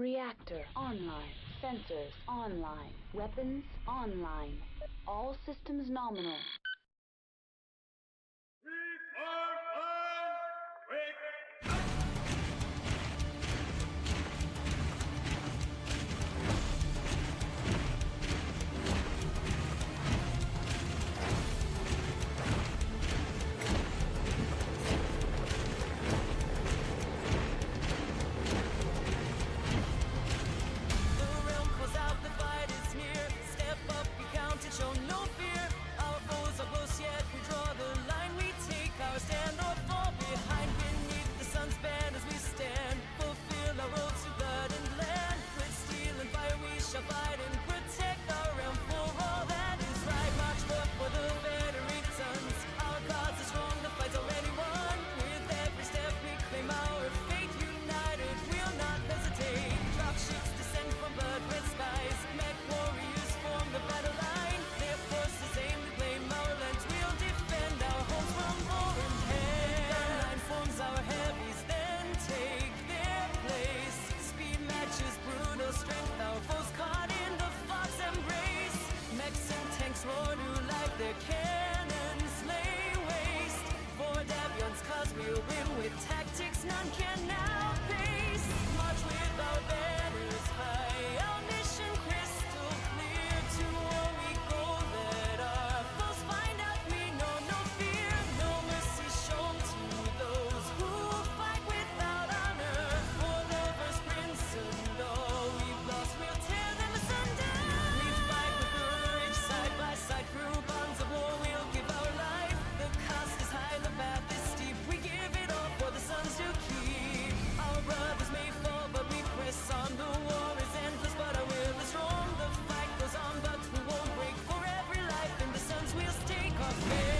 Reactor online. Sensors online. Weapons online. All systems nominal. Show no fear, our foes are close yet we draw the line, we take our stand or fall behind beneath the sun's band as we stand, fulfill our oaths to blood and land, with steel and fire we shall fight and protect our realm for all that is right, march forth for the venerated sons, our cause is strong, the fight's already won, with every step we claim our fate, united we'll not hesitate, drop ships descend from blood-red skies, mech warriors form the battle line. Strength, our foes caught in the fox embrace. Mechs and tanks roar to life, their cannons lay waste. For Davion's cause we'll win with tactics none can now face. March with our banners high, our mission crystal clear. To war we go, let our foes find out we know no fear. No mercy shown to those who fight without honor. For lovers, prince and all. Through bonds of war we'll give our life. The cost is high, the path is steep. We give it all for the sons to keep. Our brothers may fall, but we press on. The war is endless, but our will is strong. The fight goes on, but we won't break. For every life in the sons we'll stake our fate.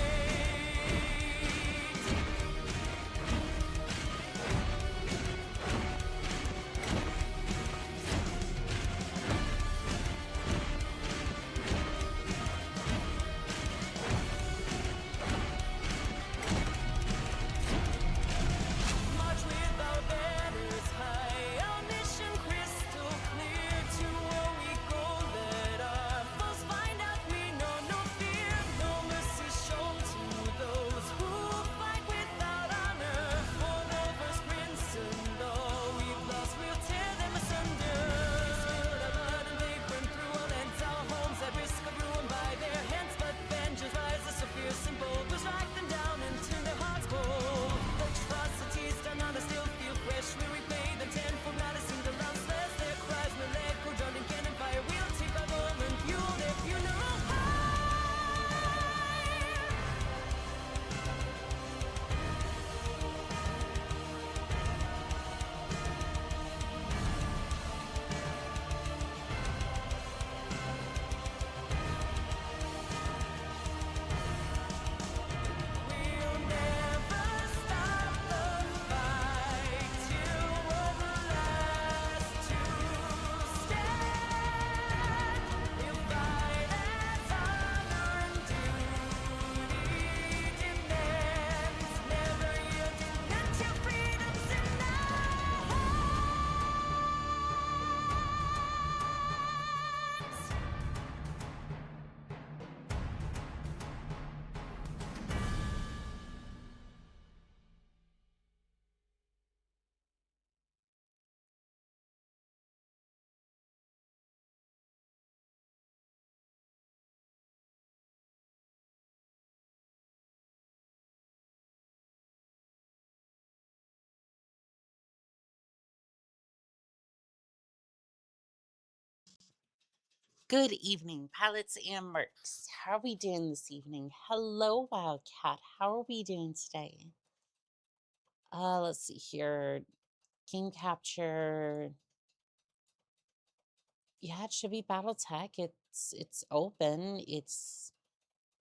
Good evening, pilots and mercs. How are we doing this evening? Hello, Wildcat. How are we doing today? Let's see here. Game capture. Yeah, it should be BattleTech. It's open. It's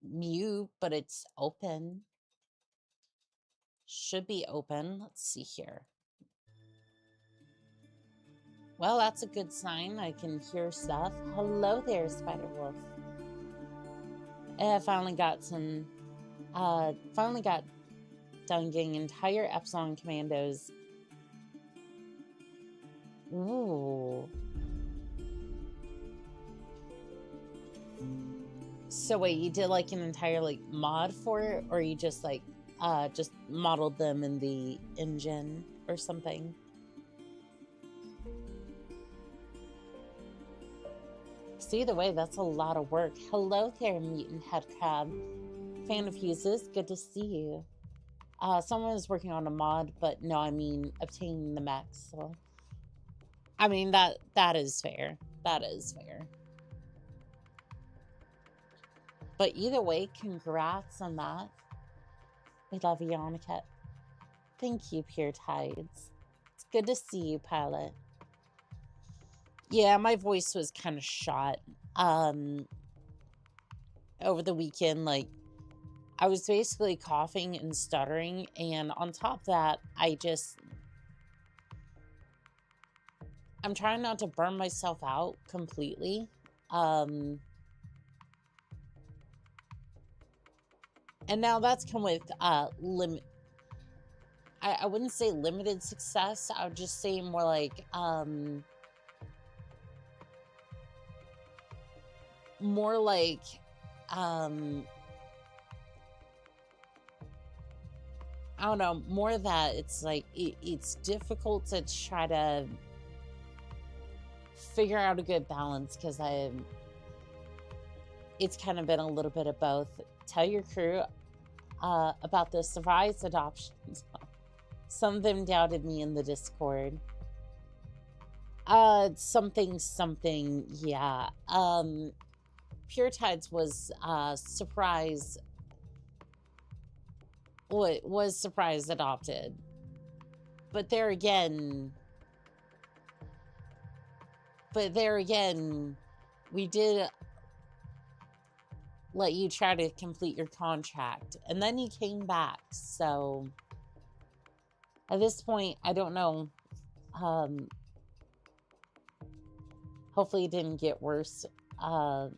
mute, but it's open. Should be open. Let's see here. Well, that's a good sign. I can hear stuff. Hello there, Spider-Wolf. I finally got done getting entire Epsilon commandos Ooh. So wait, you did like an entire like mod for it, or you just like just modeled them in the engine or something? See, either way, that's a lot of work. Hello there, mutant head crab. Fan of Fuses, good to see you. Someone is working on a mod, but no, I mean obtaining the max. So, I mean that is fair. That is fair. But either way, congrats on that. We love you, Oni-chan. Thank you, Pure Tides. It's good to see you, Pilot. Yeah, my voice was kind of shot. Over the weekend, like, I was basically coughing and stuttering, and on top of that, I'm trying not to burn myself out completely. And now that's come with I wouldn't say limited success. I would just say more like more like I don't know, more that it's like it's difficult to try to figure out a good balance, because it's kind of been a little bit of both. Tell your crew about the Solaris adoptions. Some of them doubted me in the Discord. Something, yeah. Pure Tides was surprise adopted. But there again, we did let you try to complete your contract, and then you came back. So at this point, I don't know. Hopefully it didn't get worse. The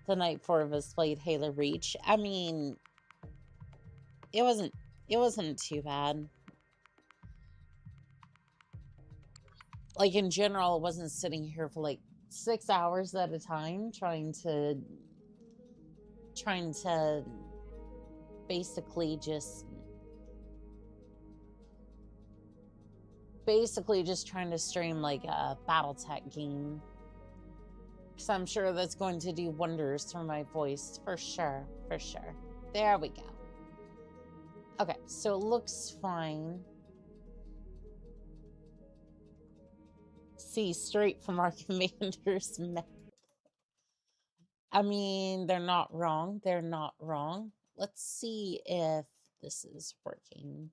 night 4 of us played Halo Reach. I mean, it wasn't too bad. Like, in general, I wasn't sitting here for like 6 hours at a time trying to basically just trying to stream like a BattleTech game. Because I'm sure that's going to do wonders for my voice, for sure, for sure. There we go. Okay, so it looks fine. See, straight from our commander's map. I mean, they're not wrong. They're not wrong. Let's see if this is working.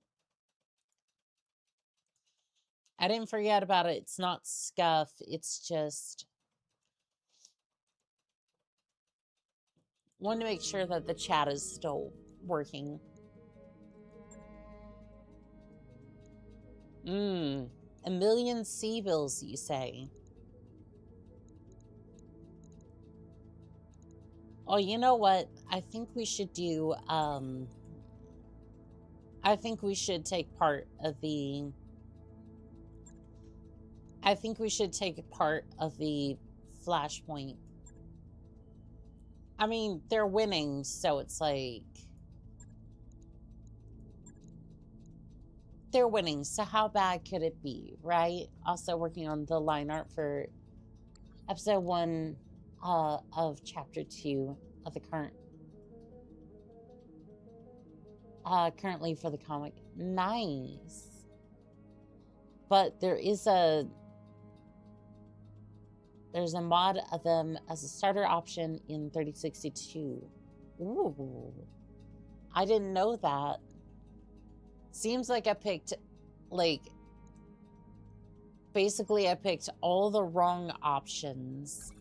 I didn't forget about it. It's not scuff. It's just... want to make sure that the chat is still working. A million sea bills, you say? Oh, you know what? I think we should do, I think we should take part of the... I think we should take a part of the Flashpoint. I mean, they're winning, so it's like... they're winning, so how bad could it be, right? Also working on the line art for episode 1 of chapter 2 of the currently for the comic. Nice. But there's a mod of them as a starter option in 3062. Ooh, I didn't know that. Seems like I picked, like, basically I picked all the wrong options.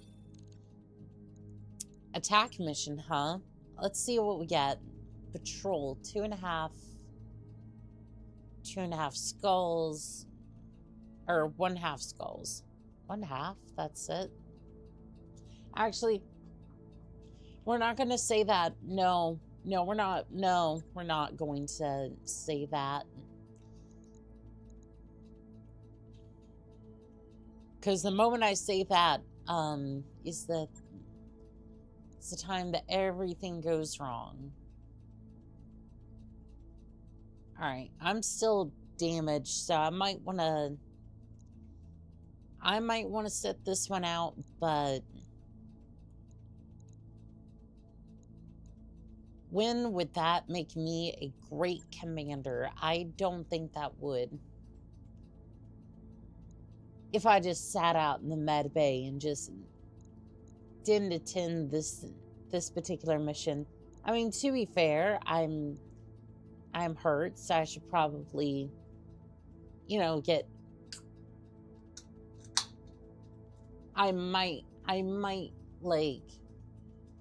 Attack mission, huh? Let's see what we get. Patrol, 2.5 skulls, or 1/2 skulls. 1/2, that's it. Actually, we're not going to say that. No, we're not. No, we're not going to say that. Because the moment I say that, it's the time that everything goes wrong. All right, I'm still damaged, so I might want to set this one out, but when would that make me a great commander? I don't think that would. If I just sat out in the med bay and just didn't attend this particular mission. I mean, to be fair, I'm hurt, so I should probably, you know, I might like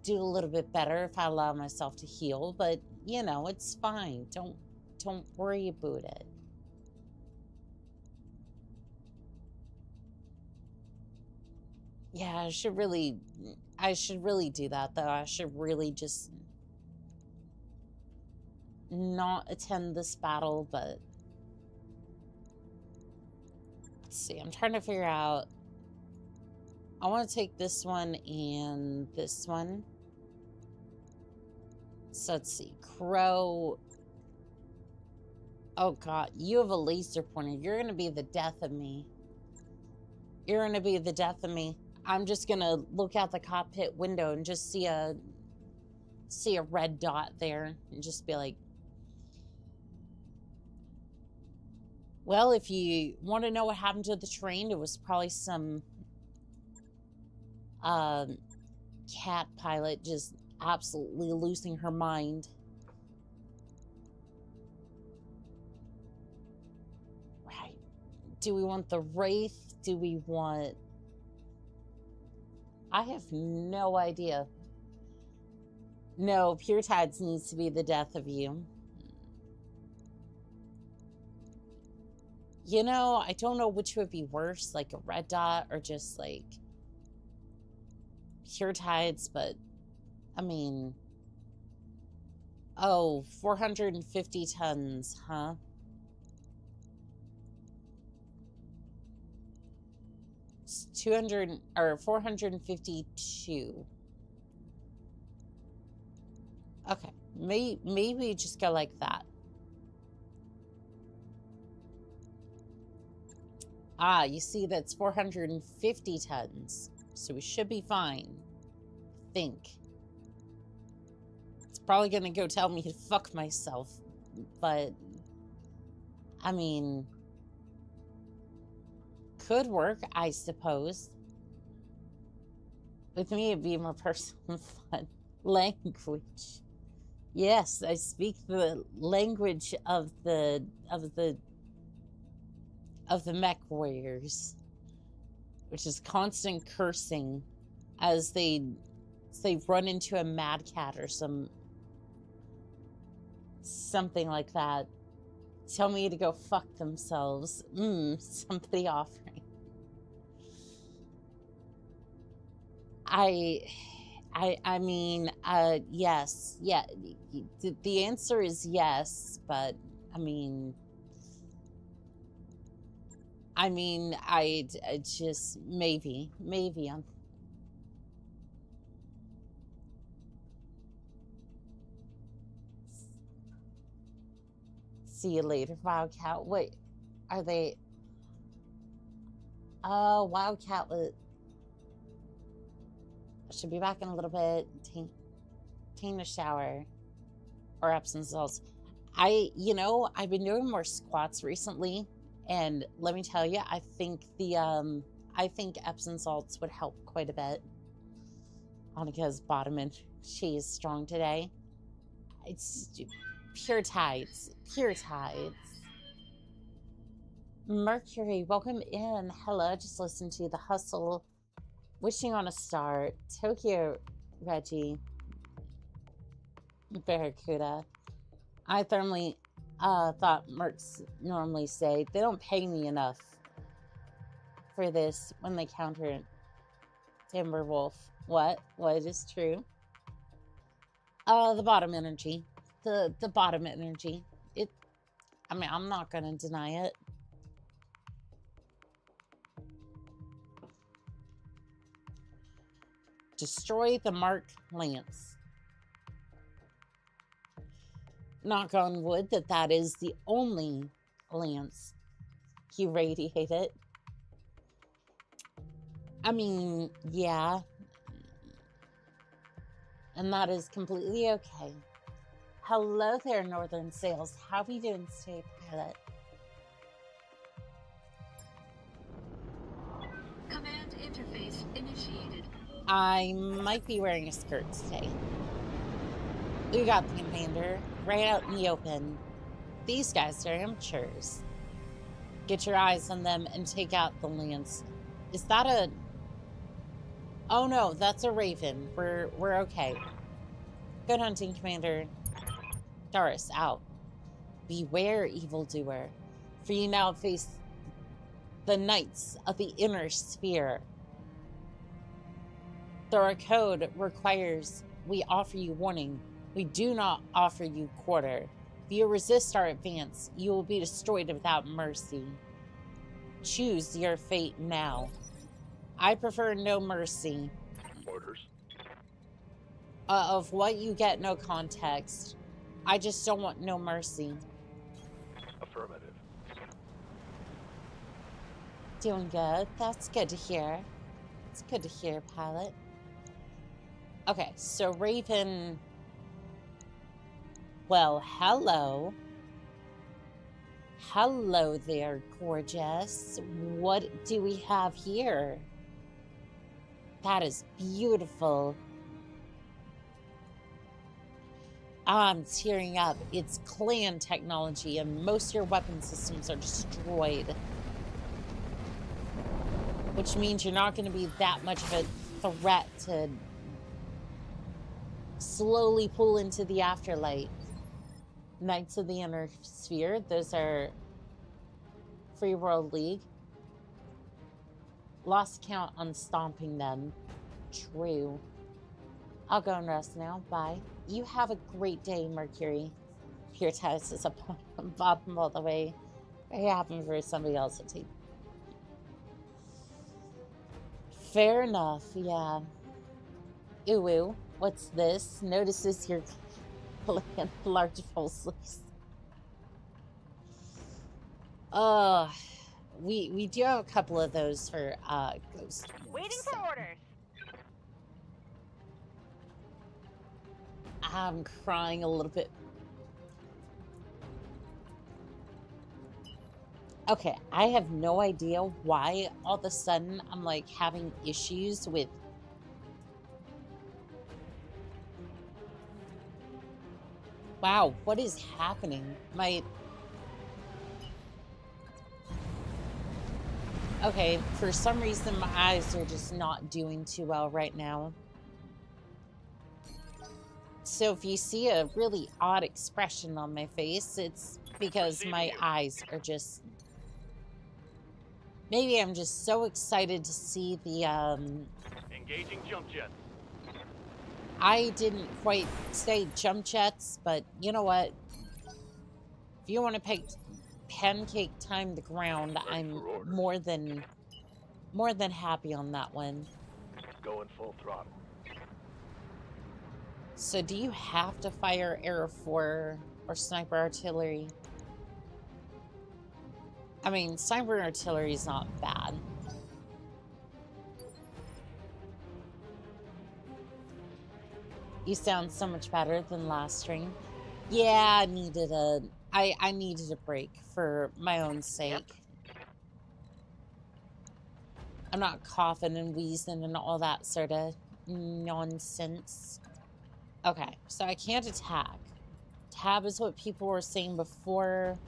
do a little bit better if I allow myself to heal, but you know, it's fine. Don't worry about it. Yeah, I should really do that though. I should really just not attend this battle, but let's see. I'm trying to figure out. I want to take this one and this one. So let's see. Crow. Oh god, you have a laser pointer. You're gonna be the death of me. You're gonna be the death of me. I'm just gonna look out the cockpit window and just see a red dot there and just be like, well, if you want to know what happened to the train, it was probably some cat pilot just absolutely losing her mind. Right. Do we want the Wraith? Do we want... I have no idea. No, Pure Tides needs to be the death of you. You know, I don't know which would be worse, like a red dot or just like Pure Tides, but I mean, oh, 450 tons, huh? It's 200 or 452. Okay, maybe just go like that. Ah, you see, that's 450 tons. So we should be fine. I think. It's probably gonna go tell me to fuck myself. But, I mean, could work, I suppose. With me, it'd be more personal and fun. Language. Yes, I speak the language of the mech warriors, which is constant cursing as they run into a mad cat or something like that. Tell me to go fuck themselves. Somebody offering. I mean, yes, yeah. The answer is yes, but I mean, I just maybe I'm. See you later, Wildcat. Wait, are they? Wildcat should be back in a little bit. Taking a shower or Epsom salts. I've been doing more squats recently, and let me tell you, I think Epsom salts would help quite a bit. Annika's bottom end, she is strong today. It's pure tides. Mercury, welcome in. Hello, just listen to The Hustle. Wishing on a Star. Tokyo, Reggie. Barracuda. I firmly thought Mercs normally say they don't pay me enough for this when they counter Timberwolf. What is true? The bottom energy. The bottom energy. I'm not gonna deny it. Destroy the Mark Lance. Knock on wood that is the only lance he radiated. I mean, yeah. And that is completely okay. Hello there, Northern Sails. How are we doing today, pilot? Command interface initiated. I might be wearing a skirt today. You got the commander right out in the open. These guys are amateurs. Get your eyes on them and take out the lance. Is that a... Oh no, that's a raven. We're okay. Good hunting, Commander. Doris, out. Beware, evildoer, for you now face the knights of the inner sphere. Our code requires we offer you warning. We do not offer you quarter. If you resist our advance, you will be destroyed without mercy. Choose your fate now. I prefer no mercy. Orders. Of what you get, no context. I just don't want no mercy. Affirmative. Doing good. That's good to hear. It's good to hear, pilot. Okay, so Raven... Well, hello. Hello there, gorgeous. What do we have here? That is beautiful. I'm tearing up. It's clan technology, and most of your weapon systems are destroyed. Which means you're not going to be that much of a threat to slowly pull into the afterlight. Knights of the Inner Sphere, those are Free World League. Lost count on stomping them. True. I'll go and rest now. Bye. You have a great day, Mercury. Your test is up bottom all the way. Very happy for somebody else to take. Fair enough, yeah. Ooh, what's this? Notices your large full sleeves. We do have a couple of those for Ghost. Waiting for orders. I'm crying a little bit. Okay, I have no idea why all of a sudden I'm like having issues with wow, what is happening? Okay, for some reason my eyes are just not doing too well right now. So if you see a really odd expression on my face, it's because my eyes are just... Maybe I'm just so excited to see the, Engaging jump jets. I didn't quite say jump jets, but you know what? If you want to pick pancake time the ground, I'm more than happy on that one. Going full throttle. So do you have to fire Air 4 or sniper artillery? I mean, sniper artillery is not bad. You sound so much better than last stream. Yeah, I needed a break for my own sake. Yep. I'm not coughing and wheezing and all that sort of nonsense. Okay, so I can't attack. Tab is what people were saying before.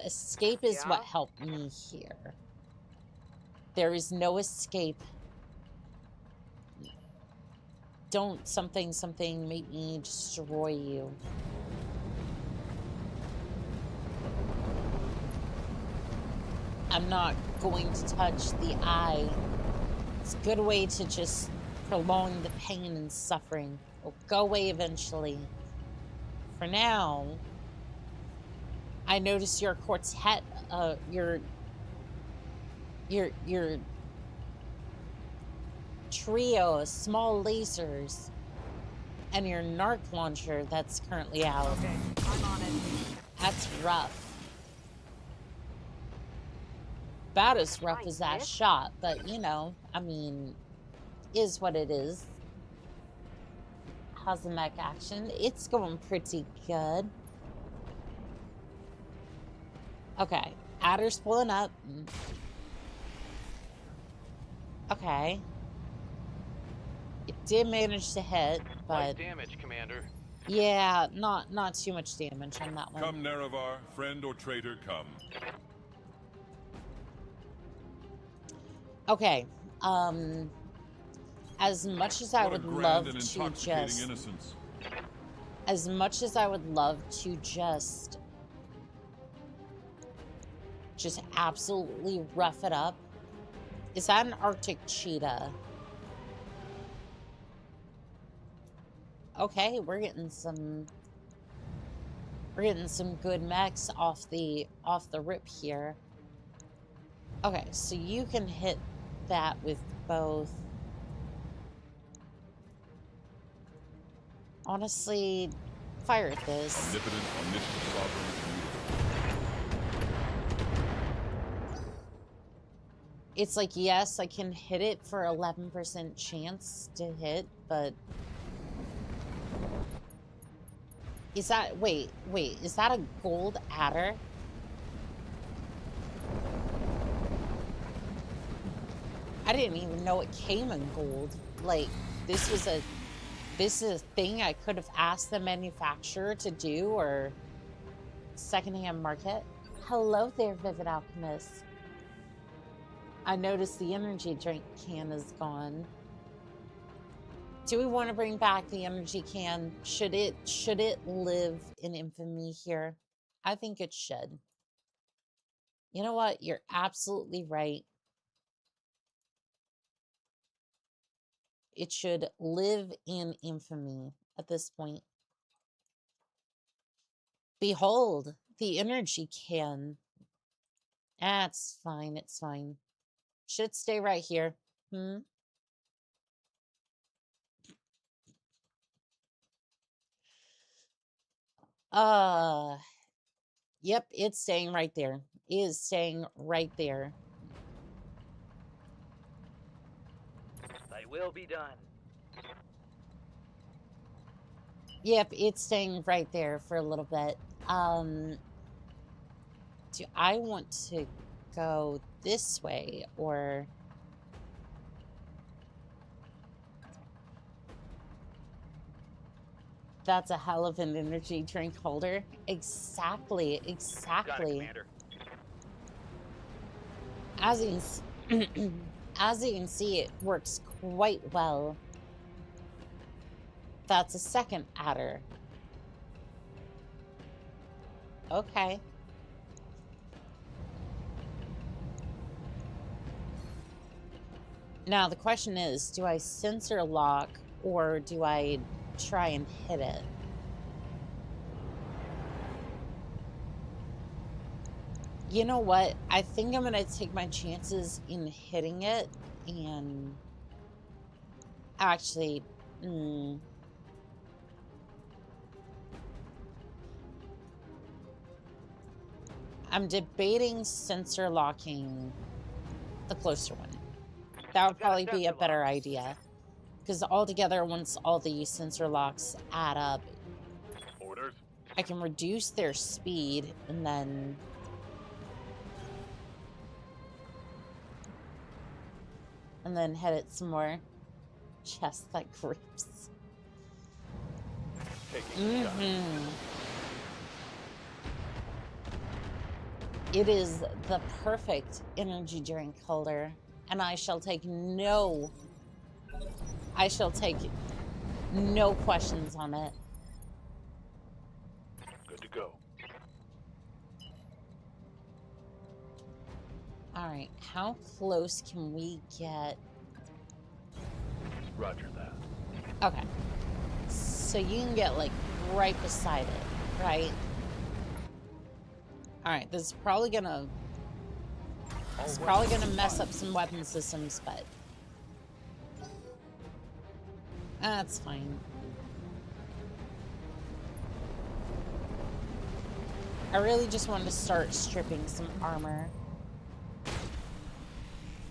Escape is what helped me here. There is no escape. Don't something make me destroy you. I'm not going to touch the eye. It's a good way to just prolong the pain and suffering. It'll go away eventually. For now, I notice your quartet, your trio of small lasers, and your narc launcher that's currently out. Okay, I'm on it. That's rough. About as rough as that shot, but you know, I mean, is what it is. How's the mech action? It's going pretty good. Okay, adder's pulling up. Okay. It did manage to hit, but Light damage, Commander. yeah, not too much damage on that one. Come, Nerevar, friend or traitor, come. Okay. As much as I What a would grand love and to intoxicating just innocence. as much as I would love to just absolutely rough it up. Is that an Arctic cheetah? Okay, we're getting some good mechs off the rip here. Okay, so you can hit that with both. Honestly, fire at this. Omnipotent, omniscient, sovereign, It's like, yes, I can hit it for 11% chance to hit, but is that, wait, is that a gold adder? I didn't even know it came in gold. Like, this is a thing I could have asked the manufacturer to do, or secondhand market. Hello there, Vivid Alchemist. I noticed the energy drink can is gone. Do we want to bring back the energy can? Should it live in infamy here? I think it should. You know what? You're absolutely right. It should live in infamy at this point. Behold, the energy can. That's fine, it's fine. Should stay right here. Yep, it's staying right there. It is staying right there. Thy will be done. Yep, it's staying right there for a little bit. Do I want to go this way, or... That's a hell of an energy drink holder. Exactly. Got it, Commander. As you can see, it works quite well. That's a second adder. Okay. Now the question is, do I sensor lock or do I try and hit it? You know what? I think I'm gonna take my chances in hitting it, and actually, I'm debating sensor locking the closer one. That would probably be a better idea. Because altogether, once all the sensor locks add up, Orders. I can reduce their speed and then... hit it some more. Chest that grips. Taking shot. It is the perfect energy drink holder, and I shall take no questions on it. Good to go. All right, how close can we get? Roger that. Okay, so you can get like right beside it, right? All right, this is probably gonna mess up some weapon systems, but That's fine. I really just wanted to start stripping some armor.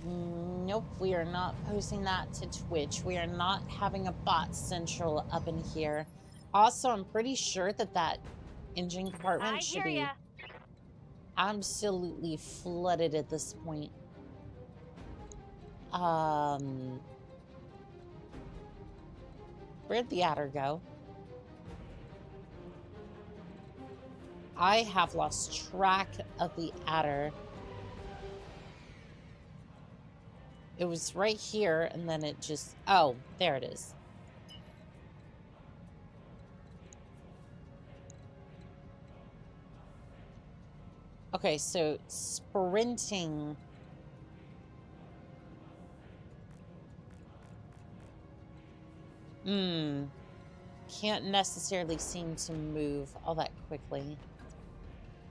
Nope, we are not posting that to Twitch. We are not having a bot central up in here. Also, I'm pretty sure that that engine compartment should be absolutely flooded at this point. Where'd the adder go? I have lost track of the adder. It was right here, and then it just... Oh, there it is. Okay, so sprinting... Can't necessarily seem to move all that quickly.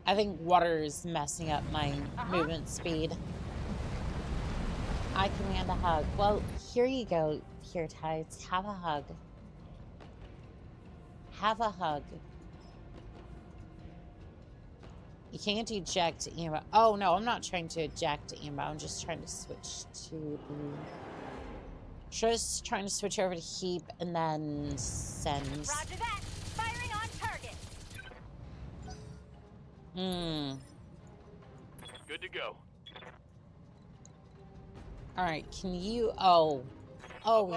I think water is messing up my movement speed. I command a hug. Well, here you go, Pure Tides. Have a hug. Have a hug. You can't eject ammo. Oh, no, I'm not trying to eject ammo. I'm just trying to switch to the... Just trying to switch over to heap and then send. Roger that. Firing on target. Good to go. All right, can you... Oh,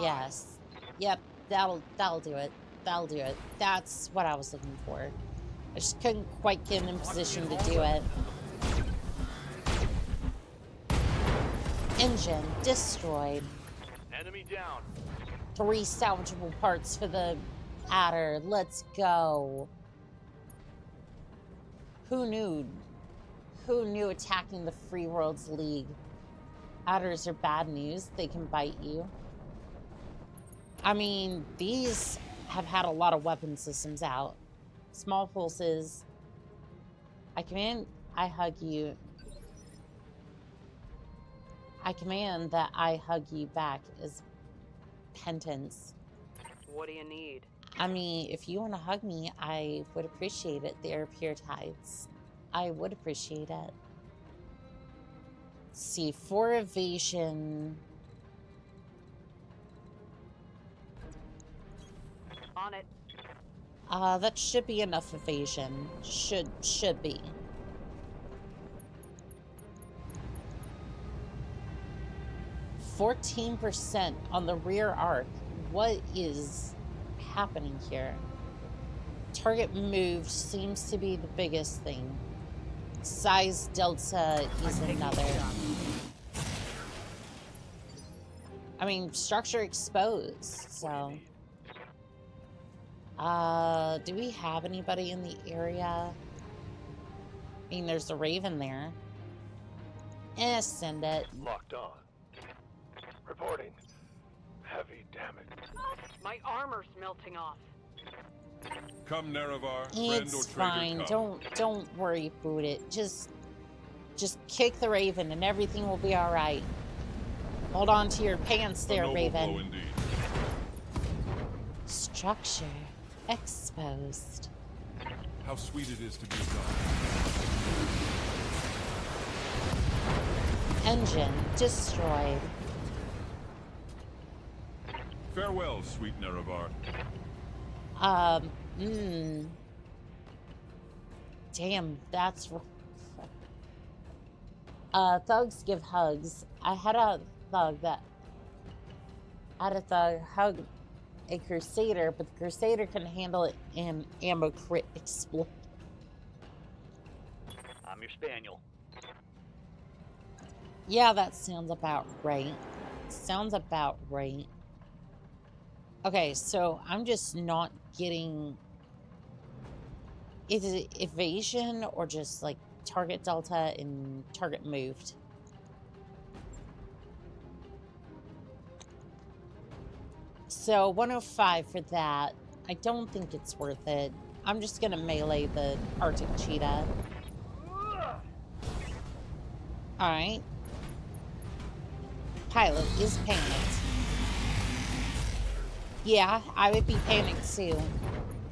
yes. Yep, that'll do it. That'll do it. That's what I was looking for. I just couldn't quite get in position to do it. Engine destroyed. Enemy down. 3 salvageable parts for the adder. Let's go. Who knew? Who knew attacking the Free Worlds League? Adders are bad news. They can bite you. I mean, these have had a lot of weapon systems out. Small pulses. I command, I hug you. I command that I hug you back as penance. What do you need? I mean, if you want to hug me, I would appreciate it. They're Pure Tides. I would appreciate it. Let's see, 4 evasion. On it. That should be enough evasion. Should be. %14% on the rear arc. What is happening here? Target moved seems to be the biggest thing. Size delta is another. I mean, structure exposed, so. Do we have anybody in the area? I mean, there's a Raven there. Send it. Locked on. Reporting. Heavy damage. My armor's melting off. Come, Nerevar, friend It's or traitor, fine. come. Don't worry about it. Just kick the Raven and everything will be all right. Hold on to your pants there, A noble Raven. blow indeed. Structure exposed. How sweet it is to be a god. Engine destroyed. Farewell, sweet Nerevar. Damn, that's thugs give hugs. I had a thug hug a Crusader, but the Crusader can handle it and ammo crit explode. I'm your spaniel. Yeah, that sounds about right. Sounds about right. Okay, so I'm just not getting... Is it evasion or just like target delta and target moved? So 105 for that. I don't think it's worth it. I'm just gonna melee the Arctic cheetah. Alright. Pilot is panicked. Yeah, I would be panicked too.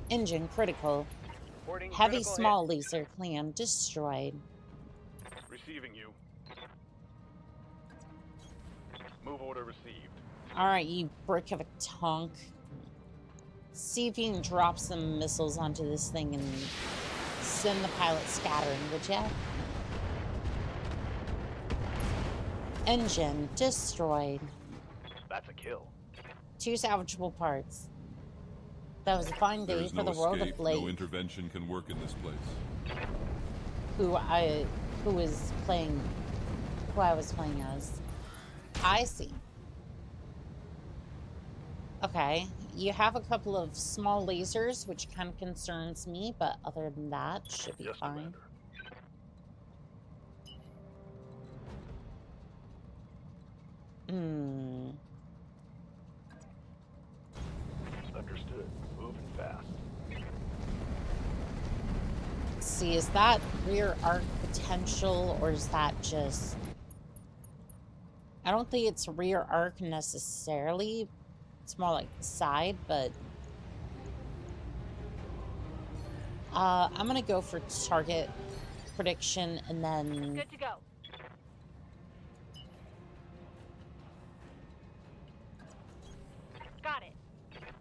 Engine critical. Reporting Heavy critical small laser clan destroyed. hit. Receiving you. Move order received. Alright, you brick of a tonk. See if you can drop some missiles onto this thing and send the pilot scattering, would ya? Engine destroyed. That's a kill. 2 salvageable parts. That was a fine There day is for no the world escape. of Blake, No intervention can work in this place. who I was playing as. I see. Okay, you have a couple of small lasers, which kind of concerns me, but other than that, should be Yes, fine. Commander. Understood. Moving fast. See, is that rear arc potential, or is that just... I don't think it's rear arc necessarily. It's more like side, but... I'm gonna go for target prediction, and then... Good to go. Got it.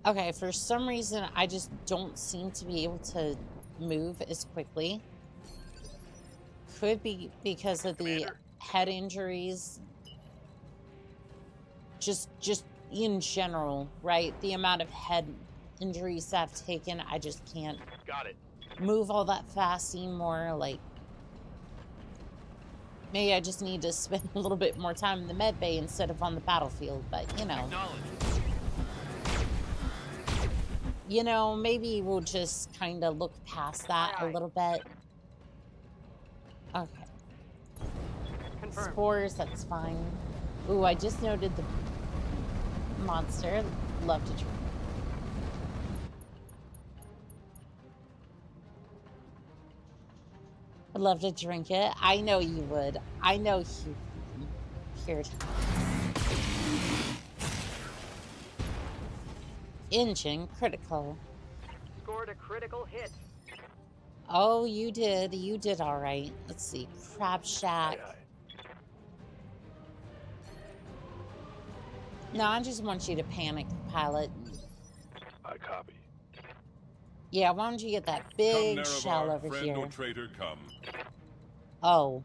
Okay, for some reason, I just don't seem to be able to move as quickly. Could be because of the Commander? head injuries. Just in general, right? The amount of head injuries that I've taken, I just can't Got it. move all that fast anymore. Like, maybe I just need to spend a little bit more time in the med bay instead of on the battlefield, but you know. You know, maybe we'll just kind of look past that a little bit. Okay. Confirmed. Spores, that's fine. Ooh, I just noted the monster. Love to drink. I'd love to drink it. I know you would. I know you here. Engine critical. Scored a critical hit. Oh, you did. You did all right. Let's see. Crab Shack. Aye, aye. No, I just want you to panic, pilot. I copy. Yeah, why don't you get that Come, big shell Nerevar, over friend here? or traitor, come. Oh.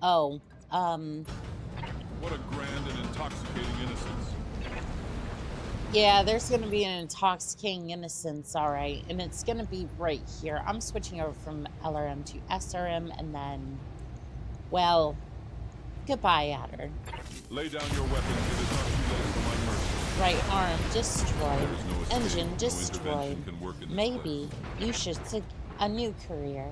Oh. What a grand and intoxicating innocence. Yeah, there's going to be an intoxicating innocence, all right. And it's going to be right here. I'm switching over from LRM to SRM, and then, well, goodbye, Adder. Lay down your weapons. It is not too late for my mercy. Right arm destroyed. There is no escape. Engine No destroyed. intervention can work in this Maybe you should take a new career.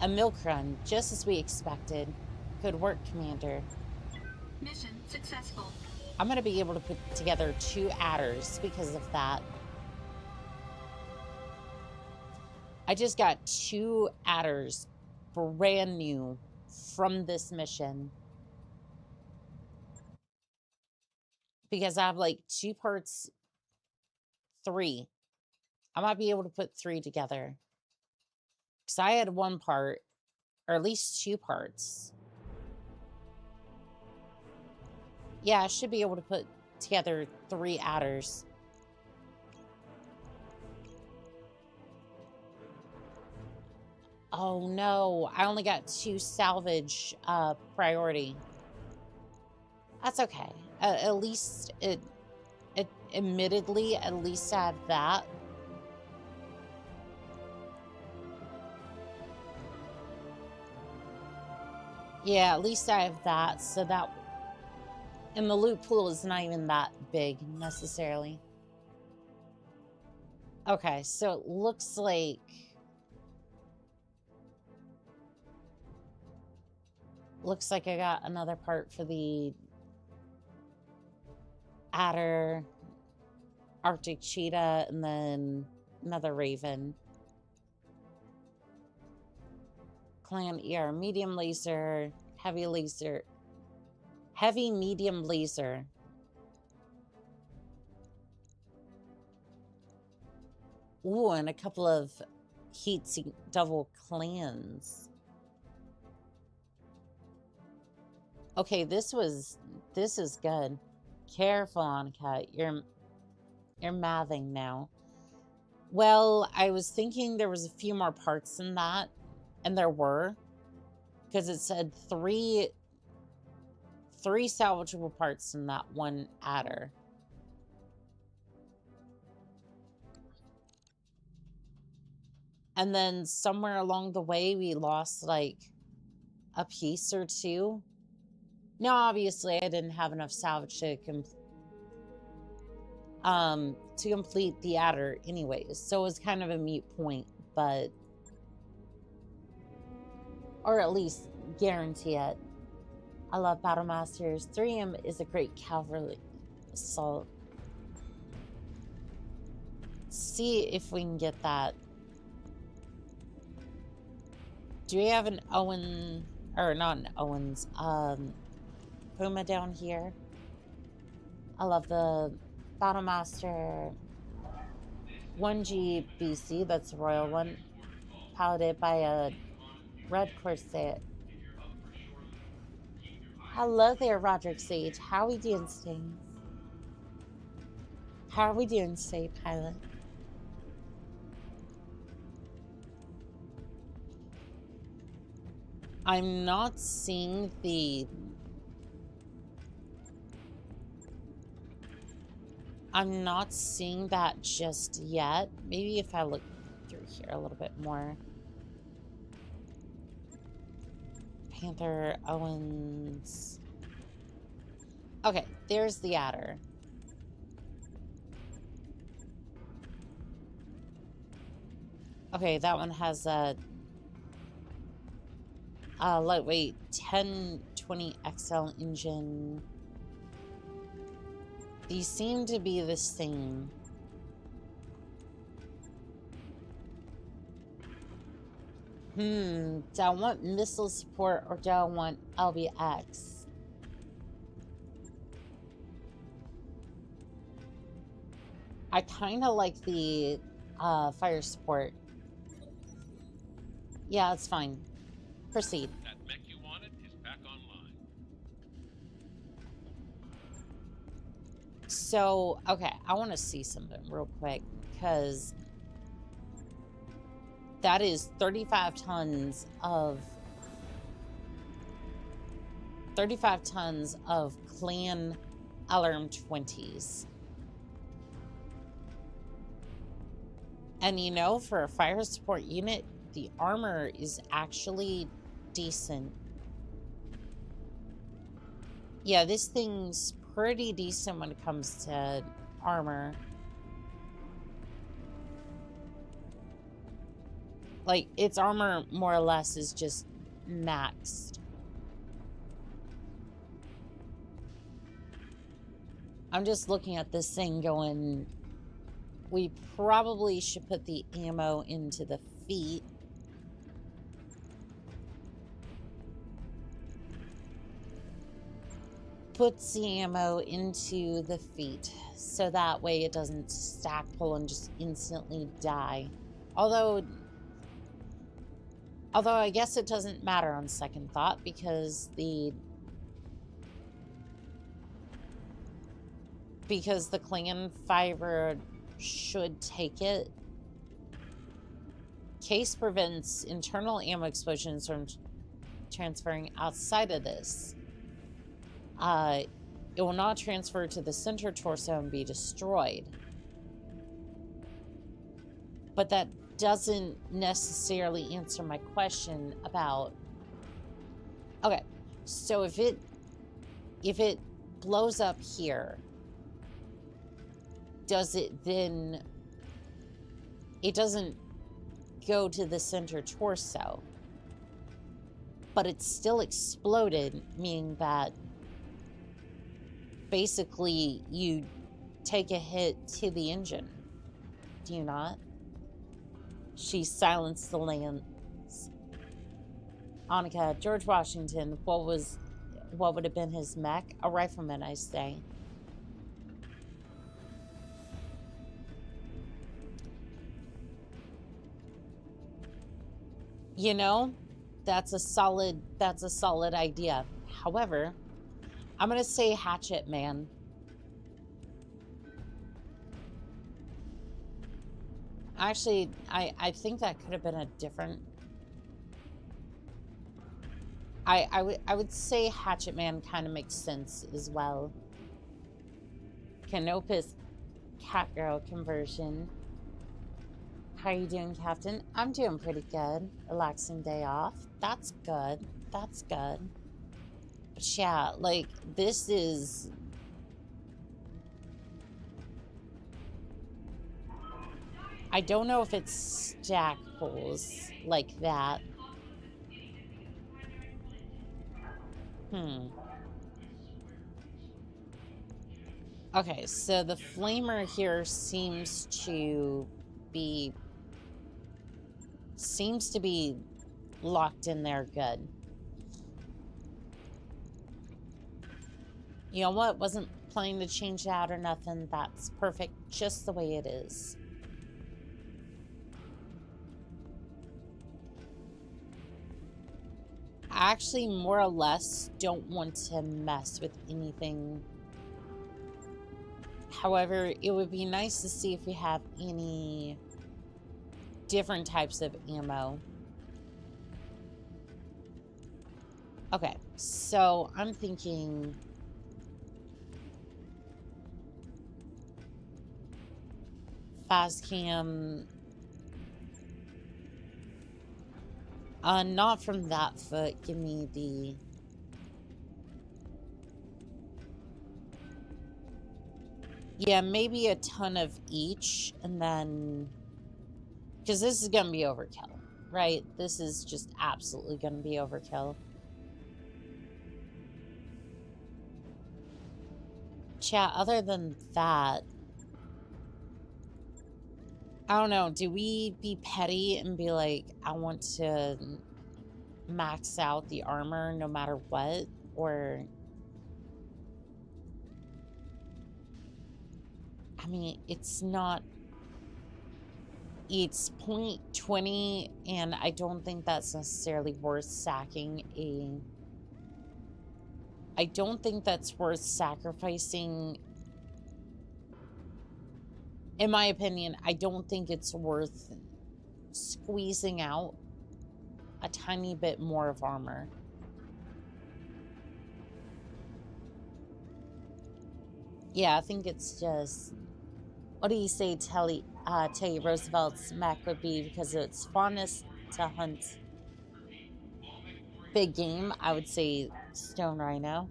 A milk run, just as we expected. Good work, Commander. Mission successful. I'm going to be able to put together 2 adders because of that. I just got 2 adders brand new from this mission. Because I have like 2 parts, 3. I might be able to put 3 together. Because I had 1 part, or at least 2 parts. Yeah, I should be able to put together 3 adders. Oh no, I only got 2 salvage priority. That's okay. At least admittedly, at least I have that. Yeah, at least I have that, so that... And the loot pool is not even that big, necessarily. Okay, so it looks like... Looks like I got another part for the... Adder, Arctic Cheetah, and then another Raven. Clan ER, medium laser, heavy laser... Heavy medium laser. Ooh, and a couple of heat-seek double clans. Okay, this is good. Careful, Annika. You're mathing now. Well, I was thinking there was a few more parts in that, and there were, because it said three salvageable parts in that one adder. And then somewhere along the way, we lost like a piece or two. Now, obviously, I didn't have enough salvage to complete the adder anyways. So it was kind of a moot point, but... Or at least guarantee it. I love Battle Masters. 3M is a great cavalry assault. See if we can get that. Do we have an Owen, or not an Owens, Puma down here? I love the Battlemaster 1G BC, that's a royal one, piloted by a red corset. Hello there, Roderick Sage. How are we doing today? How are we doing today, pilot? I'm not seeing the... I'm not seeing that just yet. Maybe if I look through here a little bit more. Panther, Owens. Okay, there's the adder. Okay, that one has a lightweight 1020 XL engine. These seem to be the same. Do I want missile support or do I want LBX? I kind of like the fire support. Yeah, it's fine. Proceed. That mech you wanted is back online. So, okay, I want to see something real quick because that is 35 tons of clan LRM-20s. And you know, for a fire support unit, the armor is actually decent. Yeah, this thing's pretty decent when it comes to armor. Like, its armor, more or less, is just maxed. I'm just looking at this thing going, we probably should put the ammo into the feet. Puts the ammo into the feet, so that way it doesn't stack pull and just instantly die. Although I guess it doesn't matter on second thought, because the clan fiber should take it. Case prevents internal ammo explosions from transferring outside of this. It will not transfer to the center torso and be destroyed. But that doesn't necessarily answer my question about... Okay, so if it blows up here, does it then... It doesn't go to the center torso, but it's still exploded, meaning that basically you take a hit to the engine. Do you not? She silenced the lands. Annika, George Washington, what would have been his mech? A rifleman, I say. You know, that's a solid idea. However, I'm gonna say hatchet man. Actually, I think that could have been a different. I would say hatchet man kind of makes sense as well. Canopus cat girl conversion. How are you doing, Captain? I'm doing pretty good. Relaxing day off. That's good. That's good. But yeah, like, this is... I don't know if it's stackfuls like that. Okay, so the flamer here seems to be locked in there good. You know what? Wasn't planning to change it out or nothing. That's perfect just the way it is. I actually more or less don't want to mess with anything. However, it would be nice to see if we have any different types of ammo. Okay, so I'm thinking... fast cam... not from that foot. Give me the... Yeah, maybe a ton of each, and then... Because this is going to be overkill, right? This is just absolutely going to be overkill. Chat, other than that... I don't know, do we be petty and be like, I want to max out the armor no matter what? Or... I mean, it's not... It's 0.20, and I don't think that's necessarily worth sacking a... I don't think that's worth sacrificing... In my opinion, I don't think it's worth squeezing out a tiny bit more of armor. Yeah, I think it's just... What do you say, Teddy Roosevelt's mech would be because of its fondness to hunt big game? I would say stone rhino.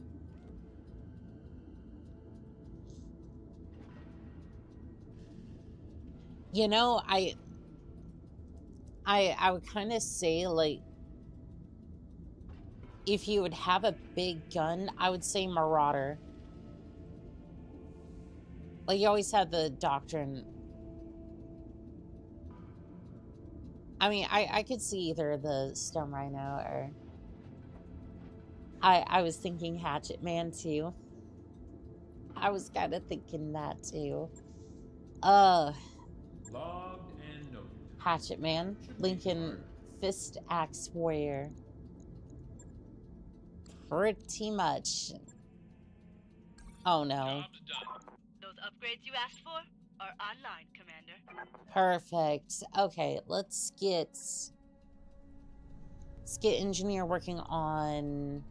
You know, I would kind of say, like, if you would have a big gun, I would say Marauder. Like, you always have the doctrine. I mean, I could see either the Stone Rhino or... I was thinking Hatchet Man, too. I was kind of thinking that, too. Logged and noted. Hatchet Man. Lincoln Fist Axe Warrior. Pretty much. Oh, no. Job's done. Those upgrades you asked for are online, Commander. Perfect. Okay, let's get engineer working on...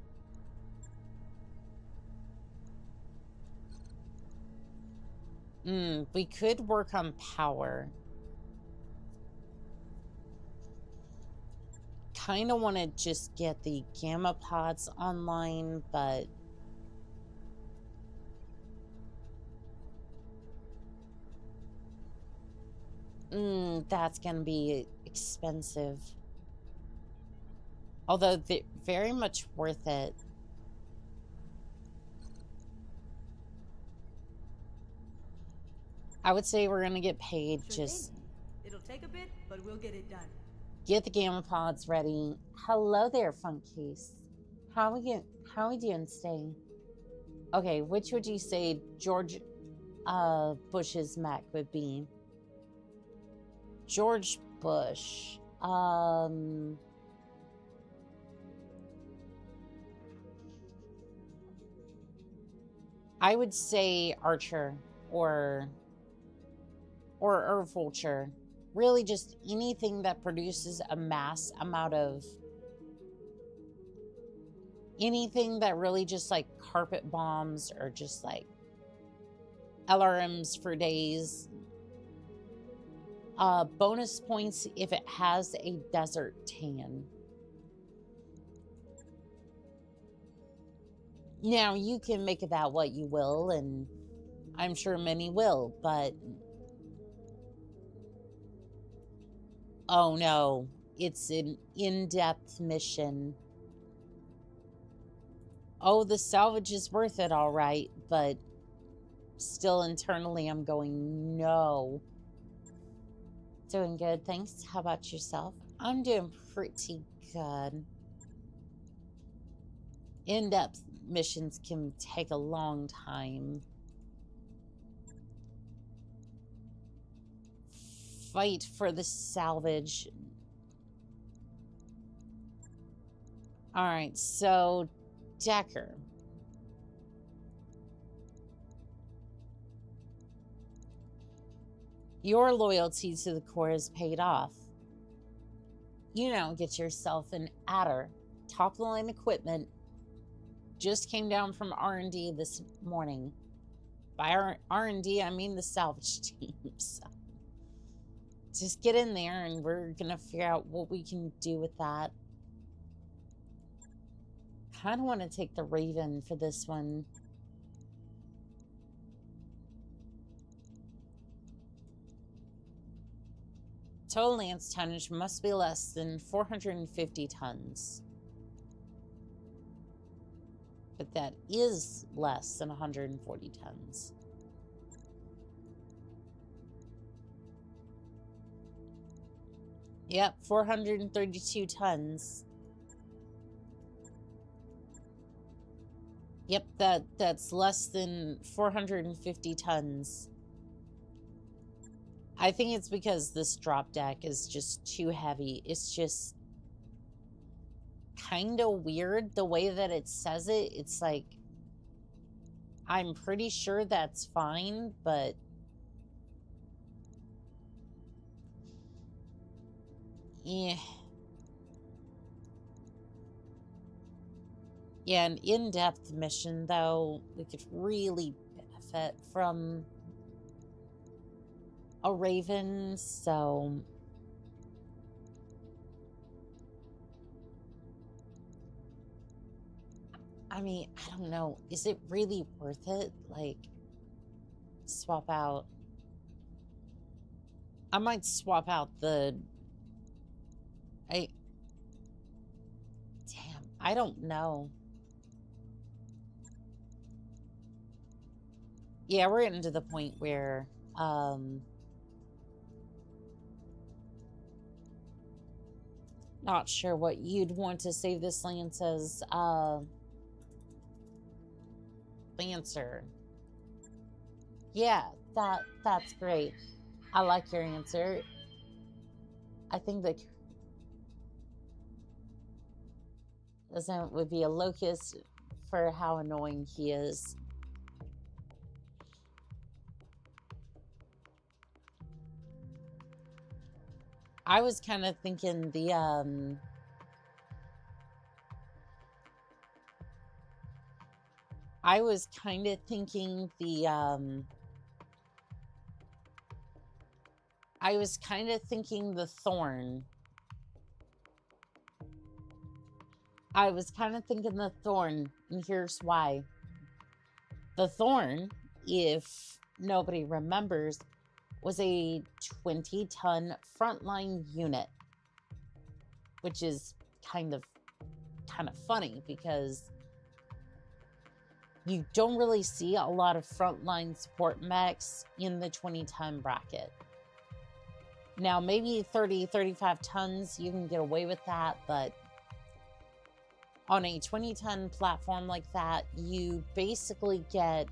we could work on power. Kind of want to just get the gamma pods online, but... that's gonna be expensive. Although, they're very much worth it. I would say we're gonna get paid, just... It'll take a bit, but we'll get it done. Get the gamma pods ready. Hello there, Funkcase. How are we doing today? Okay, which would you say George Bush's mech would be? George Bush. I would say archer or herb vulture. Really just anything that produces a mass amount of... anything that really just like carpet bombs or just like LRMs for days. Bonus points if it has a desert tan. Now, you can make of that what you will, and I'm sure many will, but... oh no, it's an in-depth mission. Oh, the salvage is worth it, all right, but still internally I'm going, no. Doing good, thanks. How about yourself? I'm doing pretty good. In-depth missions can take a long time. Fight for the salvage. All right, so Decker. Your loyalty to the Corps is paid off. You know, get yourself an adder, top-of-the-line equipment. Just came down from R&D this morning. By R&D, I mean the salvage team. So just get in there and we're gonna figure out what we can do with that. Kind of want to take the Raven for this one. Total lance tonnage must be less than 450 tons. But that is less than 140 tons. Yep, 432 tons. Yep, that's less than 450 tons. I think it's because this drop deck is just too heavy. It's just kind of weird the way that it says it. It's like, I'm pretty sure that's fine, but yeah. Yeah, an in-depth mission, though, we could really benefit from a Raven, so... I mean, I don't know. Is it really worth it? Like, swap out... I might swap out the... Damn, I don't know. Yeah, we're getting to the point where, not sure what you'd want to save this lance as, Lancer. Yeah, that's great. I like your answer. I think that doesn't would be a locust for how annoying he is. I was kind of thinking the I was kind of thinking the thorn. I was kind of thinking the thorn, and here's why. The thorn, if nobody remembers, was a 20-ton frontline unit, which is kind of funny because you don't really see a lot of frontline support mechs in the 20-ton bracket. Now, maybe 30, 35 tons, you can get away with that, but on a 20-ton platform like that, you basically get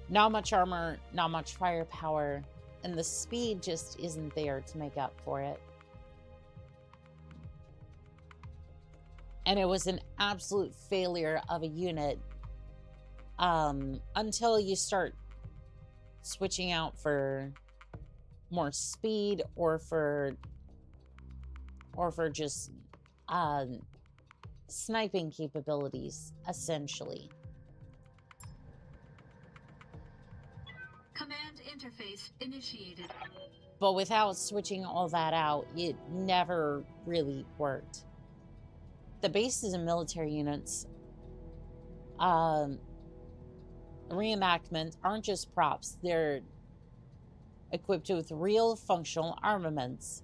not much armor, not much firepower, and the speed just isn't there to make up for it. And it was an absolute failure of a unit until you start switching out for more speed or for just sniping capabilities, essentially. Command interface initiated. But without switching all that out, it never really worked. The bases and military units reenactment aren't just props. They're equipped with real functional armaments.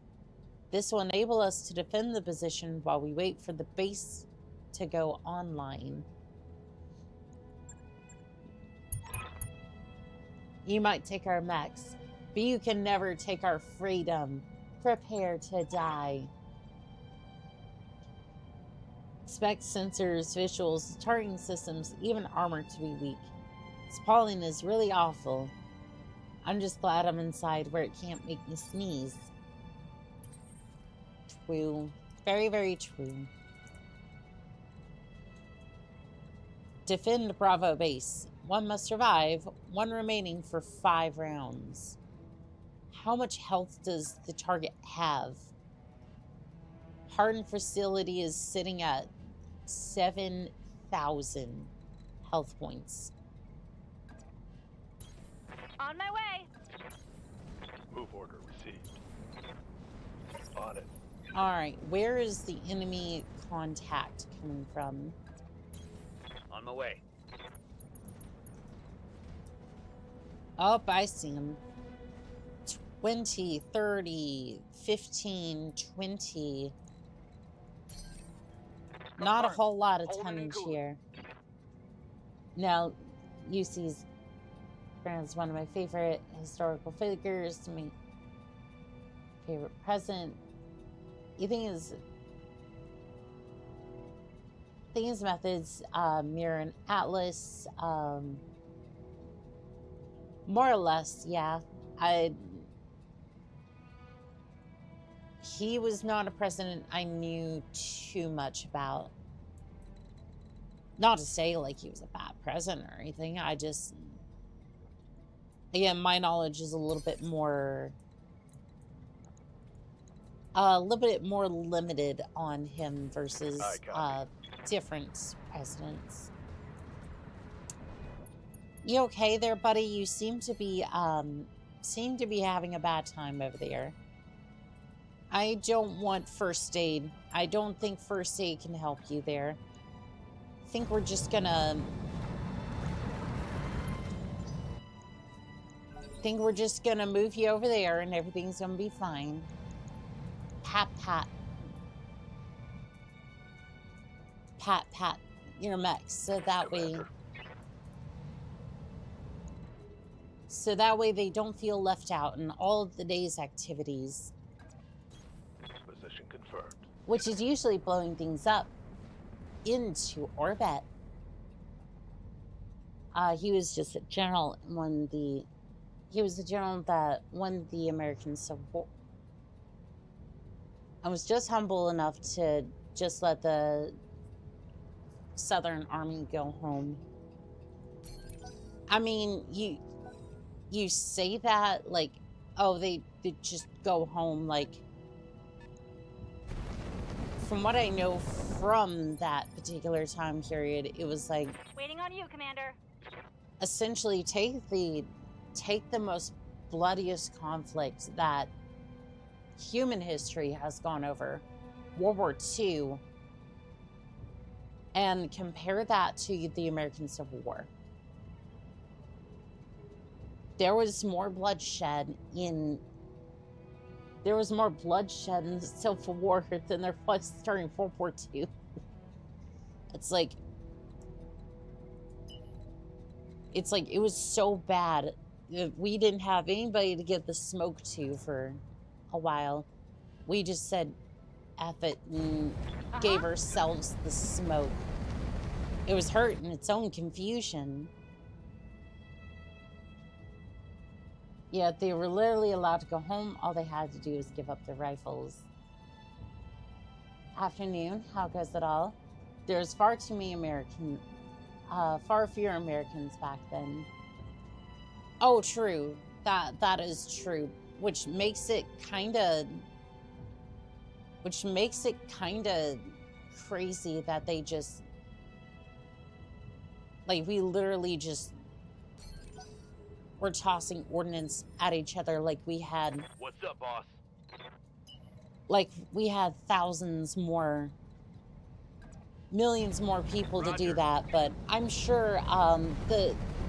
This will enable us to defend the position while we wait for the base to go online. You might take our mechs, but you can never take our freedom. Prepare to die. Expect sensors, visuals, targeting systems, even armor to be weak. Spalling is really awful. I'm just glad I'm inside where it can't make me sneeze. True. Very, very true. Defend Bravo base. One must survive, one remaining for 5 rounds. How much health does the target have? Hardened facility is sitting at 7,000 health points. On my way. Move order received. On it. Alright, where is the enemy contact coming from? On my way. Oh, I see him. 20, 30, 15, 20. Not a whole lot of tonnage here. Now, UC's is one of my favorite historical figures. My favorite present. The thing is methods mirror an atlas. More or less, yeah. He was not a president I knew too much about. Not to say like he was a bad president or anything. I just, again, my knowledge is a little bit more limited on him versus different presidents. You okay there, buddy? You seem to be having a bad time over there. I don't want first aid. I don't think first aid can help you there. I think we're just gonna move you over there and everything's gonna be fine. Pat, pat. Pat, pat your mechs so that way they don't feel left out in all of the day's activities. Position confirmed. Which is usually blowing things up into orbit. He was just a general he was the general that won the American Civil War. I was just humble enough to just let the Southern Army go home. I mean, you say that like, oh, they just go home. Like, from what I know from that particular time period, it was like, Waiting on you, Commander. essentially take the most bloodiest conflict that human history has gone over, World War II, and compare that to the American Civil War. There was more bloodshed in the Civil War than there was during World War II. It's like it was so bad that we didn't have anybody to give the smoke to for a while. We just said F it and gave ourselves the smoke. It was hurt in its own confusion. Yeah, they were literally allowed to go home. All they had to do was give up their rifles. Afternoon, how goes it all? There's far too many far fewer Americans back then. Oh, true. That is true. Which makes it kind of crazy that they just, like, we literally just were tossing ordnance at each other like we had, What's up, boss? like we had millions more people to do that. But I'm sure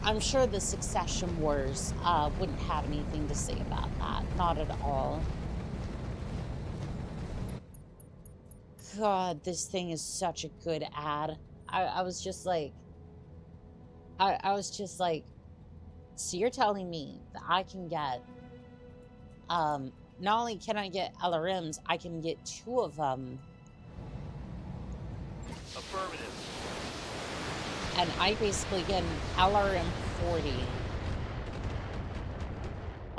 the Succession Wars wouldn't have anything to say about that. Not at all. God, this thing is such a good ad. I was just like, so you're telling me that I can get, not only can I get LRMs, I can get 2 of them. Affirmative. And I basically get an LRM 40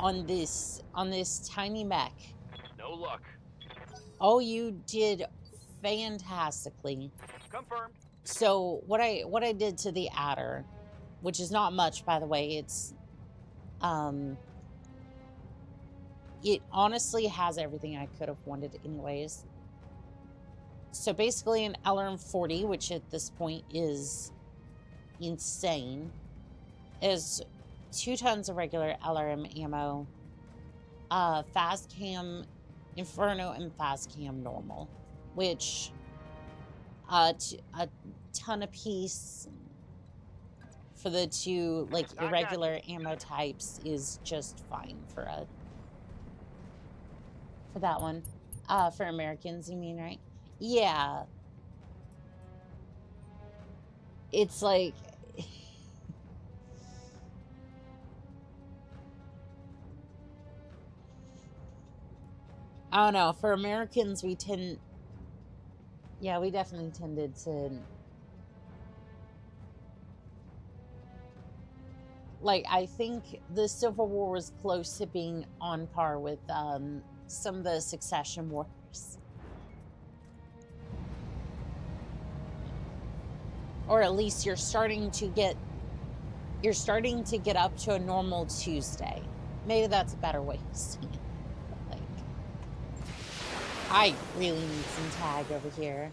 on this tiny mech. No luck. Oh, you did fantastically. Confirmed. So what I did to the adder, which is not much, by the way, it's it honestly has everything I could have wanted anyways. So basically an LRM 40, which at this point is insane, is 2 tons of regular LRM ammo, fast cam Inferno and fast cam normal, which a ton apiece for the 2 like irregular ammo types is just fine for that one. For Americans, you mean, right? Yeah. It's like I don't know. For Americans, we definitely tended to, like, I think the Civil War was close to being on par with some of the Succession Wars. Or at least you're starting to get up to a normal Tuesday. Maybe that's a better way to see it. But, like, I really need some tag over here.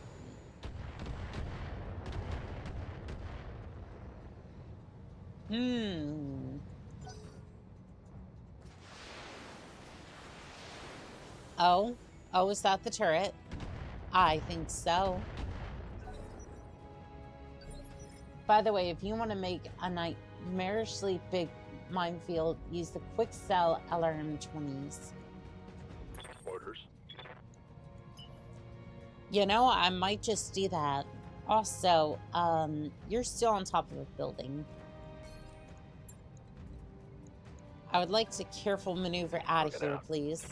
Oh, is that the turret? I think so. By the way, if you want to make a nightmarishly big minefield, use the quick sell LRM 20s. Orders. You know, I might just do that. Also, you're still on top of a building. I would like to careful maneuver out of here, please.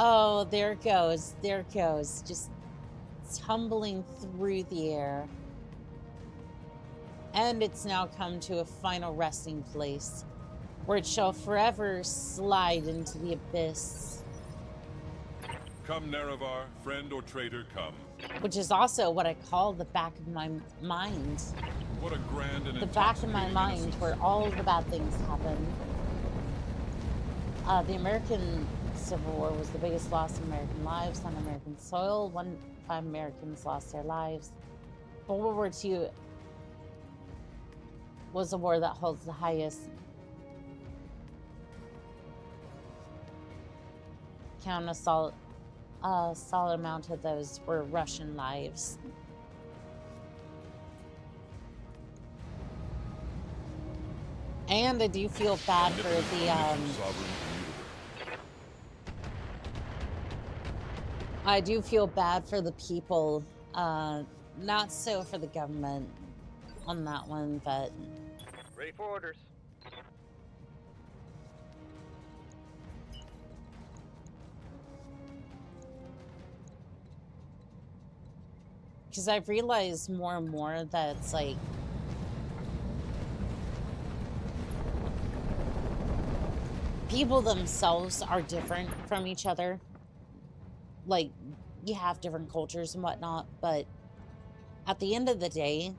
Oh, there it goes. There it goes. Just tumbling through the air. And it's now come to a final resting place, where it shall forever slide into the abyss. Come, Nerevar, friend or traitor, come. Which is also what I call the back of my mind. What a grand and the back of my mind innocence. where all the bad things happen. The American Civil War was the biggest loss of American lives on American soil. 5 Americans lost their lives. But World War II was a war that holds the highest count. A solid amount of those were Russian lives. And I do feel bad for the I do feel bad for the people, not so for the government on that one, but Ready for orders. because I've realized more and more that it's like people themselves are different from each other. Like, you have different cultures and whatnot, but at the end of the day,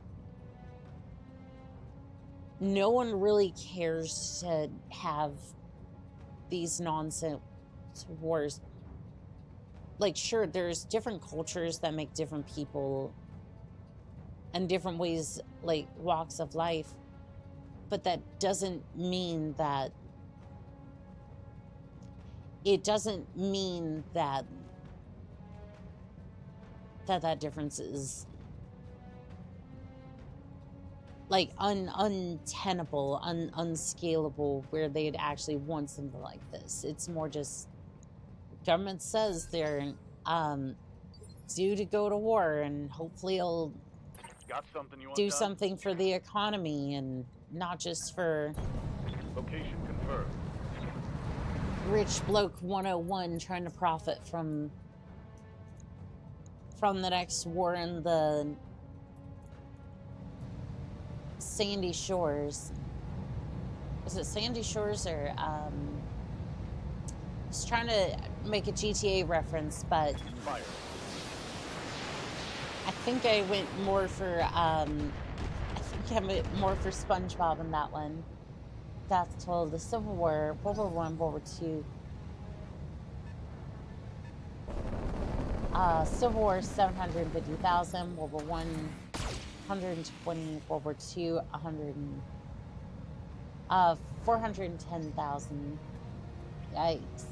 no one really cares to have these nonsense wars. Like, sure, there's different cultures that make different people and different ways, like, walks of life, but that doesn't mean that that difference is like untenable, unscalable, where they'd actually want something like this. It's more just government says they're due to go to war, and hopefully it'll Got something you want do done? something for the economy and not just for Location confirmed. rich bloke 101 trying to profit from the next war in the Sandy Shores. Is it Sandy Shores or I was trying to make a GTA reference, but Fire. I think I went more for SpongeBob in that one. That's told the Civil War, World War I, World War II. Civil War 750,000, World War I 120, World War II 410,000. Yikes.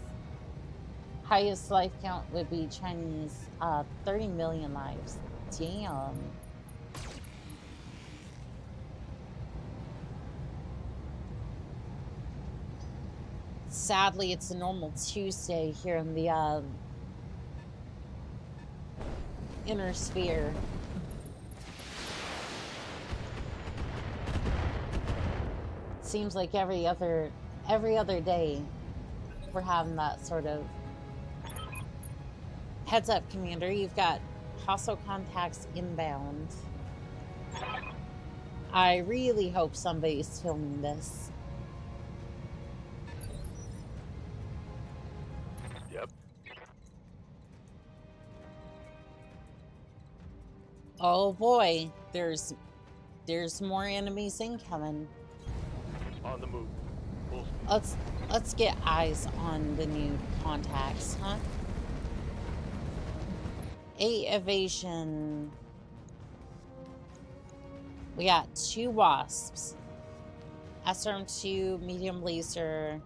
Highest life count would be Chinese, 30 million lives. Damn. Sadly, it's a normal Tuesday here in the inner sphere. Seems like every other day we're having that sort of heads up, Commander. You've got hostile contacts inbound. I really hope somebody's filming this. Yep. Oh boy, there's more enemies incoming. On the move. Full speed. Let's get eyes on the new contacts, huh? 8 evasion. We got 2 wasps. SRM2, medium laser.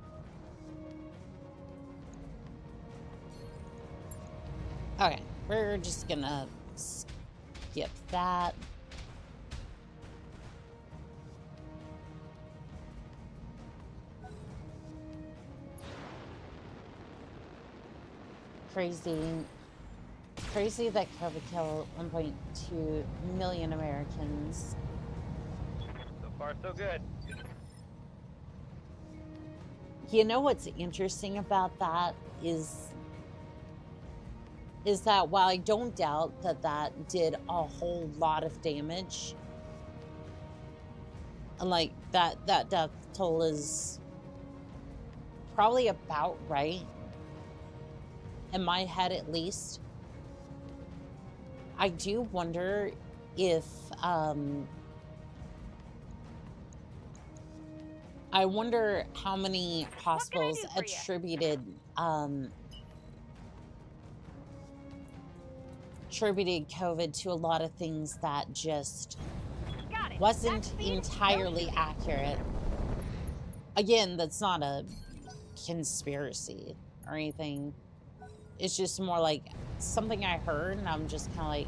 Okay, we're just gonna skip that. Crazy that COVID killed 1.2 million Americans. So far, so good. You know what's interesting about that is that while I don't doubt that did a whole lot of damage, and like that death toll is probably about right in my head, at least. I do wonder if I wonder how many hospitals attributed COVID to a lot of things that just wasn't entirely accurate. Again, that's not a conspiracy or anything. It's just more like something I heard, and I'm just kind of like,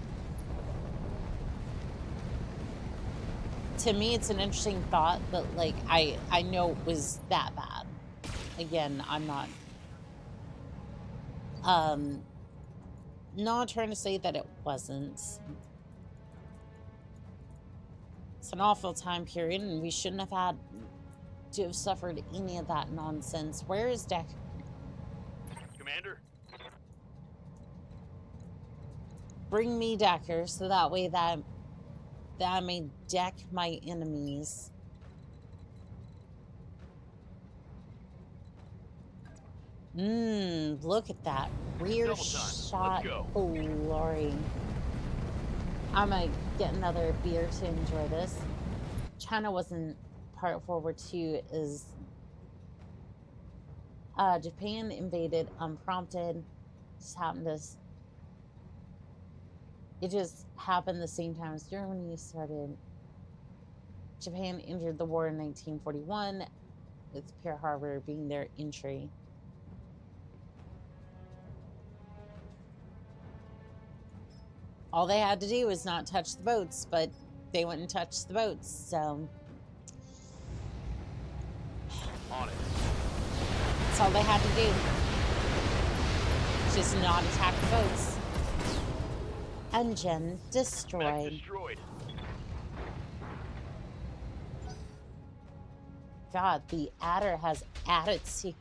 to me, it's an interesting thought, but like, I know it was that bad. Again, I'm not trying to say that it wasn't. It's an awful time period, and we shouldn't have had to have suffered any of that nonsense. Where is Deck? Commander? Bring me Decker, so that way that I may deck my enemies. Look at that rear Double time. shot Let's go. glory. I might get another beer to enjoy this. China wasn't part of World War II. Is Japan invaded unprompted. Just happened to. It just happened the same time as Germany started. Japan entered the war in 1941, with Pearl Harbor being their entry. All they had to do was not touch the boats, but they went and touched the boats, so. On it. That's all they had to do. Just not attack the boats. Engine Mech destroyed. destroyed. God, the adder has attitude.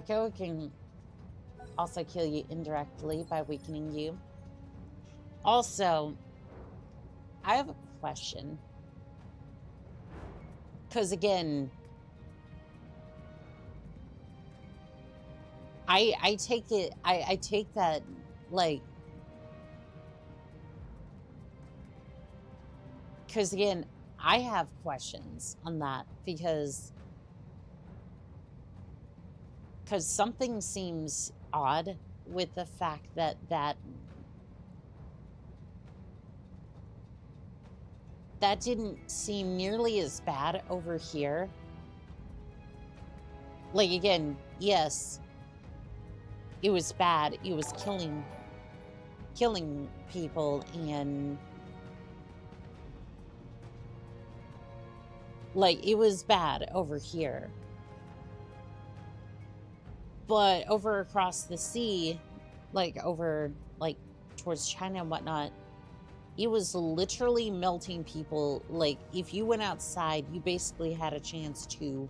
Go can also kill you indirectly by weakening you. Also, I have a question. Because again, I take it, I take that, like, because again, I have questions on that because something seems odd with the fact that that didn't seem nearly as bad over here. Like, again, yes, it was bad. It was killing people, and like, it was bad over here. But over across the sea, like over, like, towards China and whatnot, it was literally melting people. Like, if you went outside, you basically had a chance to,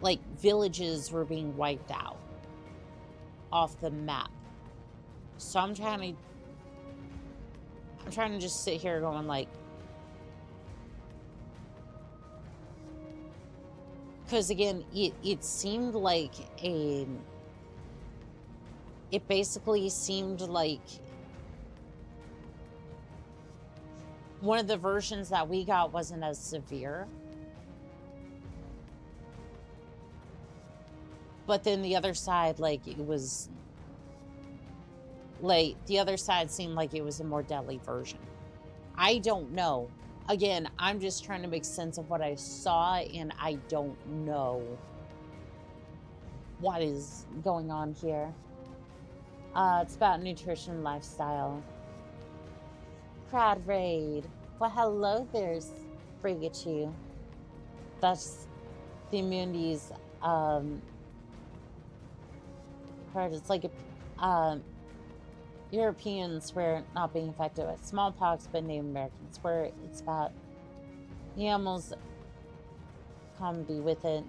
like, villages were being wiped out off the map. So I'm trying to just sit here going, like, because again, it seemed like it basically seemed like one of the versions that we got wasn't as severe. But then the other side, like, it was, like, the other side seemed like it was a more deadly version. I don't know. Again, I'm just trying to make sense of what I saw, and I don't know what is going on here. It's about nutrition and lifestyle. Crowd raid. Well, hello there, Frigachu. That's the immunities, part. It's like Europeans were not being affected by smallpox, but Native Americans were. It's about the animals come be with it.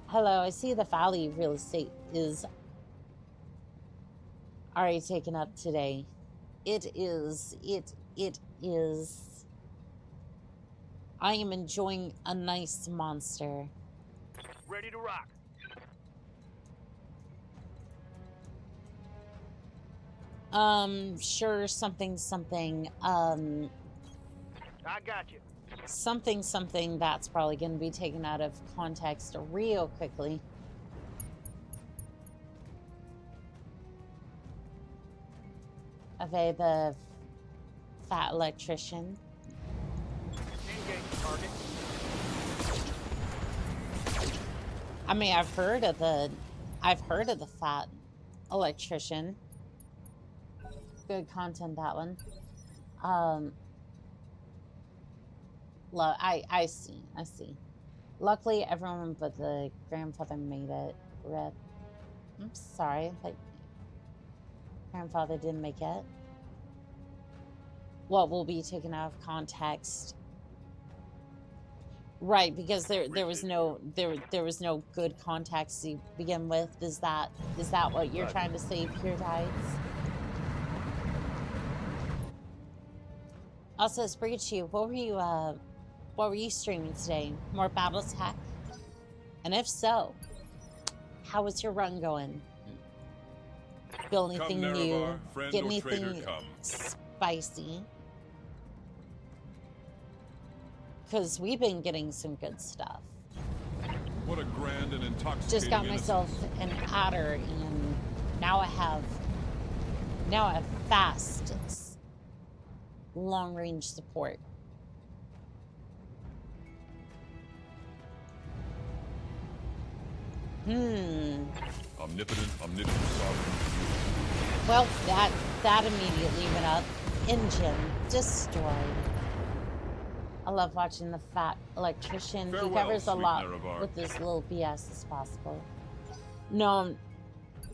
Hello, I see the Valley real estate is already taken up today. It is. I am enjoying a nice monster. Ready to rock. Sure, something. I got you. Something that's probably going to be taken out of context real quickly. Okay, the fat electrician. Engage the target. I mean, I've heard of the fat electrician. Good content, that one. I see. Luckily, everyone but the grandfather made it. Rip. I'm sorry, like, grandfather didn't make it. What will be taken out of context? Right, because there was no good context to begin with. Is that what you're trying to say, Pure Tides? Also, Sprigachu, what were you What were you streaming today? More Battletech? And if so, how was your run going? Feel anything Come, new? Nerevar, friend Get or traitor, anything come. spicy? Because we've been getting some good stuff. What a grand and intoxicating Just got innocence. myself an adder, and now I have fast long-range support. Omnipotent, sovereign. Well, that immediately went up. Engine destroyed. I love watching the fat electrician. Farewell, He covers a sweet lot Nerevar. with as little BS as possible. No,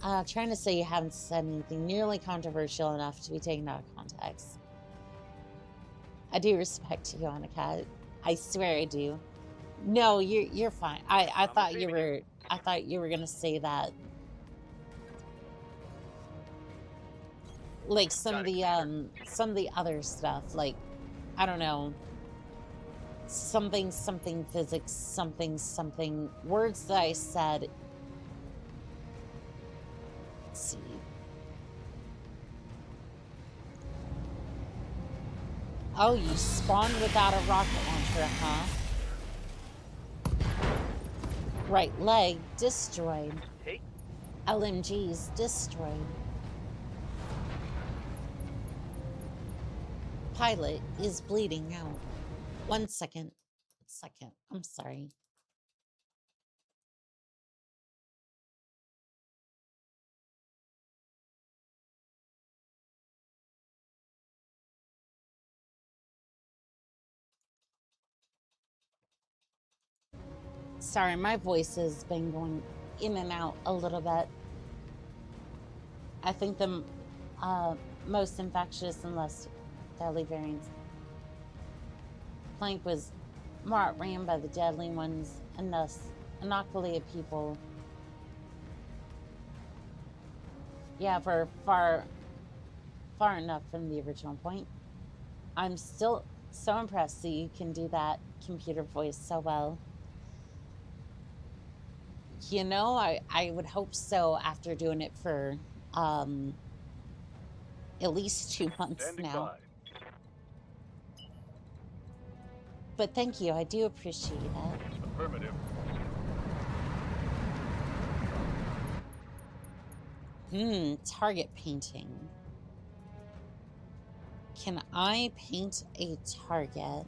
I'm trying to say you haven't said anything nearly controversial enough to be taken out of context. I do respect you, Oni-chan. I swear I do. No, you're fine. I thought you were gonna say that. Like some of the other stuff, like I don't know, something physics, something words that I said. Let's see. Oh, you spawned without a rocket launcher, huh? Right leg destroyed. Hey. LMGs destroyed. Pilot is bleeding out. 1 second. I'm sorry. Sorry, my voice has been going in and out a little bit. I think the most infectious and less deadly variants. Plank was more outran by the deadly ones, and thus inoculated people. Yeah, for far enough from the original point. I'm still so impressed that you can do that computer voice so well. You know, I would hope so after doing it for at least 2 months Standing now. by. But thank you, I do appreciate it. Affirmative. Target painting. Can I paint a target?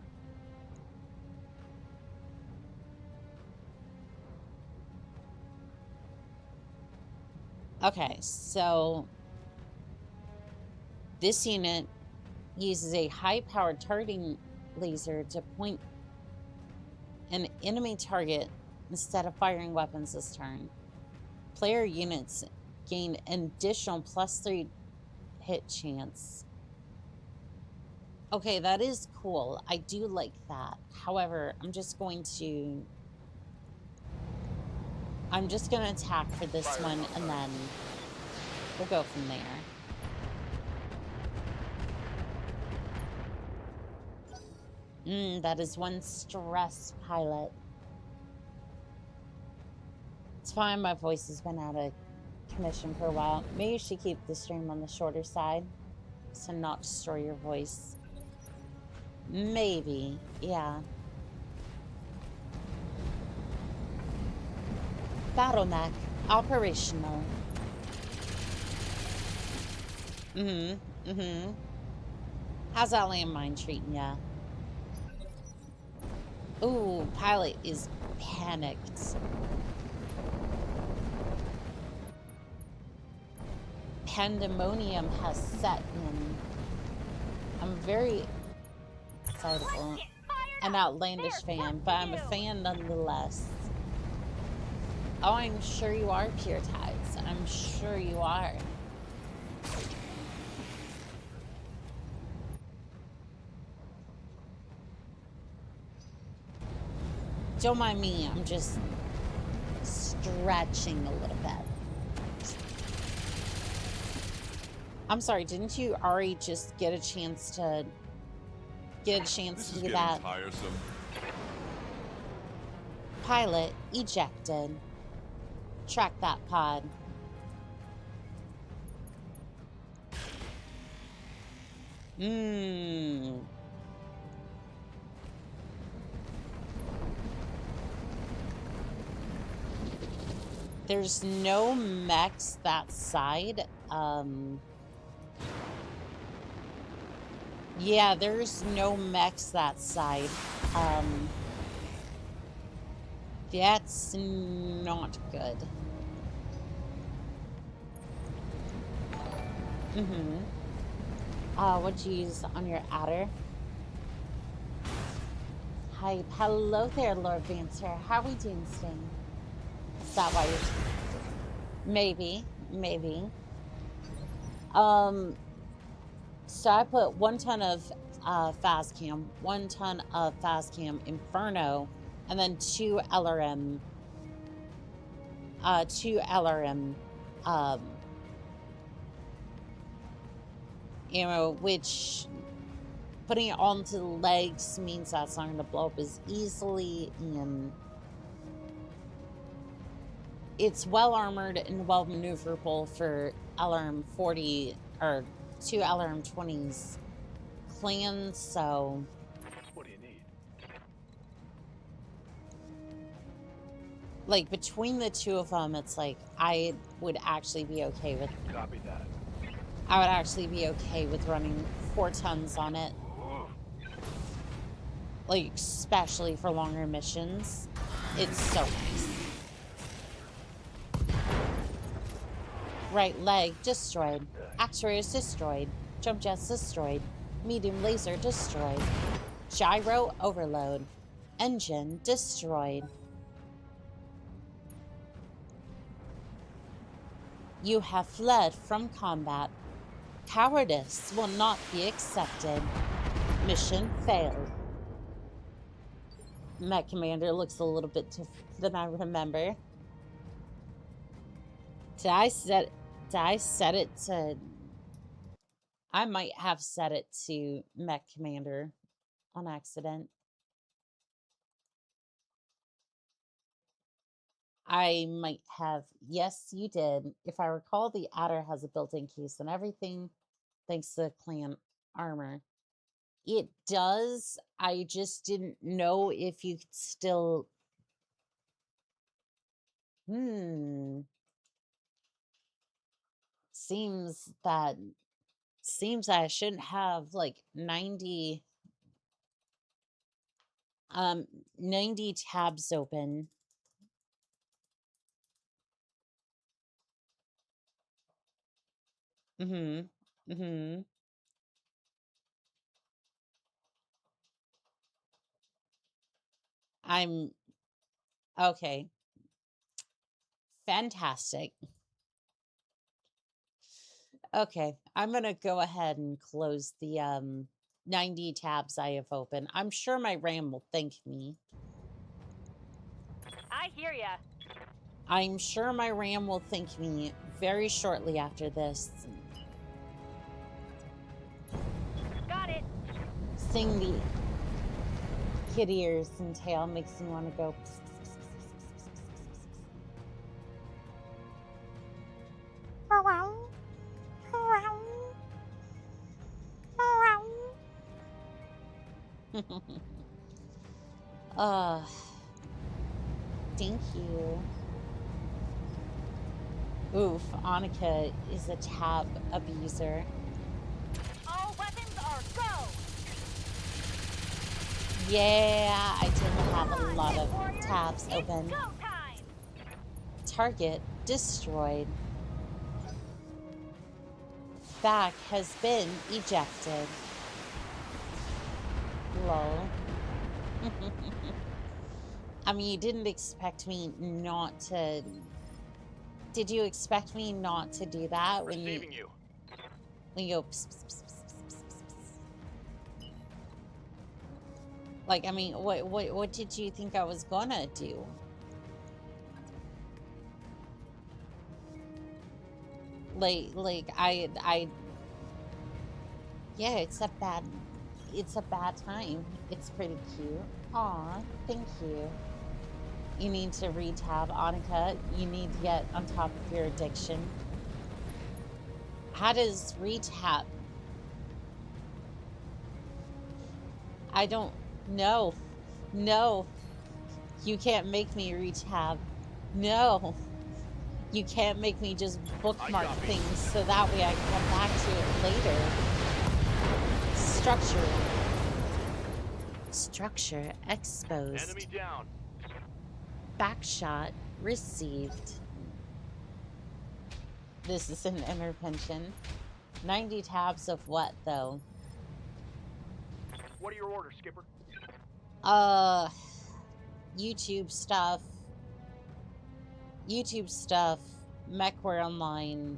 Okay, so this unit uses a high-powered targeting laser to point an enemy target instead of firing weapons this turn. Player units gain an additional +3 hit chance. Okay, that is cool. I do like that. However, I'm just going to attack for this one, and then we'll go from there. That is one stress pilot. It's fine, my voice has been out of commission for a while. Maybe you should keep the stream on the shorter side to not destroy your voice. Maybe, yeah. Battle mech operational. How's that landmine treating ya? Ooh, pilot is panicked. Pandemonium has set in. I'm very excitable. An outlandish fan, but I'm a fan nonetheless. Oh, I'm sure you are, Pure Tides. I'm sure you are. Don't mind me, I'm just stretching a little bit. I'm sorry, didn't you already just get a chance to This is do getting that? tiresome. Pilot ejected. Track that pod. There's no mechs that side. Yeah, there's no mechs that side. That's not good. What'd you use on your adder? Hi, hello there, Lord Vancer. How are we doing today? Is that why you're... Maybe. So I put 1 ton of Fazcam, 1 ton of Fazcam Inferno, and then 2 LRM, ammo, which putting it onto the legs means that's not going to blow up as easily, and it's well armored and well maneuverable for LRM 40 or 2 LRM 20s clans, so What do you need? like between the 2 of them, it's like I would actually be okay with. Copy that. I would actually be okay with running 4 tons on it, like especially for longer missions. It's so nice. Right leg destroyed. Actuators destroyed. Jump jets destroyed. Medium laser destroyed. Gyro overload. Engine destroyed. You have fled from combat. Cowardice will not be accepted. Mission failed. Mech Commander looks a little bit different than I remember. Did I set it to... I might have set it to Mech Commander on accident. I might have. Yes, you did. If I recall, the adder has a built-in case and everything, thanks to clan armor. It does. I just didn't know if you could still... Seems that I shouldn't have like 90 tabs open. I'm okay. Fantastic. Okay, I'm gonna go ahead and close the 90 tabs I have open. I'm sure my RAM will thank me. I hear ya. I'm sure my RAM will thank me very shortly after this. Got it. Sing the kid ears and tail makes me want to go. Thank you. Oof, Annika is a tab abuser. All weapons are go. Yeah, I didn't have a lot of tabs open. Go time. Target destroyed. Back has been ejected. Lol. I mean, you didn't expect me not to... Did you expect me not to do that when you... When you go... Pss, pss, pss, pss, pss, pss, pss. Like, I mean, what did you think I was gonna do? Like, I... Yeah, except bad... it's a bad time. It's pretty cute. Aw, thank you. You need to retab, Annika. You need to get on top of your addiction. How does retab? I don't know. No. You can't make me retab. No. You can't make me just bookmark things so that way I can come back to it later. Structure. Structure exposed. Enemy down. Backshot received. This is an intervention. 90 tabs of what, though? What are your orders, Skipper? YouTube stuff. YouTube stuff. MechWare Online.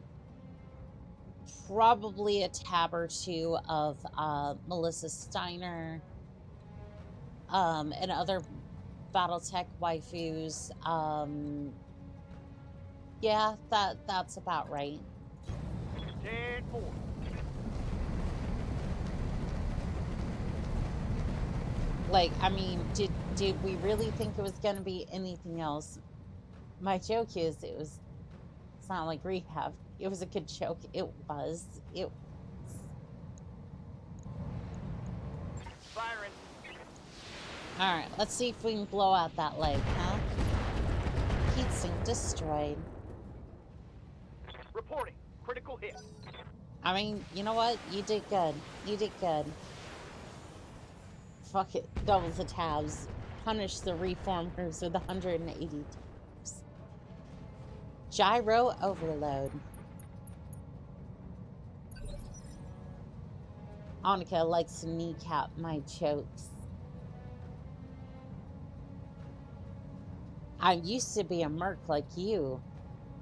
Probably a tab or two of Melissa Steiner. And other Battletech waifus. Yeah, that's about right. 10-4. Like, I mean, did we really think it was going to be anything else? My joke is it's not like rehab. It was a good joke. It was. Firing. All right, let's see if we can blow out that leg, huh? Heatsink destroyed. Reporting. Critical hit. I mean, you know what? You did good. You did good. Fuck it. Double the tabs. Punish the reformers with 180 tabs. Gyro overload. Annika likes to kneecap my jokes. I used to be a merc like you.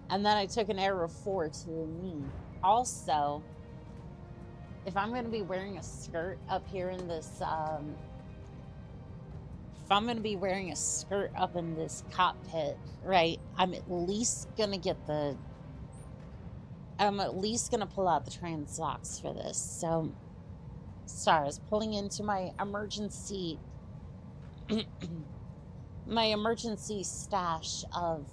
And then I took an arrow 4 to the knee. Also, if I'm going to be wearing a skirt up here in this, if I'm going to be wearing a skirt up in this cockpit, right, I'm at least going to pull out the trans locks for this. So, sorry, I was pulling into my emergency, stash of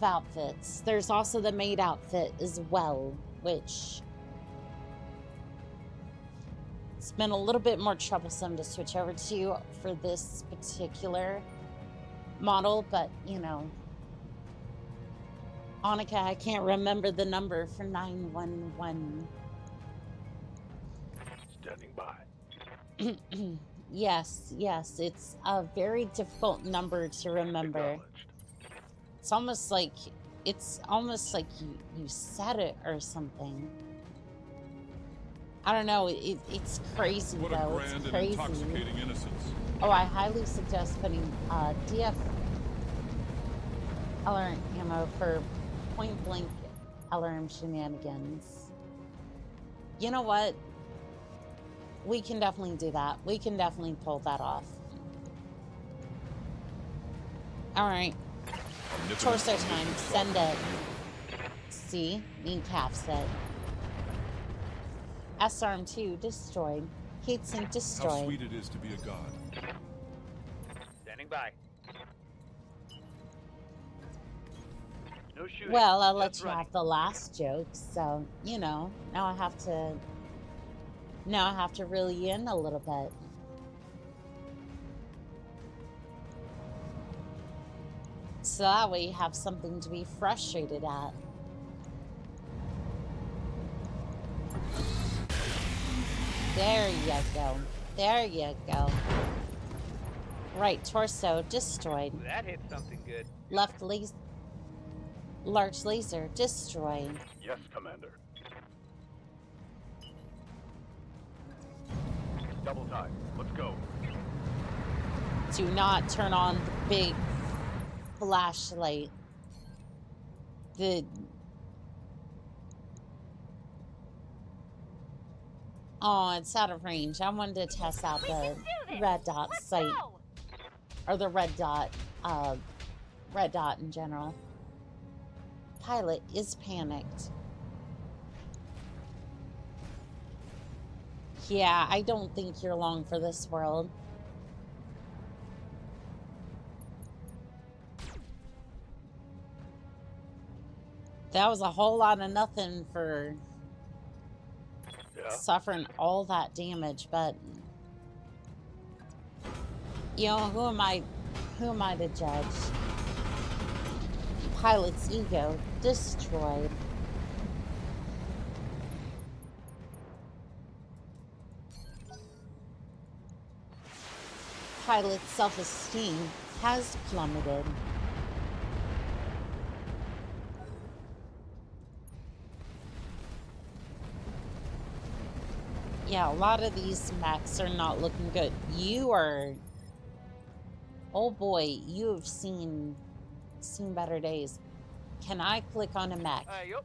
outfits. There's also the maid outfit as well, which it's been a little bit more troublesome to switch over to for this particular model, but you know, Annika, I can't remember the number for 911. Standing by. Yes, it's a very difficult number to remember. It's almost like you said it or something. I don't know. It's crazy What though. a grand It's and crazy. intoxicating innocence. Oh, I highly suggest putting DF LRM ammo for point blank LRM shenanigans. You know what? We can definitely do that. We can definitely pull that off. All right. Torso time. Send it. See? Kneecaps it. S-arm 2 destroyed. Heatsink destroyed. How sweet it is to be a god. Standing by. No shooting. Well, I'll let Just you running. have the last joke, so, you know, now I have to reel you in a little bit. So that way you have something to be frustrated at. There you go. There you go. Right torso destroyed. That hit something good. Left large laser destroyed. Yes, Commander. Double time. Let's go. Do not turn on the big flashlight. Oh, it's out of range. I wanted to test out the red dot sight. Or the red dot in general. Pilot is panicked. Yeah, I don't think you're long for this world. That was a whole lot of nothing for suffering all that damage, but you know, who am I to judge? Pilot's ego destroyed. Pilot's self-esteem has plummeted. Yeah, a lot of these mechs are not looking good. You are... Oh boy, you have seen better days. Can I click on a mech? Yep.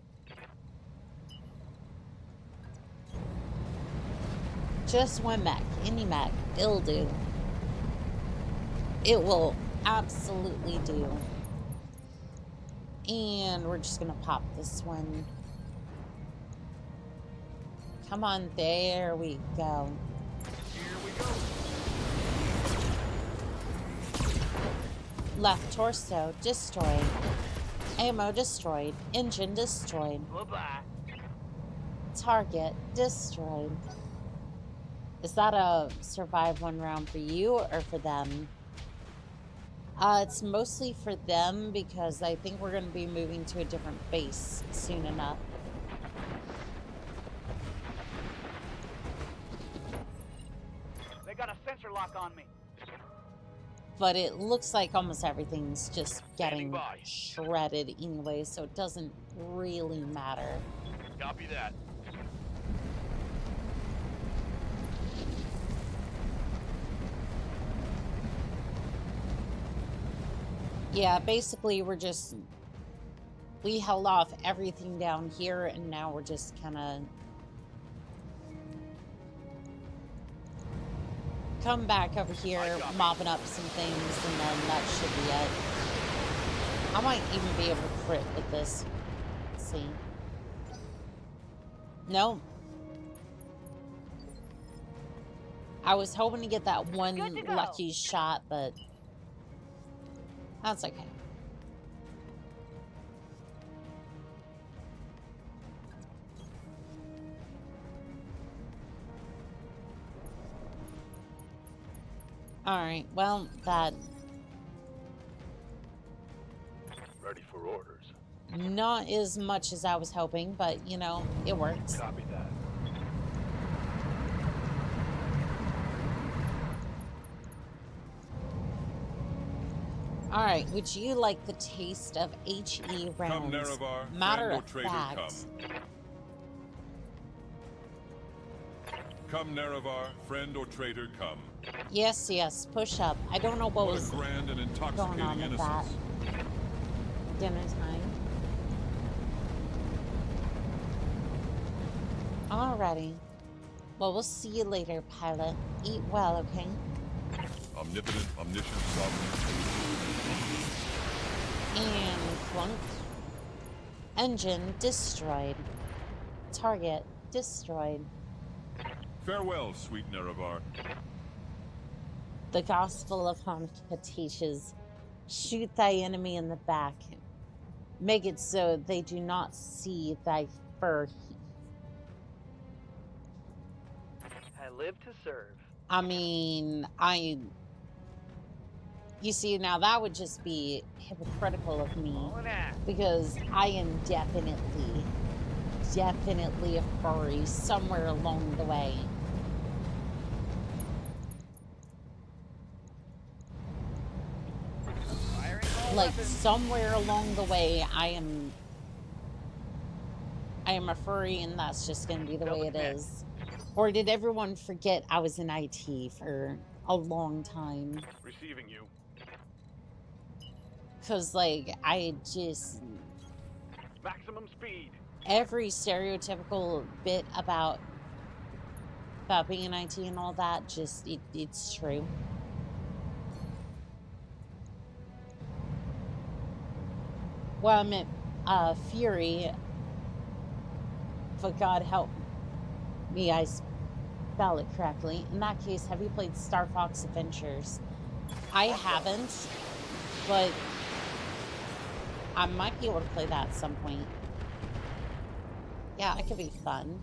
Just one mech, any mech, it'll do. It will absolutely do. And we're just gonna pop this one. Come on, there we go. Here we go. Left torso destroyed. Ammo destroyed. Engine destroyed. Bye-bye. Target destroyed. Is that a survive one round for you or for them? It's mostly for them because I think we're going to be moving to a different base soon enough. They got a sensor lock on me. But it looks like almost everything's just getting shredded anyway, so it doesn't really matter. Copy that. Yeah, basically we held off everything down here and now we're just kind of come back over here, mopping up some things, and then that should be it. I might even be able to crit with this. Let's see. No. I was hoping to get that one lucky shot, but that's okay. Alright, well, that... Ready for orders. Not as much as I was hoping, but, you know, it works. Copy that. Alright, would you like the taste of HE rounds? Matter of fact... Come, Nerevar, friend or traitor, come. Yes, yes, push up. I don't know what was grand and going on with that. Dinner time. Alrighty. Well, we'll see you later, pilot. Eat well, okay? Omnipotent, omniscient, sovereign. And clunk. Engine destroyed. Target destroyed. Farewell, sweet Nerevar. The Gospel of Hanukkah teaches, shoot thy enemy in the back. Make it so they do not see thy fur. I live to serve. I mean, you see, now that would just be hypocritical of me, because I am definitely a furry somewhere along the way. Like, somewhere along the way, I am a furry, and that's just going to be the way it is. Or did everyone forget I was in IT for a long time? Receiving you. Because, like, I just... Maximum speed. Every stereotypical bit about being in IT and all that, just, it's true. Well, I meant Fury, but God help me, spell it correctly. In that case, have you played Star Fox Adventures? I haven't, but I might be able to play that at some point. Yeah, it could be fun.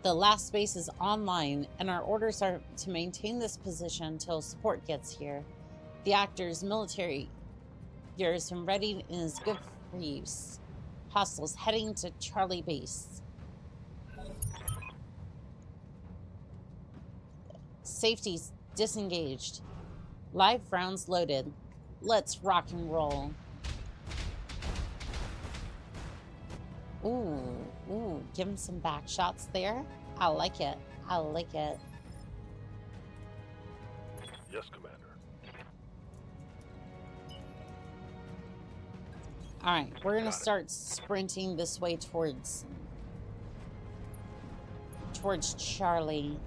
The last space is online, and our orders are to maintain this position until support gets here. The actor's military gear is ready and is good for use. Hostiles heading to Charlie Base. Safety's disengaged. Live rounds loaded. Let's rock and roll. Ooh, give him some back shots there. I like it. I like it. Yes, Commander. All right, we're gonna start sprinting this way towards Charlie.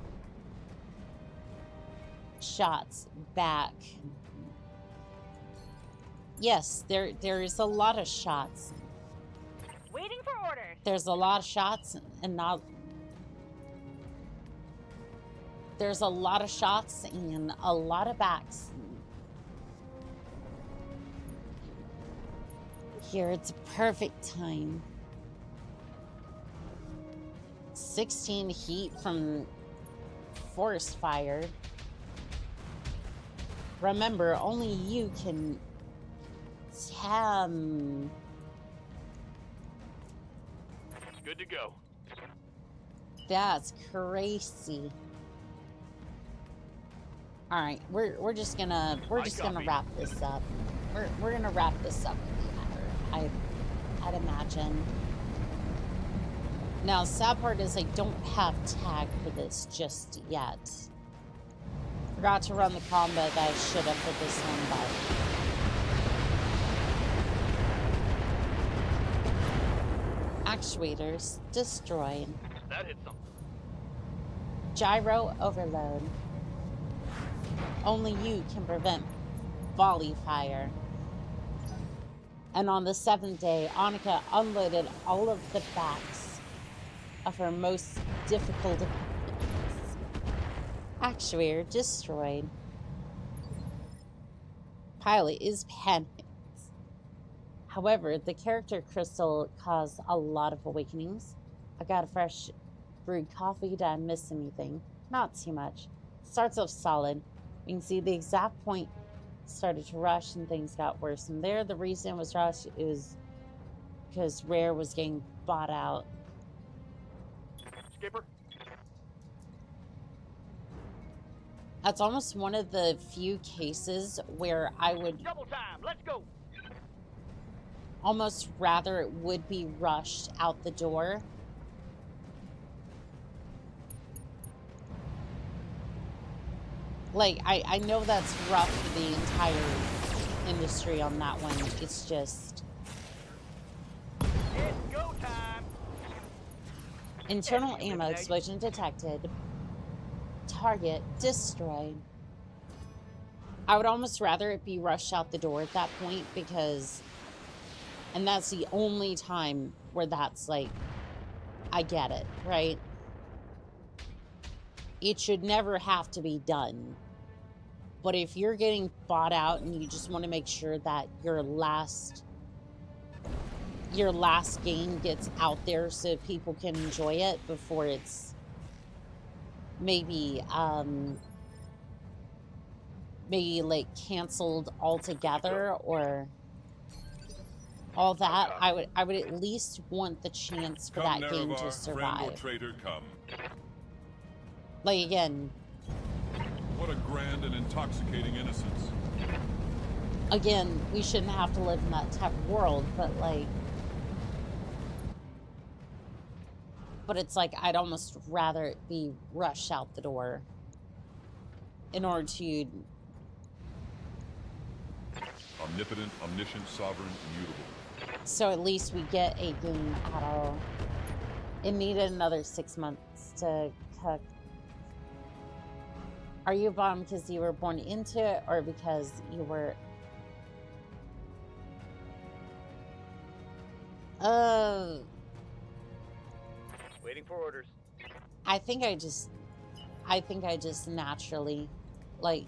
Shots back. Yes, there is a lot of shots. Waiting for orders. There's a lot of shots and not. There's a lot of shots and a lot of backs. Here, it's a perfect time. 16 heat from forest fire. Remember, only you can Good to go. That's crazy. All right, we're just gonna wrap this up. We're gonna wrap this up with the adder. I'd imagine. Now, sad part is I don't have tag for this just yet. Forgot to run the combat that I should have for this one, but actuators destroyed. That hit something. Gyro overload. Only you can prevent volley fire. And on the 7th day, Annika unloaded all of the backs of her most difficult opponents. Actuator destroyed. Pilot is panicked. However, the character crystal caused a lot of awakenings. I got a fresh brewed coffee. Did I miss anything? Not too much. Starts off solid. You can see the exact point started to rush and things got worse. And there, the reason it was rushed is because Rare was getting bought out. Skipper? That's almost one of the few cases where I would Double time, let's go! almost rather it would be rushed out the door. Like, I know that's rough for the entire industry on that one. It's just... It's go time! Internal ammo explosion detected. Target destroyed. I would almost rather it be rushed out the door at that point because... And that's the only time where that's like... I get it, right? It should never have to be done. But if you're getting bought out and you just want to make sure that your last game gets out there so people can enjoy it before it's maybe like canceled altogether or all that, I would at least want the chance for that game to survive. Like, again, what a grand and intoxicating innocence. Again, we shouldn't have to live in that type of world, but like... But it's like, I'd almost rather it be rushed out the door in order to... Omnipotent, omniscient, sovereign, immutable. So at least we get a game at all. It needed another 6 months to cook. Are you bummed because you were born into it or because you were... Waiting for orders. I think I just naturally, like,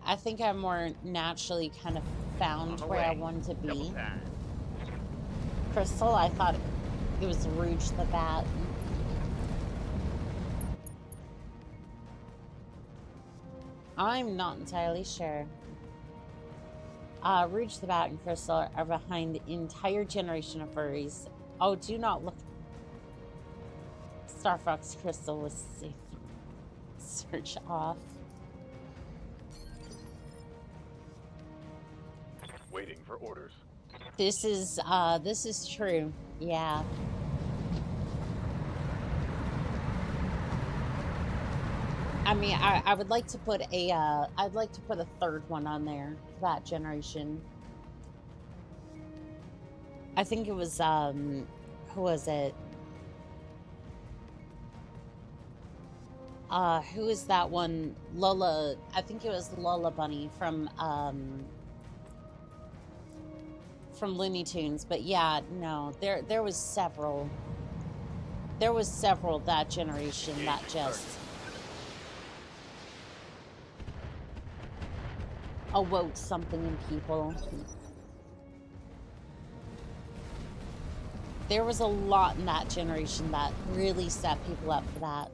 I think I more naturally kind of found where I wanted to be. Crystal, I thought it was Rouge the Bat. I'm not entirely sure. Rouge the Bat and Crystal are behind the entire generation of furries. Oh, do not look. Star Fox Crystal was safe. Search off. Waiting for orders. This is true. Yeah. I mean, I would like to put a, I'd like to put a third one on there for that generation. I think it was, who was it? Who is that one? Lola, I think it was Lola Bunny from Looney Tunes. But yeah, no, there was several. There was several that generation that just awoke something in people. There was a lot in that generation that really set people up for that.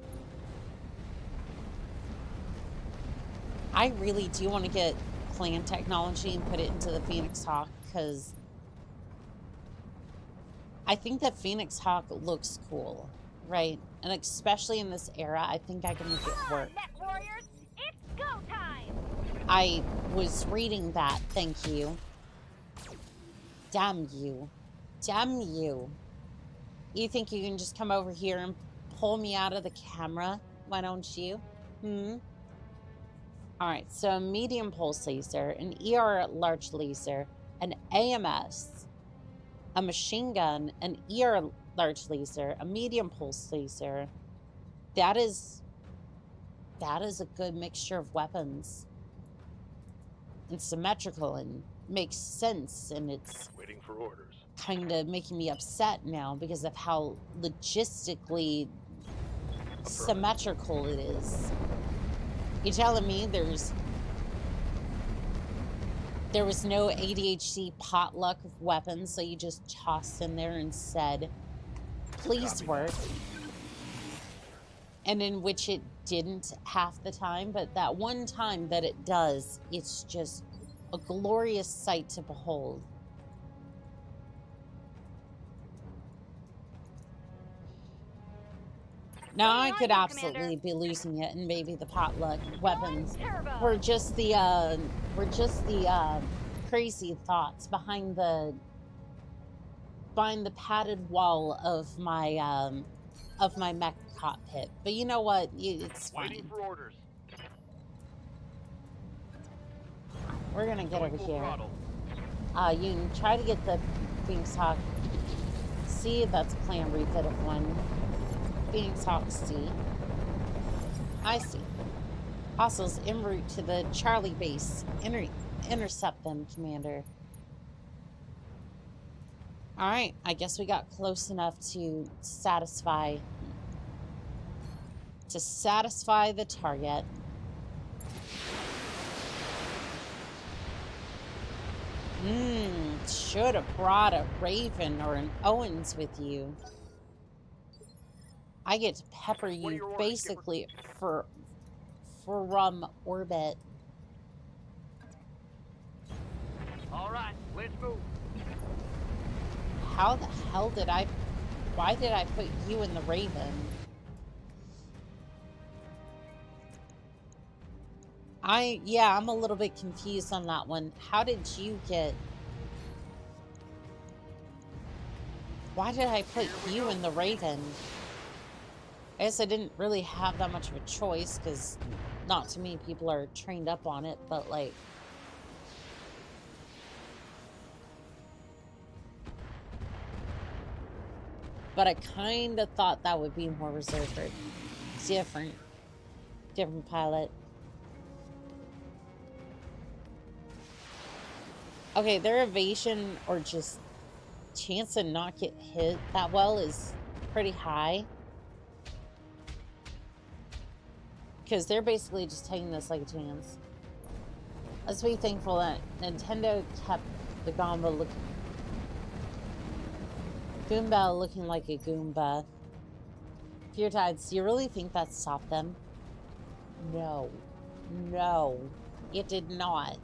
I really do want to get clan technology and put it into the Phoenix Hawk, because I think that Phoenix Hawk looks cool, right? And especially in this era, I think I can make it work. Mech warriors, it's go time. I was reading that, thank you. Damn you. Damn you. You think you can just come over here and pull me out of the camera? Why don't you? Alright, so a medium pulse laser, an ER large laser, an AMS, a machine gun, an ER large laser, a medium pulse laser. That is a good mixture of weapons. And symmetrical and makes sense, and it's Waiting for orders. kind of making me upset now because of how logistically symmetrical it is. You telling me there was no ADHD potluck of weapons, so you just tossed in there and said, please work, and in which it didn't half the time, but that one time that it does, it's just a glorious sight to behold. Now I could absolutely be losing it, and maybe the potluck weapons were just the crazy thoughts behind the padded wall of my mech cockpit. But you know what? It's fine. Waiting for orders. We're gonna get over here. You can try to get the Phoenix Hawk. See, that's a plan refit of one. Phoenix Hawk C. I see. Hostiles en route to the Charlie base. Intercept them, Commander. Alright, I guess we got close enough to satisfy the target. Should have brought a Raven or an Owens with you. I get to pepper you basically from orbit. All right, let's move. How the hell did why did I put you in the Raven? Yeah, I'm a little bit confused on that one. How did you get... Why did I put you in the Raven? I guess I didn't really have that much of a choice, because not too many people are trained up on it, but like... But I kind of thought that would be more reserved for different pilot. Okay, their evasion or just chance to not get hit that well is pretty high. Because they're basically just taking this like a chance. Let's be thankful that Nintendo kept the Goomba looking like a Goomba. Fear Tides, do you really think that stopped them? No. No. It did not.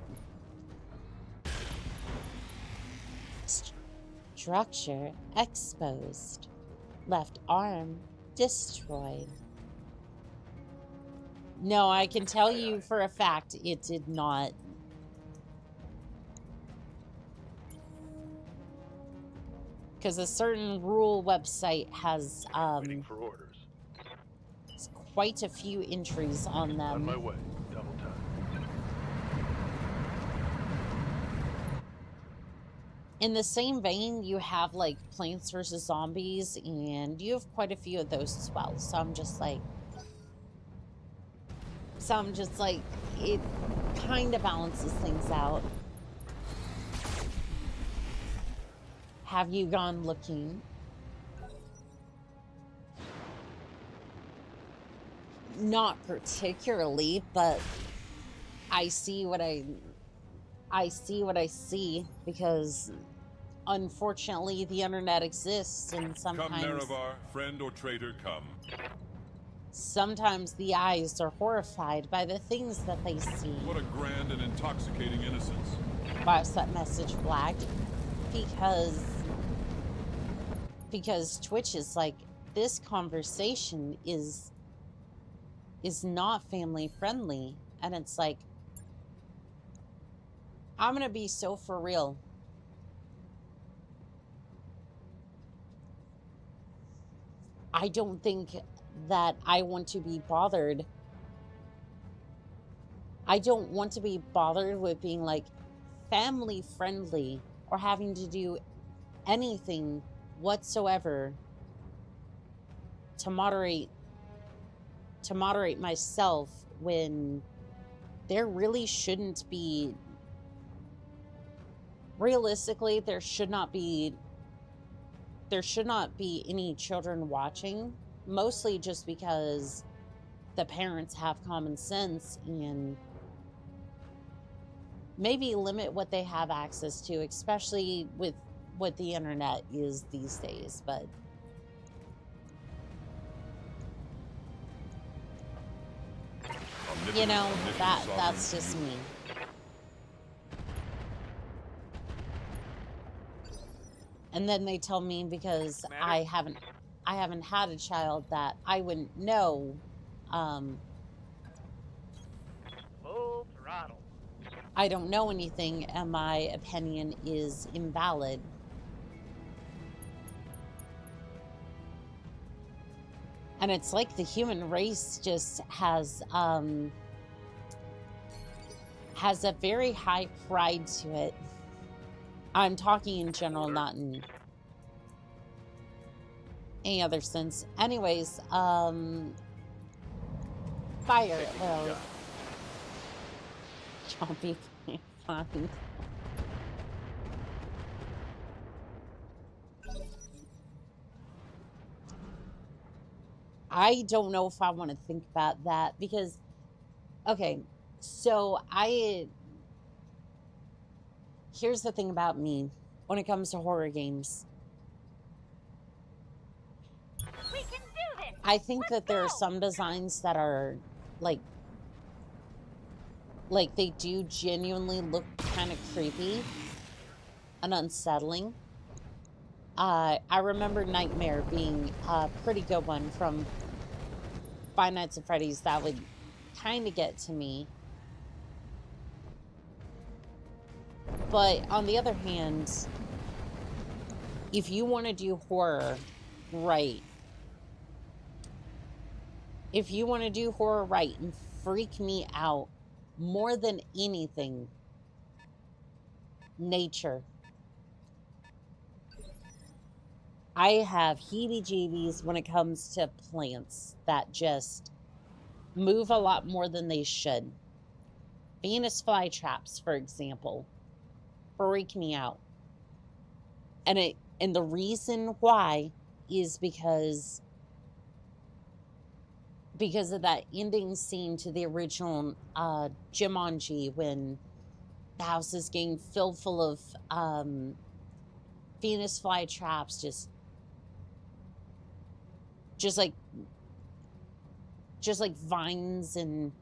Structure exposed. Left arm destroyed. No, I can tell you for a fact it did not. Because a certain rule website has waiting for orders. Quite a few entries on them. On my way. Double time. In the same vein, you have like Plants vs. Zombies, and you have quite a few of those as well. So I'm just like, it kind of balances things out. Have you gone looking? Not particularly, but I see what I see because unfortunately the internet exists, and sometimes Come, Nerevar, friend or traitor, come. Sometimes the eyes are horrified by the things that they see. What a grand and intoxicating innocence. Why is that message flagged? Because Twitch is like, this conversation is not family friendly, and it's like, I'm gonna be so for real. I don't think that I want to be bothered. I don't want to be bothered with being like family friendly or having to do anything whatsoever to moderate myself when there really shouldn't be. Realistically, there should not be any children watching, mostly just because the parents have common sense and maybe limit what they have access to, especially with what the internet is these days. But you know, that's just me. And then they tell me because I haven't had a child that I wouldn't know. Full throttle. I don't know anything, and my opinion is invalid. And it's like the human race just has a very high pride to it. I'm talking in general, not in any other sense. Anyways, fire. Well, chompy fine. I don't know if I want to think about that because, okay, so here's the thing about me when it comes to horror games. We can do this. I think that there are some designs that are like they do genuinely look kind of creepy and unsettling. I remember Nightmare being a pretty good one from Five Nights at Freddy's that would kind of get to me. But on the other hand, if you want to do horror right, and freak me out more than anything, nature. I have heebie-jeebies when it comes to plants that just move a lot more than they should. Venus flytraps, for example. freak me out. And the reason why is because of that ending scene to the original Jumanji, when the house is getting filled full of Venus flytraps, just like vines and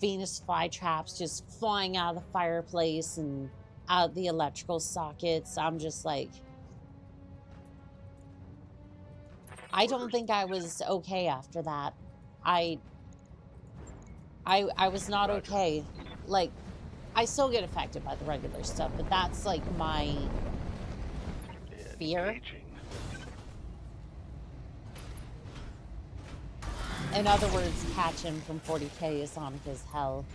Venus flytraps just flying out of the fireplace and out the electrical sockets. I'm just like, I don't think I was okay after that. I was not okay. Like, I still get affected by the regular stuff, but that's like my fear. In other words, catch him from 40K is Sonic as hell.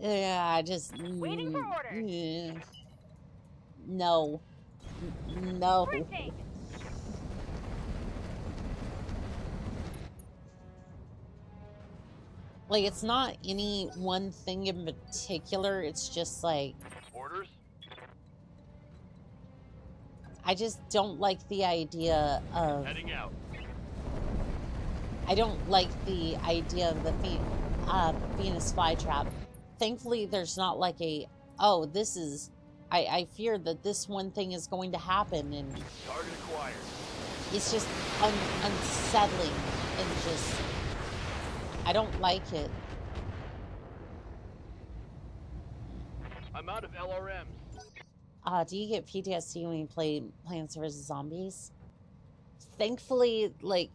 Yeah, I just... Waiting for orders. No. No. Printing. Like, it's not any one thing in particular. It's just like... Orders? I just don't like the idea of... Heading out. I don't like the idea of the Venus flytrap. Thankfully, there's not like a... Oh, this is... I fear that this one thing is going to happen, and... Target acquired. It's just unsettling, and just... I don't like it. I'm out of LRMs. Do you get PTSD when you play Plants vs. Zombies? Thankfully, like...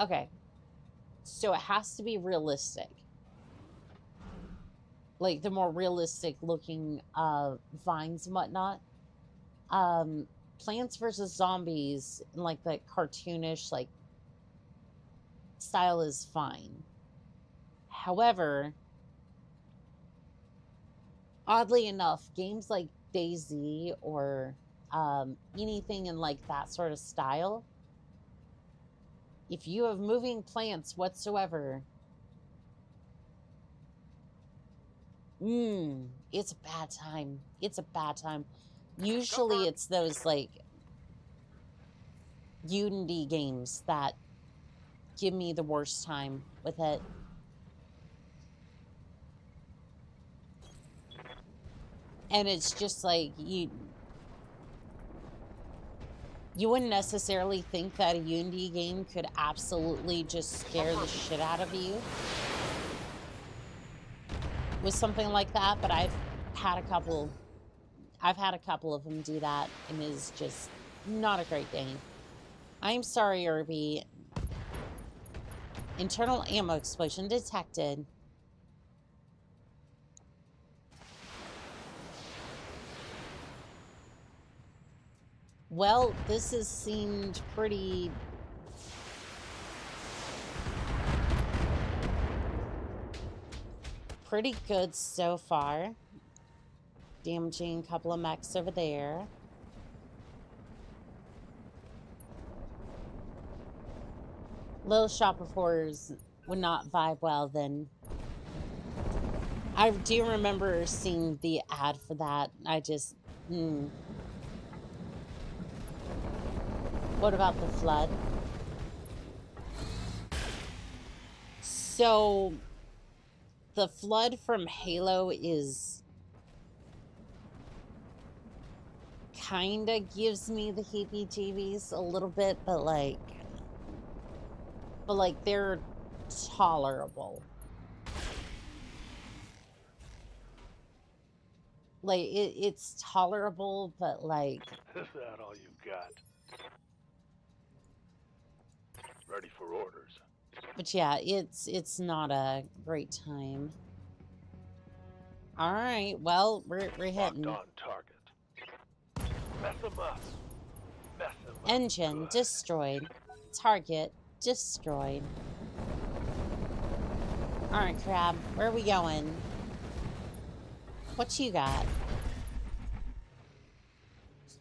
Okay. So it has to be realistic. Like, the more realistic looking vines and whatnot. Plants vs. Zombies, like the cartoonish, like, style is fine. However, oddly enough, games like DayZ or anything in like that sort of style, if you have moving plants whatsoever, it's a bad time. It's a bad time. Usually it's those like Unity games that give me the worst time with it. And it's just like, you wouldn't necessarily think that a Unity game could absolutely just scare the shit out of you with something like that, but I've had a couple of them do that, and it is just not a great game. I'm sorry, Irby. Internal ammo explosion detected. Well, this has seemed pretty... pretty good so far. Damaging a couple of mechs over there. Little Shop of Horrors would not vibe well then. I do remember seeing the ad for that. I just... What about the flood? So, the flood from Halo is... kinda gives me the heebie-jeebies a little bit, but like, they're tolerable. Like, it's tolerable, but like... Is that all you got? Ready for orders. But yeah, it's not a great time. All right, well, we're hitting. Locked on target. Mess them up. Mess them up. Engine Good. destroyed. Target destroyed. All right, Crab, where are we going? What you got?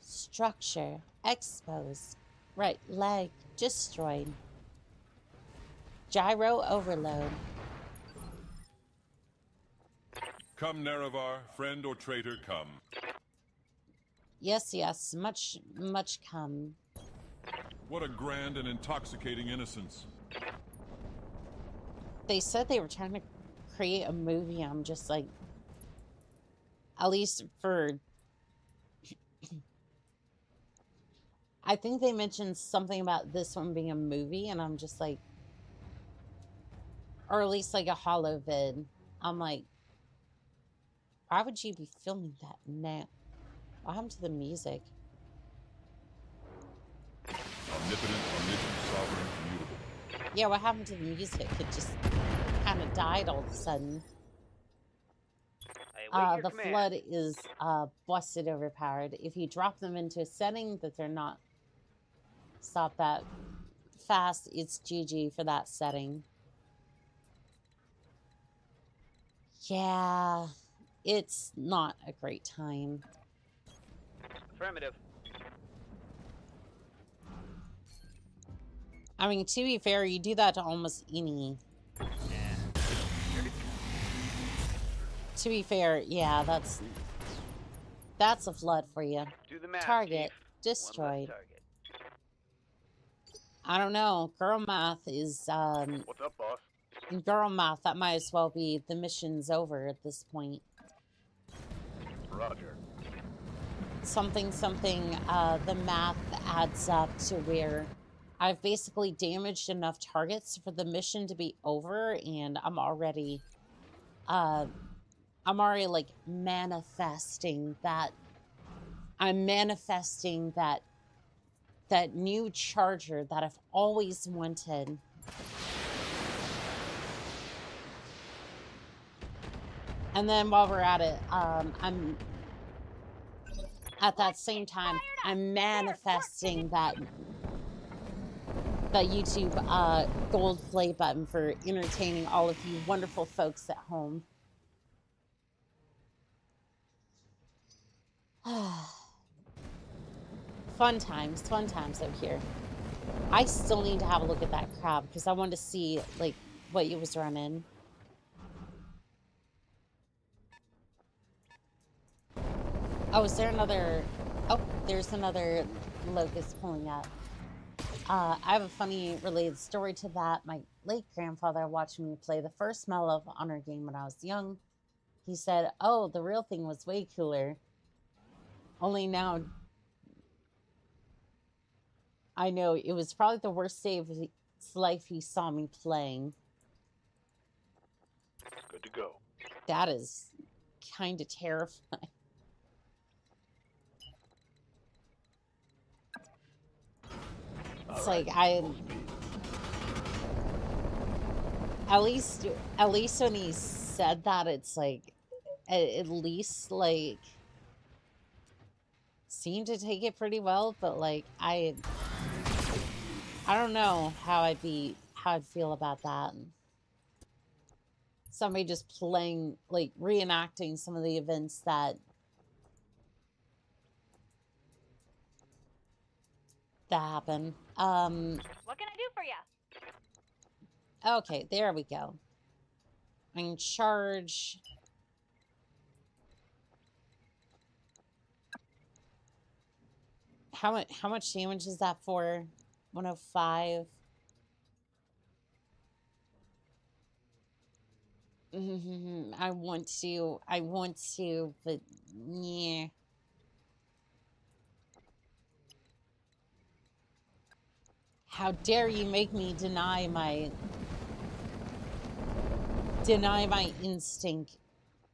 Structure exposed. Right leg destroyed. Gyro overload. Come, Nerevar, friend or traitor, come. Yes, yes, much, much come. What a grand and intoxicating innocence. They said they were trying to create a movie. I'm just like, at least for... I think they mentioned something about this one being a movie, and I'm just like... Or at least like a holo vid. I'm like, why would you be filming that now? What happened to the music? Omnipotent, omniscient, sovereign, immutable. Yeah, what happened to the music? It just kind of died all of a sudden. The flood is busted overpowered. If you drop them into a setting that they're not stop that fast, it's GG for that setting. Yeah, it's not a great time. Affirmative. I mean, to be fair, you do that to almost any. To be fair, yeah, that's a flood for you. Do the math, Target Chief. destroyed. Target. I don't know. Girl math is What's up, boss? girl math. That might as well be the mission's over at this point. Roger. Something. The math adds up to where I've basically damaged enough targets for the mission to be over, and I'm already like manifesting that. I'm manifesting that new charger that I've always wanted. And then while we're at it, I'm at that same time I'm manifesting that YouTube gold play button for entertaining all of you wonderful folks at home. Fun times over here. I still need to have a look at that crab because I wanted to see like what it was running. Oh, is there another? Oh, there's another locust pulling up. I have a funny related story to that. My late grandfather watched me play the first Medal of Honor game when I was young. He said, "Oh, the real thing was way cooler." Only now I know it was probably the worst day of his life he saw me playing. Good to go. That is kind of terrifying. It's like at least when he said that, it's like at least like seemed to take it pretty well, but like I don't know how I'd feel about that. Somebody just playing, like reenacting some of the events that happen. What can I do for you? Okay, there we go. I can charge. How much damage is that for? 105. I want to, but yeah. How dare you make me deny my instinct.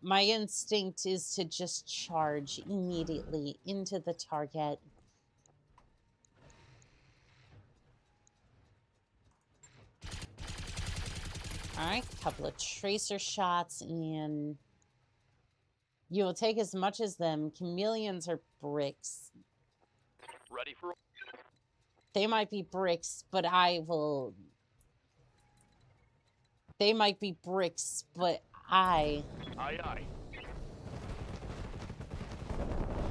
My instinct is to just charge immediately into the target. Alright, couple of tracer shots, and you will take as much as them. Chameleons are bricks. Ready for... They might be bricks, but I will... They might be bricks, but I... Aye, aye.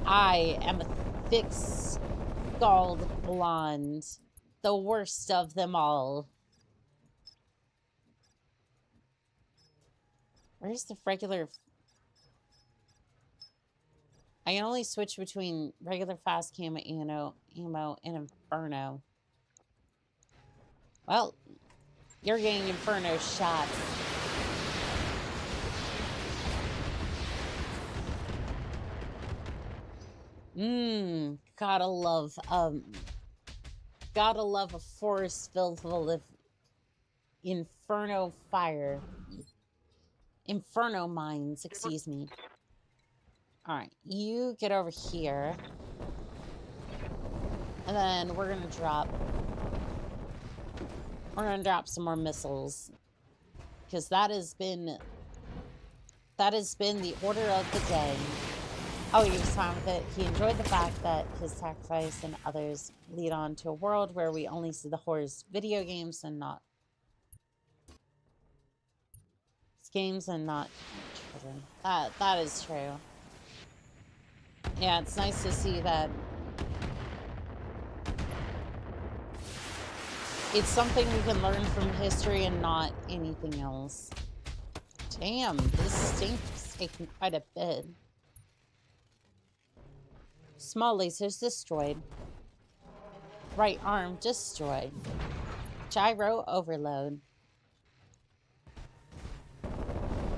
I am a thick-skulled blonde. The worst of them all. Where's the regular I can only switch between regular fast cam ammo and Inferno. Well, you're getting Inferno shots. Gotta love a forest filled full of Inferno fire. Inferno mines, excuse me. Alright, you get over here. And then we're gonna drop some more missiles. Because that has been the order of the day. Oh, he was fine with it. He enjoyed the fact that his sacrifice and others lead on to a world where we only see the horrors video games and not children. That is true. Yeah, it's nice to see that it's something we can learn from history and not anything else. Damn, this stink is taking quite a bit. Small lasers destroyed. Right arm destroyed. Gyro overload.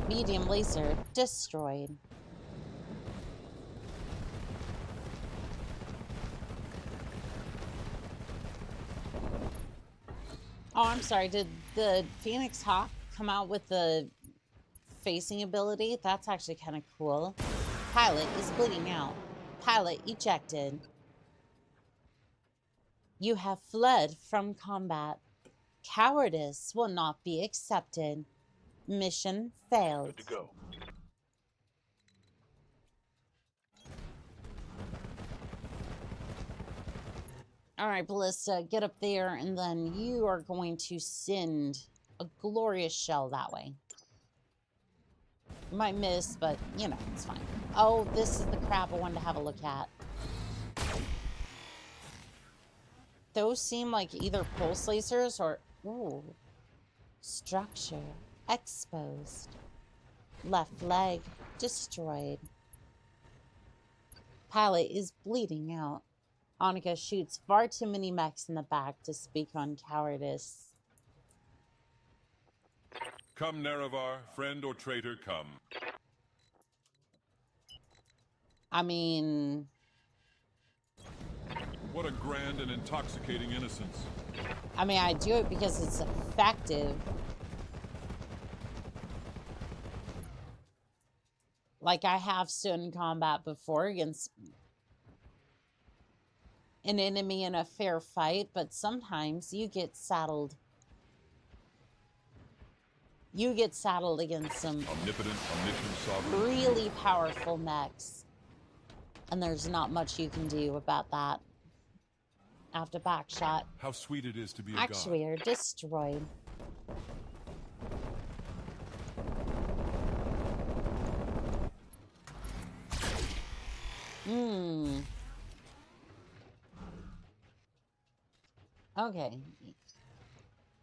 Medium laser destroyed. Oh, I'm sorry. Did the Phoenix Hawk come out with the facing ability? That's actually kind of cool. Pilot is bleeding out. Pilot ejected. You have fled from combat. Cowardice will not be accepted. Mission failed. Good to go. All right, Ballista, get up there, and then you are going to send a glorious shell that way. You might miss, but, you know, it's fine. Oh, this is the crap I wanted to have a look at. Those seem like either pulse lasers or... Ooh. Structure exposed. Left leg destroyed. Pilot is bleeding out. Annika shoots far too many mechs in the back to speak on cowardice. Come, Nerevar, friend or traitor, come. I mean... What a grand and intoxicating innocence. I mean, I do it because it's effective. Like, I have stood in combat before against an enemy in a fair fight, but sometimes you get saddled. You get saddled against some Omnipotent, omniscient, sovereign. really powerful mechs. And there's not much you can do about that. After back shot. How sweet it is to be a god. Actuator destroyed. Okay.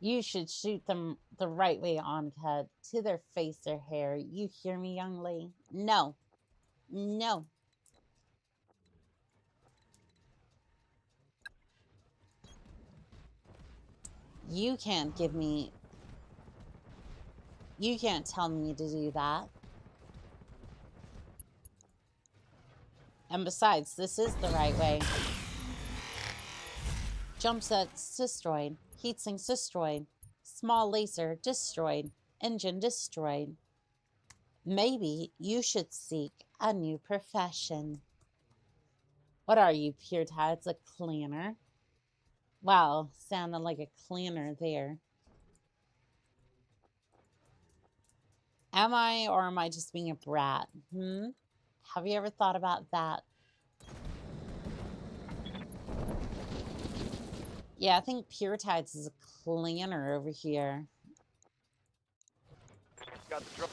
You should shoot them the right way on, cut to their face or hair. You hear me, young lady? No. No. You can't give me... You can't tell me to do that. And besides, this is the right way. Jump sets destroyed. Heatsinks destroyed. Small laser destroyed. Engine destroyed. Maybe you should seek a new profession. What are you, Pure Tides? A cleaner? Wow, sounded like a cleaner there. Am I, or am I just being a brat? Have you ever thought about that? Yeah, I think Pure Tides is a cleaner over here. Got the truck.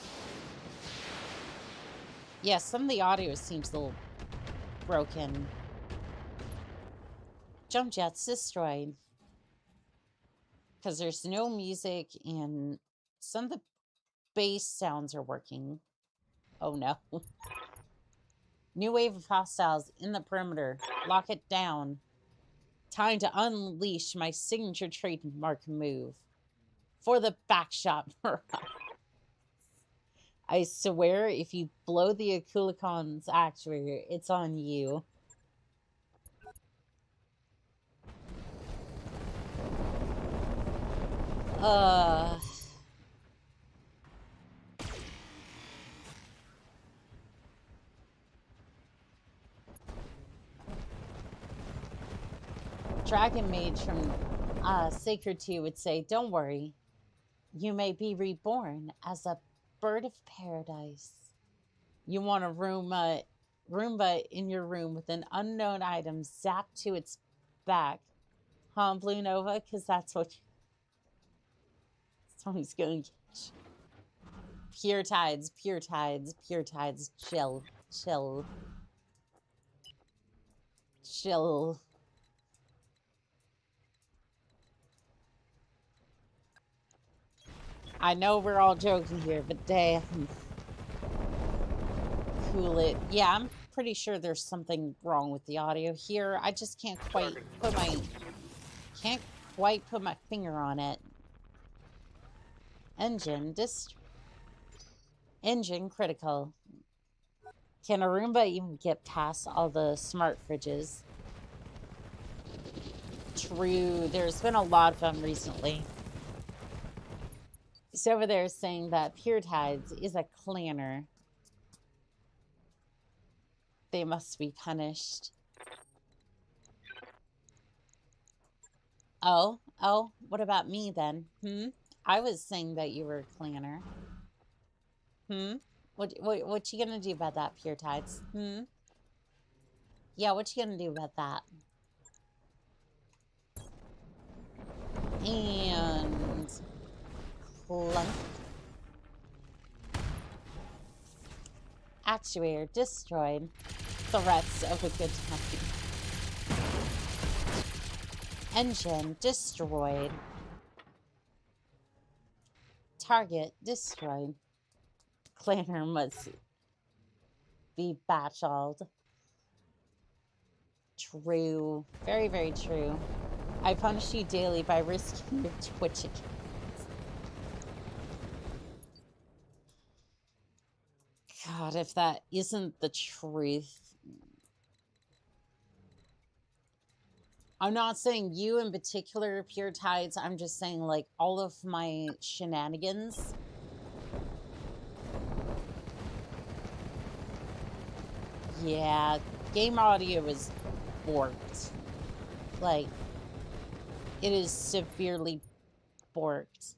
Yeah, some of the audio seems a little broken. Jump jets destroyed. Because there's no music and some of the bass sounds are working. Oh no. New wave of hostiles in the perimeter. Lock it down. Time to unleash my signature trademark move. For the backshot. I swear, if you blow the Akulikon's actuator, it's on you. Dragon Mage from Sacred 2 would say, don't worry. You may be reborn as a bird of paradise. You want a Roomba in your room with an unknown item zapped to its back. Huh, Blue Nova? Because that's what he's going to get. Pure tides, pure tides, pure tides. Chill, chill. Chill. I know we're all joking here, but damn. Cool it. Yeah, I'm pretty sure there's something wrong with the audio here. I just can't quite put my finger on it. Engine critical. Can a Roomba even get past all the smart fridges? True, there's been a lot of them recently. He's over there saying that Pure Tides is a clanner. They must be punished. Oh, what about me then? I was saying that you were a clanner. What you gonna do about that, Pure Tides? Yeah, what you gonna do about that? And clunk. Actuator destroyed. Threats of a good time. Engine destroyed. Target destroyed. Clanner must be batched. True. Very, very true. I punish you daily by risking your Twitch account. God, if that isn't the truth. I'm not saying you in particular, Pure Tides. I'm just saying, like, all of my shenanigans. Yeah, game audio is borked. Like, it is severely borked.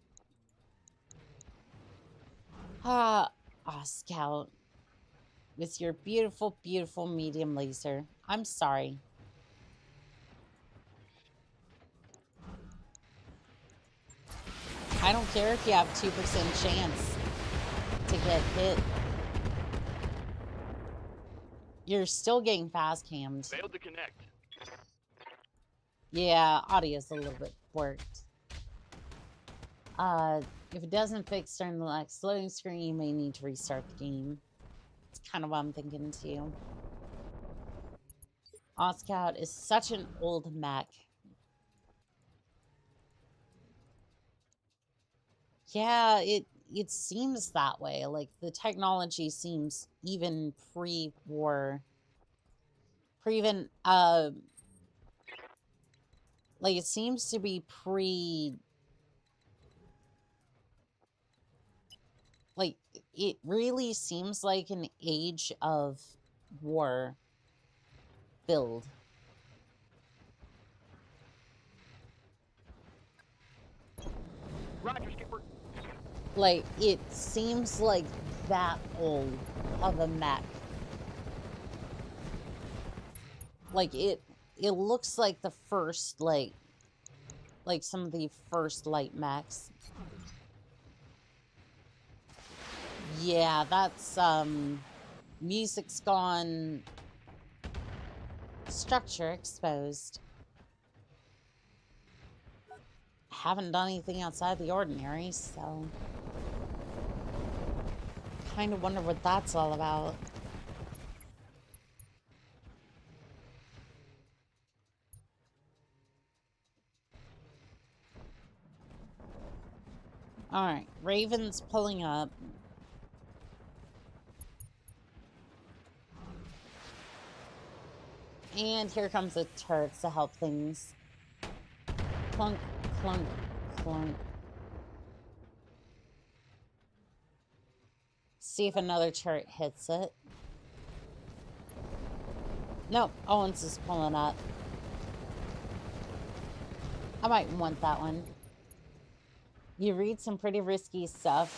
Scout. With your beautiful, beautiful medium laser. I'm sorry. I don't care if you have 2% chance to get hit. You're still getting fast cammed. Failed to connect. Yeah, audio's a little bit worked. If it doesn't fix during the next loading screen, you may need to restart the game. It's kind of what I'm thinking too. Scout is such an old mech. Yeah, it seems that way. Like, the technology seems even pre-war. Like, it seems to be like, it really seems like an age of war build. Roger, Skipper. Like, it seems like that old of a mech. Like, it looks like the first, like some of the first light mechs. Yeah, that's, music's gone. Structure exposed. Haven't done anything outside the ordinary, so kind of wonder what that's all about. Alright, Raven's pulling up. And here comes the turrets to help things. Clunk, clunk, clunk. See if another turret hits it. Nope, Owens is pulling up. I might want that one. You read some pretty risky stuff.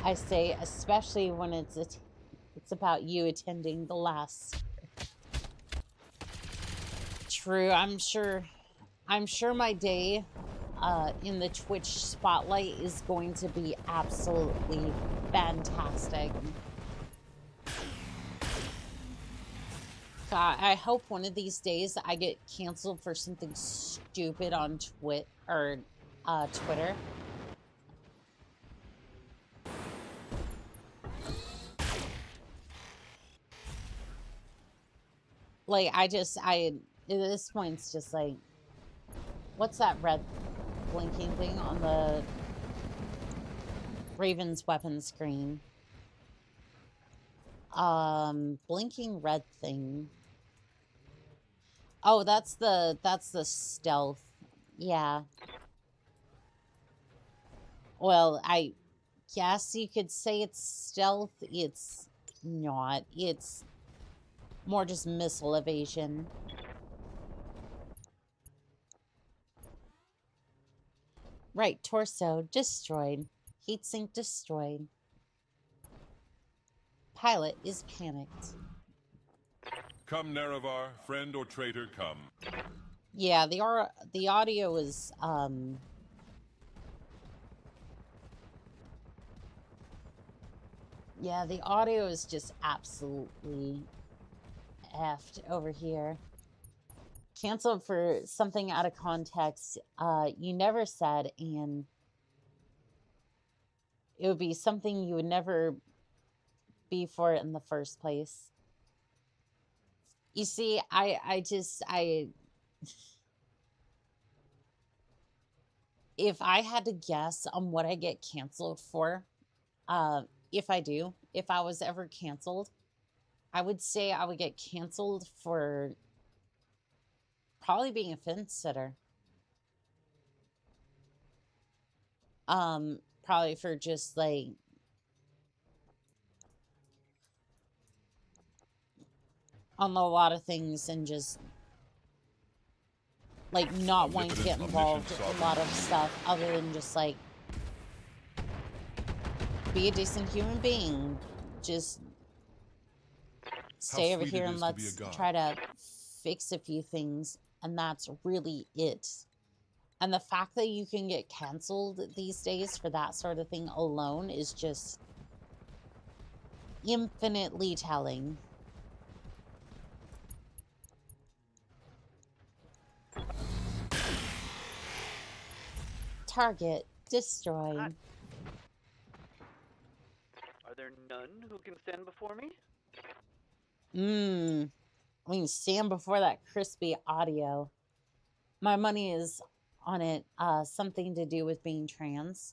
I say, especially when it's about you attending the last. True, I'm sure my day in the Twitch spotlight is going to be absolutely fantastic. God, I hope one of these days I get canceled for something stupid on Twitter. Like, at this point, it's just like, what's that red blinking thing on the Raven's weapon screen? Blinking red thing. Oh, that's the stealth. Yeah. Well, I guess you could say it's stealth. It's not. It's more just missile evasion. Right, torso destroyed. Heatsink destroyed. Pilot is panicked. Come, Nerevar, friend or traitor, come. Yeah, the audio is yeah, the audio is just absolutely effed over here. Canceled for something out of context you never said, and it would be something you would never be for it in the first place. You see, if I had to guess on what I get canceled for, if I was ever canceled, I would say I would get canceled for probably being a fence sitter. Probably for just like on a lot of things and just like not wanting to get involved in a lot of stuff other than just like be a decent human being. Just stay over here and let's try to fix a few things, and that's really it. And the fact that you can get canceled these days for that sort of thing alone is just infinitely telling. Target destroyed. Are there none who can stand before me? I mean, stand before that crispy audio. My money is on it. Something to do with being trans.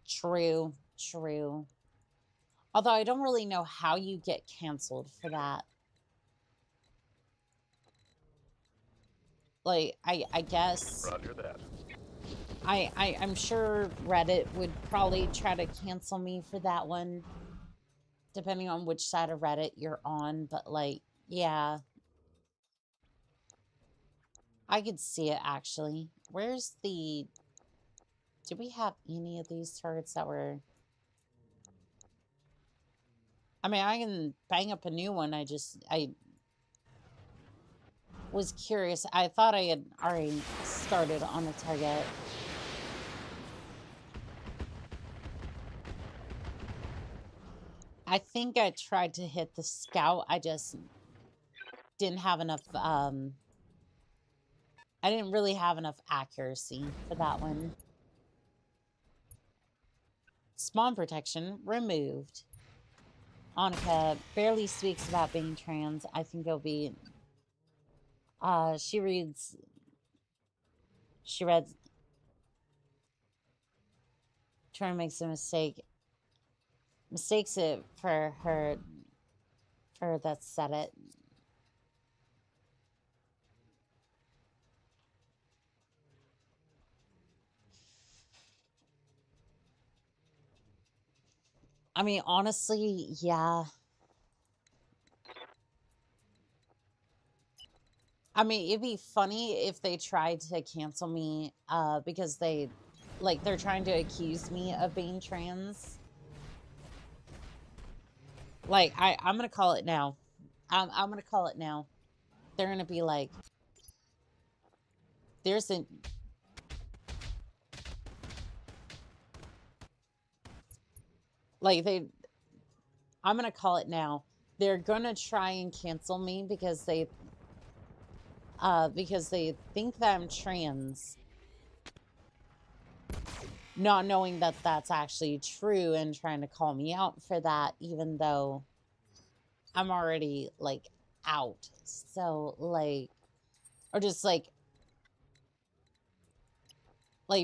True. Although I don't really know how you get canceled for that. Like, I guess... Roger that. I'm sure Reddit would probably try to cancel me for that one, depending on which side of Reddit you're on, but like, yeah. I could see it, actually. Where's the... Do we have any of these turrets that were... I mean, I can bang up a new one. I was curious. I thought I had already started on the target. I think I tried to hit the scout. I just didn't have enough, I didn't really have enough accuracy for that one. Spawn protection removed. Annika barely speaks about being trans. I think it'll be... She read Trying to make a mistake. Mistakes it for her that said it. I mean, honestly, yeah. I mean, it'd be funny if they tried to cancel me because they're trying to accuse me of being trans. Like, I'm gonna call it now. I'm gonna call it now. They're gonna be like, there's an... Like, I'm gonna call it now. They're gonna try and cancel me because they think that I'm trans, not knowing that that's actually true and trying to call me out for that, even though I'm already, like, out. So, like, or just, like,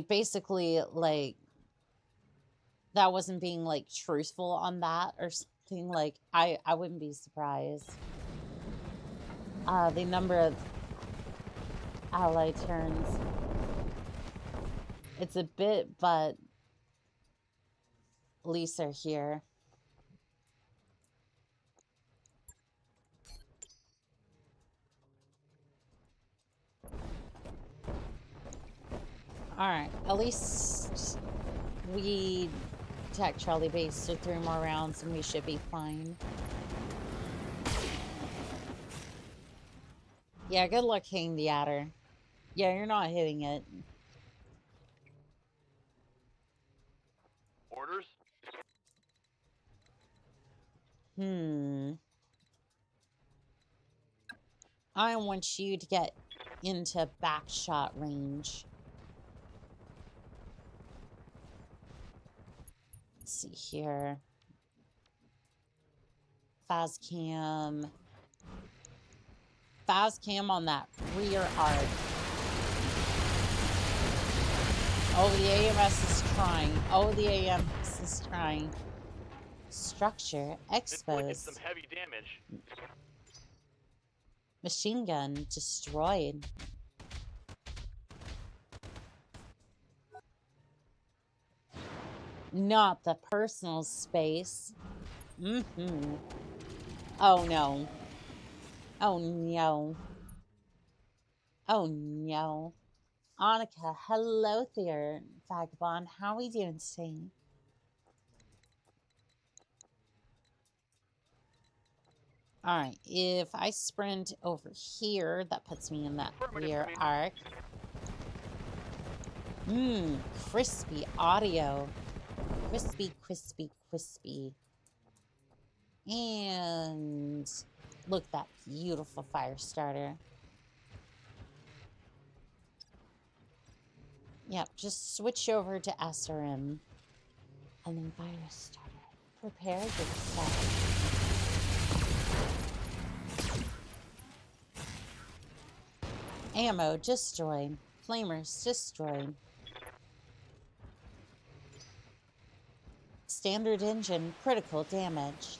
basically, like, that wasn't being, like, truthful on that or something. Like, I wouldn't be surprised. The number of ally turns. It's a bit, but at least they're here. Alright, at least we attack Charlie Base for 3 more rounds and we should be fine. Yeah, good luck hitting the adder. Yeah, you're not hitting it. Orders? I want you to get into back shot range. Let's see here. Fazcam. Fazcam on that rear arc. Oh, the AMS is trying. Oh, the AMS is trying. Structure exposed. Some heavy damage. Machine gun destroyed. Not the personal space. Oh no. Oh no. Oh no. Annika, hello there, Vagabond. How are we doing today? Alright, if I sprint over here, that puts me in that rear arc. Crispy audio. Crispy, crispy, crispy. And look at that beautiful fire starter. Yep, just switch over to SRM. And then fire starter. Prepare yourself. Ammo destroyed. Flamers destroyed. Standard engine critical damage.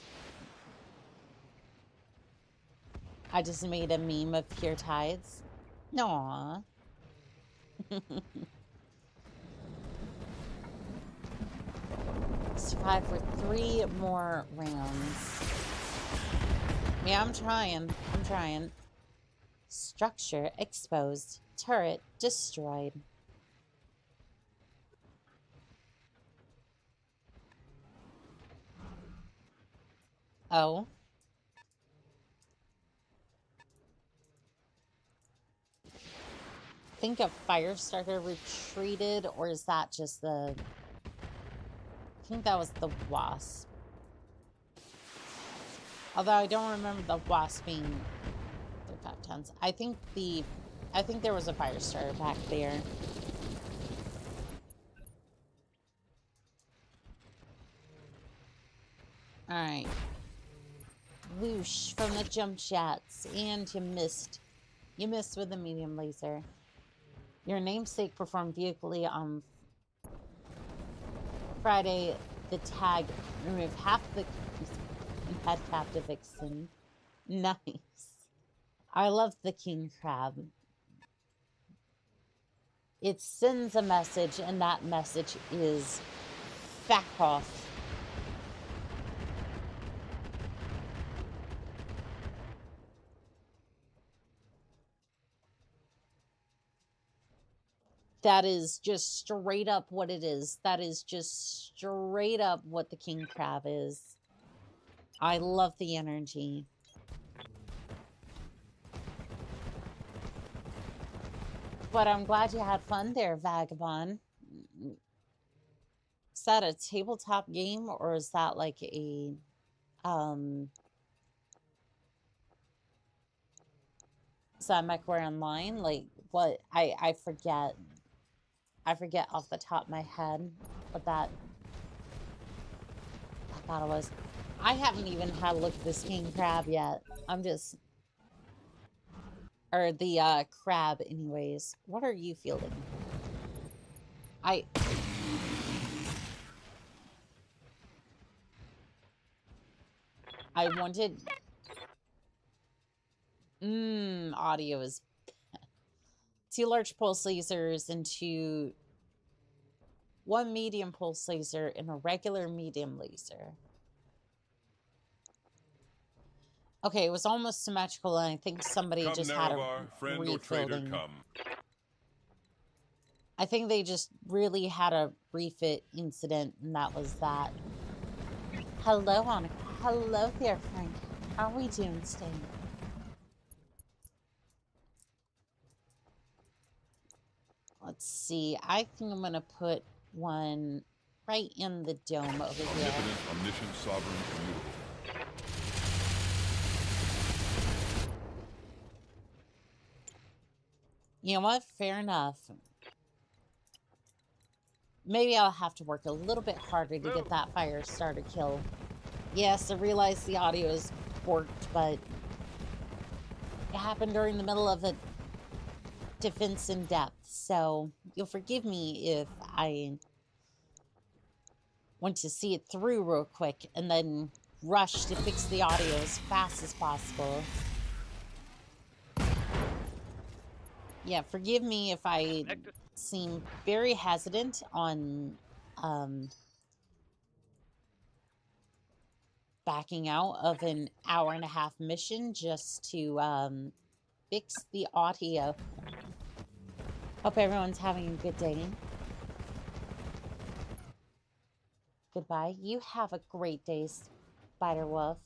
I just made a meme of pure tides. Aww. Survive for 3 more rounds. Yeah, I'm trying. I'm trying. Structure exposed. Turret destroyed. Oh. Think a fire starter retreated, or is that just the... I think that was the wasp. Although I don't remember the wasp being 35 tons. I think there was a fire starter back there. Alright. Whoosh from the jump shots. And you missed. You missed with the medium laser. Your namesake performed beautifully on Friday, the tag, remove half the head captive vixen. Nice. I love the king crab. It sends a message, and that message is back off. That is just straight up what it is. That is just straight up what the king crab is. I love the energy. But I'm glad you had fun there, Vagabond. Is that a tabletop game, or is that like a is that MechWare Online? Like what? I forget. I forget off the top of my head what that I thought it was. I haven't even had a look at this king crab yet. I'm just, or the crab anyways. What are you fielding? I wanted audio is 2 large pulse lasers and one medium pulse laser and a regular medium laser. Okay, it was almost symmetrical, and I think somebody Come, just had a friend or traitor, refilling. come. I think they just really had a refit incident, and that was that. Hello, Annika. Hello there, Frank. How are we doing today? Let's see. I think I'm going to put one right in the dome over here. Omnipotent, omniscient, sovereign, immutable. You know what? Fair enough. Maybe I'll have to work a little bit harder to get that fire starter kill. Yes, I realize the audio is forked, but it happened during the middle of a defense in depth, so you'll forgive me if I want to see it through real quick and then rush to fix the audio as fast as possible. Yeah, forgive me if I seem very hesitant on backing out of an hour-and-a-half mission just to fix the audio. Hope everyone's having a good day. Goodbye. You have a great day, Spider-Wolf.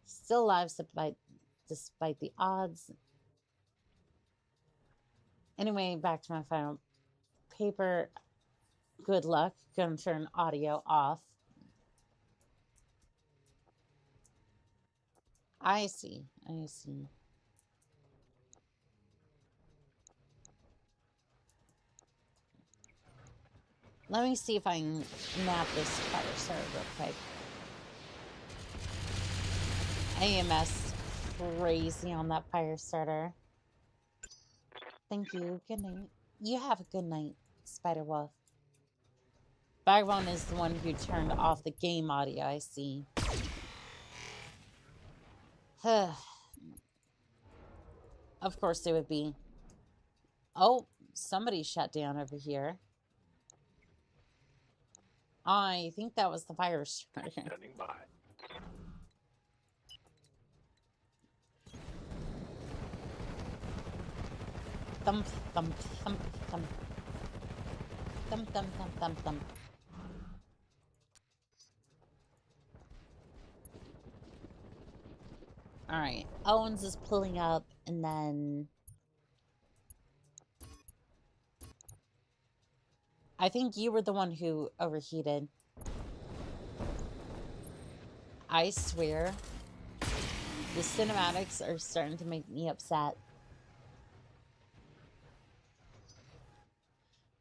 Still alive despite the odds. Anyway, back to my final paper. Good luck. Gonna turn audio off. I see. I see. Let me see if I can map this fire starter real quick. AMS crazy on that fire starter. Thank you. Good night. You have a good night, Spider-Wolf. Vagabond is the one who turned off the game audio, I see. Of course they would be. Oh, somebody shut down over here. I think that was the fire starter. Standing by. Thump, thump, thump, thump. Thump, thump, thump, thump, thump. Alright, Owens is pulling up, and then I think you were the one who overheated. I swear, the cinematics are starting to make me upset.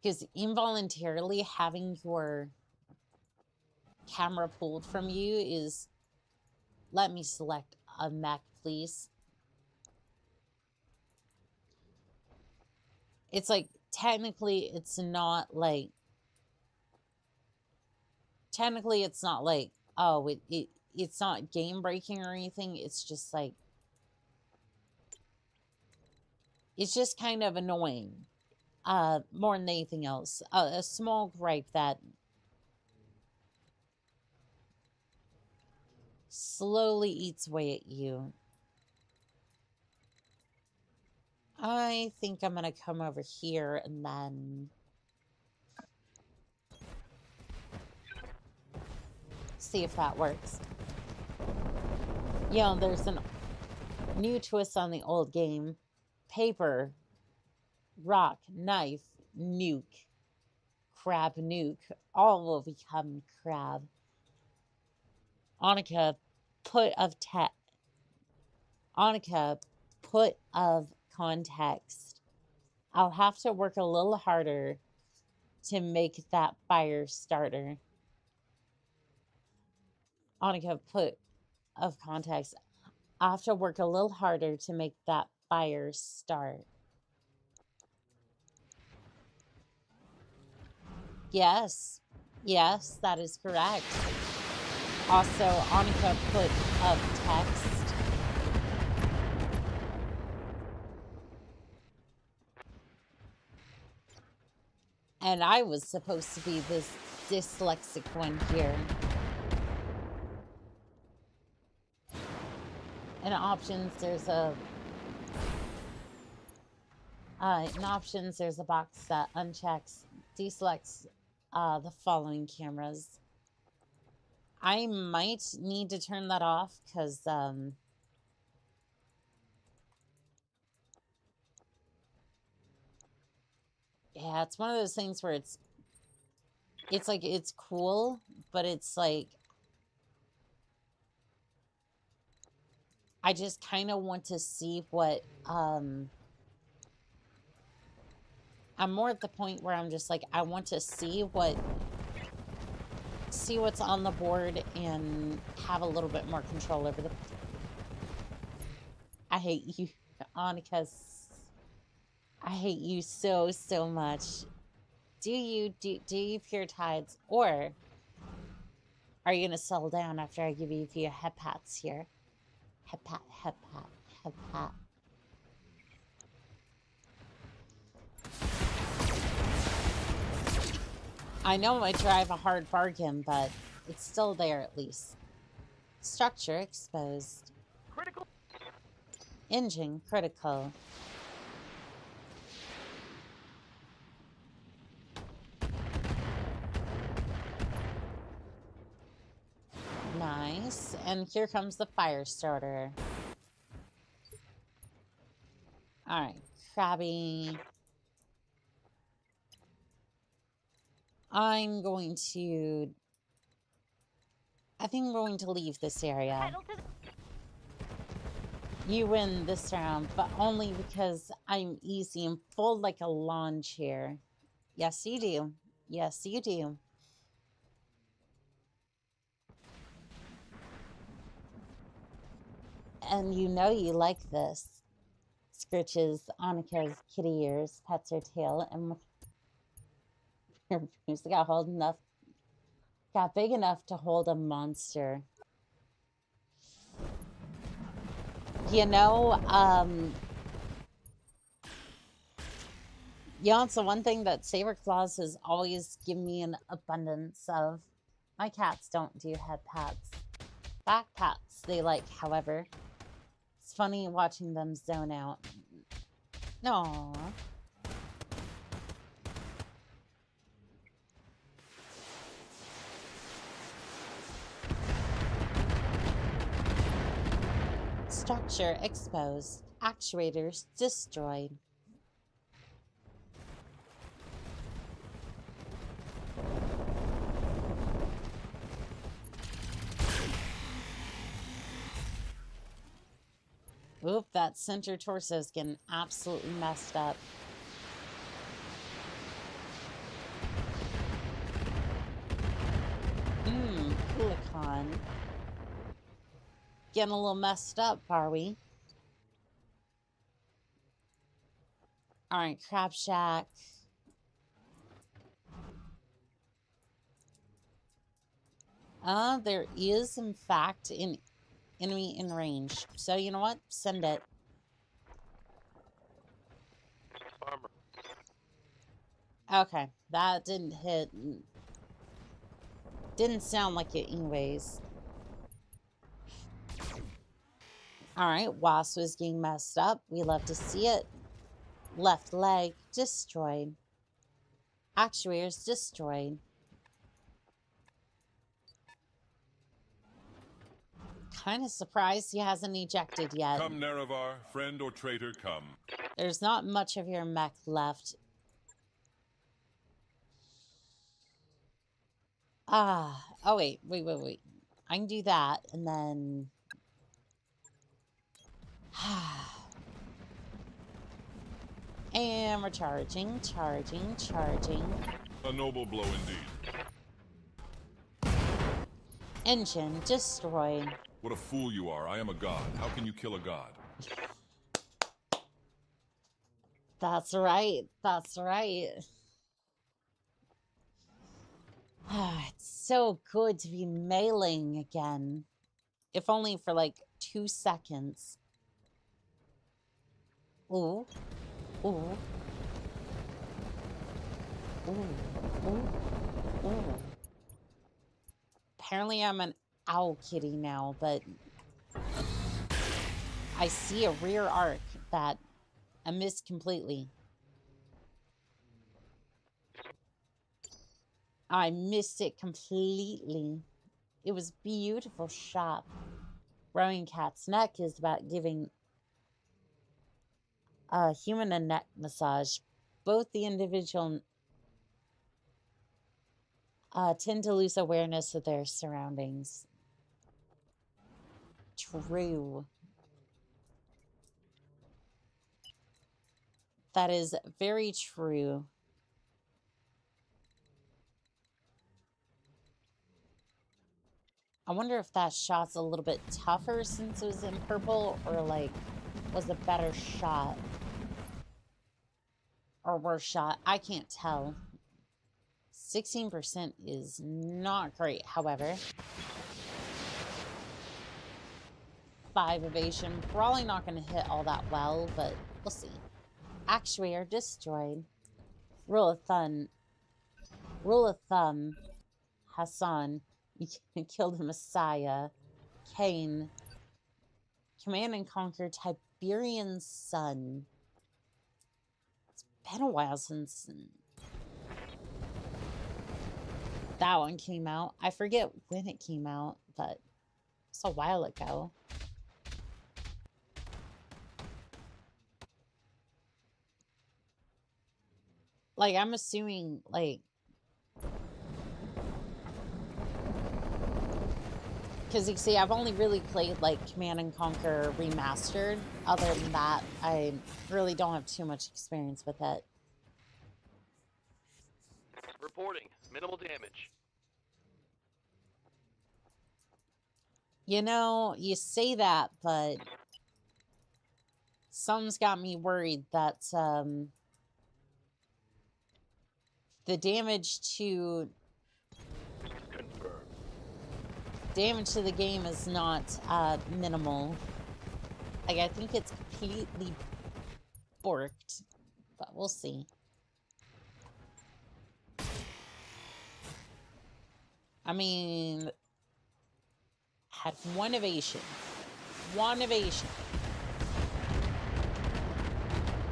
Because involuntarily having your camera pulled from you is... Let me select a mech, please. It's like, technically, it's not like technically it's not like, oh, it's not game breaking or anything. It's just like, it's just kind of annoying. More than anything else. A small gripe that slowly eats away at you. I think I'm gonna come over here and then see if that works. You know, there's a new twist on the old game. Paper, rock, knife, nuke, crab, nuke, all will become crab. Annika, put of context. I'll have to work a little harder to make that fire starter. Annika, put of context. I'll have to work a little harder to make that fire start. Yes. Yes, that is correct. Also, Annika put of text. And I was supposed to be this dyslexic one here. In options, there's a box that unchecks deselects the following cameras. I might need to turn that off because yeah, it's one of those things where it's like it's cool, but it's like I just kind of want to see what I'm more at the point where I'm just like I want to see what's on the board and have a little bit more control over the. I hate you, Annika. I hate you so much. Do you pure tides, or are you gonna settle down after I give you a few head pats here? Head pat, head pat, head pat. I know I drive a hard bargain, but it's still there at least. Structure exposed. Critical. Engine critical. Nice. And here comes the fire starter. Alright, Krabby. I think I'm going to leave this area. You win this round, but only because I'm easy and full like a lawn chair. Yes, you do. Yes, you do. And you know you like this. Scritches Annika's kitty ears, pets her tail, and her boobs got big enough to hold a monster. You know, it's the one thing that Saber Claws has always given me an abundance of. My cats don't do head pats. Back pats they like, however. It's funny watching them zone out. Aww. Structure exposed. Actuators destroyed. Oop, that center torso is getting absolutely messed up. Oni-chan. Getting a little messed up, are we? Alright, Crab Shack. There is, in fact, an enemy in range. So, you know what? Send it. Armor. Okay, that didn't hit. Didn't sound like it anyways. Alright, Wasp was getting messed up. We love to see it. Left leg destroyed. Actuators destroyed. Kind of surprised he hasn't ejected yet. Come, Nerevar, friend or traitor, come. There's not much of your mech left. Oh wait. I can do that, and then... and we're charging. A noble blow indeed. Engine destroyed. What a fool you are. I am a god. How can you kill a god? That's right. It's so good to be mailing again. If only for like 2 seconds. Ooh. Apparently I'm an owl kitty now, but I see a rear arc that I missed completely. I missed it completely. It was a beautiful shot. Rowing Cat's neck is about giving a human a neck massage. Both the individual tend to lose awareness of their surroundings. True. That is very true. I wonder if that shot's a little bit tougher since it was in purple, or like was a better shot or worse shot. I can't tell. 16% is not great, however. 5 evasion. Probably not going to hit all that well, but we'll see. Actuator destroyed. Rule of thumb. Hassan, you killed the Messiah. Cain. Command and Conquer Tiberian Sun. It's been a while since that one came out. I forget when it came out, but it's a while ago. Like, I'm assuming, like... Because, you see, I've only really played, like, Command & Conquer Remastered. Other than that, I really don't have too much experience with it. Reporting. Minimal damage. You know, you say that, but... Something's got me worried that, the damage to... Confirmed. Damage to the game is not minimal. Like, I think it's completely borked, but we'll see. I mean, had 1 evasion. 1 evasion.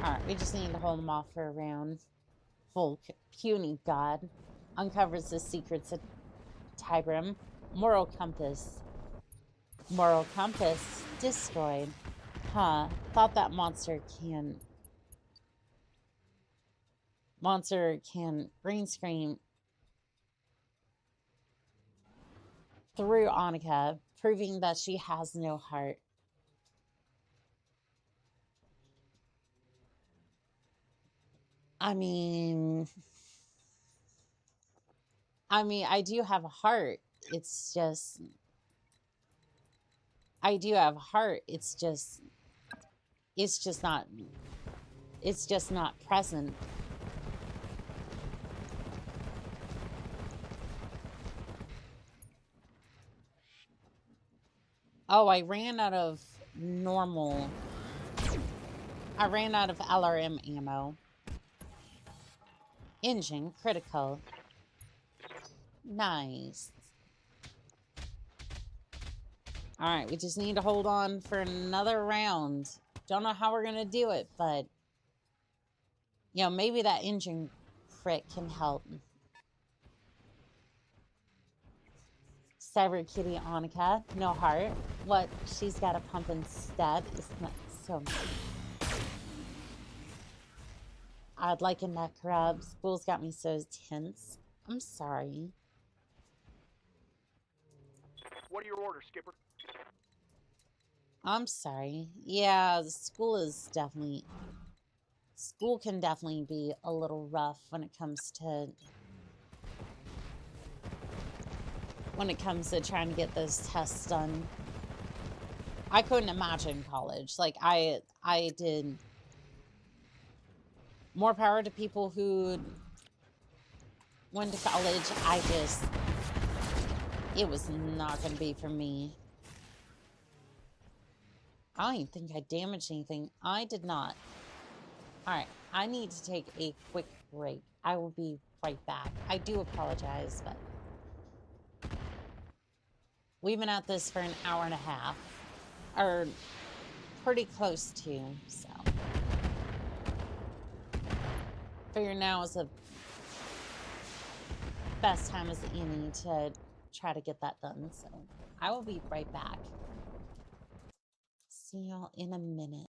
Alright, we just need to hold them off for a round. Full puny god uncovers the secrets of Tibrim. Moral compass. Moral compass destroyed. Huh. Thought that monster can green screen through Annika, proving that she has no heart. I mean, I do have a heart. It's just... I do have a heart. It's just not present. Oh, I ran out of normal. I ran out of LRM ammo. Engine critical. Nice. Alright, we just need to hold on for another round. Don't know how we're going to do it, but... You know, maybe that engine crit can help. Cyber Kitty Annika, no heart. What? She's got a pump instead. Isn't that so... I'd like a neck rub. School's got me so tense. I'm sorry. What are your orders, Skipper? I'm sorry. Yeah, school is definitely... School can definitely be a little rough when it comes to... When it comes to trying to get those tests done. I couldn't imagine college. Like, I did... More power to people who went to college. I just... It was not going to be for me. I don't even think I damaged anything. I did not. Alright, I need to take a quick break. I will be right back. I do apologize, but... We've been at this for an hour and a half. Or pretty close to, so... Figure now is the best time as any to try to get that done, so I will be right back. See y'all in a minute.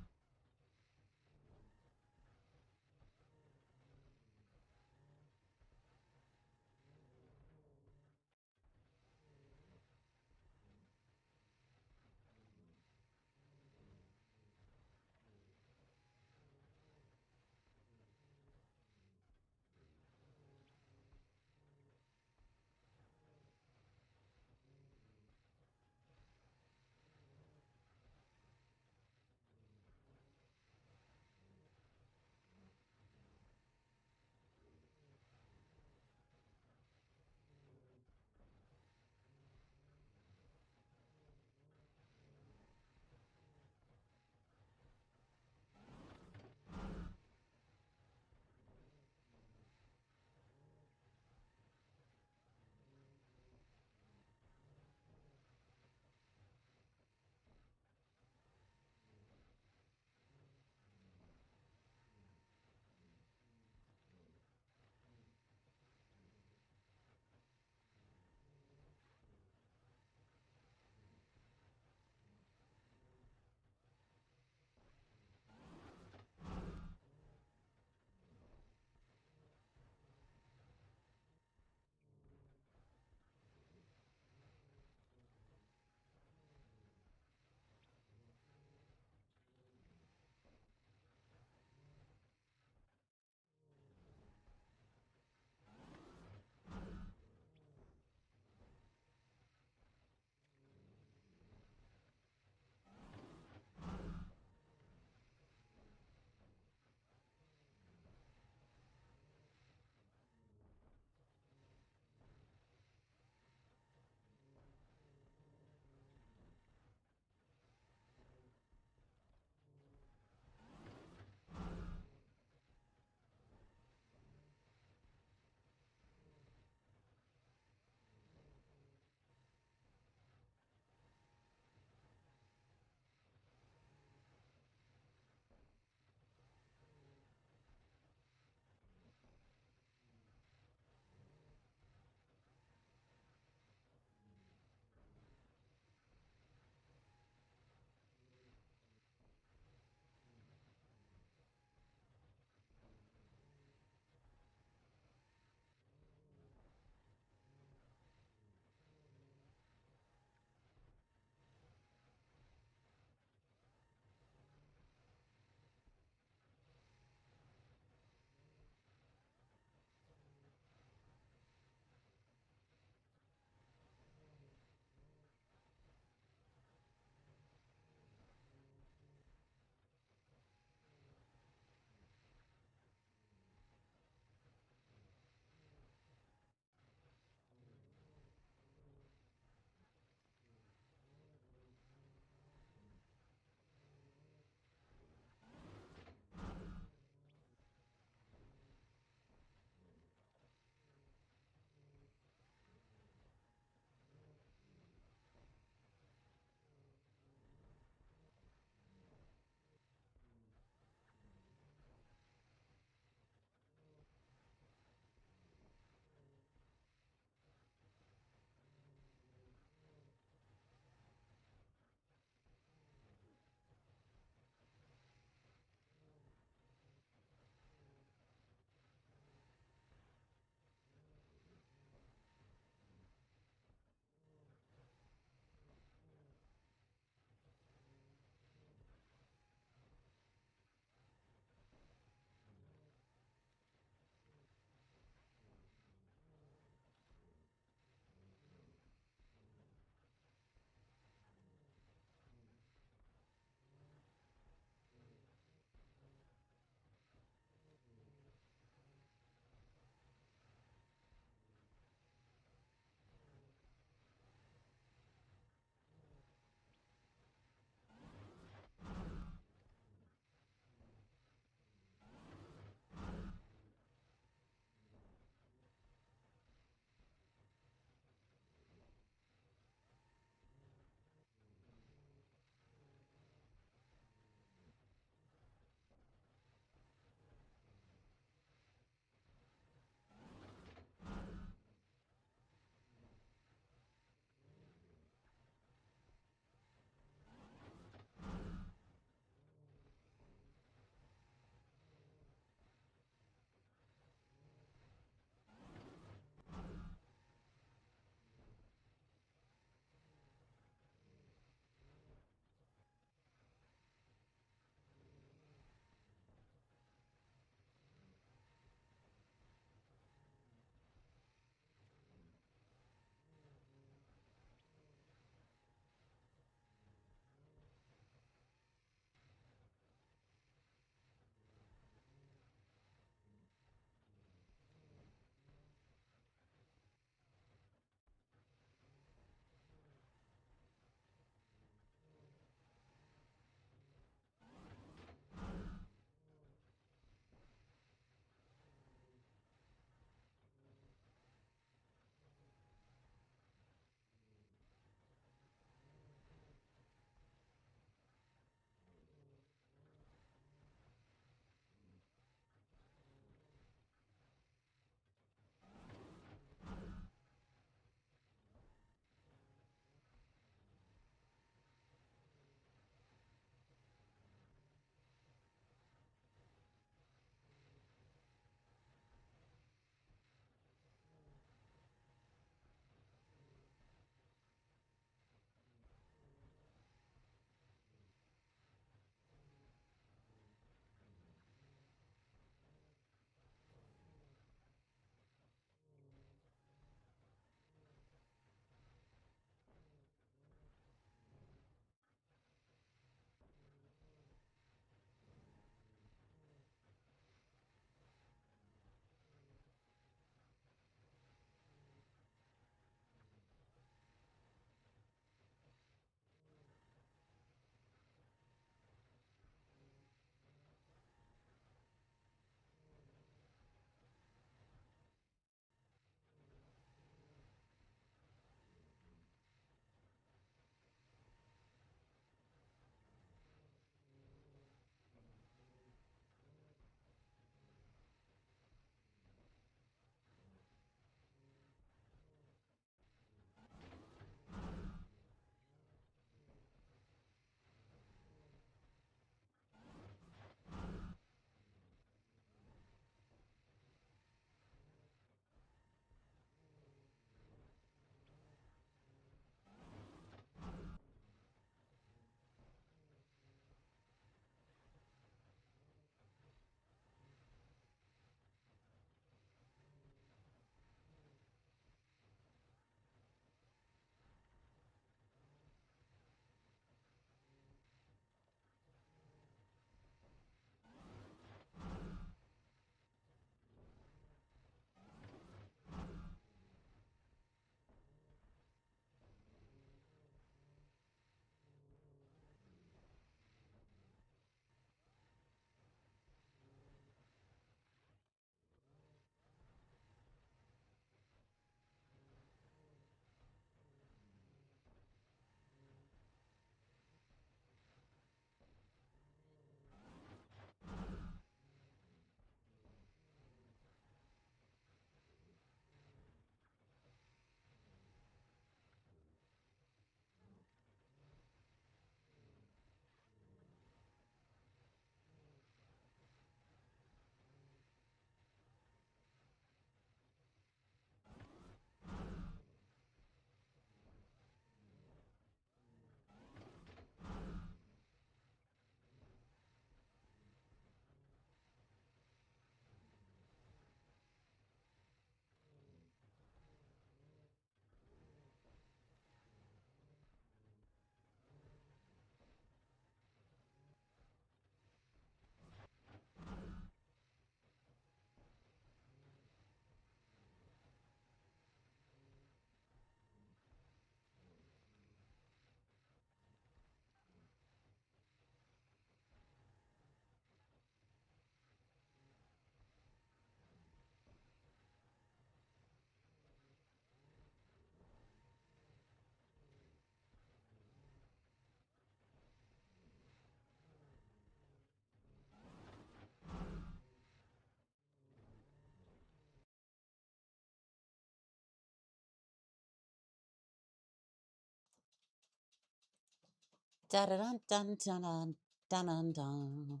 Da-da-dun-dun-dun-dun-dun-dun.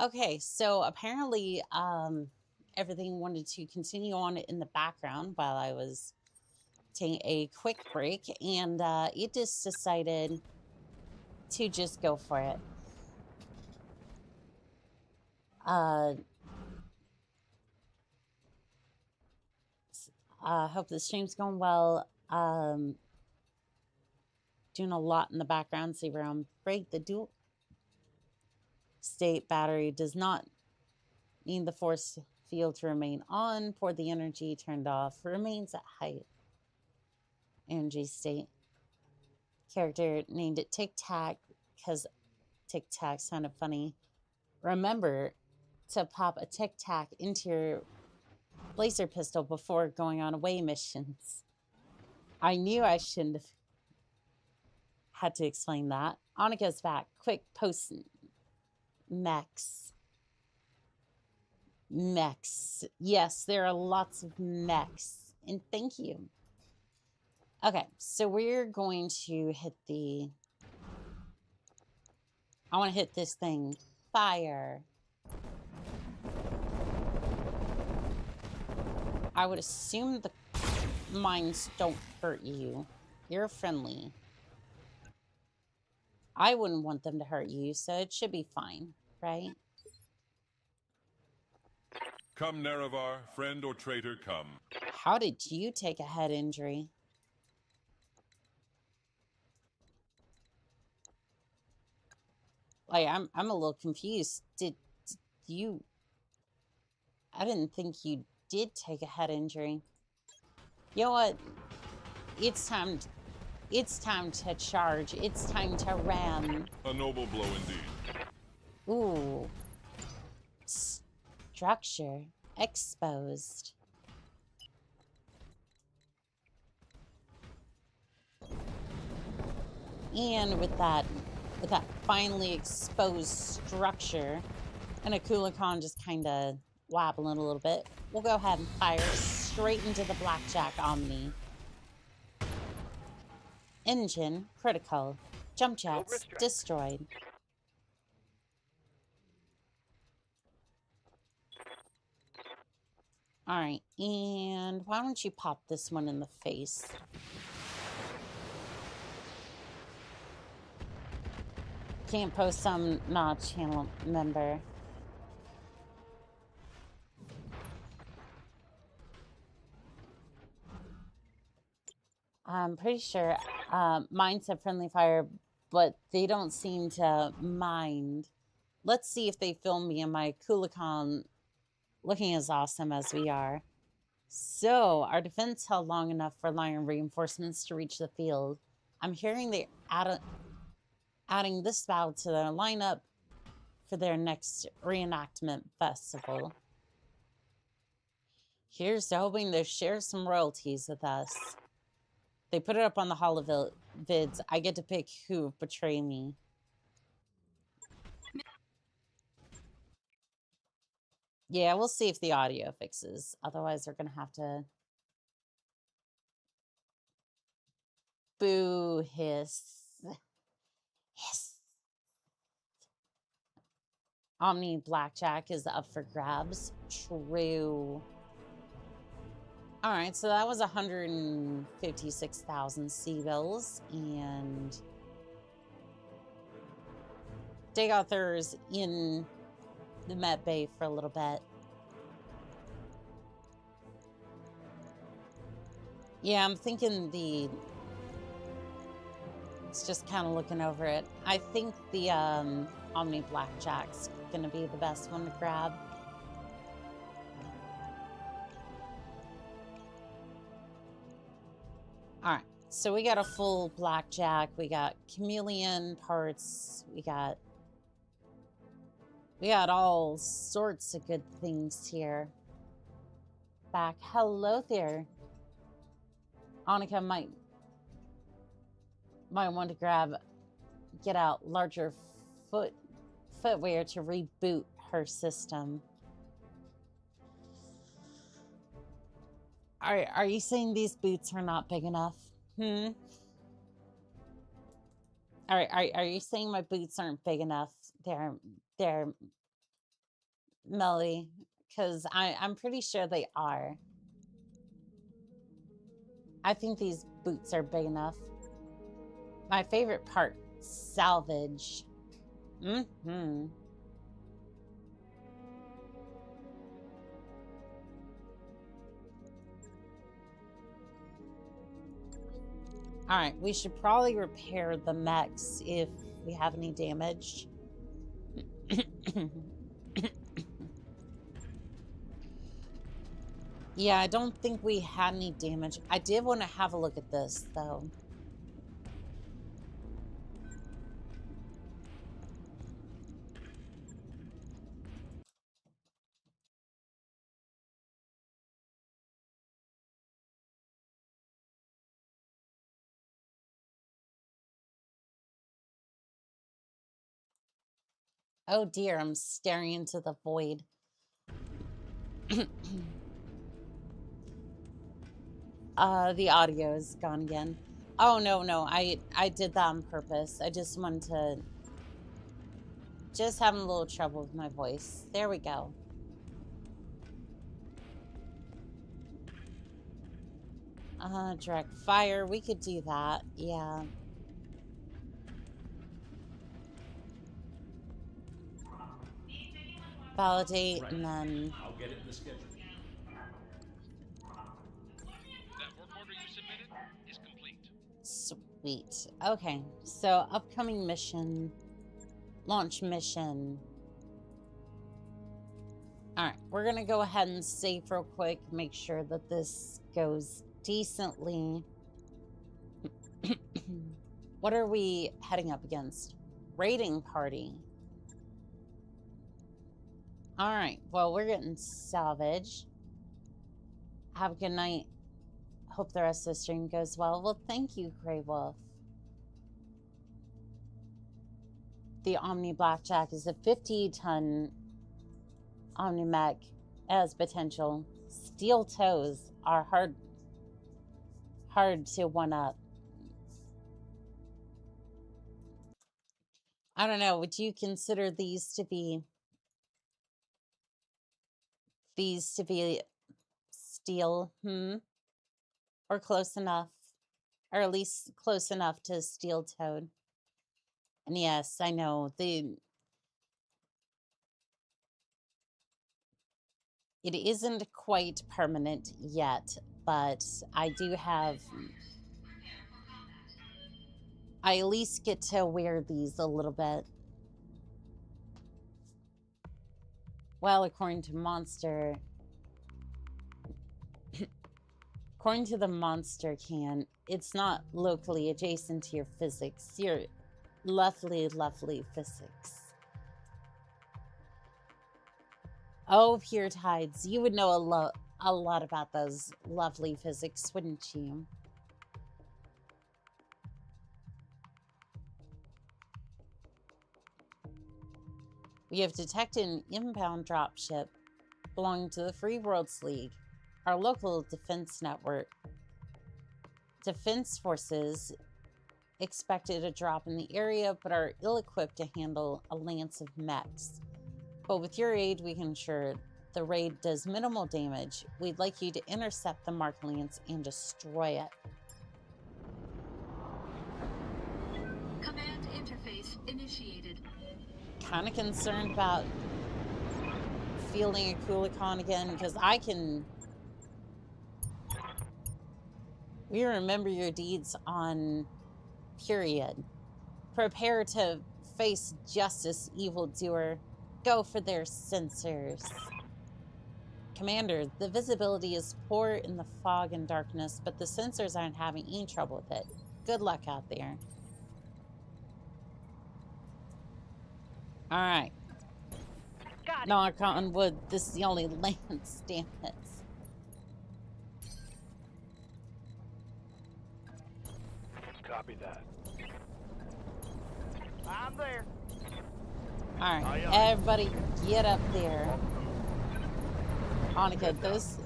Okay, so apparently everything wanted to continue on in the background while I was taking a quick break, and it just decided to just go for it. Hope the stream's going well. Doing a lot in the background. See where I'm break the dual state battery does not need the force field to remain on. Pour the energy turned off. Remains at height. Energy state. Character named it Tic Tac because Tic Tac sounded funny. Remember to pop a Tic Tac into your laser pistol before going on away missions. I knew I shouldn't have had to explain that. Annika's back. Quick post mechs. Mechs. Yes, there are lots of mechs. And thank you. Okay, so we're going to hit the... I want to hit this thing. Fire. I would assume the mines don't hurt you. You're friendly. I wouldn't want them to hurt you, so it should be fine, right? Come, Nerevar, friend or traitor, come. How did you take a head injury? Like, I'm a little confused. Did you... I didn't think you did take a head injury. You know what? It's time to charge. It's time to ram. A noble blow indeed. Ooh. Structure exposed. And with that finally exposed structure, and a Cool-a-Con just kind of wobbling a little bit, we'll go ahead and fire straight into the Blackjack Omni. Engine critical. Jump jets destroyed. All right, and why don't you pop this one in the face? Can't post some not channel member. I'm pretty sure mines have friendly fire, but they don't seem to mind. Let's see if they film me and my Cool-a-Con looking as awesome as we are. So, our defense held long enough for Lion reinforcements to reach the field. I'm hearing they're adding this battle to their lineup for their next reenactment festival. Here's to hoping they share some royalties with us. They put it up on the holovids. I get to pick who betray me. Yeah, we'll see if the audio fixes. Otherwise, we're going to have to... Boo hiss. Hiss. Omni Blackjack is up for grabs. True. All right, so that was 156,000 C-bills, and Dagothers in the Met Bay for a little bit. Yeah, I'm thinking it's just kind of looking over it. I think the Omni Blackjack's going to be the best one to grab. All right, so we got a full Blackjack. We got chameleon parts. We got all sorts of good things here. Back. Hello there. Annika might want to get out larger footwear to reboot her system. Are you saying these boots are not big enough? Are you saying my boots aren't big enough? They're Melody, because I'm pretty sure they are. I think these boots are big enough. My favorite part, salvage. Mm-hmm. All right, we should probably repair the mechs if we have any damage. Yeah, I don't think we had any damage. I did want to have a look at this, though. Oh dear, I'm staring into the void. The audio is gone again. Oh, no, I did that on purpose. I just wanted to... Just having a little trouble with my voice. There we go. Direct fire. We could do that. Yeah. Validate, right. And then... I'll get it in the schedule. That work order you submitted is complete. Sweet. Okay, so upcoming mission. Launch mission. Alright, we're gonna go ahead and save real quick. Make sure that this goes decently. What are we heading up against? Raiding party. Alright, well, we're getting salvage. Have a good night. Hope the rest of the stream goes well. Well, thank you, Grey Wolf. The Omni Blackjack is a 50-ton Omni mech. As potential. Steel toes are hard to one up. I don't know. Would you consider these to be steel? Or close enough, or at least close enough to steel toed? And yes, I know it isn't quite permanent yet, but I do have... I at least get to wear these a little bit. Well, according to Monster... According to the Monster can, it's not locally adjacent to your physics. Your lovely physics. Oh, Pure Tides, you would know a lot about those lovely physics, wouldn't you? We have detected an inbound dropship belonging to the Free Worlds League, our local defense network. Defense forces expected a drop in the area, but are ill-equipped to handle a lance of mechs. But with your aid, we can ensure the raid does minimal damage. We'd like you to intercept the marked lance and destroy it. Command interface initiated. Kind of concerned about fielding a Cool-a-con again, because I can... We remember your deeds on period. Prepare to face justice, evildoer. Go for their sensors. Commander, the visibility is poor in the fog and darkness, but the sensors aren't having any trouble with it. Good luck out there. Alright. Knock on wood, this is the only lance, damn it. Copy that. I'm there. Alright, everybody get up there. Annika, those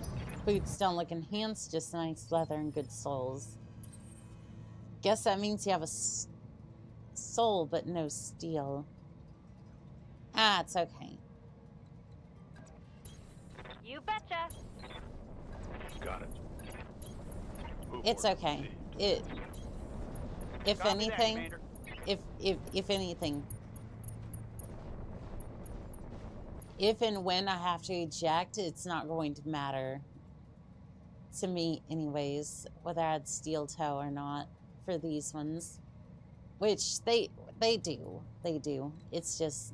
boots don't look enhanced, just nice leather and good soles. Guess that means you have soul, but no steel. Ah, it's okay. You betcha. Got it. Move It's orders okay. received. If Copy that, anything, Commander. if anything, if and when I have to eject, it's not going to matter to me anyways, whether I had steel toe or not for these ones, which they do. It's just,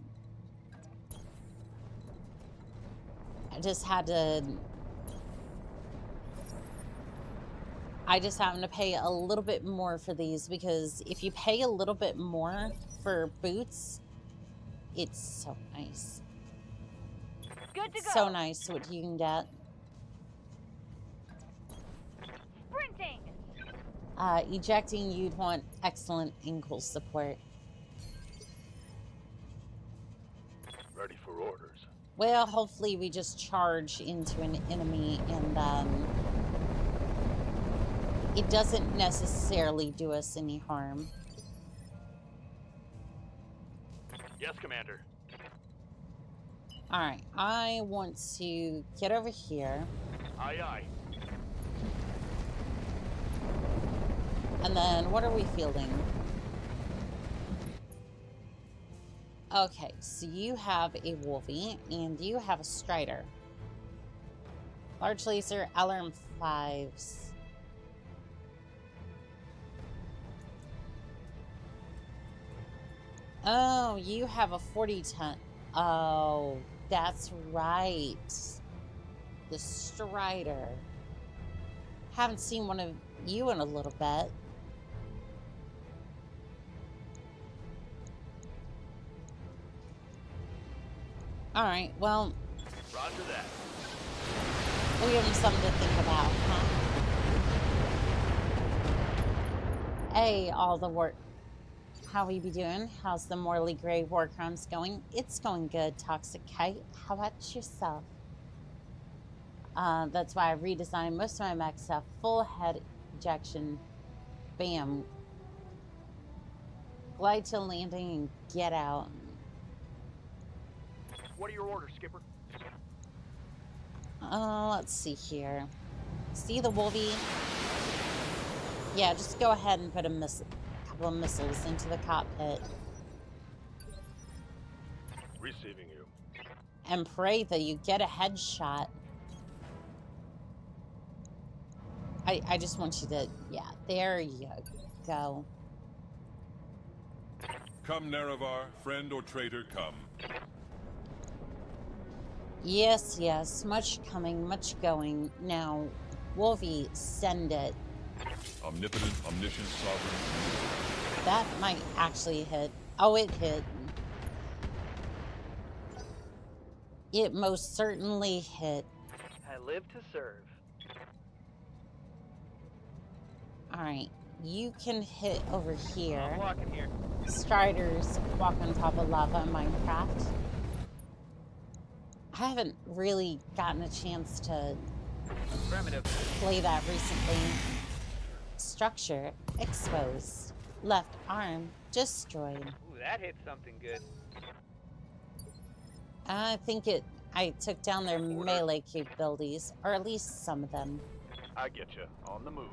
I just happened to pay a little bit more for these, because if you pay a little bit more for boots, it's so nice. Good to go. So nice what you can get. Sprinting. Ejecting, you'd want excellent ankle support. Ready for orders. Well, hopefully we just charge into an enemy and it doesn't necessarily do us any harm. Yes, Commander. Alright, I want to get over here. Aye, aye. And then, what are we fielding? Okay, so you have a Wolvie, and you have a Strider. Large laser, alarm 5s. Oh, you have a 40-ton. Oh, that's right. The Strider. Haven't seen one of you in a little bit. Alright, well, Roger that. we'll give them something to think about, huh? Hey, all the work. How we be doing? How's the Morley Gray War Crimes going? It's going good, Toxic Kite. How about yourself? That's why I redesigned most of my mechs to have full head ejection. Bam. Glide to landing and get out. What are your orders, Skipper? Let's see here. See the Wolvie? Yeah, just go ahead and put a couple of missiles into the cockpit. Receiving you. And pray that you get a headshot. I just want you to, yeah, there you go. Come, Nerevar, friend or traitor, come. Yes, yes, much coming, much going. Now, Wolvie, send it. Omnipotent, omniscient, sovereign. That might actually hit. Oh, it hit. It most certainly hit. I live to serve. Alright, you can hit over here. I'm walking here. Striders walk on top of lava in Minecraft. I haven't really gotten a chance to Primitive. play that recently. Structure exposed. Left arm destroyed. Ooh, that hit something good. I took down their melee capabilities, or at least some of them. I get you. On the move.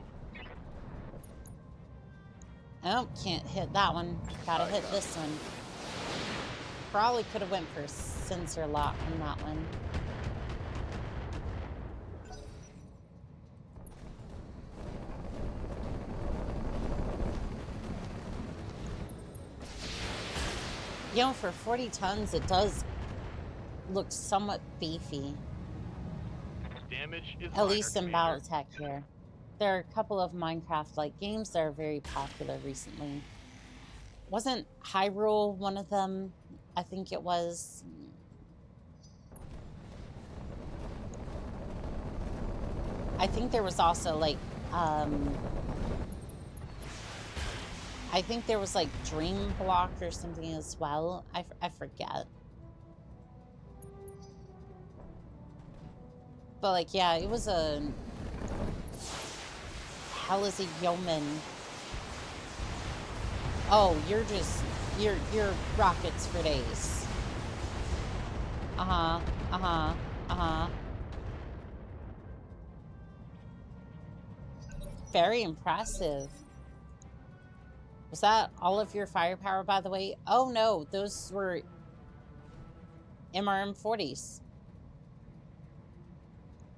Oh, can't hit that one. Gotta hit this one. Probably could have went for sensor lock on that one. You know, for 40 tons, it does look somewhat beefy. Damage is At minor, least in Commander. Battletech here. There are a couple of Minecraft-like games that are very popular recently. Wasn't Hyrule one of them? I think it was. I think there was also like, I think there was like Dream Block or something as well. I forget. But like, yeah, it was a... Hell is a yeoman. Oh, you're just, you're rockets for days. Uh-huh, uh-huh, uh-huh. Very impressive. Was that all of your firepower, by the way? Oh no, those were MRM-40s.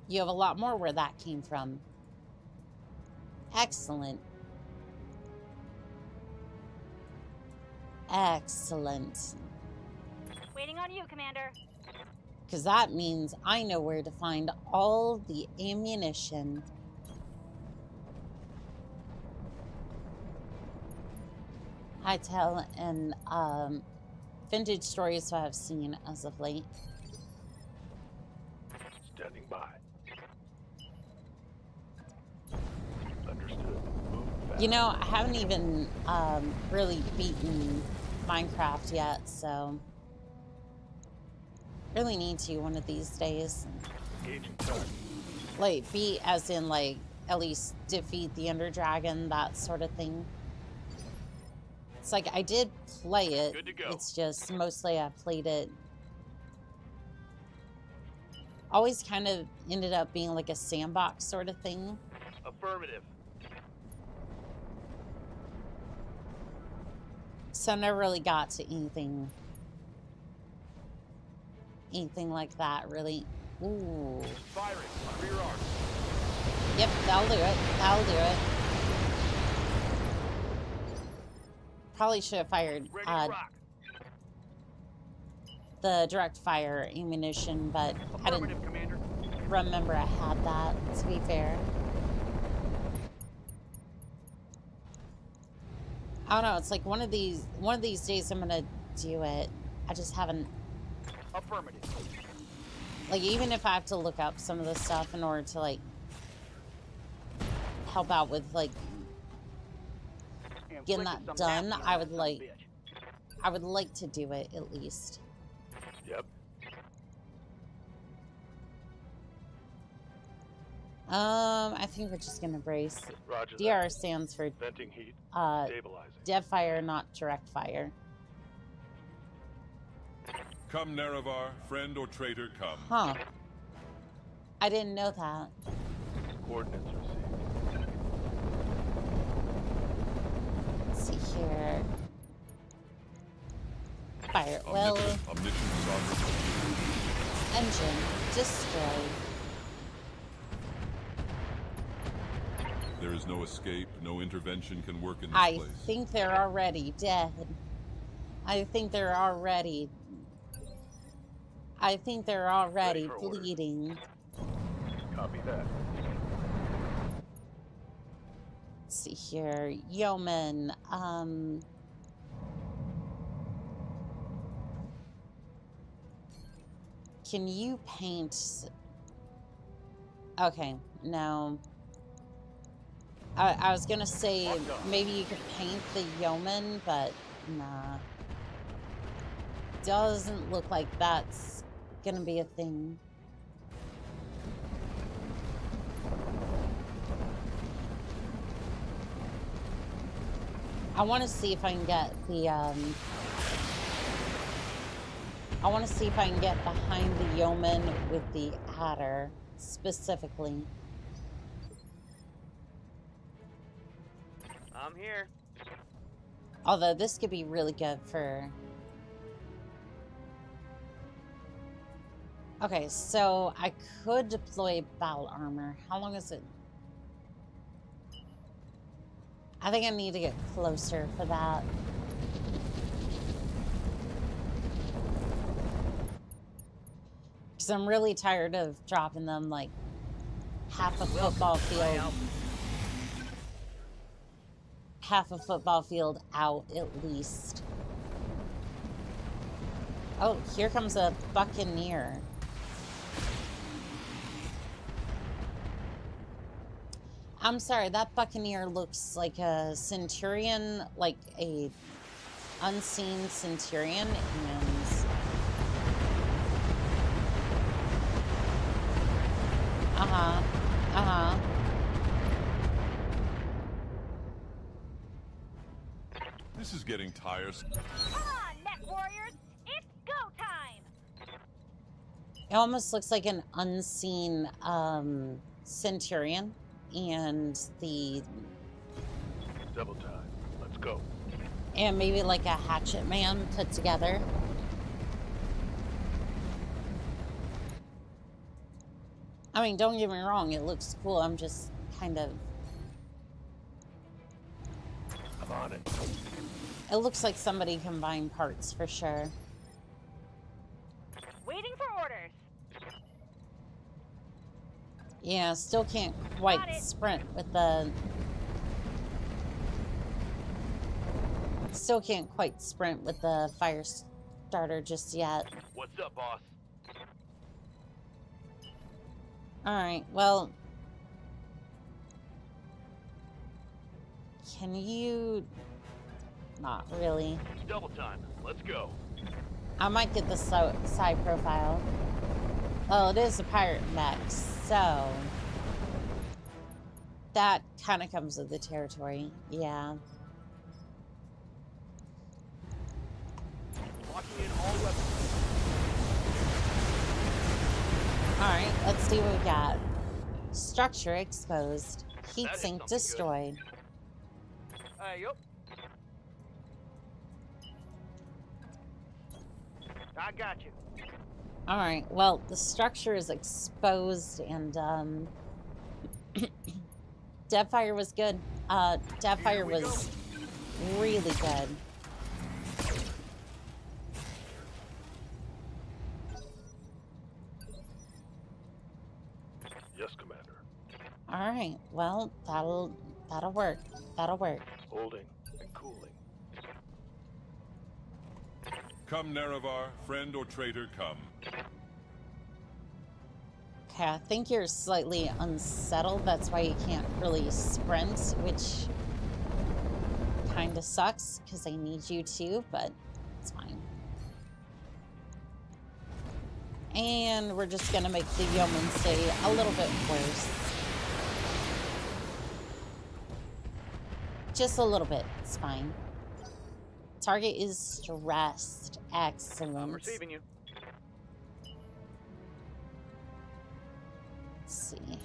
You have a lot more where that came from. Excellent. Excellent. Waiting on you, Commander. Because that means I know where to find all the ammunition. I tell and vintage stories I've seen as of late. Standing by. Understood. Move fast. You know, I haven't even really beaten Minecraft yet, so really need to one of these days. Engaging target. Like, beat as in, like, at least defeat the Ender Dragon, that sort of thing. It's like, I did play it. Good to go. It's just, mostly I played it. Always kind of ended up being like a sandbox sort of thing. Affirmative. So I never really got to anything like that, really. Ooh. Firing on rear arm. Yep, that'll do it. That'll do it. Probably should have fired Ready to rock. the direct fire ammunition, but I didn't Affirmative, Commander. remember I had that, to be fair. I don't know, it's like one of these days I'm gonna do it. I just haven't. Affirmative. Like, even if I have to look up some of the stuff in order to, like, help out with, like, getting that done, I would like to do it at least. Yep. I think we're just gonna brace. Roger that. DR stands for Venting heat. Stabilizing. dev fire, not direct fire. Come, Nerevar, friend or traitor, come. Huh. I didn't know that. Coordinates received. Let's see here. Fire. Well, Omniscient sovereign. engine destroy. There is no escape, no intervention can work in this I place. think they're already dead. I think they're already Ready for orders. bleeding. Copy that. Let's see here. Yeoman, can you paint? Okay, no. I was gonna say maybe you could paint the yeoman, but nah. Doesn't look like that's gonna be a thing. I want to see if I can get the I want to see if I can get behind the yeoman with the adder specifically. I'm here. Although this could be really good for... Okay, so I could deploy battle armor. How long is it? I think I need to get closer for that. Because I'm really tired of dropping them like half a football field. Half a football field out at least. Oh, here comes a buccaneer. I'm sorry, that buccaneer looks like a centurion, like a unseen centurion, and This is getting tiresome. Come on, mech warriors! It's go time! It almost looks like an unseen Centurion and the... Double time. Let's go. And maybe like a hatchet man put together. I mean, don't get me wrong, it looks cool. I'm just kind of... I'm on it. It looks like somebody combined parts for sure. Waiting for orders. Yeah, still can't quite sprint with the... Still can't quite sprint with the fire starter just yet. What's up, boss? Alright, well... Can you... Not really. Double time. Let's go. I might get the side profile. Well, it is a pirate mech, so... That kind of comes with the territory, yeah. Locking in all weapons. Alright, let's see what we got. Structure exposed. Heatsink Good. destroyed. Yup. I got you. Alright, well, the structure is exposed and, Deadfire was good. Deadfire was really good. Yes, Commander. Alright, well, that'll work. That'll work. Holding and cooling. Come, Nerevar, friend or traitor, come. Okay, I think you're slightly unsettled. That's why you can't really sprint, which kind of sucks, because I need you to, but it's fine. And we're just going to make the yeoman's day a little bit worse. Just a little bit. It's fine. Target is stressed. Excellent. I'm receiving you. Let's see.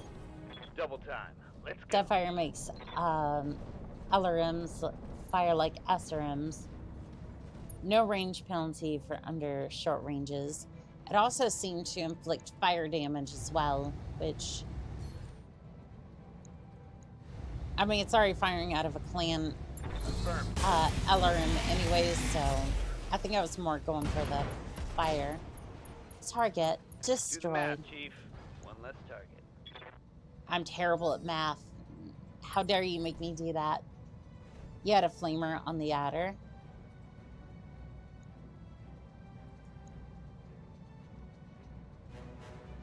Double time. Let's go. Deadfire makes LRMs fire like SRMs. No range penalty for under short ranges. It also seemed to inflict fire damage as well, which... I mean, it's already firing out of a clan LRM anyways, so I think I was more going for the fire. Target destroyed. Do the math, Chief. One less target. I'm terrible at math. How dare you make me do that? You had a flamer on the adder.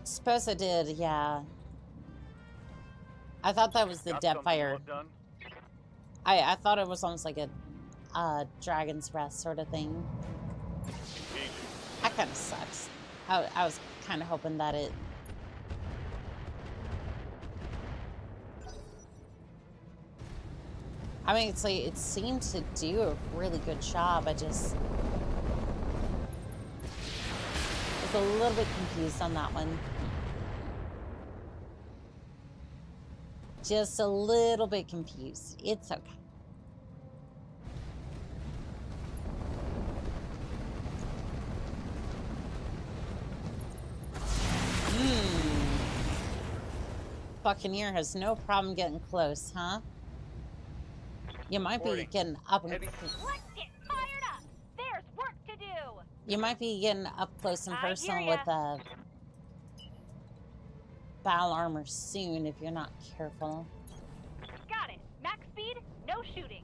Suppose I did, yeah. I thought that was the Deadfire. I thought it was almost like a Dragon's Breath sort of thing. That kind of sucks. I was kind of hoping that it... I mean, it's like, it seemed to do a really good job. I just... was a little bit confused on that one. Just a little bit confused. It's okay. Buccaneer has no problem getting close, huh? You might be getting up and... Let's get fired up! There's work to do! You might be getting up close and personal with battle armor soon if you're not careful. Got it. Max speed, no shooting.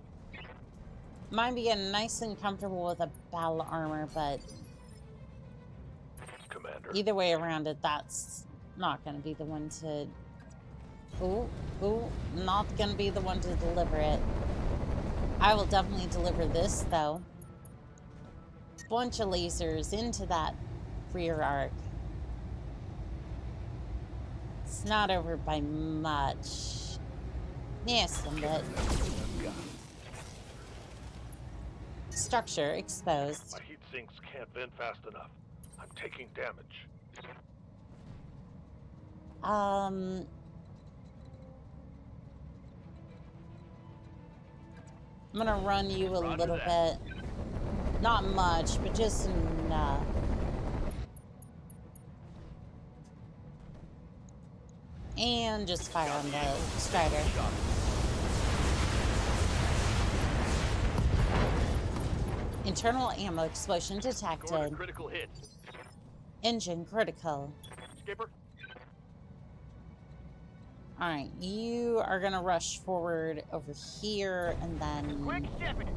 Might be getting nice and comfortable with a battle armor, but Commander. Either way around it, that's not going to be the one to... Ooh, not going to be the one to deliver it. I will definitely deliver this, though. Bunch of lasers into that rear arc. It's not over by much. Yes, a bit. Structure exposed. My heat sinks can't vent fast enough. I'm taking damage. I'm gonna run you a little bit. Not much, but just enough. And just fire on the Strider. Internal ammo explosion detected. Critical hit. Engine critical. Skipper. Alright, you are gonna rush forward over here and then... Quick stepping.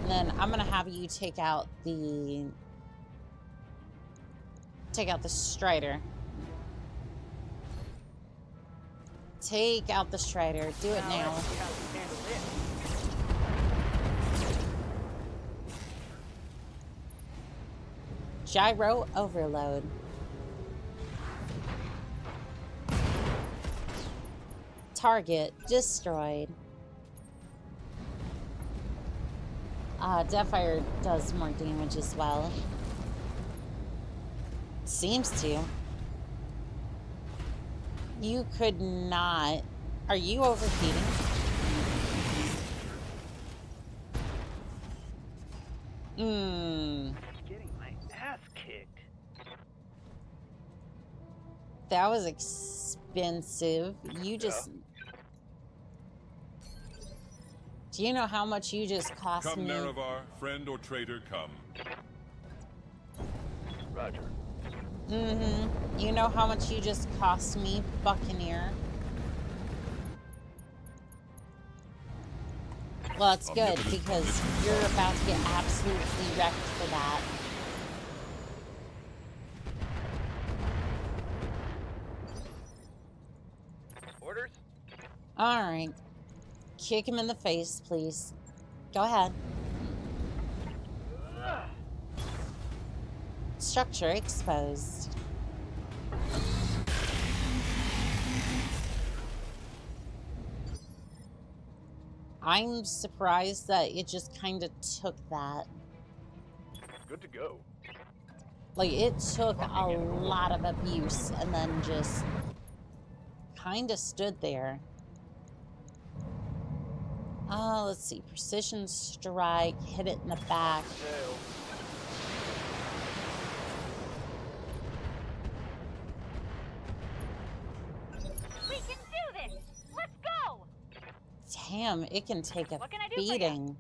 And then I'm gonna have you take out the Strider. Take out the Strider. Do it now. Gyro overload. Target destroyed. Deathfire does more damage as well. Seems to. You could not. Are you overheating? Getting my ass kicked. That was expensive. You just... Do you know how much you just cost Come, me? Nerevar, friend or traitor, come. Roger. Mm-hmm. You know how much you just cost me, Buccaneer? Well, it's good because you're about to get absolutely wrecked for that. Orders? Alright. Kick him in the face, please. Go ahead. Structure exposed. I'm surprised that it just kind of took that. Good to go. Like, it took a lot of abuse and then just kind of stood there. Let's see. Precision strike. Hit it in the back. We can do this! Let's go! Damn, it can take a What can I do for ya? beating.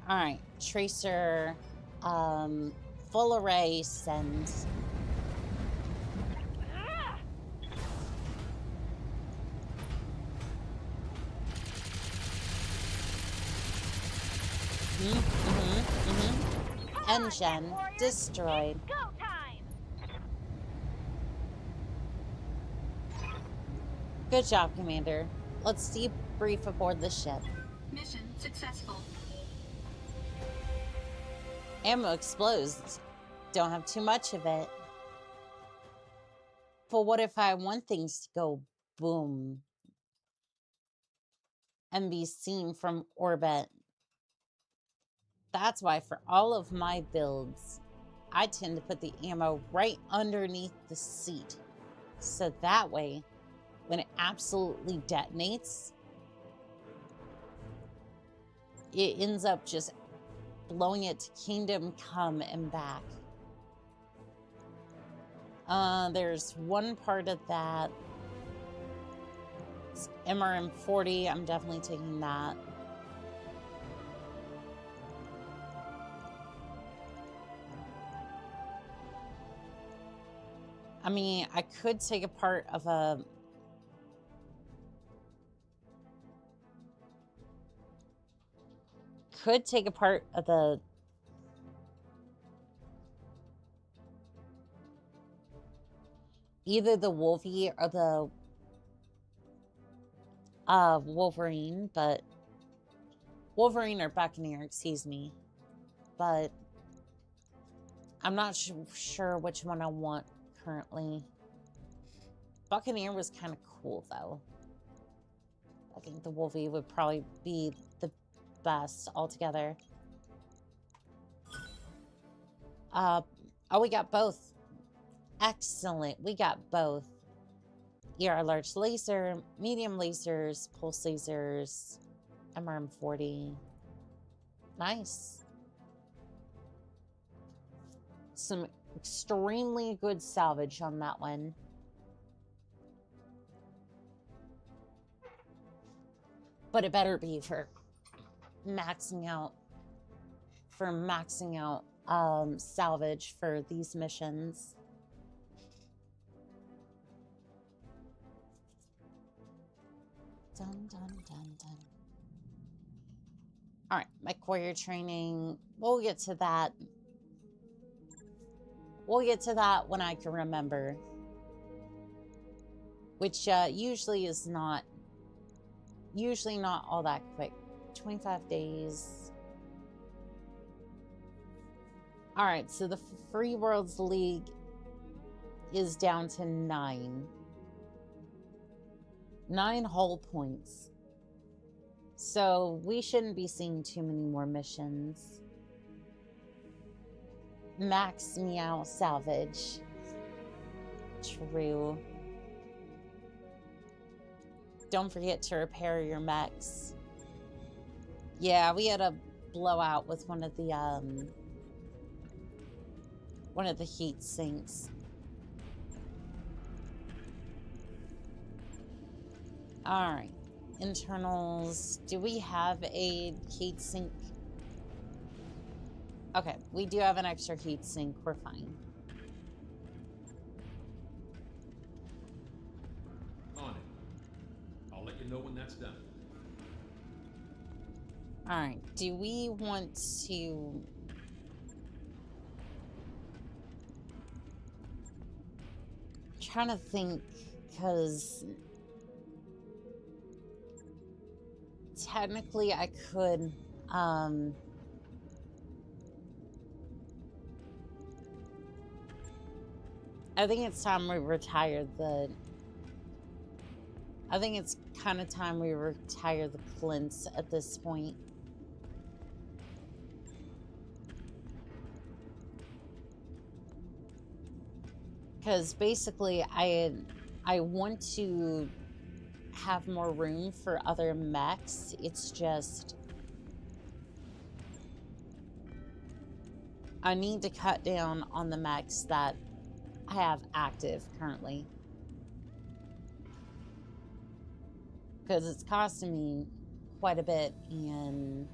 Alright. Tracer. Full array. Send. Engine destroyed. Go time! Good job, Commander. Let's debrief aboard the ship. Mission successful. Ammo explodes. Don't have too much of it. But what if I want things to go boom and be seen from orbit? That's why for all of my builds, I tend to put the ammo right underneath the seat. So that way, when it absolutely detonates, it ends up just blowing it to Kingdom Come and back. There's one part of that. It's MRM 40. I'm definitely taking that. I mean, I could take a part of a... Could take a part of the... Either the Wolfie or the... Wolverine, but... Wolverine or Buccaneer, excuse me. But... I'm not sure which one I want currently. Buccaneer was kind of cool, though. I think the Wolfie would probably be the best altogether. Oh, we got both. Excellent. We got both. ER large laser, medium lasers, pulse lasers, MRM40. Nice. Some extremely good salvage on that one. But it better be for maxing out salvage for these missions. Dun, dun, dun, dun. All right, my warrior training. We'll get to that. We'll get to that when I can remember. Which usually not all that quick. 25 days. All right, so the Free Worlds League is down to 9. 9 hull points. So we shouldn't be seeing too many more missions. Max meow salvage. True. Don't forget to repair your mechs. Yeah, we had a blowout with one of the heat sinks. All right, internals. Do we have a heat sink? Okay, we do have an extra heat sink. We're fine. On it. I'll let you know when that's done. All right, do we want to... I'm trying to think, because... technically, I could, I think it's time we retire the... I think it's kind of time we retire the Clint's at this point. Because basically, I want to have more room for other mechs. It's just I need to cut down on the mechs that I have active currently, because it's costing me quite a bit in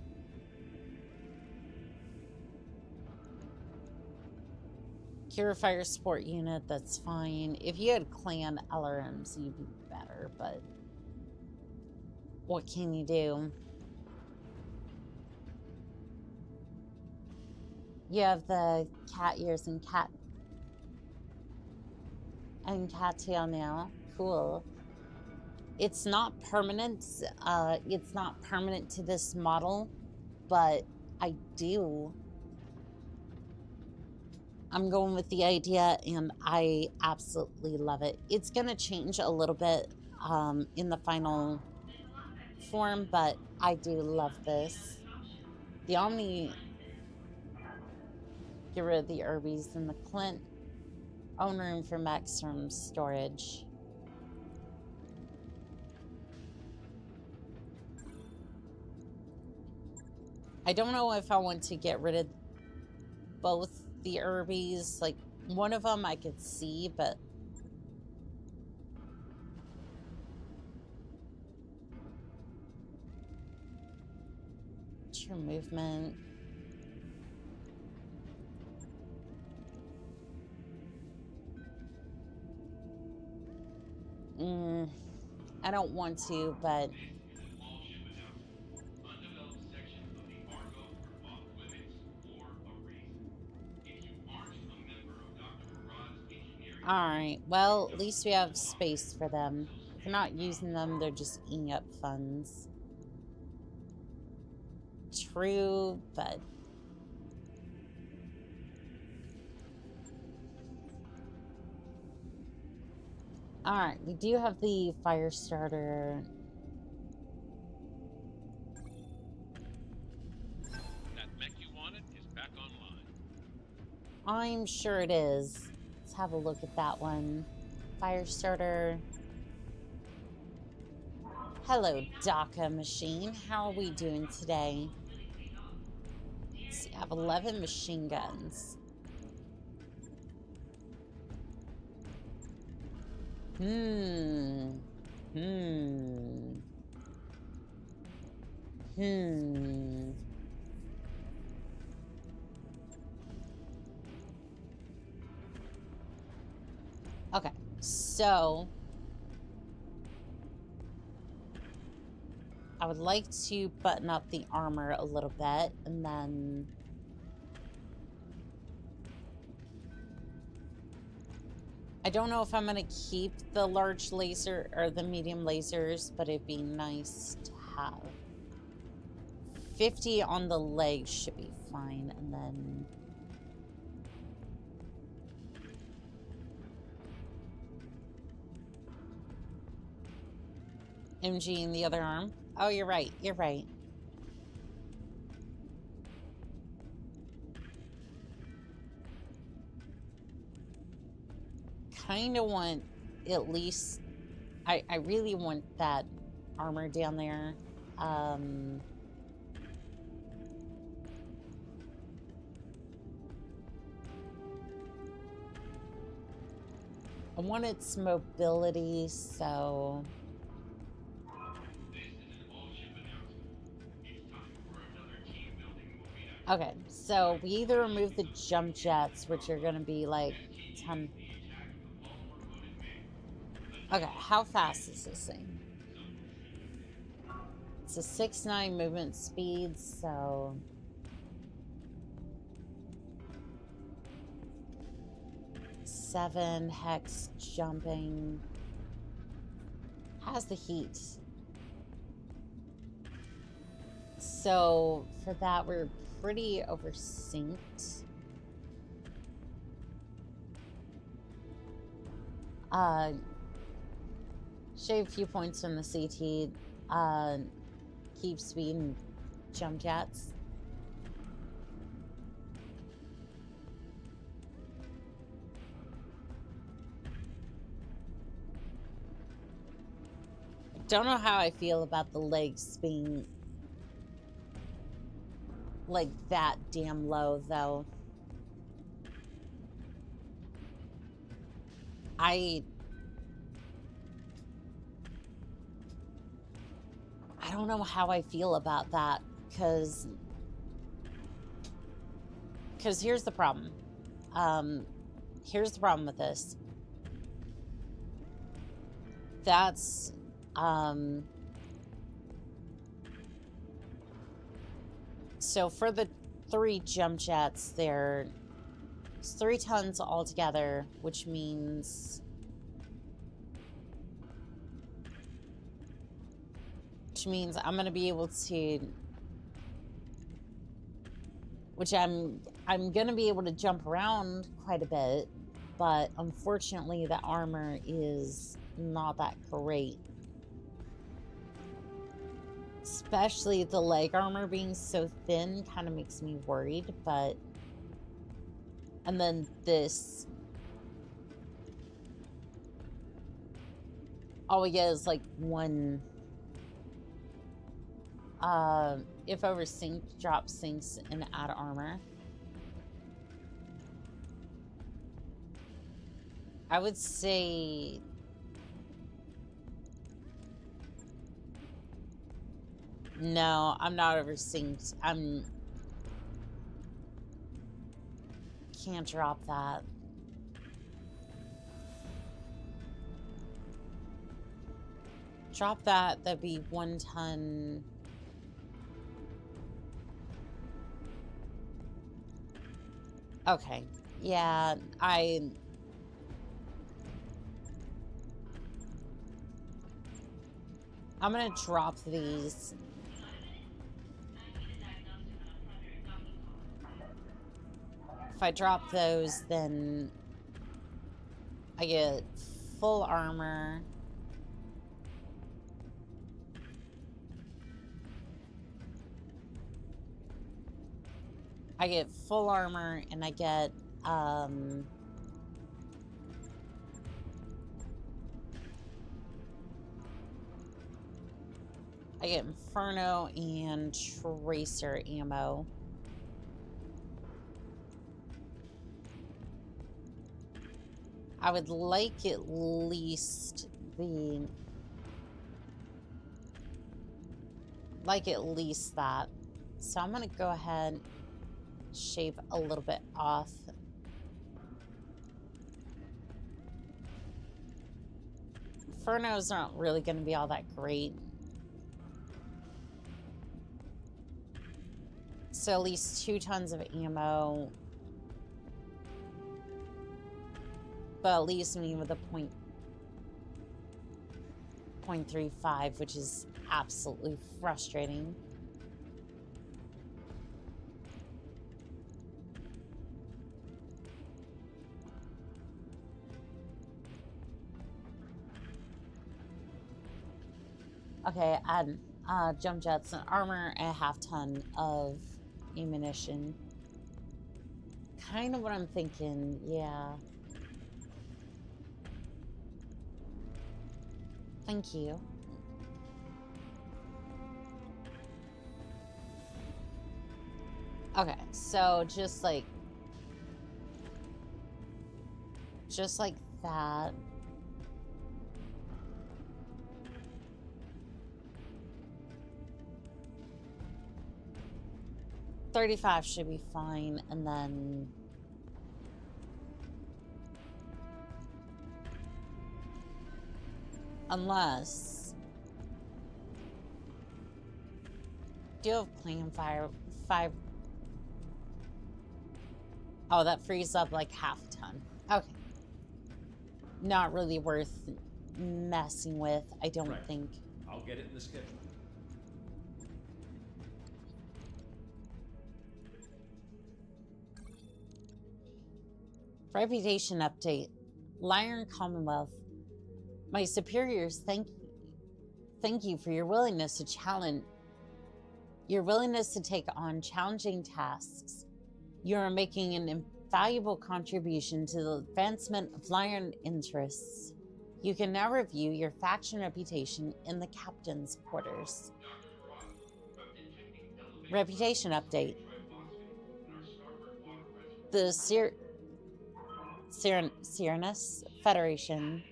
Purifier Support Unit. That's fine. If you had clan LRMs, you'd be better, but what can you do? You have the cat ears and cattail now. Cool. It's not permanent. It's not permanent to this model, but I'm going with the idea, and I absolutely love it. It's gonna change a little bit in the final form, but I do love this. The Omni, get rid of the Irbies and the Clint. Own room for maximum storage. I don't know if I want to get rid of both the Irbies. Like, one of them I could see, but your movement. I don't want to, but alright, well, at least we have space for them. If we're not using them, they're just eating up funds. True, but alright, we do have the fire starter. I'm sure it is. Let's have a look at that one. Fire starter. Hello, DACA machine. How are we doing today? Let's see, I have 11 machine guns. Okay, so I would like to button up the armor a little bit, and then I don't know if I'm going to keep the large laser or the medium lasers, but it'd be nice to have. 50 on the legs should be fine, and then MG in the other arm. Oh, you're right. You're right. Kind of want at least... I really want that armor down there. I want its mobility, so... Okay, so we either remove the jump jets, which are going to be like 10... Okay, how fast is this thing? It's a 6.9 movement speed, so... Seven hex jumping. Has the heat. So for that, we're pretty oversynced. Shave a few points from the CT. Keep speed and jump jets. Don't know how I feel about the legs being like that damn low, though. I don't know how I feel about that, because here's the problem. Here's the problem with this. That's so for the 3 jump jets, it's 3 tons altogether, which means I'm going to be able to, I'm going to be able to jump around quite a bit, but unfortunately the armor is not that great. Especially the leg armor being so thin kind of makes me worried, but... And then this... All we get is like 1... if over sync, drop syncs and add armor. I would say... No, I'm not oversynced. Can't drop that. Drop that, that'd be 1 ton. Okay, yeah, I'm gonna drop these. If I drop those, then I get full armor. I get full armor, and I get I get Inferno and Tracer ammo. I would like at least the... that. So I'm gonna go ahead and shave a little bit off. Infernos aren't really gonna be all that great. So at least 2 tons of ammo. But at least me with a .35, which is absolutely frustrating. Okay, add jump jets and armor and a half ton of ammunition. Kind of what I'm thinking, yeah. Thank you. Okay, so just like that. $35 should be fine, and then unless do you have plan fire 5? Oh, that frees up like half a ton. Okay. Not really worth messing with, I don't think. I'll get it in the schedule. Reputation update. Lyran Commonwealth. My superiors thank you for your willingness to take on challenging tasks. You are making an invaluable contribution to the advancement of Lyran interests. You can now review your faction reputation in the captain's quarters. Reputation update. The Solaris Federation.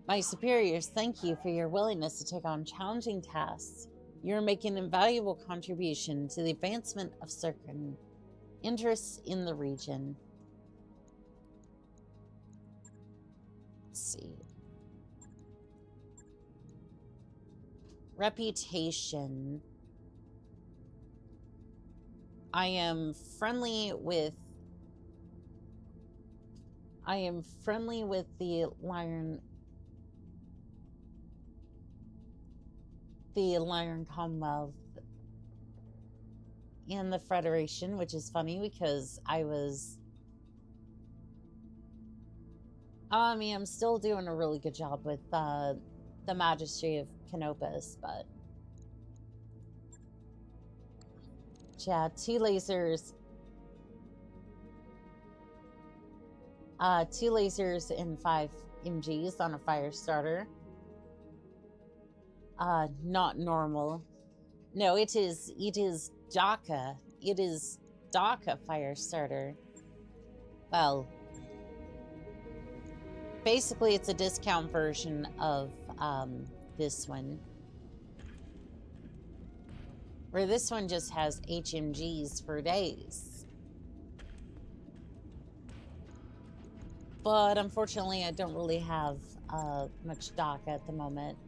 My superiors thank you for your willingness to take on challenging tasks. You are making an invaluable contribution to the advancement of certain interests in the region. Let's see. Reputation. I am friendly with the Lyran Commonwealth and the Federation, which is funny because I'm still doing a really good job with the Magistry of Canopus, but yeah, 2 lasers. 2 lasers and 5 MGs on a fire starter. Not normal. No, it is DACA. It is DACA fire starter. Well, basically it's a discount version of this one. Where this one just has HMGs for days. But unfortunately I don't really have much DACA at the moment.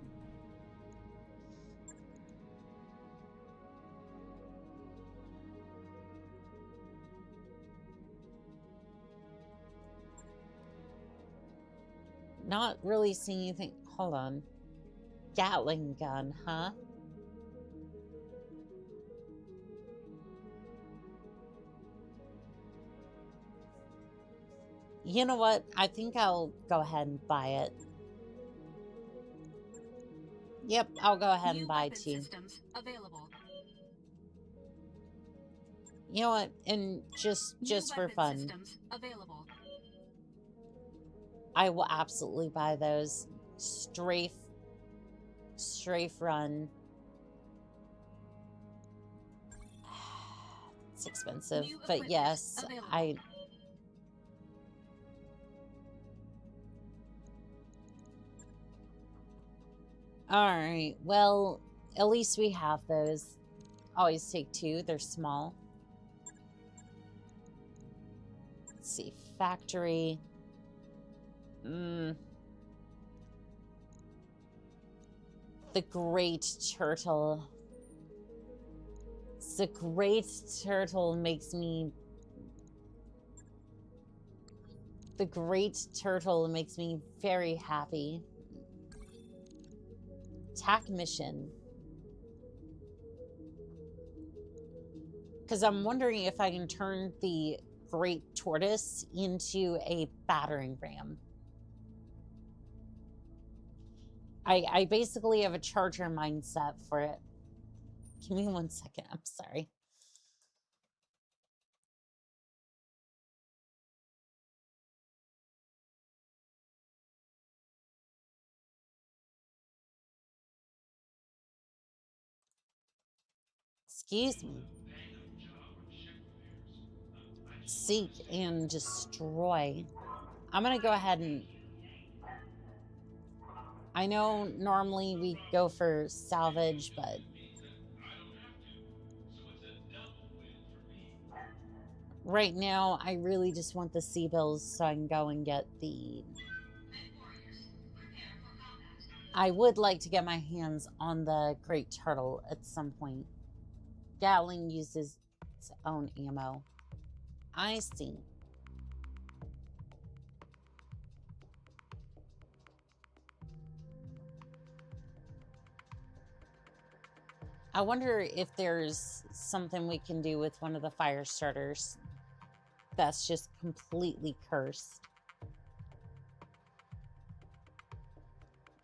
Not really seeing anything. Hold on. Gatling gun, huh? You know what? I think I'll go ahead and buy it. Yep, I'll go ahead and buy 2. Systems available. You know what? And just for fun, Systems available. I will absolutely buy those. Strafe run. It's expensive, but yes, available. Alright, well, at least we have those. Always take 2, they're small. Let's see, factory. The great turtle. The great turtle makes me... The great turtle makes me very happy. Attack mission. Because I'm wondering if I can turn the great tortoise into a battering ram. I basically have a charger mindset for it. Give me 1 second. I'm sorry. Excuse me. Seek and destroy. I'm going to go ahead and... I know normally we go for salvage, but... Right now, I really just want the sea bills so I can go and get the... I would like to get my hands on the great turtle at some point. Gatling uses its own ammo. I see. I wonder if there's something we can do with one of the fire starters that's just completely cursed.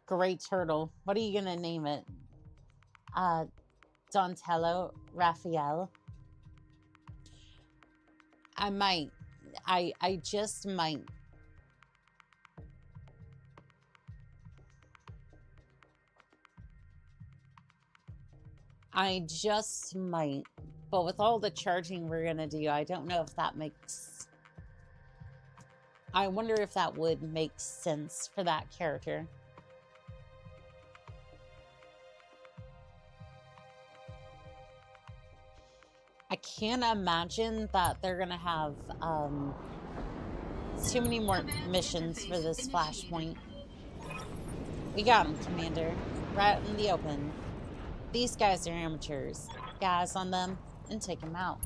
Great turtle. What are you gonna name it? Donatello, Raphael. I might. I just might. I just might. But with all the charging we're gonna do, I don't know if that makes... I wonder if that would make sense for that character. I can't imagine that they're gonna have too many more missions for this flashpoint. We got him, Commander. Right in the open. These guys are amateurs. Guys on them and take them out.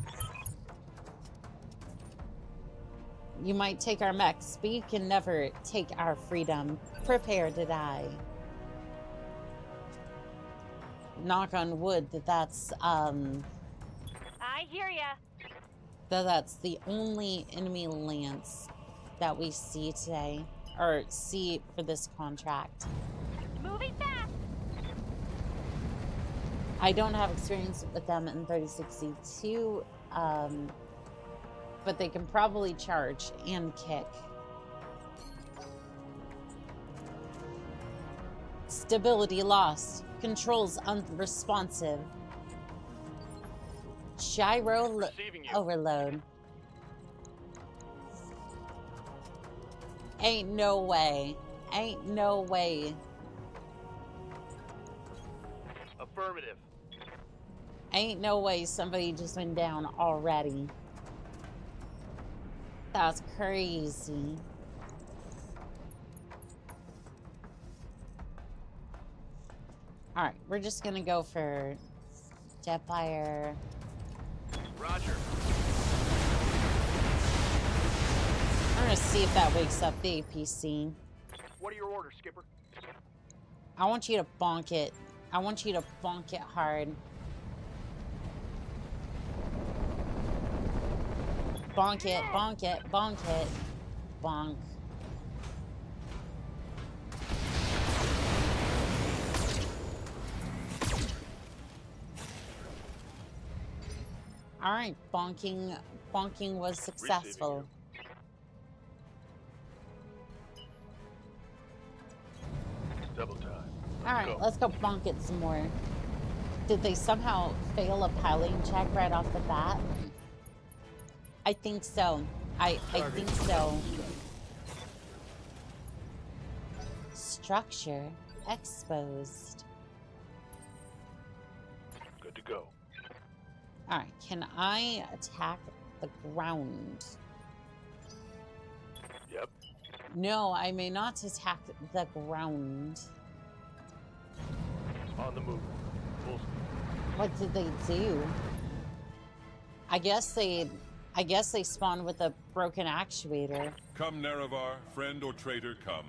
You might take our mechs, but you can never take our freedom. Prepare to die. Knock on wood that's I hear ya. that's the only enemy lance that we see today, or see for this contract. Moving fast. I don't have experience with them in 3062, but they can probably charge and kick. Stability lost. Controls unresponsive. Gyro overload. Ain't no way. Ain't no way. Affirmative. Ain't no way somebody just went down already. That's crazy. Alright, we're just gonna go for Jetfire. Roger. I'm gonna see if that wakes up the APC. What are your orders, Skipper? I want you to bonk it. I want you to bonk it hard. Bonk it, bonk it, bonk it. Bonk. All right, bonking was successful. Double time. All right, let's go bonk it some more. Did they somehow fail a piloting check right off the bat? I think so. I think so. Structure exposed. Good to go. All right, can I attack the ground? Yep. No, I may not attack the ground. On the move. Full speed. What did they do? I guess they spawned with a broken actuator. Come, Nerevar, friend or traitor, come.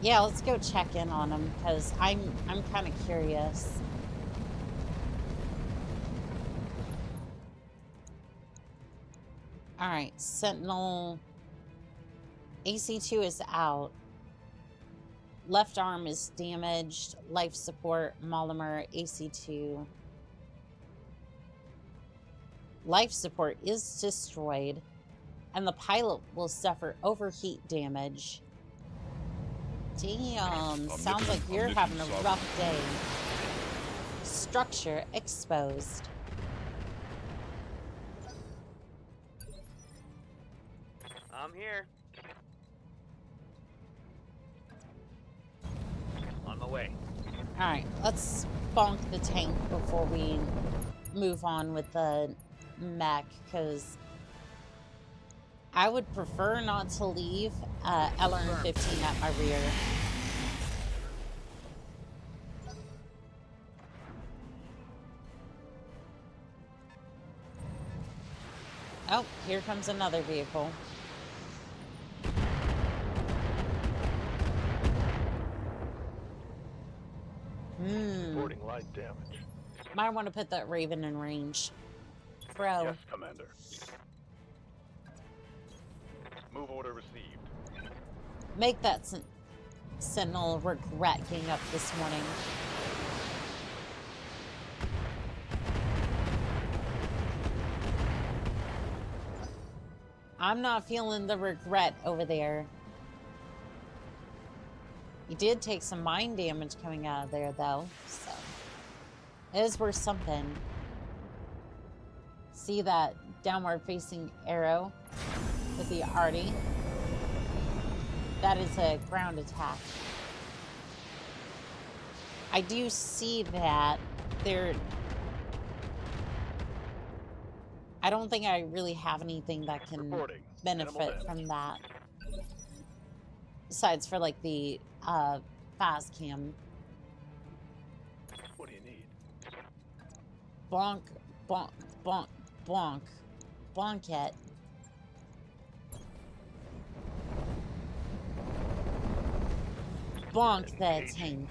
Yeah, let's go check in on them because I'm kind of curious. All right, Sentinel. AC2 is out. Left arm is damaged. Life support, Monomer, AC2. Life support is destroyed. And the pilot will suffer overheat damage. Damn, sounds like you're having a rough day. Structure exposed. I'm here. On my way. Alright, let's bonk the tank before we move on with the mech, because I would prefer not to leave LRM-15 at my rear. Oh, here comes another vehicle. Reporting light damage. Might want to put that Raven in range. Bro. Yes, Commander. Move order received. Make that Sentinel regret getting up this morning. I'm not feeling the regret over there. He did take some mine damage coming out of there, though, so it is worth something. See that downward-facing arrow with the arty? That is a ground attack. I do see that there... I don't think I really have anything that can benefit from that. Besides for, like, the fast cam. What do you need? Bonk, bonk, bonk, bonk. Bonk it. Bonk the tank.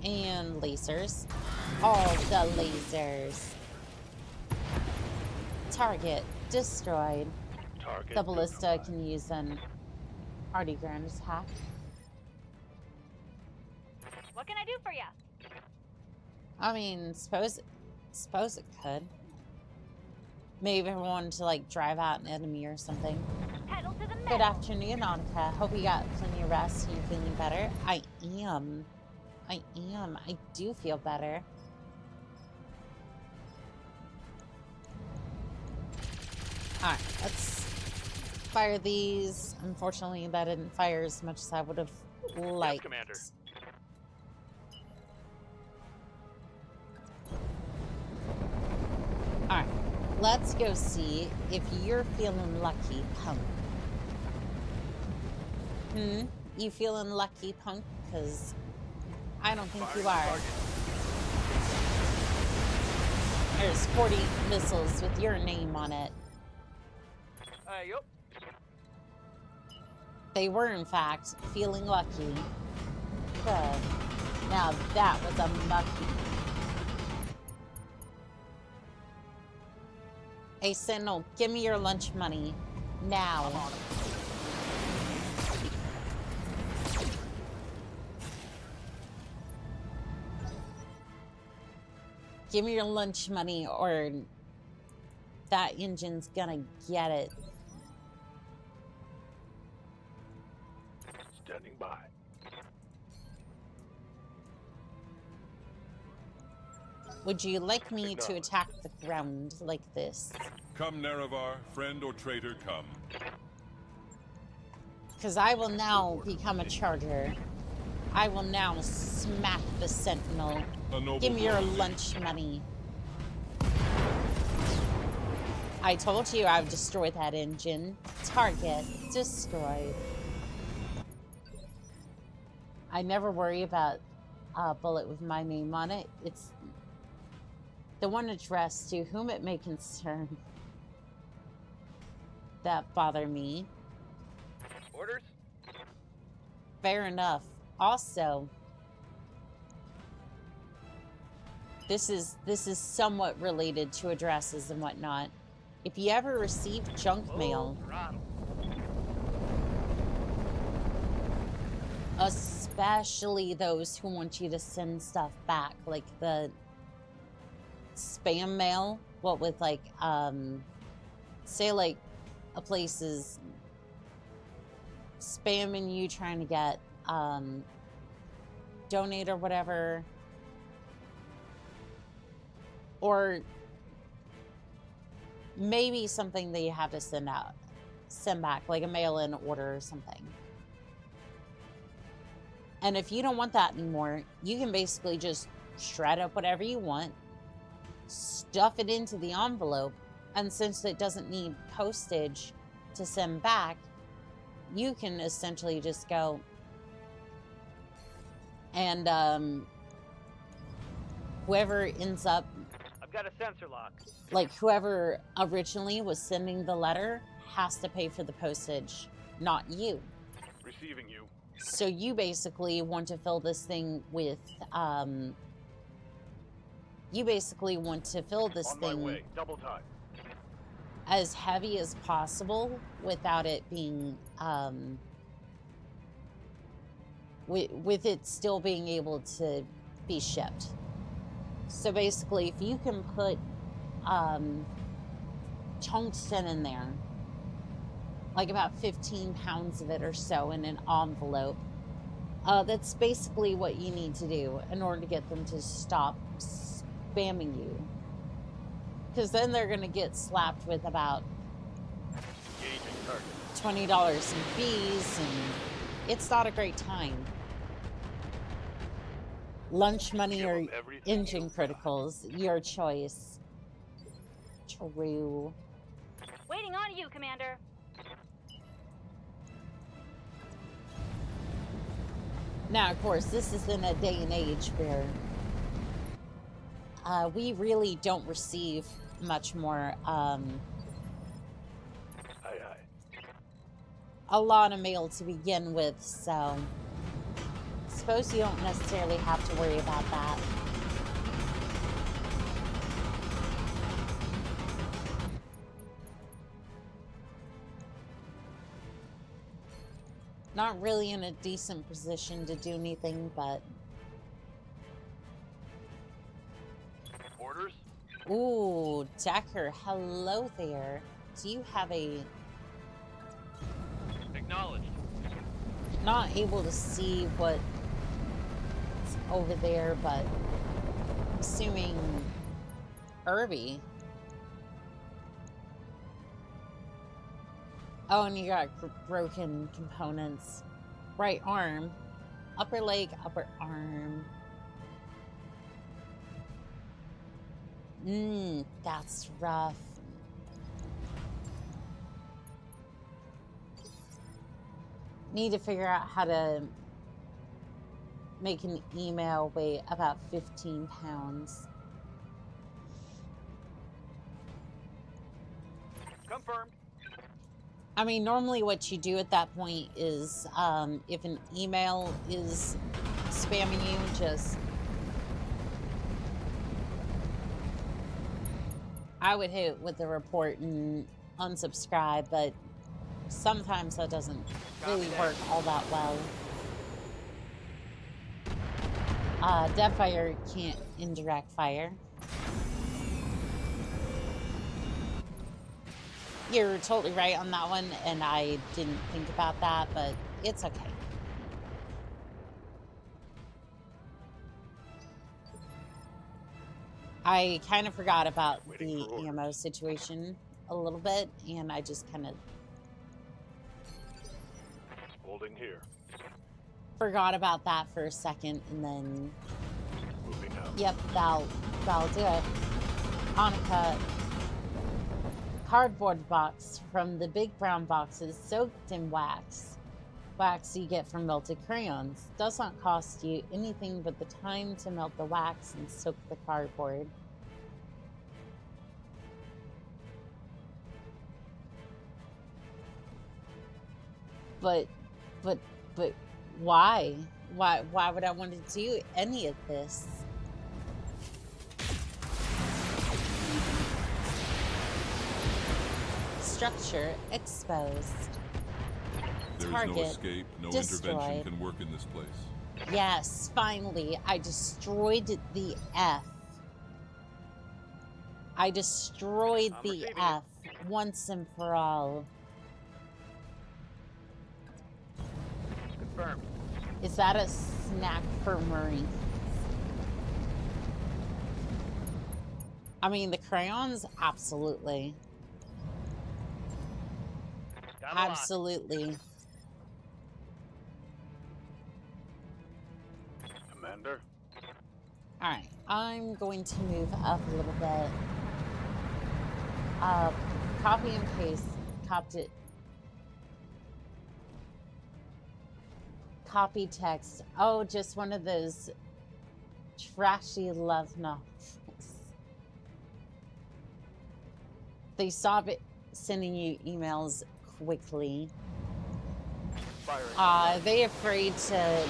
And lasers. All the lasers. Target destroyed. Target The ballista can use an arty ground attack. What can I do for you? I mean, suppose it could. Maybe I wanted to like drive out an enemy or something. Pedal to the metal. Good afternoon, Annika. Hope you got plenty of rest and you're feeling better. I am. I do feel better. Alright, let's fire these. Unfortunately, that didn't fire as much as I would have liked. Yes, Commander. Alright, let's go see if you're feeling lucky, punk. You feeling lucky, punk? Because I don't think you are. There's 40 missiles with your name on it. Yup. They were, in fact, feeling lucky. Good. Now that was a mucky. Hey, Sentinel, give me your lunch money. Now. Give me your lunch money or that engine's gonna get it. Standing by. Would you like me to attack the ground like this? Come, Nerevar, friend or traitor, come. Because I will now become a charger. I will now smack the sentinel. Give me your lunch money. I told you I would destroy that engine. Target destroyed. I never worry about a bullet with my name on it. It's the one addressed to whom it may concern that bother me. Orders? Fair enough. Also, this is somewhat related to addresses and whatnot. If you ever receive junk mail, especially those who want you to send stuff back, like the spam mail, what with like say like a place is spamming you trying to get donate or whatever, or maybe something that you have to send back, like a mail-in order or something. And if you don't want that anymore, you can basically just shred up whatever you want, stuff it into the envelope, and since it doesn't need postage to send back, you can essentially just go and whoever ends up, I've got a sensor lock. like whoever originally was sending the letter has to pay for the postage, not you. Receiving you. So you basically want to fill this thing with you basically want to fill this On my thing way. Double time. as heavy as possible without it being with it still being able to be shipped. So basically, if you can put tungsten in there, like about 15 pounds of it or so in an envelope, that's basically what you need to do in order to get them to stop spamming you. Because then they're going to get slapped with about $20 in fees, and it's not a great time. Lunch money or engine criticals, your choice. True. Waiting on you, Commander. Now, of course, this is in a day and age where we really don't receive much more, a lot of mail to begin with, so I suppose you don't necessarily have to worry about that. Not really in a decent position to do anything, but... Orders? Ooh, Decker, hello there. Do you have a... Acknowledged. Not able to see what's over there, but I'm assuming Irby. Oh, and you got broken components. Right arm, upper leg, upper arm. That's rough. Need to figure out how to make an email weigh about 15 pounds. Confirmed. I mean, normally what you do at that point is, if an email is spamming you, just... I would hit with the report and unsubscribe, but sometimes that doesn't really work all that well. Deathfire can't indirect fire. You're totally right on that one, and I didn't think about that, but it's okay. I kind of forgot about the ammo situation a little bit, and I just kind of Holding here. forgot about that for a second, and then Moving out. yep, that'll do it. Hanukkah cardboard box from the big brown boxes soaked in wax. Wax you get from melted crayons. Does not cost you anything but the time to melt the wax and soak the cardboard. But why? Why would I want to do any of this? Structure exposed. There's Target no escape, no destroyed. intervention can work in this place. Yes, finally, I destroyed the F. I destroyed the F once and for all. Confirmed. Is that a snack for Marines? I mean, the crayons, absolutely. Absolutely. Commander. All right, I'm going to move up a little bit. Copy and paste. Copy text. Oh, just one of those trashy love novels. They stop it sending you emails quickly. Are they afraid to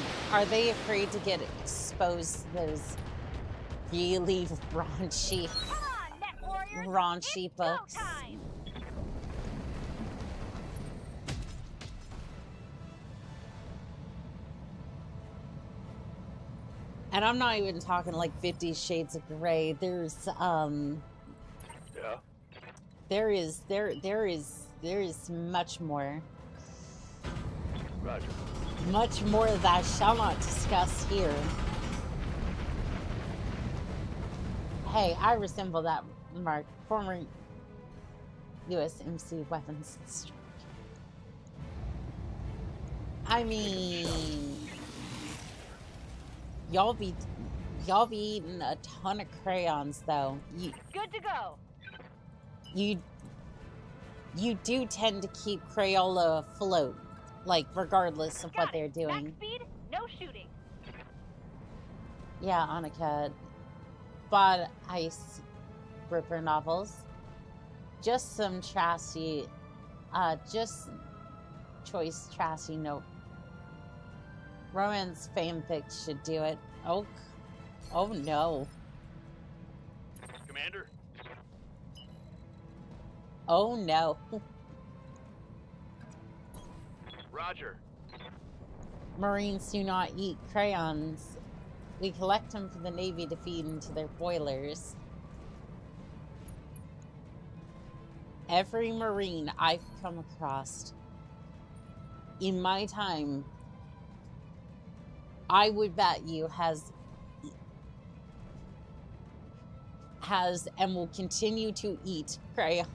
get exposed to those really raunchy books? And I'm not even talking like 50 Shades of Grey. There's Yeah. there is much more. Roger. Much more that I shall not discuss here. Hey, I resemble that remark. Former USMC weapons instructor. I mean, y'all be eating a ton of crayons, though. Good to go. You do tend to keep Crayola afloat, like regardless of what they're doing. Max speed, no shooting. Yeah, Annika bought Ice Ripper novels. Just some trashy, just choice trashy note. Romance fanfic should do it. Oh no. Commander. Oh no. Roger. Marines do not eat crayons. We collect them for the Navy to feed into their boilers. Every Marine I've come across in my time, I would bet you has and will continue to eat crayons.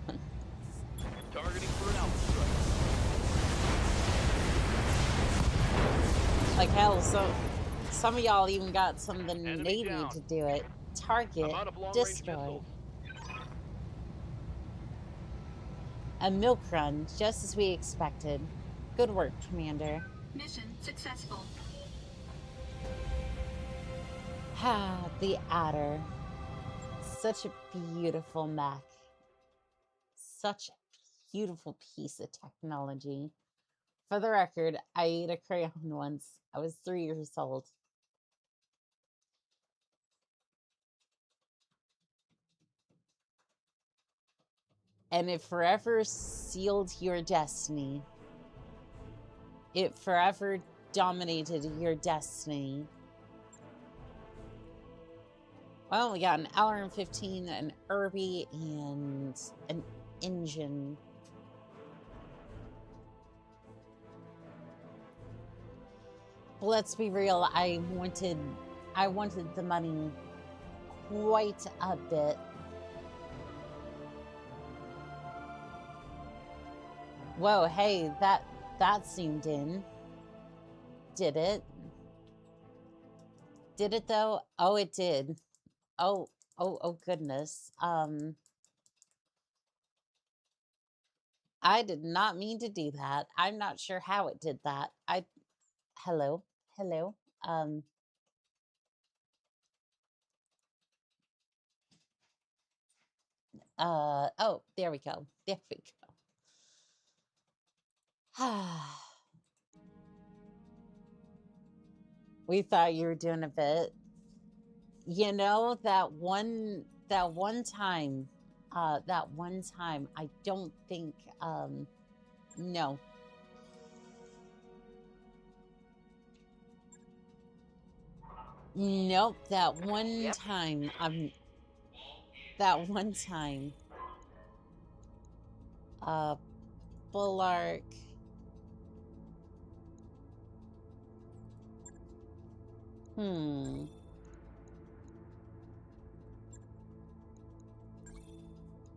Targeting for an alpha strike. Like hell, so some of y'all even got some of the Navy to do it. Target destroyed. A milk run, just as we expected. Good work, Commander. Mission successful. Ah, the Adder. Such a beautiful mech. Such a beautiful piece of technology. For the record, I ate a crayon once. I was 3 years old. And it forever sealed your destiny. It forever dominated your destiny. Well, we got an LRM-15, an Irby, and an engine. But let's be real, I wanted the money quite a bit. Whoa, hey, that seemed in. Did it? Did it though? Oh, it did. Oh goodness. I did not mean to do that. I'm not sure how it did that. Hello. Oh, there we go. There we go. We thought you were doing a bit. You know, that one time, I don't think, no. Nope, that one time, Bullark.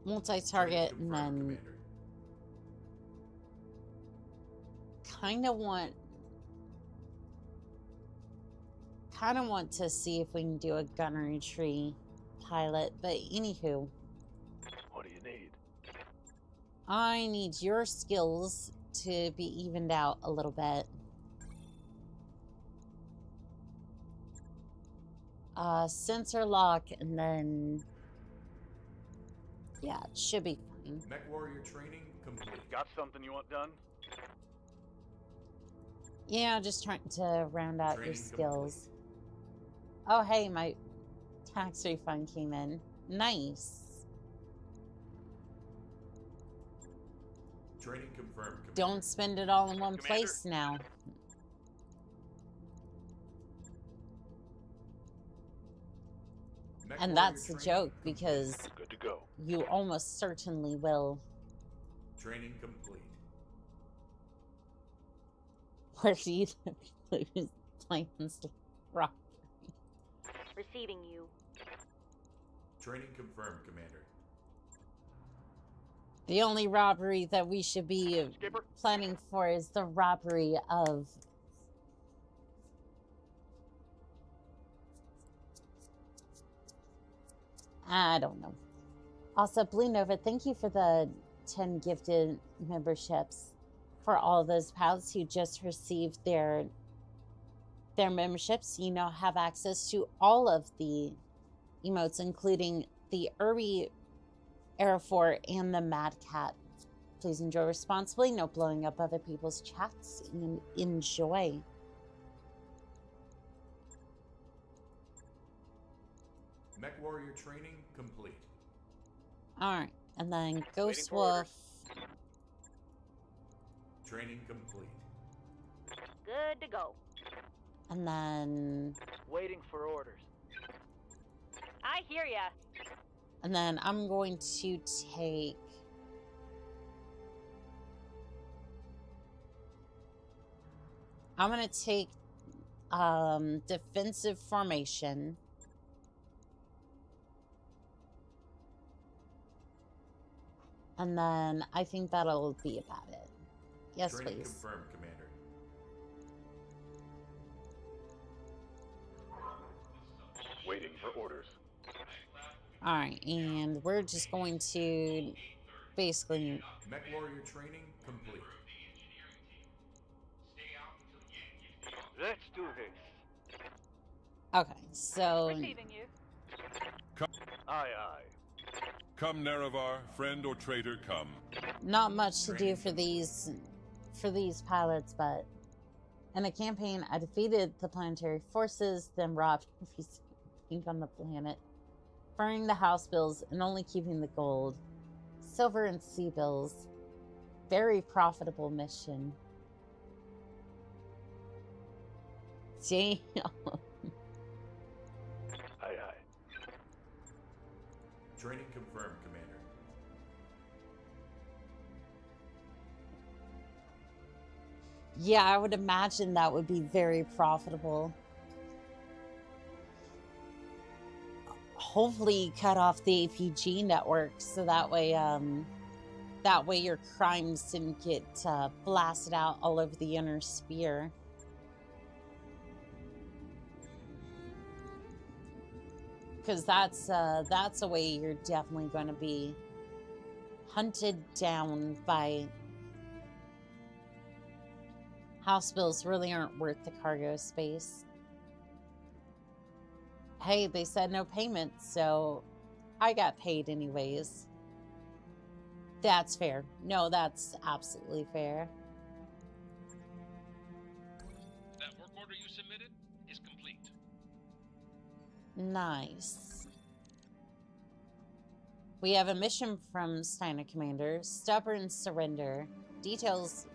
Multi-target, and then kind of want to see if we can do a gunnery tree pilot, but anywho. What do you need? I need your skills to be evened out a little bit. Sensor lock, and then yeah, it should be fine. Mech warrior training complete. Got something you want done? Yeah, just trying to round out your Training skills. complete. Oh, hey, my tax refund came in. Nice. Training confirmed. Commander. Don't spend it all in one place now. Mech And warrior that's the training joke, complete. because Good to go. you almost certainly will. Training complete. Where do you lose plans? Rock. Receiving you. Training confirmed, Commander. The only robbery that we should be Skipper? planning for is the robbery of... I don't know. Also, Blue Nova, thank you for the 10 gifted memberships for all those pals who just received their memberships. You now have access to all of the emotes, including the Irby Aerofor and the Mad Cat. Please enjoy responsibly, no blowing up other people's chats, and enjoy. Mech warrior training complete. Alright, and then Ghost for Wolf. orders. Training complete. Good to go. And then... Waiting for orders. I hear ya. And then I'm going to take... I'm going to take defensive formation. And then I think that'll be about it. Yes, Training please. confirmed, Commander. Waiting for orders. Alright, and we're just going to basically... Mech warrior training complete. Let's do this. Okay, so... Receiving you. Aye, aye. Come, Nerevar, friend or traitor, come. Not much to do for these pilots, but in a campaign, I defeated the planetary forces, then robbed everything on the planet, burning the house bills and only keeping the gold, silver, and sea bills. Very profitable mission. Damn. Aye, aye. Training confirmed, Commander. Yeah, I would imagine that would be very profitable. Hopefully cut off the APG network so that way your crimes didn't get blasted out all over the inner sphere. Because that's a way you're definitely going to be hunted down by... House bills really aren't worth the cargo space. Hey, they said no payment, so I got paid anyways. That's fair. No, that's absolutely fair. That work order you submitted is complete. Nice. We have a mission from Steiner Commander. Stubborn surrender. Details.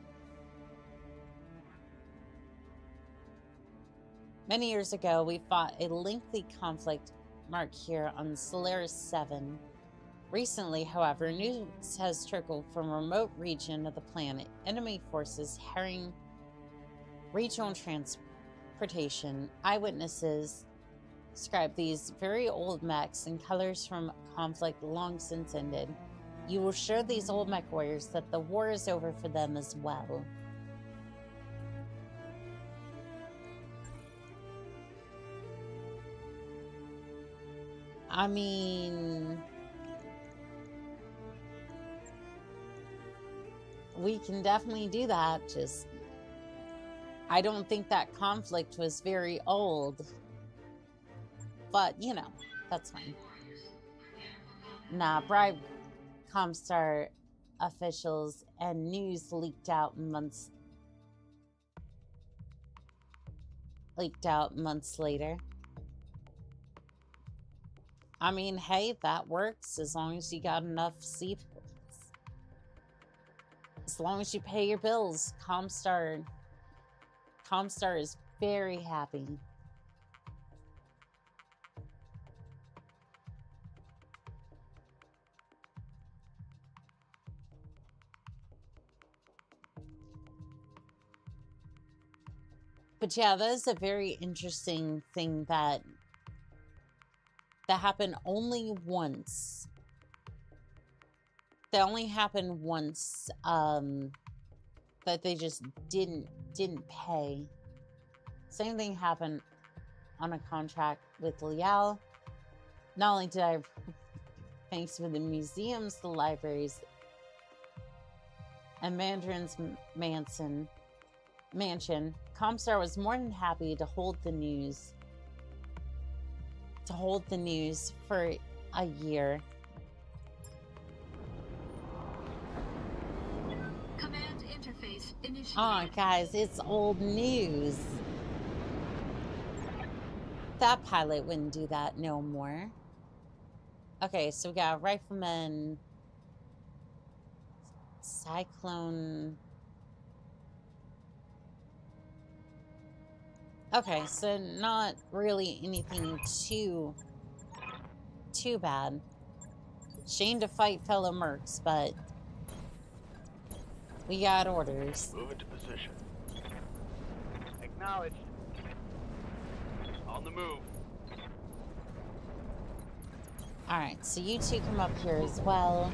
Many years ago, we fought a lengthy conflict marked here on Solaris 7. Recently, however, news has trickled from a remote region of the planet. Enemy forces harrying regional transportation. Eyewitnesses describe these very old mechs in colors from conflict long since ended. You will assure these old mech warriors that the war is over for them as well. I mean, we can definitely do that. Just, I don't think that conflict was very old. But, you know, that's fine. Nah, bribe Comstar officials and news leaked out months later. I mean, hey, that works as long as you got enough seaports. As long as you pay your bills, Comstar is very happy. But yeah, that is a very interesting thing that happened only once. That only happened once, that they just didn't pay. Same thing happened on a contract with Liao. Not only did I, thanks to the museums, the libraries, and Mandarin's mansion, Comstar was more than happy to hold the news for a year. Command interface initiated. Oh, guys, it's old news. That pilot wouldn't do that no more. Okay, so we got a rifleman, cyclone. Okay, so not really anything too bad. Shame to fight fellow mercs, but we got orders. Move into position. Acknowledged. On the move. Alright, so you two come up here as well.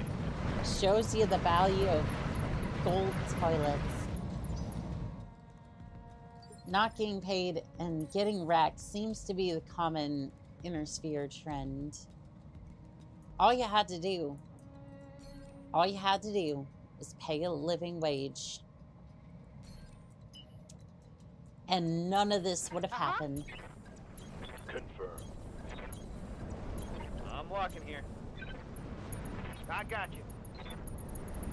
Shows you the value of gold toilets. Not getting paid and getting wrecked seems to be the common inner sphere trend. All you had to do was pay a living wage. And none of this would have happened. Confirm. I'm walking here. I got you.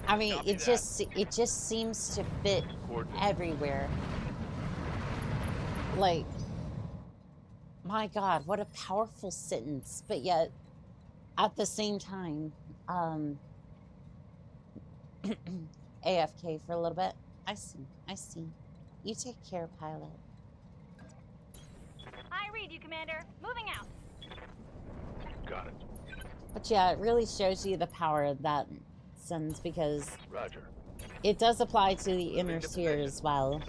I mean, Copy it just seems to fit everywhere. Like, my God, what a powerful sentence, but yet at the same time, AFK for a little bit. I see. You take care, pilot. I read you, Commander. Moving out. Got it. But yeah, it really shows you the power of that sentence because Roger. it does apply to the inner sphere as well.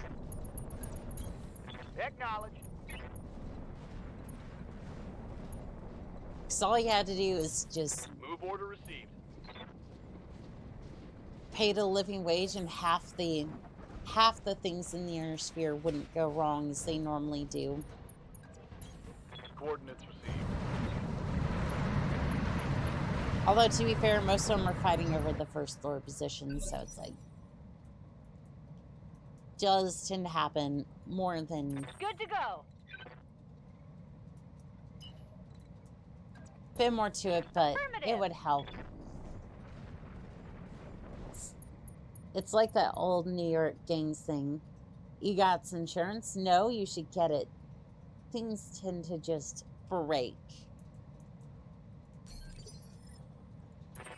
Acknowledged. Because all you had to do is just Move order received. pay the living wage, and half the things in the inner sphere wouldn't go wrong as they normally do. Coordinates received. Although, to be fair, most of them are fighting over the first floor position, so it's like, does tend to happen more than Good to go. a bit more to it, but it would help. It's like that old New York gangs thing. You got insurance? No, you should get it. Things tend to just break.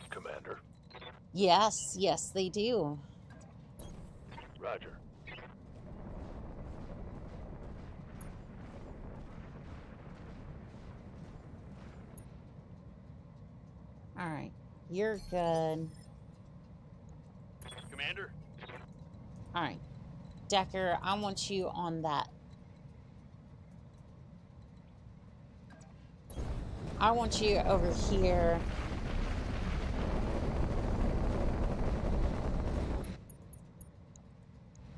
Commander. Yes, yes, they do. Roger. All right, you're good. Commander. All right, Decker, I want you on that. I want you over here.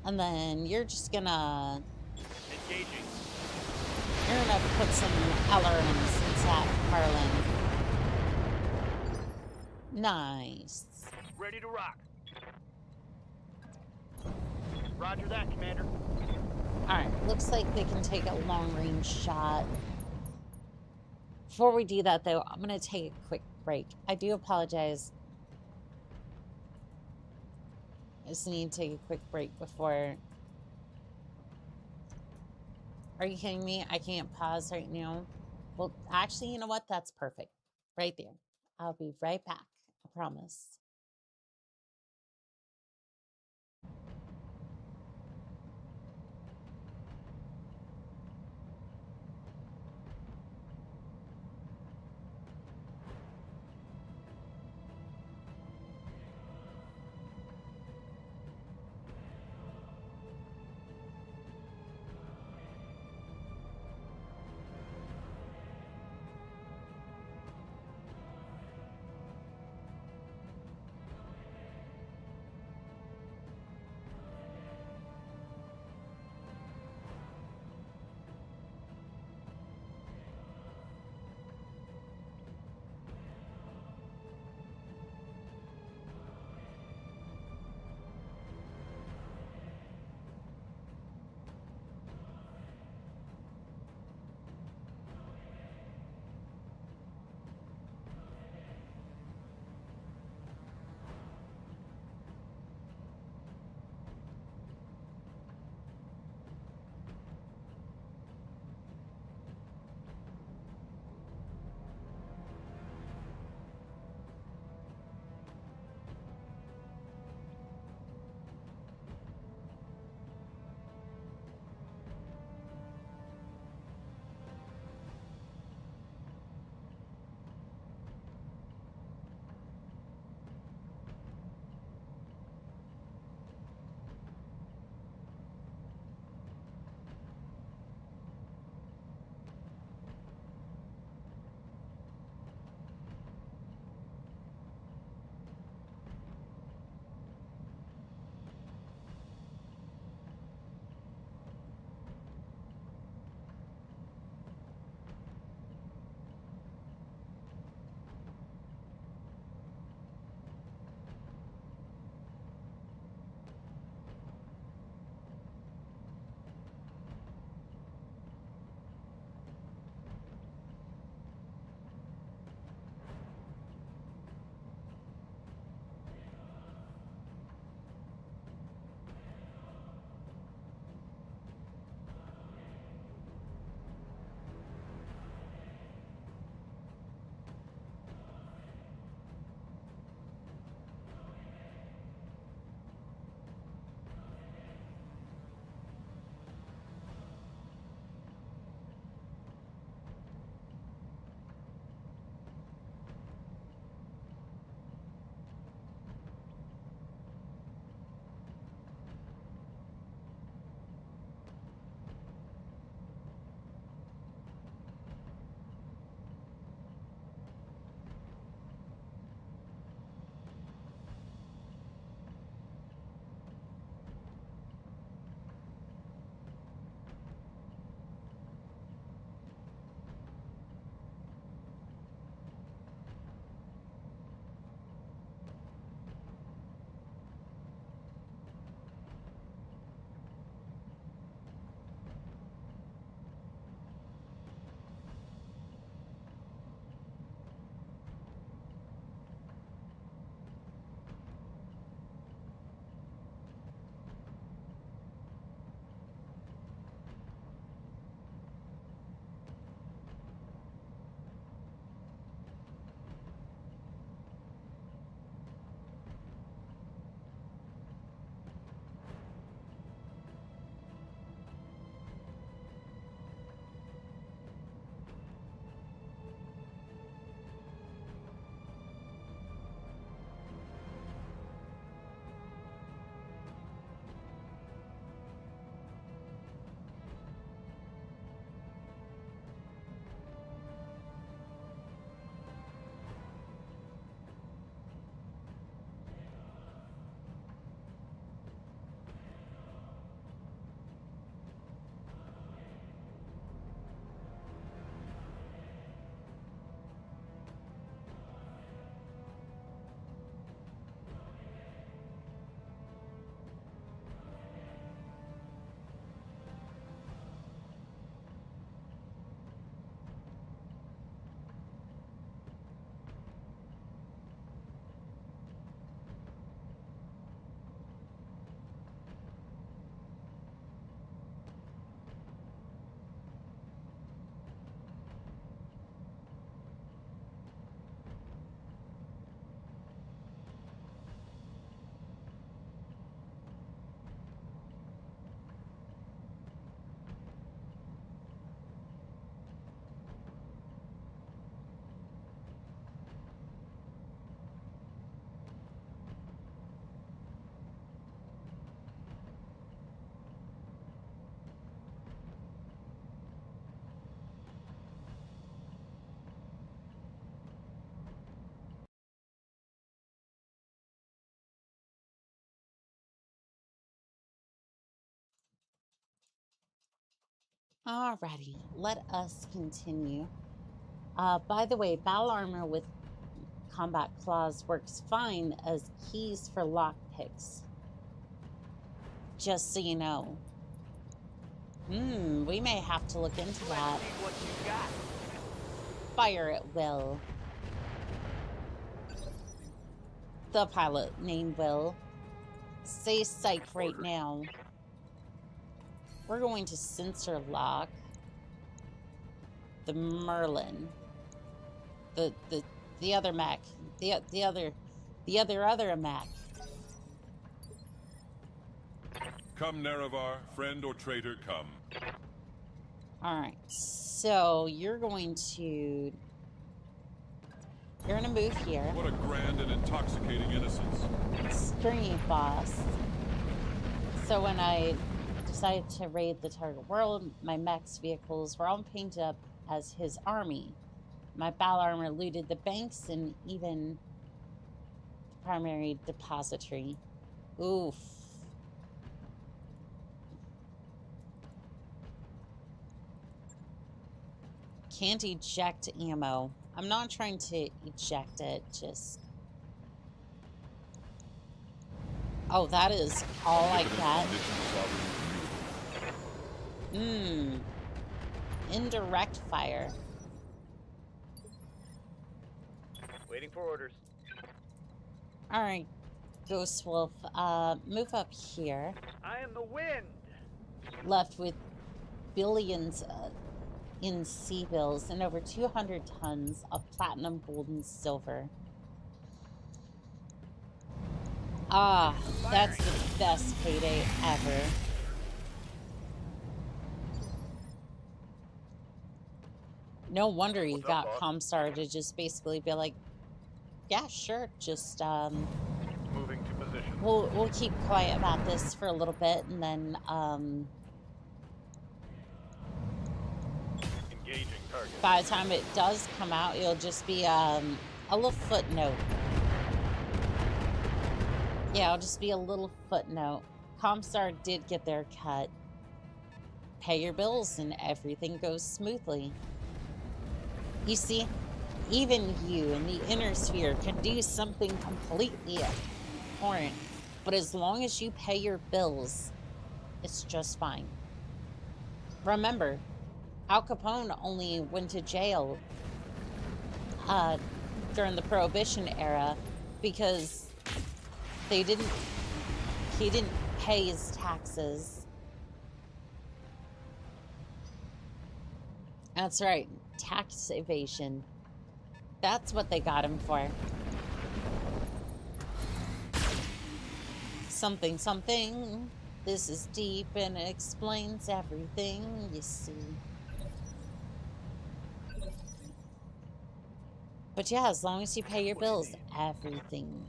And then you're just gonna... Engaging. You're gonna put some alarms inside Harlan. Nice. Ready to rock. Roger that, Commander. Alright, looks like they can take a long-range shot. Before we do that, though, I'm gonna take a quick break. I do apologize. I just need to take a quick break before... Are you kidding me? I can't pause right now. Well, actually, you know what? That's perfect. Right there. I'll be right back. I promise. Alrighty, let us continue. By the way, battle armor with combat claws works fine as keys for lockpicks. Just so you know. We may have to look into that. What you got? Fire at will. The pilot named Will. Say psych right now. We're going to sensor lock the Merlin. The other Mac. The other Mac. Come, Nerevar, friend or traitor, come. Alright, so you're going to... You're gonna move here. What a grand and intoxicating innocence. Stringy boss. So when I decided to raid the target world, my mech's vehicles were all painted up as his army. My battle armor looted the banks and even the primary depository. Oof. Can't eject ammo. I'm not trying to eject it, just... Oh, that is all I got. Indirect fire. Waiting for orders. Alright, Ghost Wolf, move up here. I am the wind. Left with billions in sea bills and over 200 tons of platinum, gold, and silver. Ah, that's the best payday ever. No wonder you got Comstar to just basically be like, yeah, sure, just Moving to position. we'll keep quiet about this for a little bit, and then Engaging target. by the time it does come out, it'll just be a little footnote. Yeah, it'll just be a little footnote. Comstar did get their cut. Pay your bills and everything goes smoothly. You see, even you in the inner sphere can do something completely abhorrent, but as long as you pay your bills, it's just fine. Remember, Al Capone only went to jail during the Prohibition era because he didn't pay his taxes. That's right, tax evasion. That's what they got him for. Something, something. This is deep and it explains everything, you see. But yeah, as long as you pay your bills, everything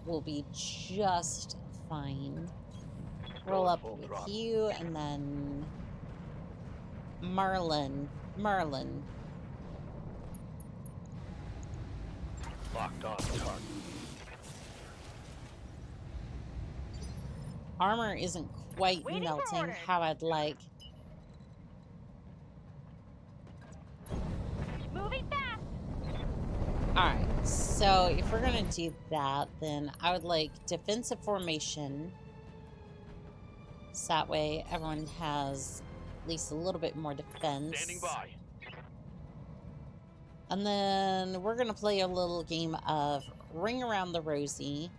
will be just fine. Roll up with you, and then Merlin. Locked on the target. Armor isn't quite melting how I'd like. Moving fast. Alright, so if we're gonna do that, then I would like defensive formation. So that way everyone has at least a little bit more defense. Standing by. And then we're gonna play a little game of Ring Around the Rosie.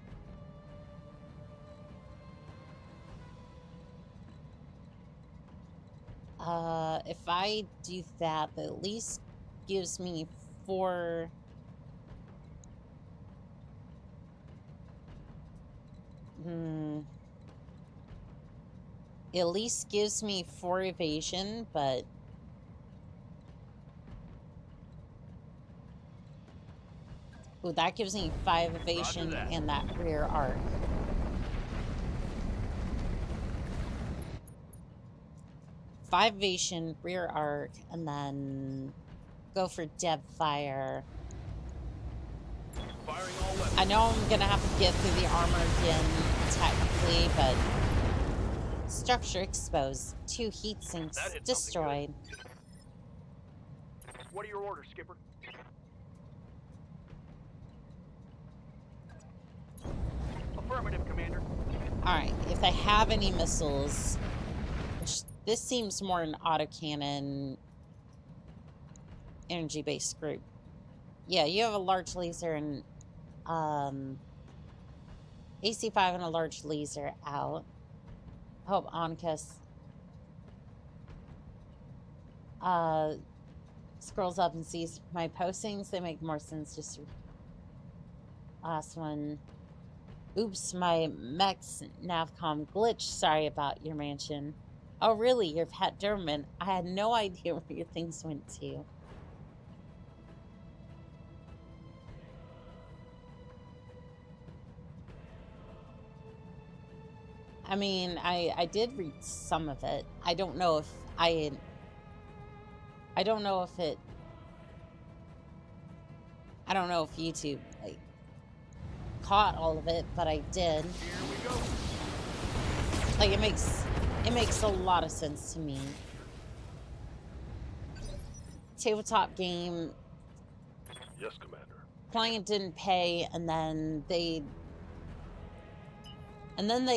If I do that, that at least gives me 4... It at least gives me 4 evasion, but... Ooh, that gives me 5 evasion and that rear arc. Five evasion, rear arc, and then go for deb fire. Firing all weapons. I know I'm gonna have to get through the armor again, technically, but Structure exposed. 2 heat sinks destroyed. What are your orders, Skipper? Affirmative, Commander. Alright, if they have any missiles, which this seems more an autocannon energy-based group. Yeah, you have a large laser and AC-5 and a large laser out. Hope Oncus scrolls up and sees my postings. They make more sense. Just last one. Oops, my mech's navcom glitch. Sorry about your mansion. Oh, really? Your pet Derman? I had no idea where your things went to. I mean, I did read some of it. I don't know if I don't know if YouTube like caught all of it, but I did. Here we go. Like it makes a lot of sense to me. Tabletop game. Yes, Commander. Client didn't pay, and then they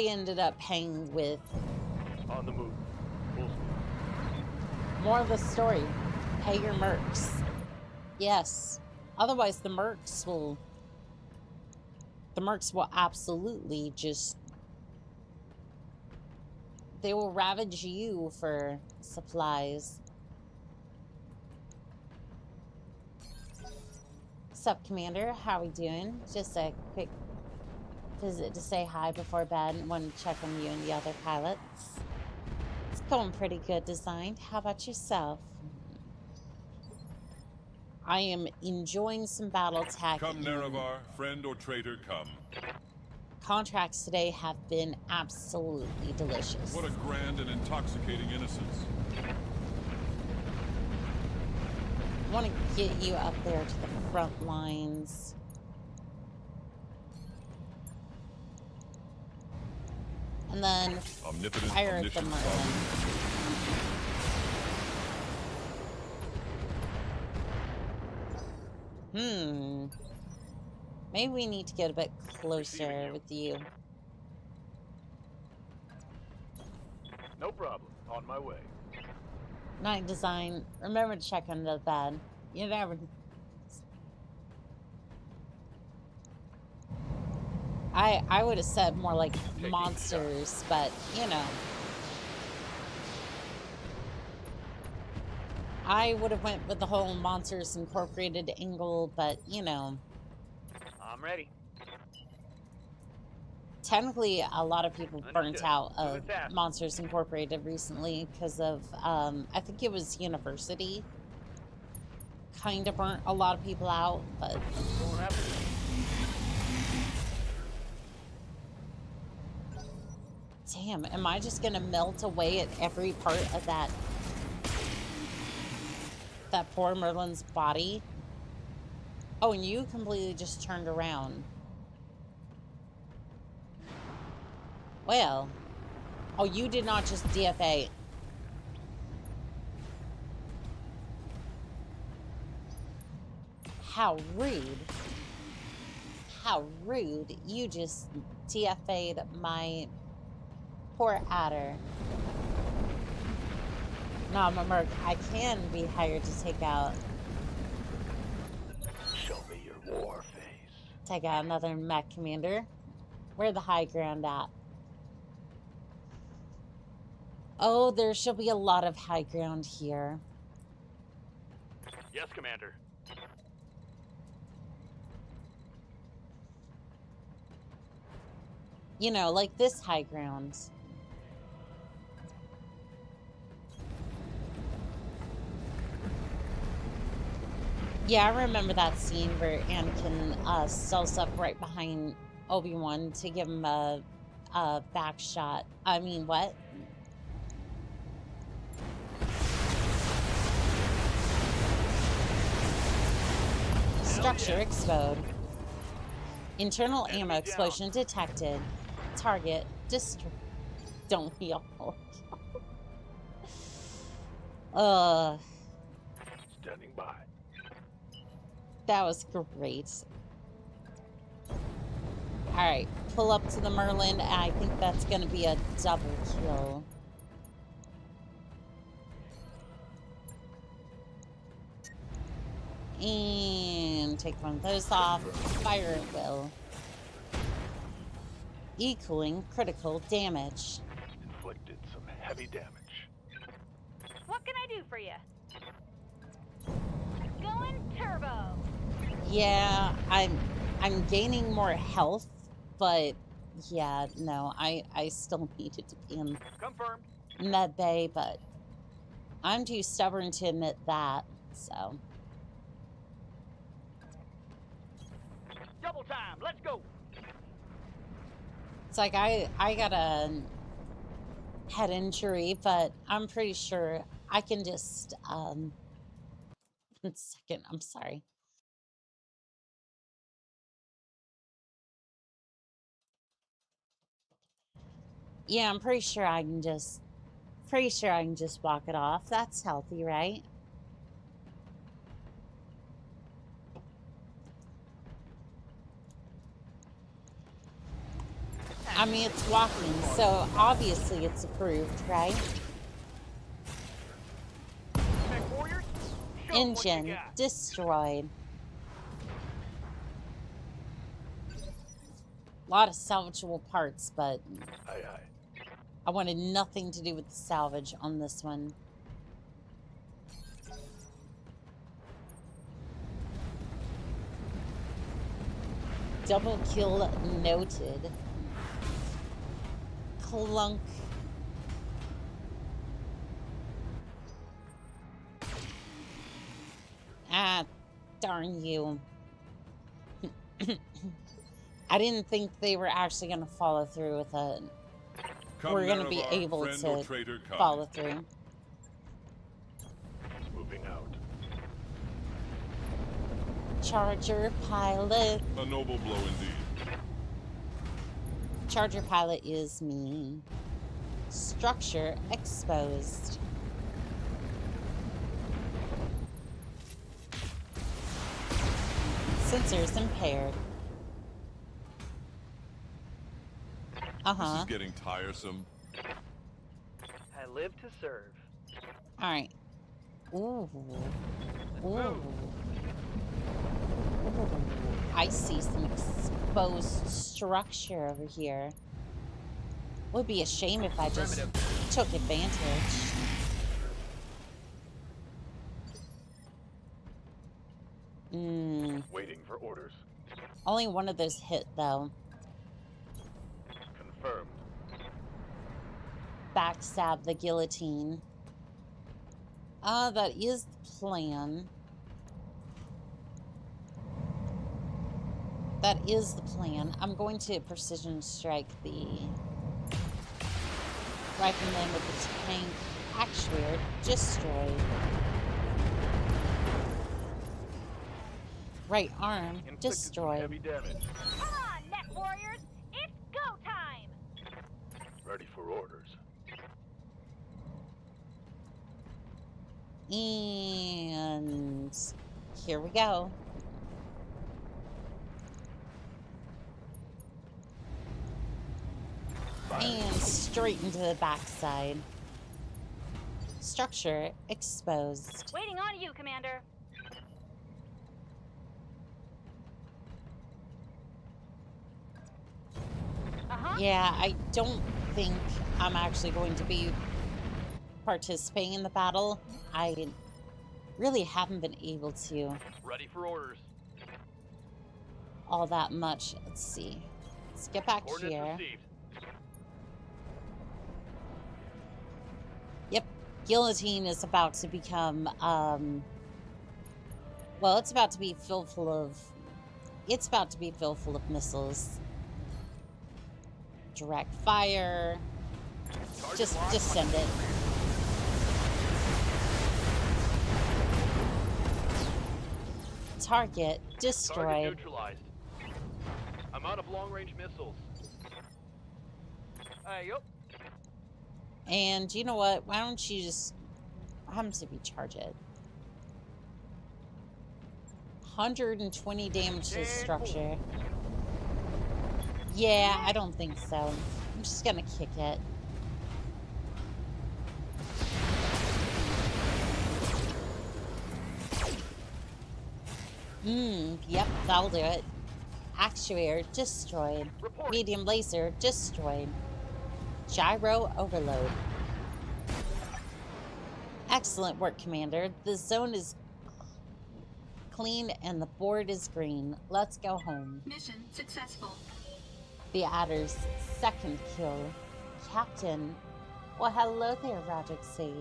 ended up paying with On the move. Full speed. more of the story. Pay your mercs. Yes. Otherwise, the mercs will absolutely just... They will ravage you for supplies. Sup, Commander? How we doing? Just a quick visit to say hi before bed and want to check on you and the other pilots. It's going pretty good, Design. How about yourself? I am enjoying some battle tech. Come, Nerevar, friend or traitor, come. Contracts today have been absolutely delicious. What a grand and intoxicating innocence. I want to get you up there to the front lines. And then fire at the Merlin. Maybe we need to get a bit closer with you. No problem. On my way. Night, Design. Remember to check under the bed. You never... I would have said more like monsters, but, you know. I would have went with the whole Monsters Incorporated angle, but, you know. I'm ready. Technically, a lot of people burnt out of Monsters Incorporated recently because of, I think it was University. Kind of burnt a lot of people out, but... Damn, am I just gonna melt away at every part of that poor Merlin's body? Oh, and you completely just turned around. Well. Oh, you did not just DFA. How rude. How rude. You just DFA'd my poor adder. No, I'm a merc. I can be hired to take out... Show me your war face. Take out another mech commander. Where the high ground at? Oh, there shall be a lot of high ground here. Yes, Commander. You know, like this high ground. Yeah, I remember that scene where Anakin stalls up right behind Obi-Wan to give him a back shot. I mean, what? Structure explode. Internal ammo explosion detected. Target destroyed. Don't we all? Standing by. That was great. Alright, pull up to the Merlin. I think that's going to be a double kill. And take one of those off. Fire at will. Equaling critical damage. Inflicted some heavy damage. What can I do for you? Going turbo. Yeah, I'm gaining more health, but yeah, no, I still needed to be in Confirmed. med bay, but I'm too stubborn to admit that, so. Double time. Let's go. It's like I got a head injury, but I'm pretty sure I can just, 1 second, I'm sorry. Yeah, I'm pretty sure I can just walk it off. That's healthy, right? I mean, it's walking, so obviously it's approved, right? Mech warriors, show 'em what you Engine got. destroyed. A lot of salvageable parts, but Aye, aye. I wanted nothing to do with the salvage on this one. Double kill noted. Clunk. Ah, darn you. I didn't think they were actually going to follow through with it. We're going to be able to follow through. Moving out. Charger pilot. A noble blow indeed. Charger pilot is me. Structure exposed. Sensors impaired. This is getting tiresome. I live to serve. All right. Ooh. Ooh. I see some exposed structure over here. Would be a shame if I just took advantage. Waiting for orders. Only one of those hit, though. Confirmed. Backstab the guillotine. That is the plan. That is the plan. I'm going to precision strike the rifleman with the tank actuator destroyed. Right arm destroyed. Heavy damage. Come on, Mech Warriors! It's go time! Ready for orders. And here we go. And straight into the backside. Structure exposed. Waiting on you, Commander. Yeah, I don't think I'm actually going to be participating in the battle. I really haven't been able to Ready for orders. all that much. Let's see. Let's get back Ordnance here. received. Yep, guillotine is about to become, well, it's about to be filled full of missiles. Direct fire. Just send it. Target destroyed. Target neutralized. I'm out of long-range missiles. Hey, yup. And you know what? Why don't you just... How much did we charge it? 120 damage to the structure. Yeah, I don't think so. I'm just gonna kick it. Yep, that'll do it. Actuator destroyed. Medium laser destroyed. Gyro overload. Excellent work, Commander. The zone is clean and the board is green. Let's go home. Mission successful. The Adder's second kill. Captain. Well, hello there, Roderick Sage.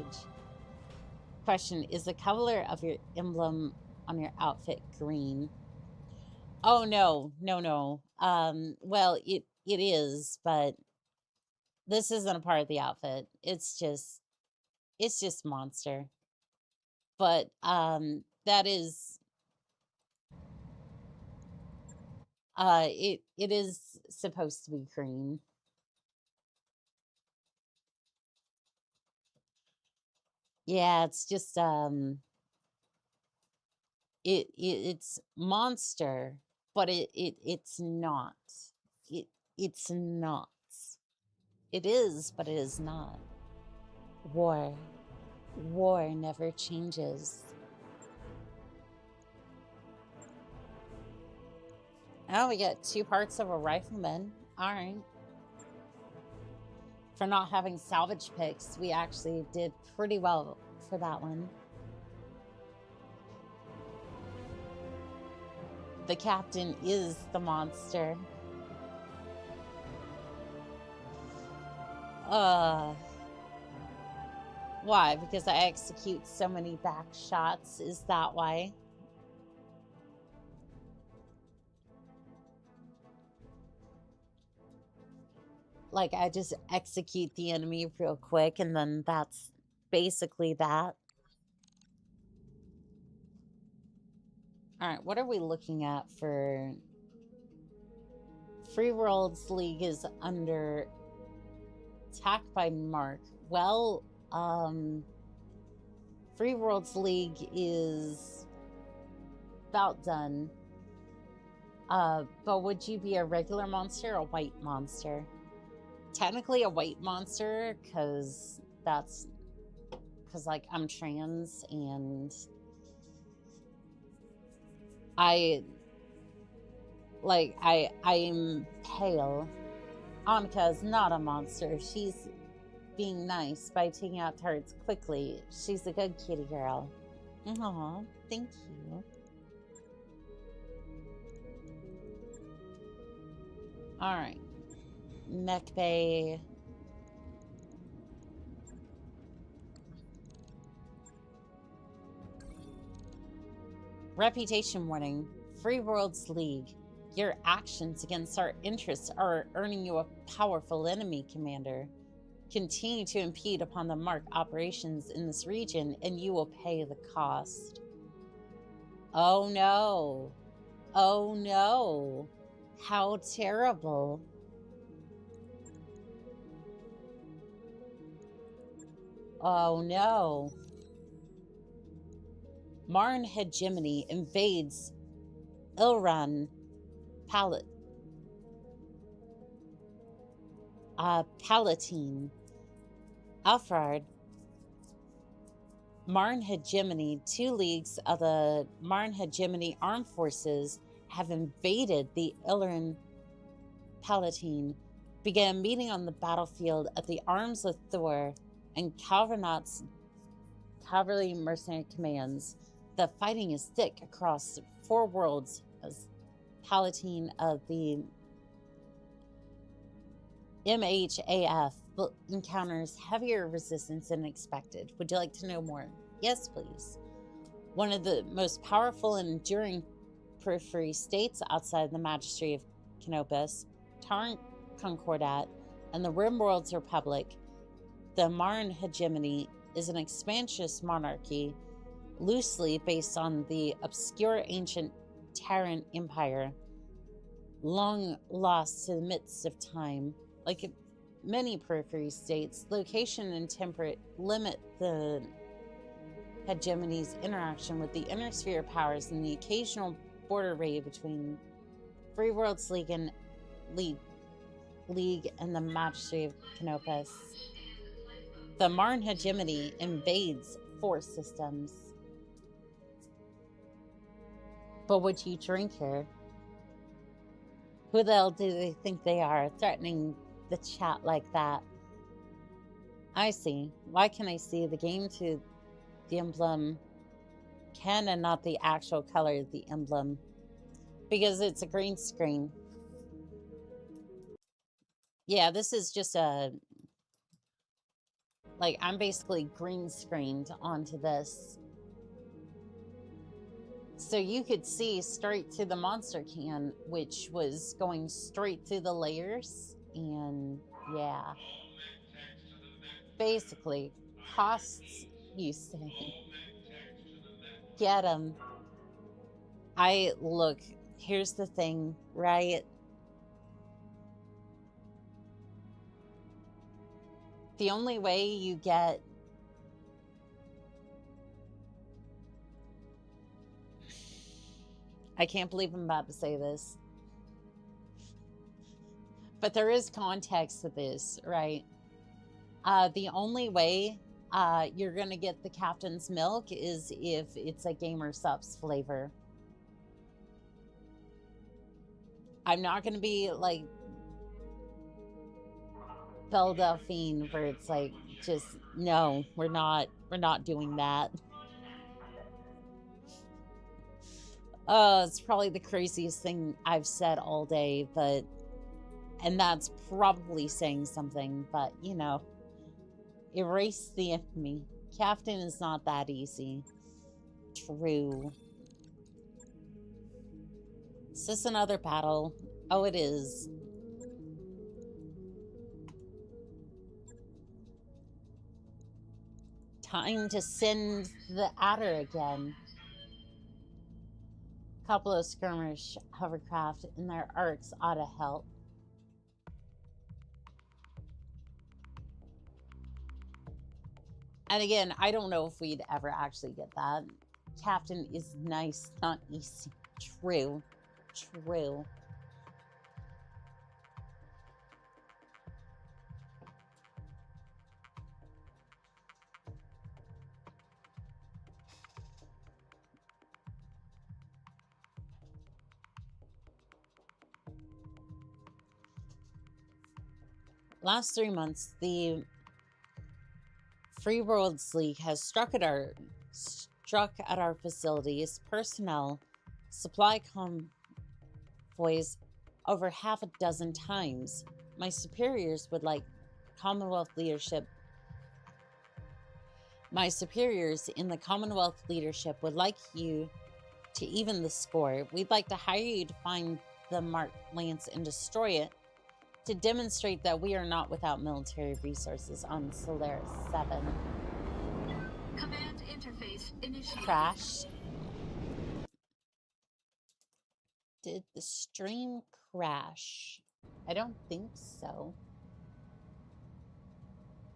Question, is the color of your emblem on your outfit green? Oh, no. Well, it is, but this isn't a part of the outfit. It's just monster. But, that is... it is supposed to be green. Yeah, it's just, it's monster, but it's not. It's not. It is, but it is not. War never changes. Oh, we got 2 parts of a rifleman. All right. For not having salvage picks, we actually did pretty well for that one. The captain is the monster. Why? Because I execute so many back shots. Is that why? Like, I just execute the enemy real quick, and then that's basically that. All right, what are we looking at for... Free Worlds League is under attack by Mark. Well, Free Worlds League is about done. But would you be a regular monster or a white monster? Technically a white monster, because like I'm trans and I'm pale. Annika is not a monster. She's being nice by taking out turrets quickly. She's a good kitty girl. Aw, thank you. Alright. Mech Bay. Reputation warning. Free Worlds League. Your actions against our interests are earning you a powerful enemy, Commander. Continue to impede upon the Mark operations in this region, and you will pay the cost. Oh no. Oh no. How terrible. Oh no. Marn hegemony invades Ilran Palatine. Alfred. Marn hegemony. 2 leagues of the Marn hegemony armed forces have invaded the Ilran Palatine. Began meeting on the battlefield at the arms of Thor and Calvernot's cavalry mercenary commands. The fighting is thick across 4 worlds as Palatine of the MHAF encounters heavier resistance than expected. Would you like to know more? Yes, please. One of the most powerful and enduring periphery states outside the Magistracy of Canopus, Tarrant Concordat, and the Rimworld's Republic, the Marn hegemony is an expansionist monarchy loosely based on the obscure ancient Terran Empire, long lost to the midst of time. Like, many periphery states, location and temperate limit the hegemony's interaction with the inner sphere powers and the occasional border ray between Free Worlds League and the Majesty of Canopus. The Marn hegemony invades force systems. But would you drink her? Who the hell do they think they are, threatening the chat like that? I see. Why can I see the game to the emblem can and not the actual color of the emblem? Because it's a green screen. Yeah, this is just a... Like, I'm basically green screened onto this. So you could see straight through the monster can, which was going straight through the layers. And, yeah. Basically, costs, you say. Get them. Look, here's the thing, right? The only way you get... I can't believe I'm about to say this. But there is context to this, right? The only way you're going to get the Captain's Milk is if it's a Gamer Subs flavor. I'm not going to be like Belle Delphine where it's like, just, no, we're not doing that. It's probably the craziest thing I've said all day, but, and that's probably saying something, but, you know, erase the enemy. Captain is not that easy. True. Is this another battle? Oh, it is. Time to send the adder again. Couple of skirmish hovercraft in their arcs ought to help. And again, I don't know if we'd ever actually get that. Captain is nice, not easy. True. True. Last 3 months, the Free Worlds League has struck at our facilities, personnel, supply convoys over half a dozen times. My superiors would like Commonwealth leadership. My superiors in the Commonwealth leadership would like you to even the score. We'd like to hire you to find the Mark Lance and destroy it, to demonstrate that we are not without military resources on Solaris 7. Command interface initiated. Crashed. Did the stream crash? I don't think so.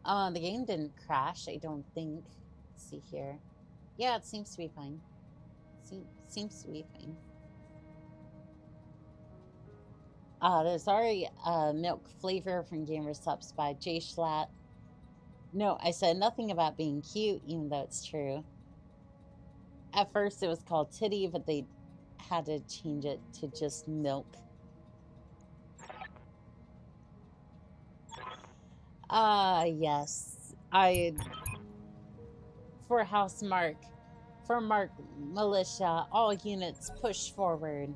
The game didn't crash, I don't think. Let's see here. Yeah, it seems to be fine. Seems to be fine. There's already milk flavor from Gamer Subs by J Schlatt. No, I said nothing about being cute, even though it's true. At first it was called Titty, but they had to change it to just milk. Yes. For House Mark. For Mark Militia, all units push forward.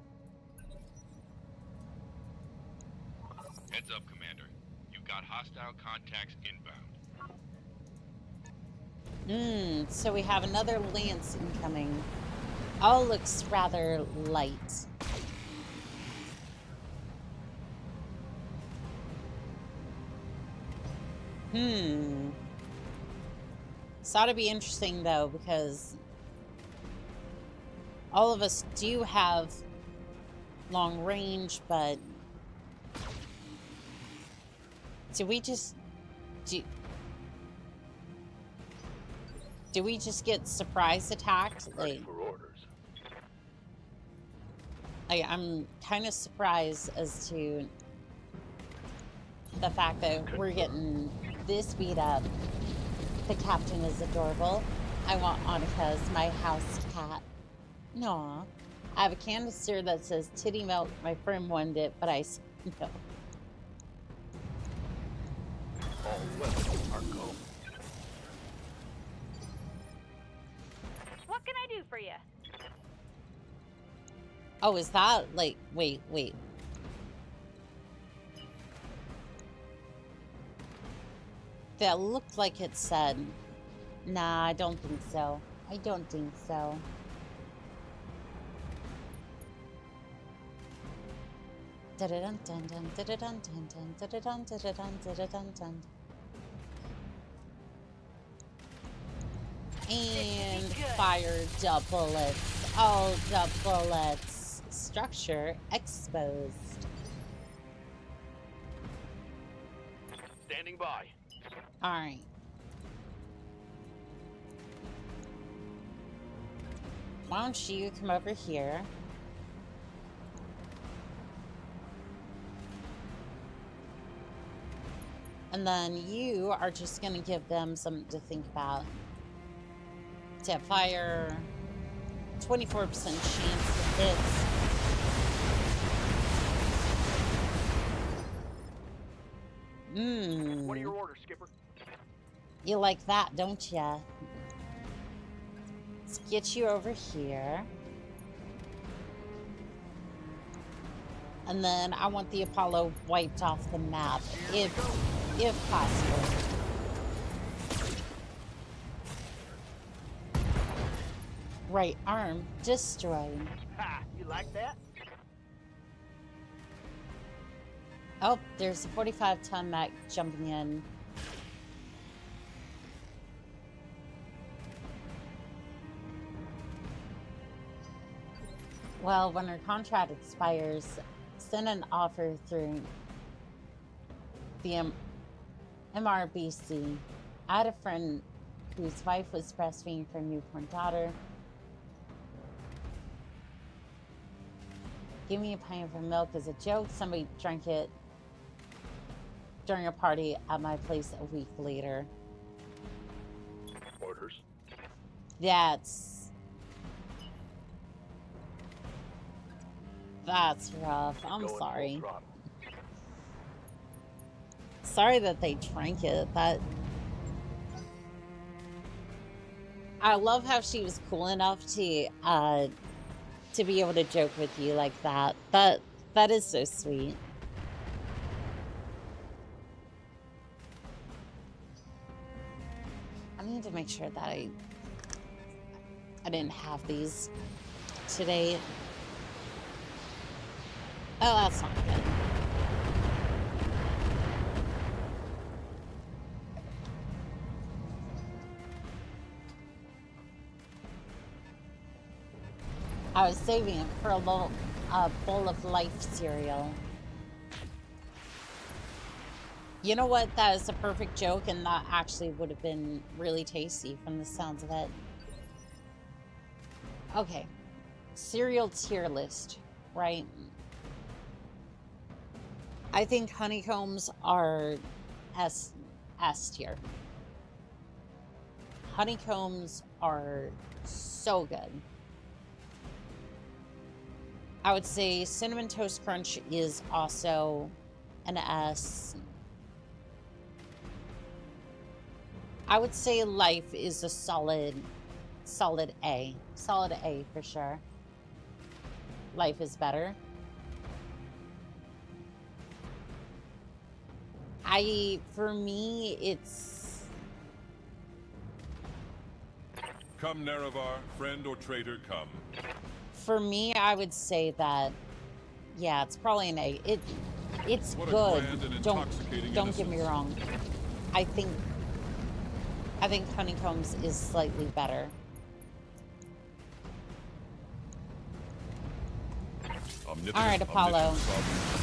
Heads up, Commander. You've got hostile contacts inbound. So we have another Lance incoming. All looks rather light. This ought to be interesting, though, because all of us do have long range, but Do we just... Do we just get surprise attacked? Ready Like, for orders. I'm kind of surprised as to the fact that we're getting this beat up. The captain is adorable. I want Annika as my house cat. No. I have a canister that says titty milk. My friend wanted it, but I said no. All weapons are go. What can I do for you? Oh, is that like... Wait. That looked like it said... Nah, I don't think so. I don't think so. Da-da-dun-dun-dun, da-da-dun-dun-dun, da-da-dun-dun-dun, da-da-dun-dun. And fire the bullets. All the bullets. Structure exposed. Standing by. Alright. Why don't you come over here? And then you are just gonna give them something to think about. Tap fire. 24% chance to hit. What are your orders, Skipper? You like that, don't ya? Let's get you over here. And then I want the Apollo wiped off the map, if possible. Right arm destroyed. Ha! You like that? Oh, there's a 45-ton mech jumping in. Well, when her contract expires, send an offer through the MRBC. I had a friend whose wife was breastfeeding for a newborn daughter. Give me a pint of milk as a joke. Somebody drank it during a party at my place a week later. Orders. That's rough. I'm sorry. Sorry that they drank it. I love how she was cool enough to be able to joke with you like that. That is so sweet. I need to make sure that I didn't have these today. Oh, that's not good. I was saving it for a bowl of life cereal. You know what? That is a perfect joke, and that actually would have been really tasty from the sounds of it. Okay. Cereal tier list, right? I think honeycombs are S tier. Honeycombs are so good. I would say Cinnamon Toast Crunch is also an S. I would say Life is a solid A. Solid A for sure. Life is better. For me, it's... Come, Nerevar, friend or traitor, come. For me, I would say that, yeah, it's probably an A. It's What good. Don't get me wrong. I think Honeycombs is slightly better. All right, Apollo.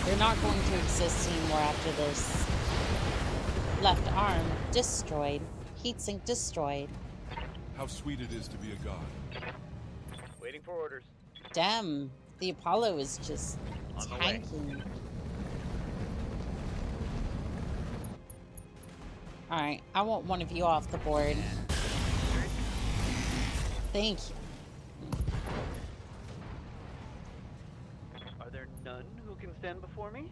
You're not going to exist anymore after this. Left arm destroyed. Heatsink destroyed. How sweet it is to be a god. Waiting for orders. Damn, the Apollo is just tanking. Alright, I want one of you off the board. Thank you. Are there none who can stand before me?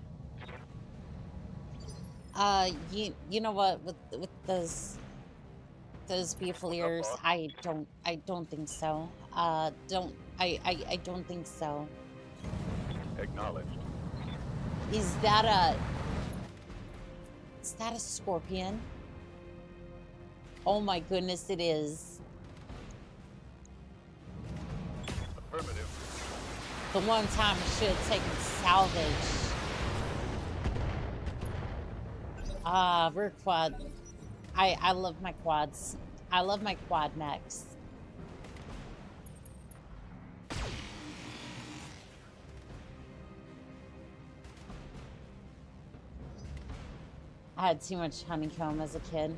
You know what, with those beautiful ears, I don't think so. I don't think so. Acknowledged. Is that a scorpion? Oh my goodness, it is. Affirmative. The one time I should have taken salvage. We're quad. I love my quads. I love my quad mechs. I had too much honeycomb as a kid.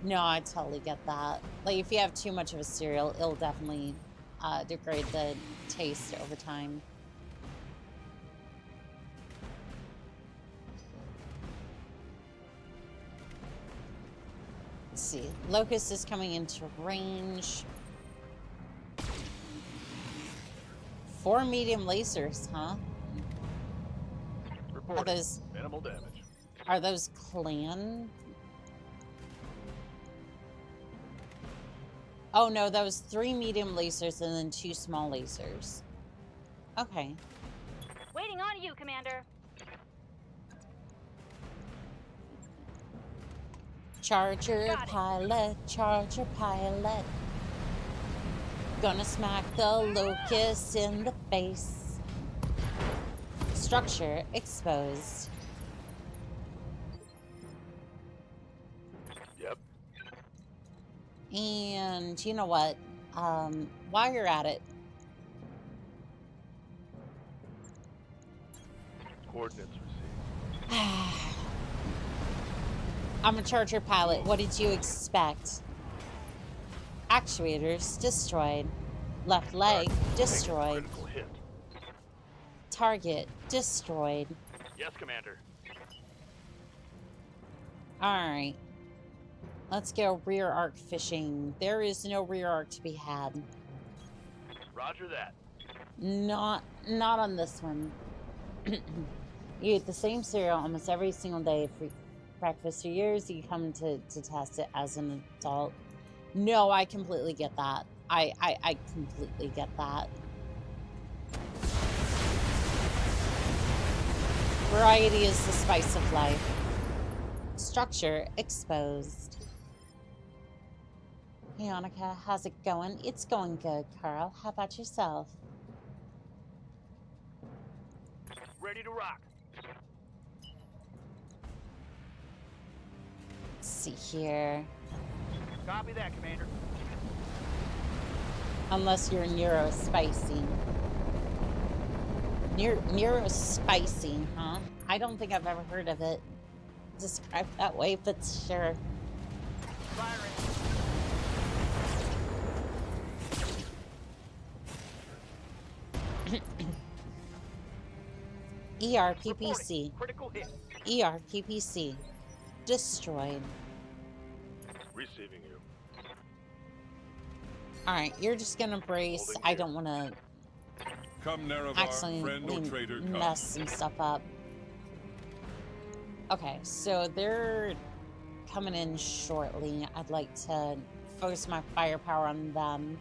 No, I totally get that. Like, if you have too much of a cereal, it'll definitely degrade the taste over time. Let's see. Locust is coming into range. 4 medium lasers, huh? Reporting. Are those minimal damage? Are those clan? Oh no, that was 3 medium lasers and then 2 small lasers. Okay. Waiting on you, Commander. Charger pilot, charger pilot. Gonna smack the locust in the face. Structure exposed. Yep. And you know what? While you're at it, Coordinates received. I'm a charger pilot. What did you expect? Actuators destroyed. Left leg destroyed. Critical hit. Target destroyed. Yes, Commander. Alright. Let's go rear arc fishing. There is no rear arc to be had. Roger that. Not on this one. You eat the same cereal almost every single day for breakfast for years. You come to test it as an adult. No, I completely get that. I completely get that. Variety is the spice of life. Structure exposed. Hey, Annika, how's it going? It's going good, Carl. How about yourself? Ready to rock. Let's see here. Copy that, Commander. Unless you're neurospicy. Neurospicy, huh? I don't think I've ever heard of it described that way, but sure. ERPPC. Critical hit. ERPPC. Destroyed. Receiving you. Alright, you're just gonna brace. I don't want to Come, Nerevar, accidentally friend or traitor, come. mess some stuff up. Okay, so they're coming in shortly. I'd like to focus my firepower on them.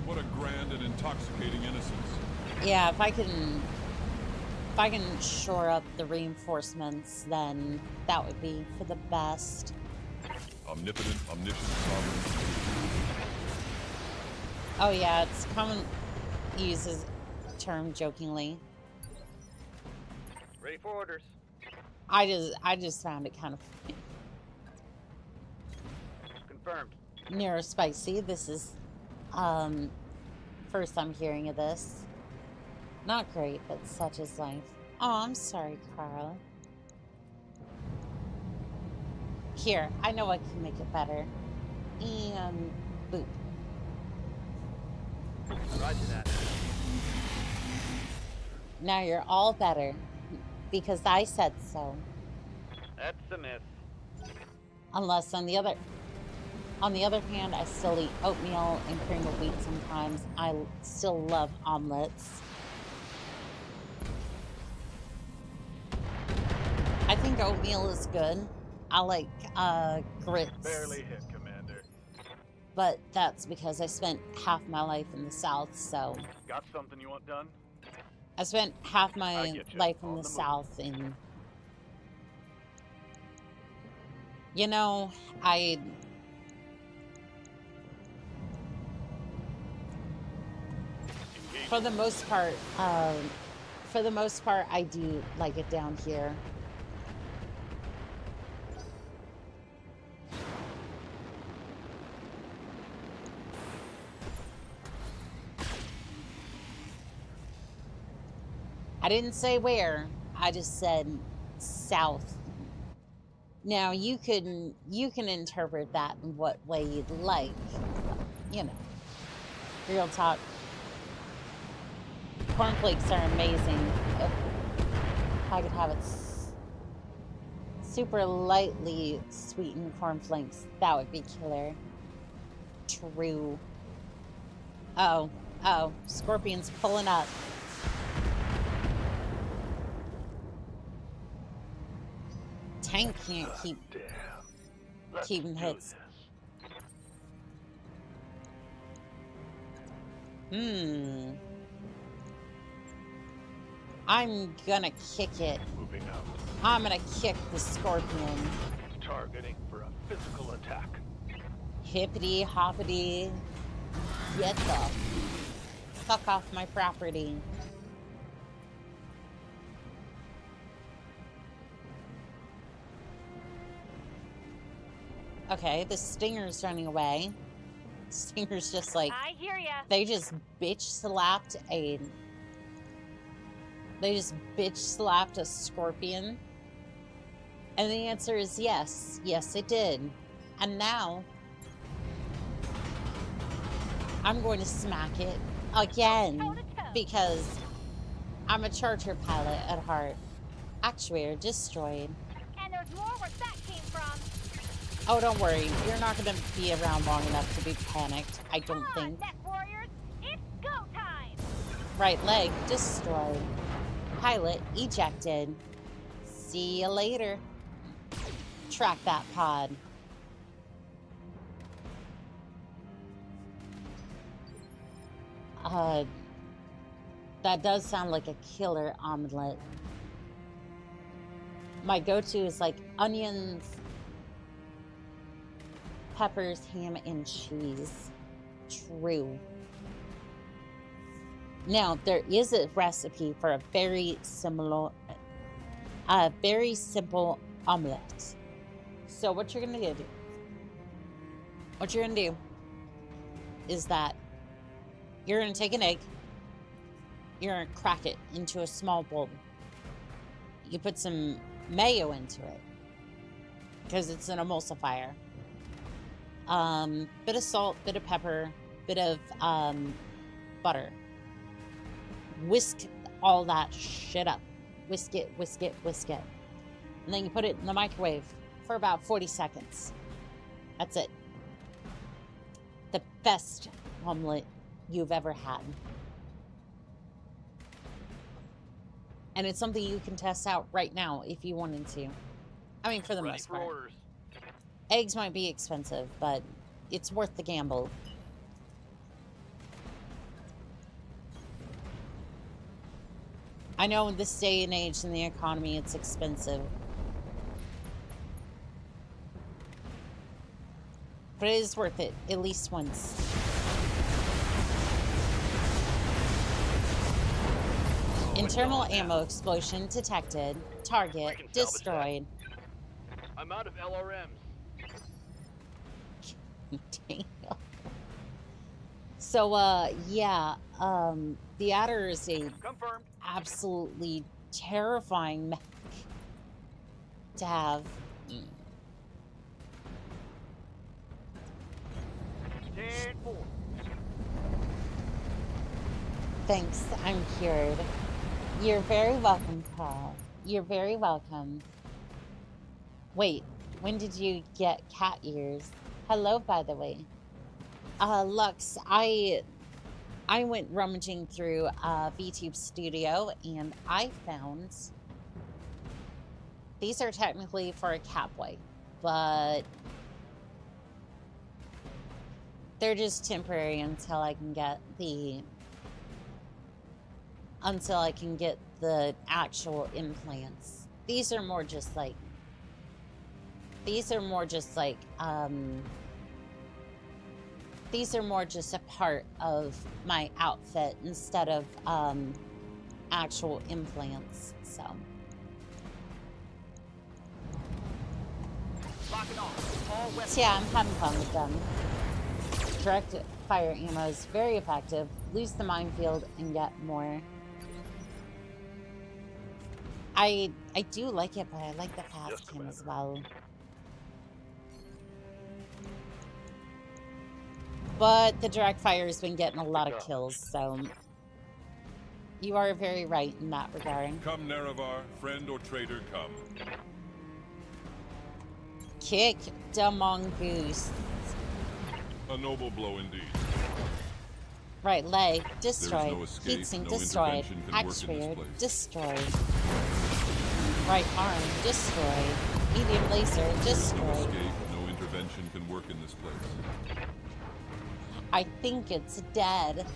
What a grand and intoxicating innocence. Yeah, if I can shore up the reinforcements, then that would be for the best. Omnipotent, omniscient, sovereign. Oh yeah, it's common uses term jokingly. Ready for orders. I just found it kind of funny. Confirmed. Neurospicy. This is first I'm hearing of this. Not great, but such is life. Oh, I'm sorry, Carl. Here, I know I can make it better. And boop. Roger that. Now you're all better. Because I said so. That's a miss. Unless on the other hand, I still eat oatmeal and cream of wheat sometimes. I still love omelets. I think oatmeal is good. I like grits. Barely hit, Commander. But that's because I spent half my life in the South, so... Got something you want done? I spent half my life in the South, and... You know, for the most part, I do like it down here. I didn't say where. I just said south. Now you can interpret that in what way you'd like. You know, real talk. Cornflakes are amazing. If I could have it super lightly sweetened cornflakes, that would be killer. True. Oh, Scorpion's pulling up. Tank can't keep keeping hits. I'm gonna kick it. Moving out. I'm gonna kick the Scorpion. Targeting for a physical attack. Hippity hoppity. Get the fuck off my property. Okay, the Stinger's running away. Stinger's just like... I hear ya. They just bitch slapped a Scorpion. And the answer is yes. Yes, it did. And now... I'm going to smack it again. Because I'm a charger pilot at heart. Actuator destroyed. And there's more where that came from. Oh, don't worry. You're not going to be around long enough to be panicked, I don't think. Mech warriors, it's go time. Right leg destroyed. Pilot ejected. See you later. Track that pod. That does sound like a killer omelet. My go-to is like onions, peppers, ham, and cheese. True. Now, there is a recipe for a very simple omelet. So what you're gonna do is that you're gonna take an egg, you're gonna crack it into a small bowl. You put some mayo into it because it's an emulsifier. Bit of salt, bit of pepper, bit of butter. Whisk all that shit up. Whisk it, whisk it, whisk it. And then you put it in the microwave for about 40 seconds. That's it. The best omelet you've ever had. And it's something you can test out right now if you wanted to. I mean, for the most part. Eggs might be expensive, but it's worth the gamble. I know in this day and age in the economy, it's expensive. But it is worth it, at least once. Internal ammo explosion detected. Target destroyed. I'm out of LRMs. Damn. So, yeah, the Adder is a Confirmed. absolutely terrifying mech to have. 10-4. Thanks, I'm cured. You're very welcome, Paul. You're very welcome. Wait, when did you get cat ears? Hello, by the way. Lux, I went rummaging through VTube Studio and I found these are technically for a catboy, but they're just temporary until I can get the actual implants. These are more just like these are more just a part of my outfit instead of actual implants. So Locking off. All weapons. so yeah, I'm having fun with them. Direct fire ammo is very effective. Lose the minefield and get more. I do like it, but I like the fast cam as well. But the direct fire has been getting a lot of kills, so you are very right in that regard. Come, Nerevar, friend or traitor, come. Kick the mongoose. A noble blow indeed. Right leg destroyed. No escape, Heatsink no destroyed. intervention can work in this Actuator place. destroyed. Right arm destroyed. Medium laser There's no destroyed. escape, no intervention can work in this place. I think it's dead.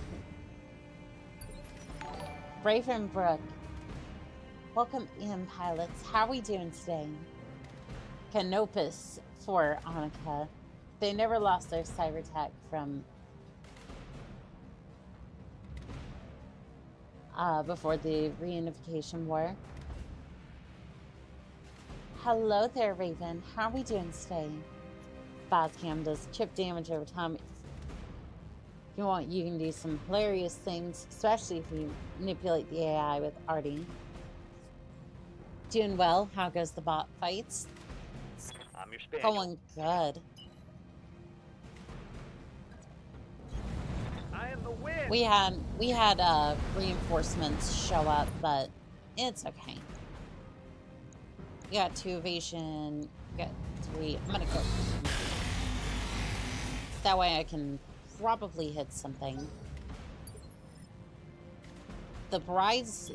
Ravenbrook. Welcome in, pilots. How are we doing today? Canopus for Annika. They never lost their cyber tech from before the reunification war. Hello there, Raven. How are we doing today? Fastcam does chip damage over time. If you want, you can do some hilarious things, especially if you manipulate the AI with Artie. Doing well. How goes the bot fights? I'm your spaniel. Going good. I am the wind. We had reinforcements show up, but it's okay. You got 2 evasion, you got 3. I'm gonna go. That way I can probably hit something. The broadside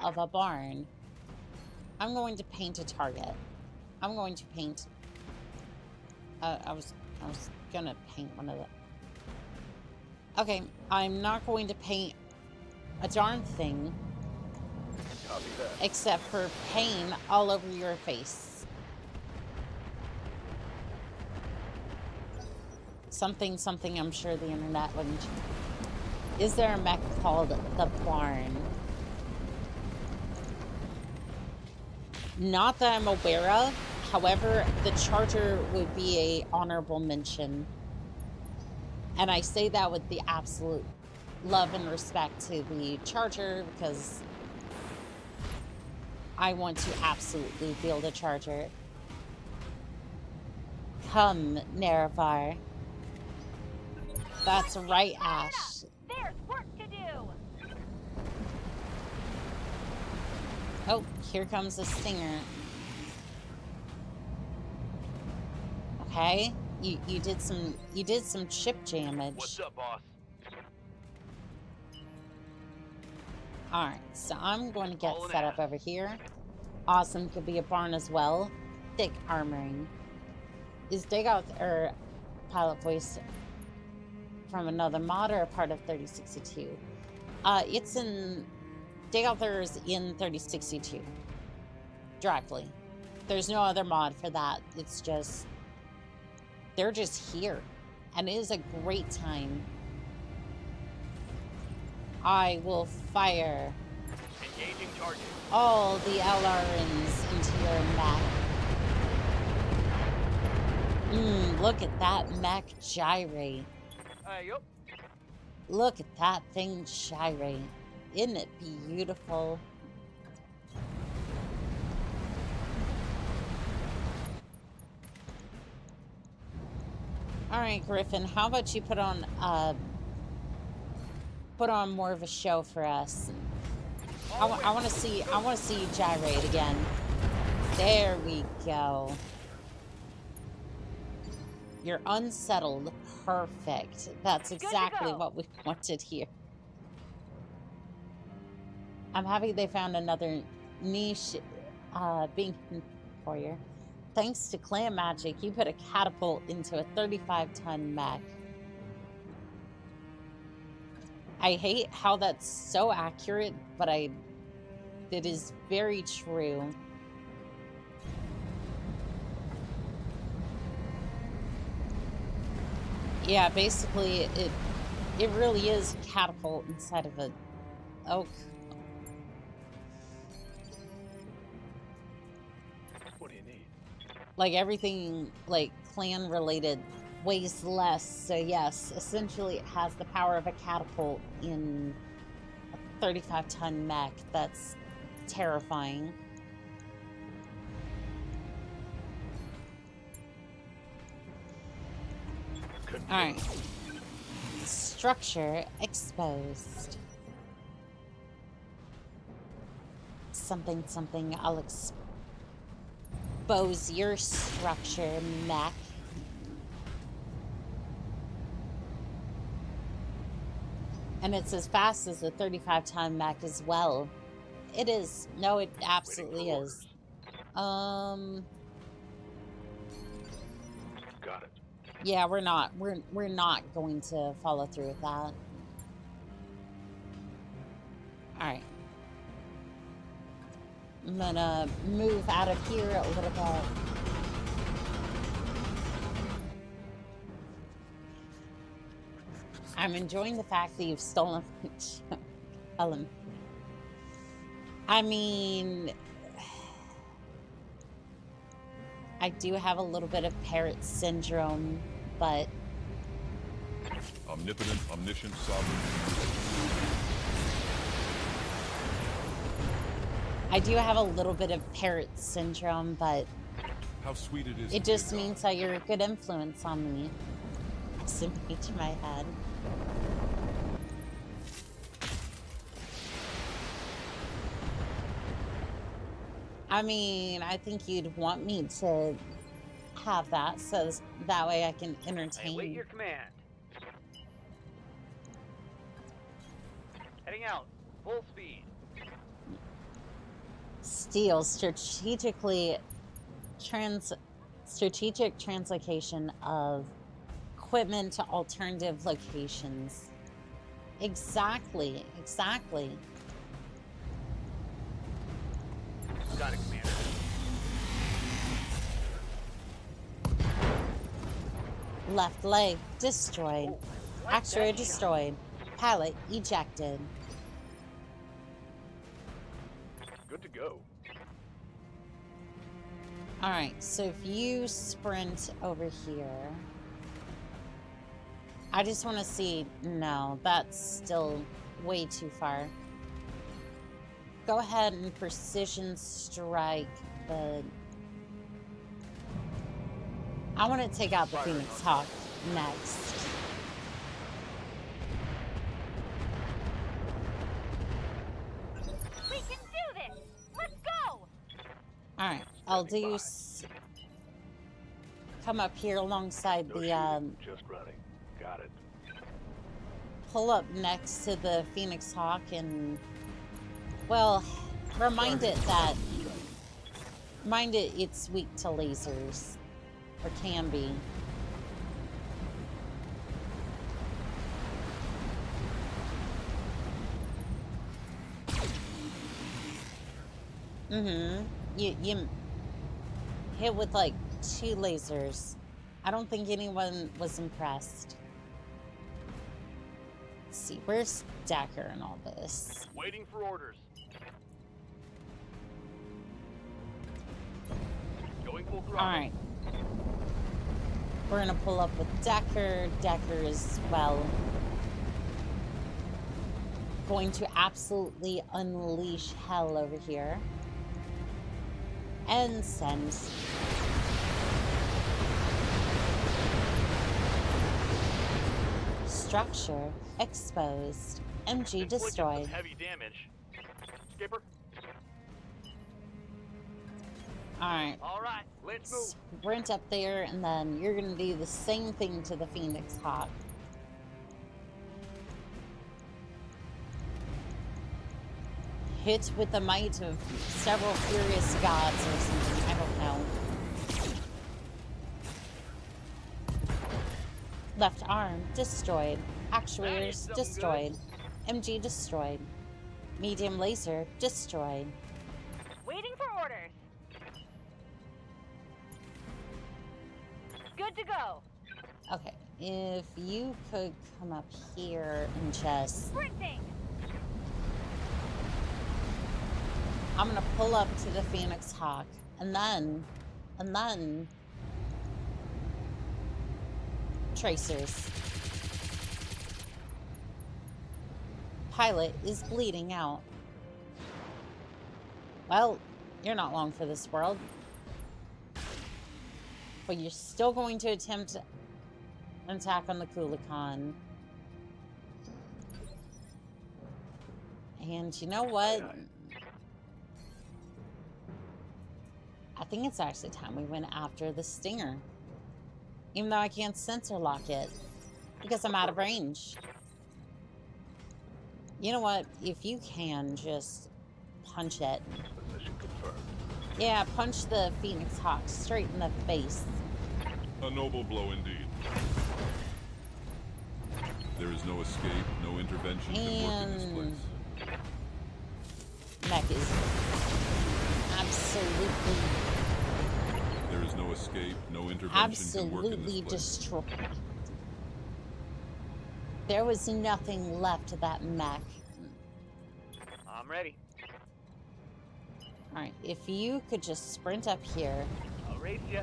of a barn. I'm going to paint a target. I'm going to paint. I was gonna paint one of the. Okay, I'm not going to paint a darn thing. Copy that. Except for pain all over your face. Something, I'm sure the internet wouldn't. Is there a mech called the Barn? Not that I'm aware of. However, the Charger would be a honorable mention. And I say that with the absolute love and respect to the Charger because I want to absolutely build a Charger. Come, Nerevar. That's right, Ash. There's work to do. Oh, here comes the Stinger. Okay, you did some chip damage. What's up, boss? Alright, so I'm going to get All in set up ass. over here. Awesome, could be a barn as well. Thick armoring. Is Dig Out or Pilot Voice from another mod or a part of 3062? It's in Dig Out there is in 3062. Directly. There's no other mod for that. It's just they're just here. And it is a great time. I will fire Engaging target. all the LRNs into your mech. Look at that mech gyrate. Yup. Look at that thing gyrate. Isn't it beautiful? All right, Griffin, how about you put on more of a show for us? I want to see you gyrate again. There we go. You're unsettled. Perfect. That's exactly what we wanted here. I'm happy they found another niche being for you. Thanks to clan magic, you put a catapult into a 35-ton mech. I hate how that's so accurate, but it is very true. Yeah, basically, it really is a catapult inside of a oak. What do you need? Like everything, like clan related, weighs less. So yes, essentially, it has the power of a catapult in a 35-ton mech. That's terrifying. All right. Structure exposed. Something, something. I'll expose your structure, mech. And it's as fast as a 35-ton mech as well. It is. No, it absolutely is. Got it. Yeah, we're not going to follow through with that. All right. I'm gonna move out of here a little bit. I'm enjoying the fact that you've stolen Ellen. I mean, I do have a little bit of parrot syndrome, but omnipotent, omniscient, sovereign. I do have a little bit of parrot syndrome, but how sweet it is. It just means that you're a good influence on me. Simply to my head. I mean, I think you'd want me to have that, so that way I can entertain. Wait your command. Heading out, full speed. Steel, strategic translocation of equipment to alternative locations. Exactly. Got it, Commander. Left leg destroyed. Actuator destroyed. Pallet ejected. Good to go. Alright, so if you sprint over here, I just want to see. No, that's still way too far. Go ahead and precision strike the... I want to take out the Phoenix Hawk next. We can do this! Let's go! Alright, I'll do... Come up here alongside the... Just running. Got it. Pull up next to the Phoenix Hawk and... Well, remind it it's weak to lasers. Or can be. You hit with like 2 lasers. I don't think anyone was impressed. Let's see, where's Decker and all this? Waiting for orders. Going full throttle. Alright. We're gonna pull up with Decker. Decker as well. going to absolutely unleash hell over here. And send. Structure exposed. MG destroyed. Heavy damage. Skipper. Alright. Alright, let's move. Sprint up there, and then you're gonna do the same thing to the Phoenix Hawk. Hit with the might of several furious gods or something, I don't know. Left arm destroyed. Actuators destroyed. MG destroyed. Medium laser destroyed. Waiting for orders. Good to go. Okay, if you could come up here and just... Sprinting. I'm gonna pull up to the Phoenix Hawk, and then... Tracers. Pilot is bleeding out. Well, you're not long for this world. But you're still going to attempt an attack on the callouts. And you know what? I think it's actually time we went after the Stinger. Even though I can't sensor lock it. Because I'm out of range. You know what? If you can, just punch it. Position confirmed. Yeah, punch the Phoenix Hawk straight in the face. A noble blow indeed. There is no escape, no intervention can work in this place. Mech is absolutely... There is no escape, no intervention can work in absolutely this place. destroyed. There was nothing left of that mech. I'm ready. Alright, if you could just sprint up here. I'll race you.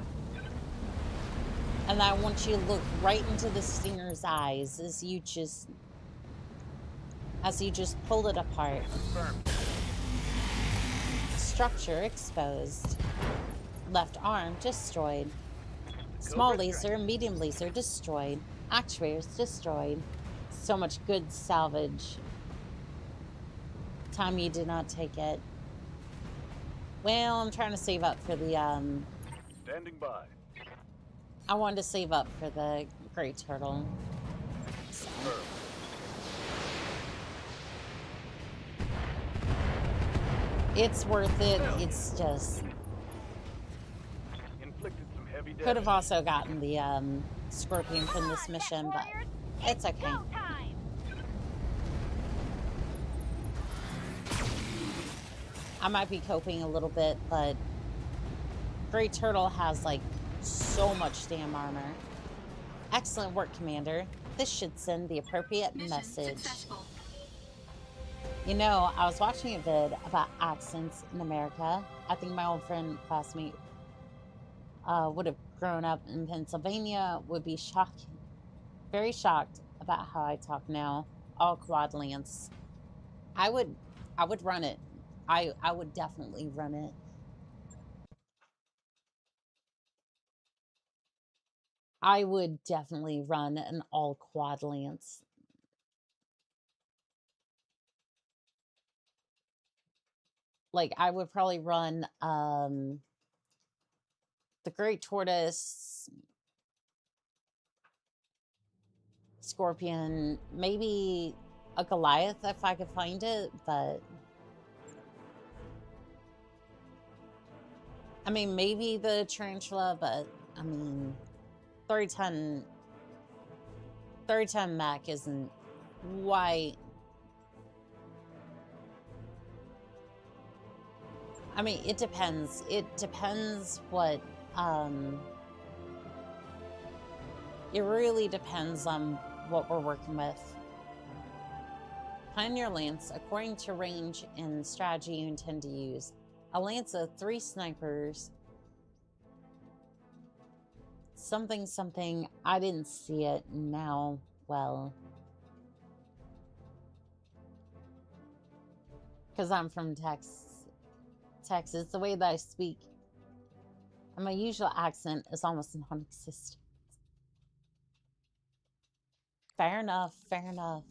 And I want you to look right into the Stinger's eyes as you just pull it apart. Confirmed. Structure exposed. Left arm destroyed. Small laser, medium laser destroyed. Actuators destroyed. So much good salvage. Time you did not take it. Well, I'm trying to save up for the Standing by. I wanted to save up for the Great Turtle. So. It's worth it. It's just... Inflicted some heavy damage. Could have also gotten the Scorpion from this mission, but it's okay. I might be coping a little bit, but Great Turtle has like so much damn armor. Excellent work, Commander. This should send the appropriate message. Successful. You know, I was watching a vid about accents in America. I think my old friend, classmate, would have grown up in Pennsylvania, would be shocked, very shocked about how I talk now. All quadlants. I would run it. I would definitely run it. I would definitely run an all quadlants. Like, I would probably run the Great Tortoise, Scorpion, maybe a Goliath if I could find it, but I mean, maybe the Tarantula, but I mean, 30-ton mech isn't quite. I mean, it depends. It depends what, it really depends on what we're working with. Plan your lance according to range and strategy you intend to use. A lance of 3 snipers. Something, I didn't see it now. Well. Because I'm from Texas. The way that I speak, and my usual accent is almost non-existent. Fair enough, fair enough.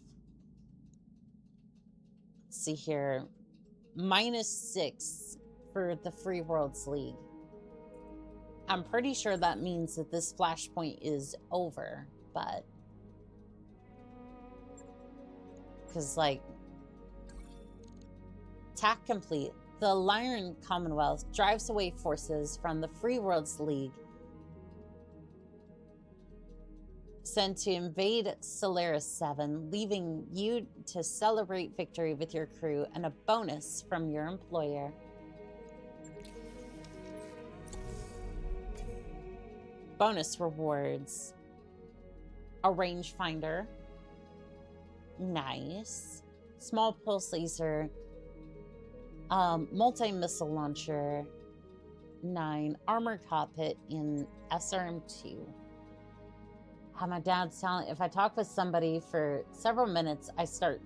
Let's see here. -6 for the Free Worlds League. I'm pretty sure that means that this flashpoint is over, but... Because, like... Task complete. The Lyran Commonwealth drives away forces from the Free Worlds League sent to invade Solaris 7, leaving you to celebrate victory with your crew and a bonus from your employer. Bonus rewards. A rangefinder. Nice. Small pulse laser. Multi-missile launcher. 9. Armor cockpit in SRM2. How my dad's telling, if I talk with somebody for several minutes, I start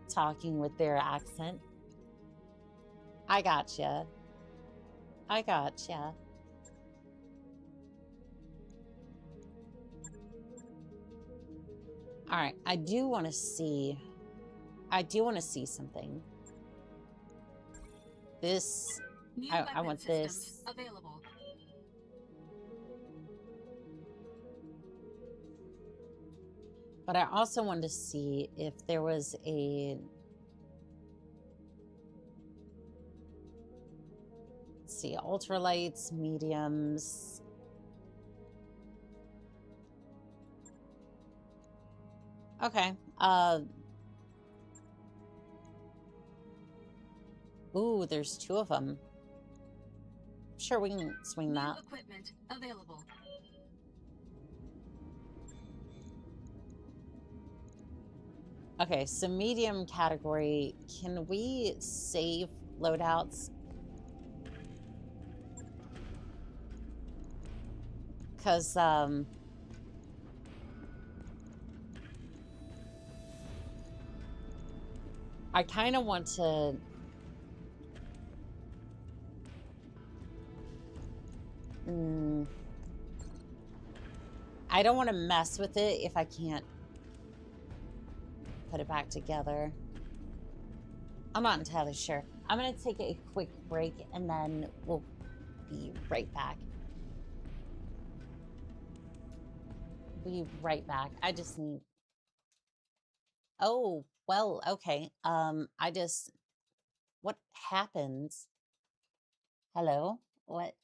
talking with their accent. I gotcha. I gotcha. All right, I do want to see something. This, I want this. Available. But I also wanted to see if there was a... Let's see, ultralights, mediums. Okay. Ooh, there's 2 of them. Sure, we can swing that. New equipment available. Okay, so medium category. Can we save loadouts? Because, I kind of want to... I don't want to mess with it if I can't put it back together. I'm not entirely sure. I'm going to take a quick break and then we'll be right back. Be right back. I just need... Oh, well, okay. What happens? Hello? What?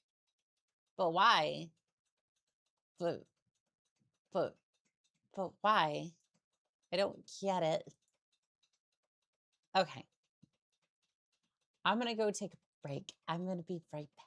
But why? But why? I don't get it. Okay. I'm gonna go take a break. I'm gonna be right back.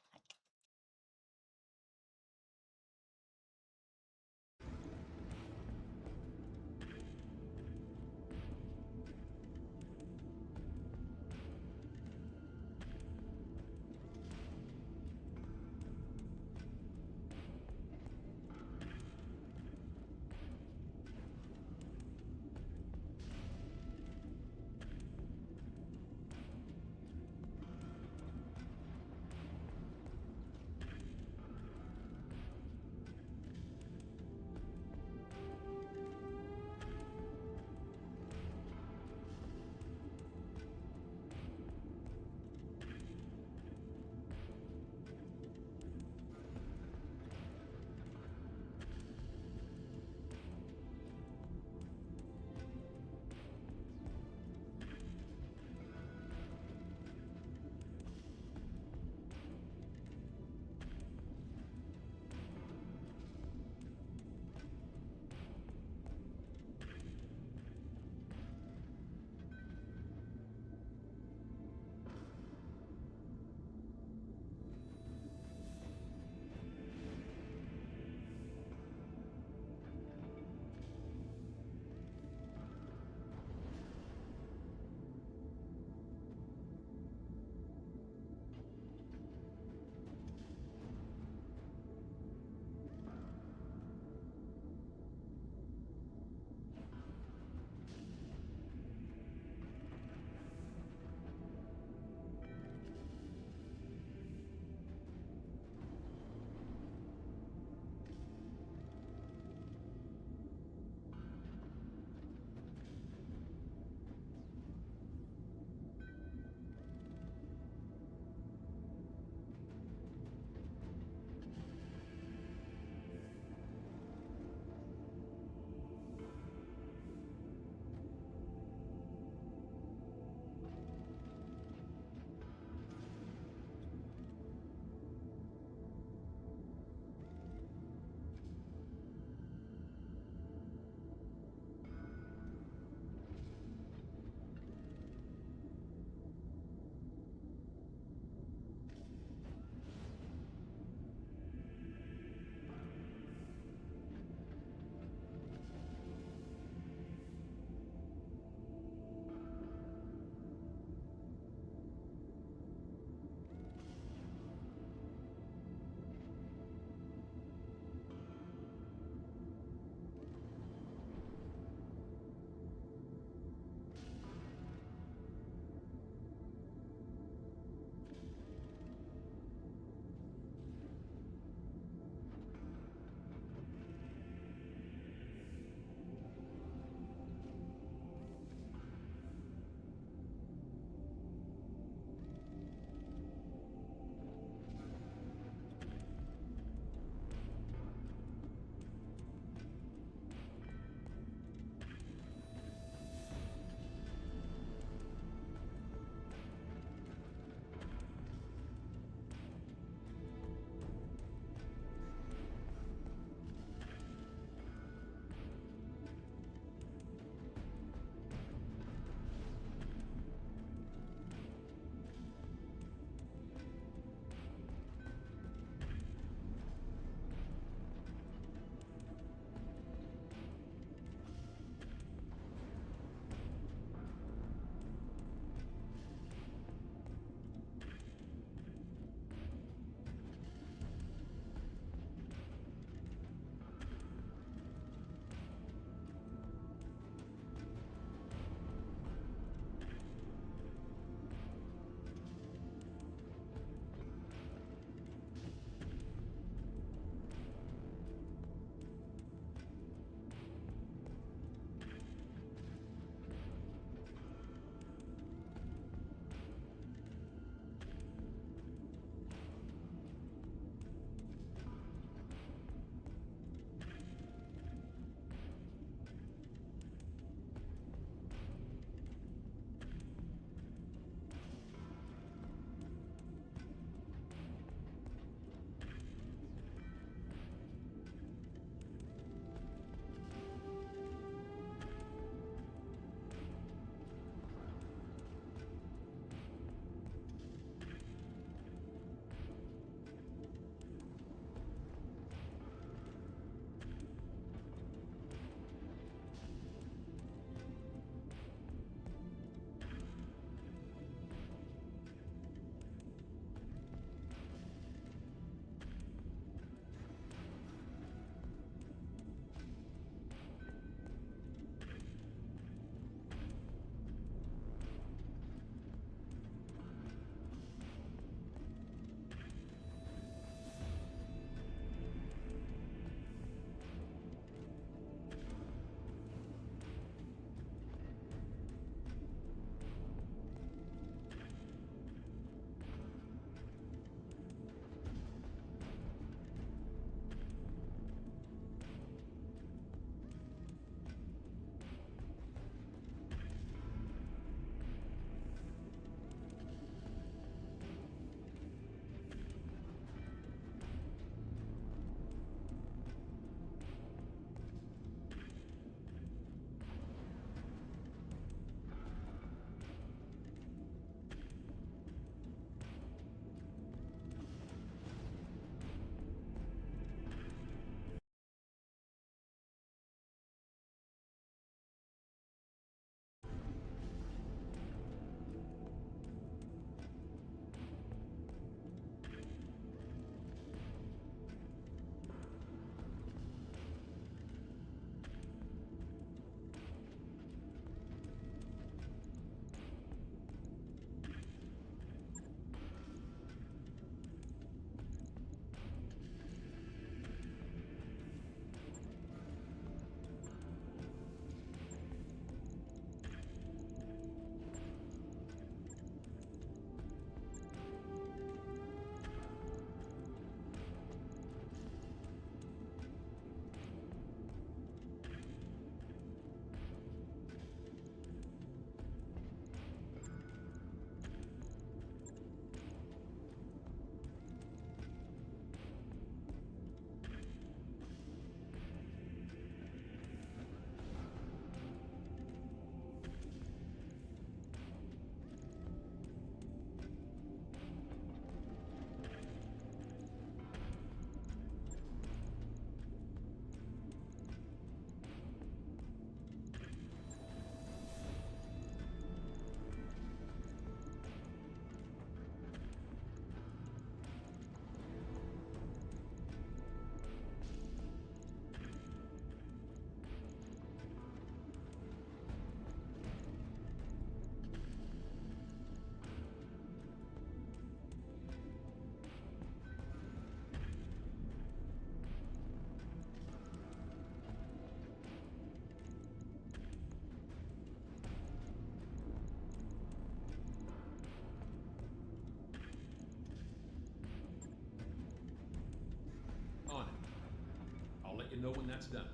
you know when that's done.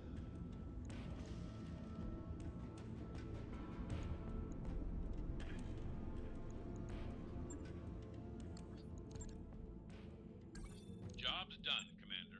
Job's done, Commander.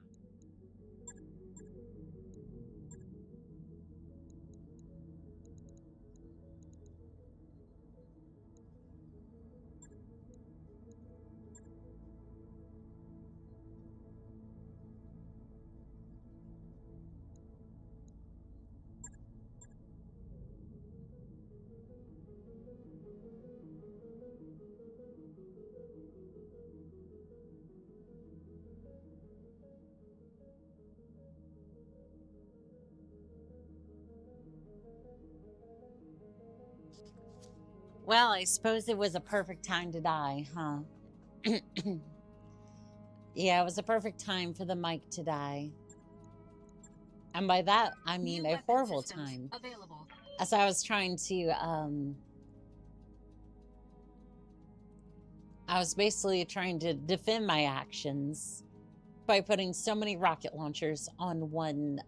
Well, I suppose it was a perfect time to die, huh? Yeah, it was a perfect time for the mic to die. And by that, I mean a horrible time. Available. As I was trying to, I was basically trying to defend my actions by putting so many rocket launchers on one,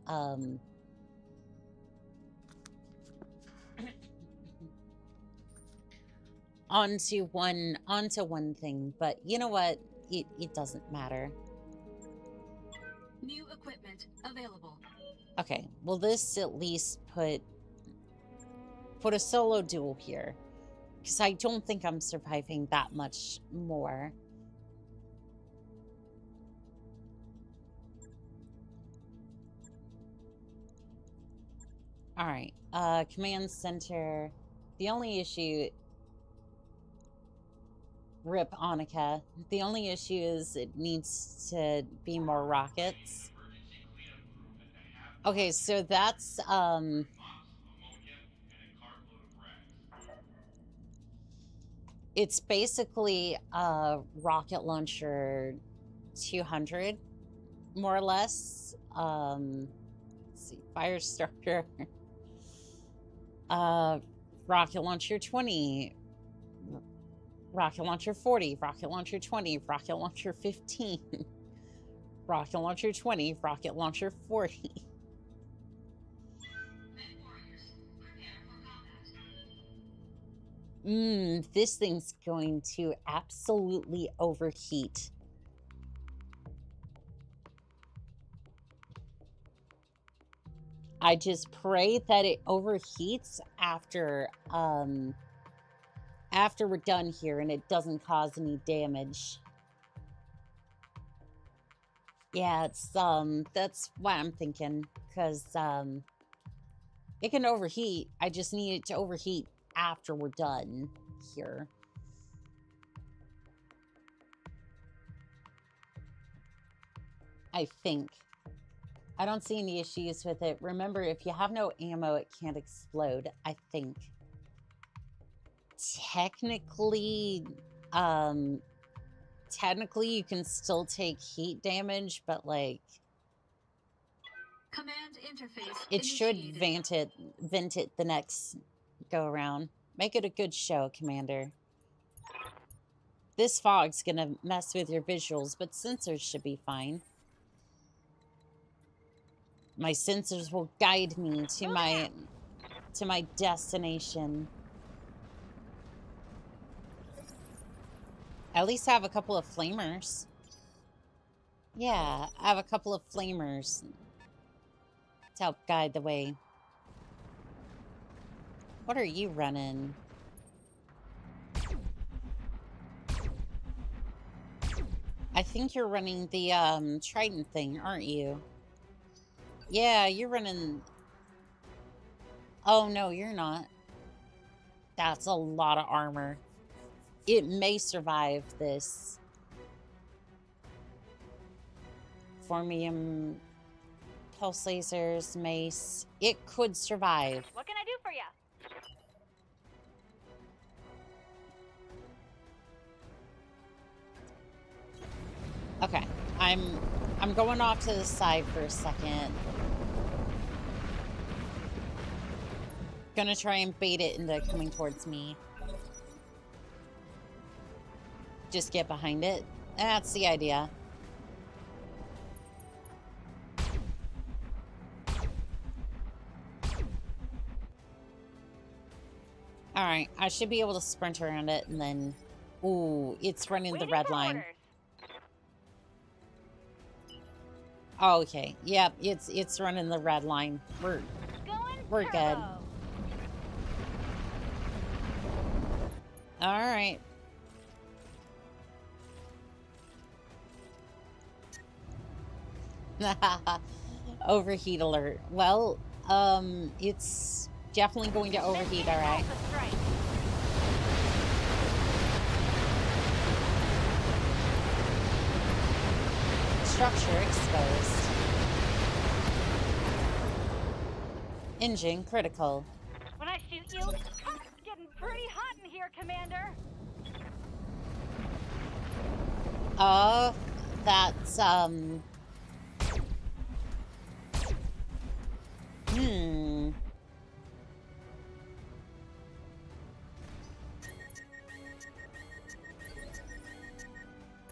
onto one thing. But you know what? It doesn't matter. New equipment available. Okay, will this at least put a solo duel here? Because I don't think I'm surviving that much more. All right, command center. The only issue, rip Annika. The only issue is it needs to be more rockets. Okay, so that's it's basically a rocket launcher 200, more or less. Let's see, fire starter. Rocket launcher 20. Rocket launcher 40, rocket launcher 20, rocket launcher 15, rocket launcher 20, rocket launcher 40. This thing's going to absolutely overheat. I just pray that it overheats after we're done here and it doesn't cause any damage. Yeah, it's that's what I'm thinking, because it can overheat. I just need it to overheat after we're done here. I think. I don't see any issues with it. Remember, if you have no ammo, it can't explode, I think. Technically, you can still take heat damage, but like Command interface it should initiated. vent it the next go around. Make it a good show, Commander. This fog's gonna mess with your visuals, but sensors should be fine. My sensors will guide me to my destination. At least I have a couple of flamers. Yeah, I have a couple of flamers to help guide the way. What are you running? I think you're running the Trident thing, aren't you? Yeah, you're running... Oh, no, you're not. That's a lot of armor. It may survive this. Formium, pulse lasers, mace. It could survive. What can I do for you? Okay, I'm going off to the side for a second. Gonna try and bait it into coming towards me. Just get behind it. That's the idea. Alright, I should be able to sprint around it and then... Ooh, it's running the red line. Oh, okay. Yep, it's running the red line. We're good. Alright. Overheat alert. Well, it's definitely going to overheat, alright. Structure exposed. Engine critical. When I shoot you, it's getting pretty hot in here, Commander. That's,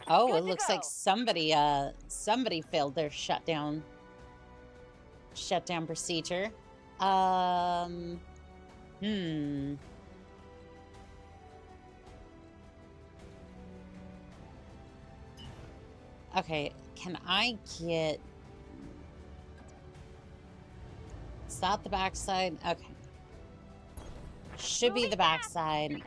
Oh, it looks like somebody failed their shutdown procedure. Okay, can I get... Is that the backside? Okay. Should be the backside.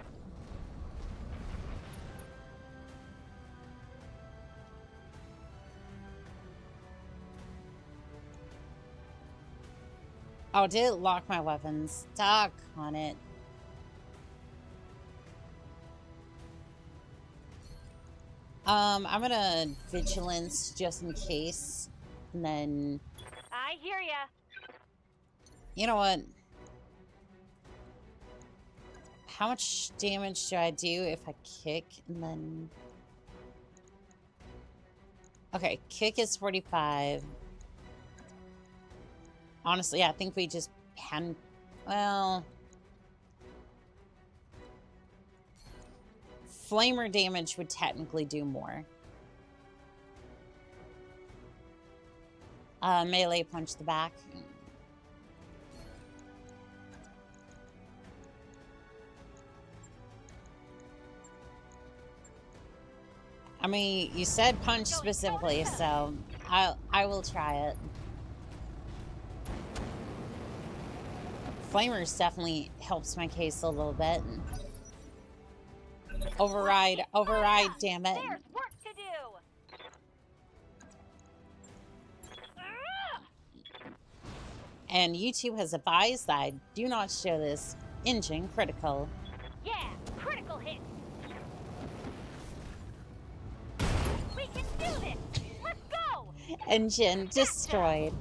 Oh, did it lock my weapons? Dock on it. I'm gonna vigilance just in case, and then... I hear ya. You know what? How much damage do I do if I kick, and then... Okay, kick is 45. Honestly, I think we just can... Well... Flamer damage would technically do more. Melee punch the back. I mean, you said punch specifically, so I will try it. Flamers definitely helps my case a little bit. Override, damn it. There's work to do. And YouTube has advised that I do not show this engine critical. Yeah, critical hit. We can do this. Let's go. Engine destroyed.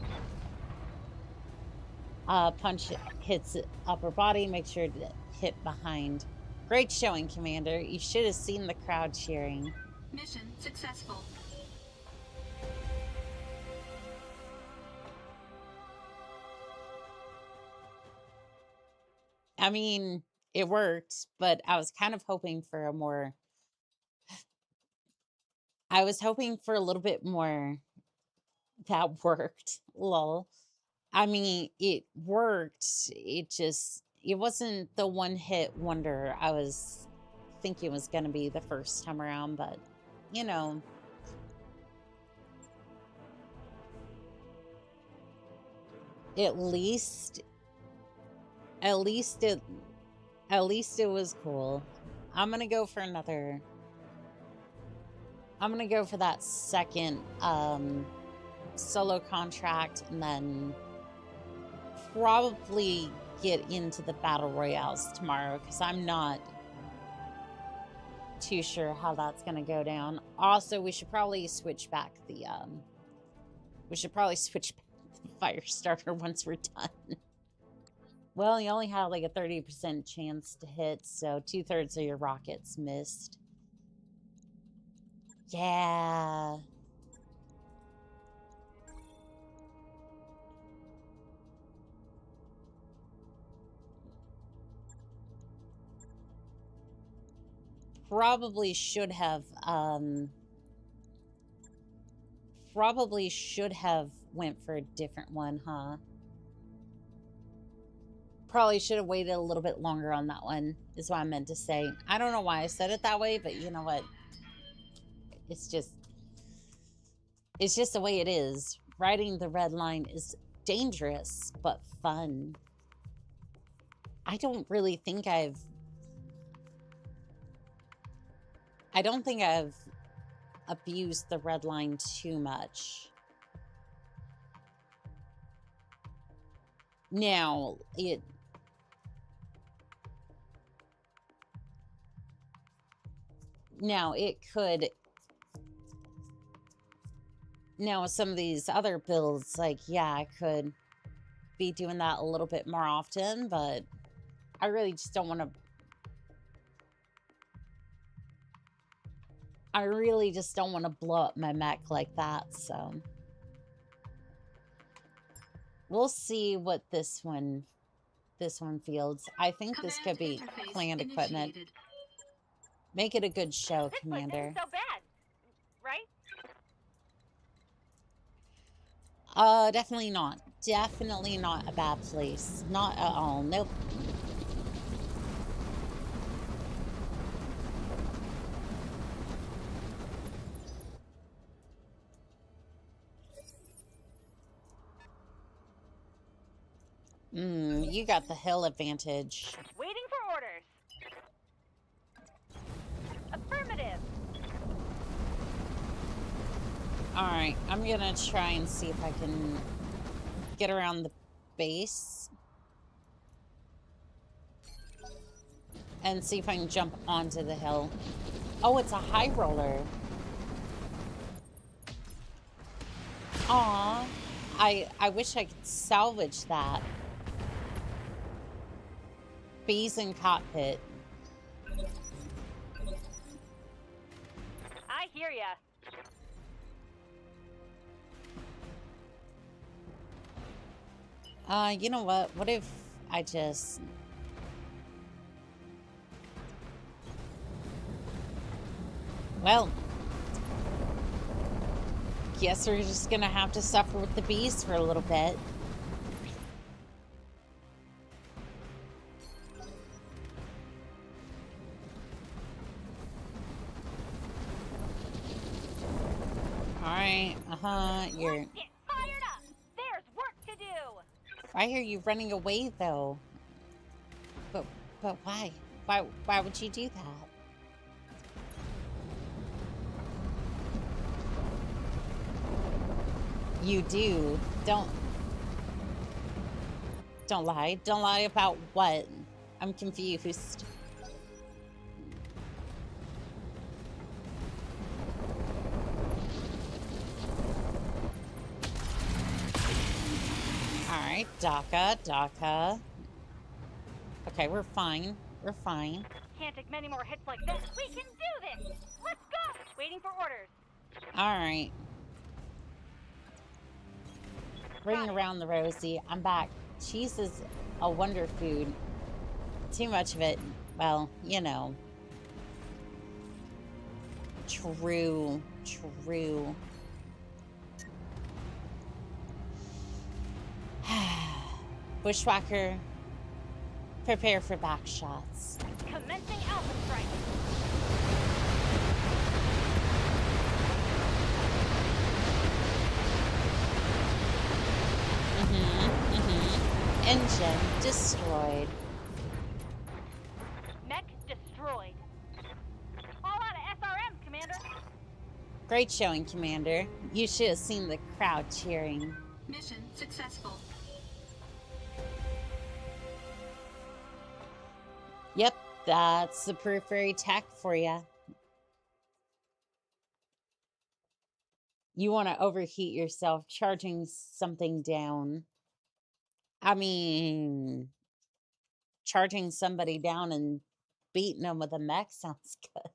Punch hits upper body. Make sure to hit behind. Great showing, Commander. You should have seen the crowd cheering. Mission successful. I mean, it worked, but I was kind of hoping for a more... I was hoping for a little bit more that worked. Lol. I mean, it worked. It wasn't the one-hit wonder I was thinking was going to be the first time around, but, you know. At least it was cool. I'm going to go for another... I'm going to go for that second solo contract, and then probably get into the battle royales tomorrow, because I'm not too sure how that's going to go down. Also, we should probably switch back the fire starter once we're done. Well, you only have like a 30% chance to hit, so 2/3 of your rockets missed. Yeah. Probably should have went for a different one, huh? Probably should have waited a little bit longer on that one, is what I meant to say. I don't know why I said it that way, but you know what? It's just the way it is. Riding the red line is dangerous, but fun. I don't think I've abused the red line too much. Now, it could... Now, with some of these other builds, like, yeah, I could be doing that a little bit more often, but I really just don't want to... I really just don't want to blow up my mech like that, so... We'll see what this one fields. I think this could be planned equipment. Make it a good show, Commander. This place isn't so bad, right? Definitely not. Definitely not a bad place. Not at all. Nope. You got the hill advantage. Waiting for orders. Affirmative. Alright, I'm gonna try and see if I can get around the base. And see if I can jump onto the hill. Oh, it's a high roller. Aw. I wish I could salvage that. Bees in cockpit. I hear ya. You know what? What if I just... Well... Guess we're just gonna have to suffer with the bees for a little bit. Alright, you're... Let's get fired up! There's work to do! I hear you running away, though. But why? Why would you do that? You do. Don't lie. Don't lie about what? I'm confused. Alright, DACA. Okay, we're fine. We're fine. Can't take many more hits like this. We can do this! Let's go! Waiting for orders. Alright. Bring around the Rosie. I'm back. Cheese is a wonder food. Too much of it, well, you know. True. Bushwhacker, prepare for back shots. Commencing Alpha Strike. Engine destroyed. Mech destroyed. All out of SRM, Commander. Great showing, Commander. You should have seen the crowd cheering. Mission successful. Yep, that's the periphery tech for you. You want to overheat yourself charging something down. I mean, charging somebody down and beating them with a mech sounds good.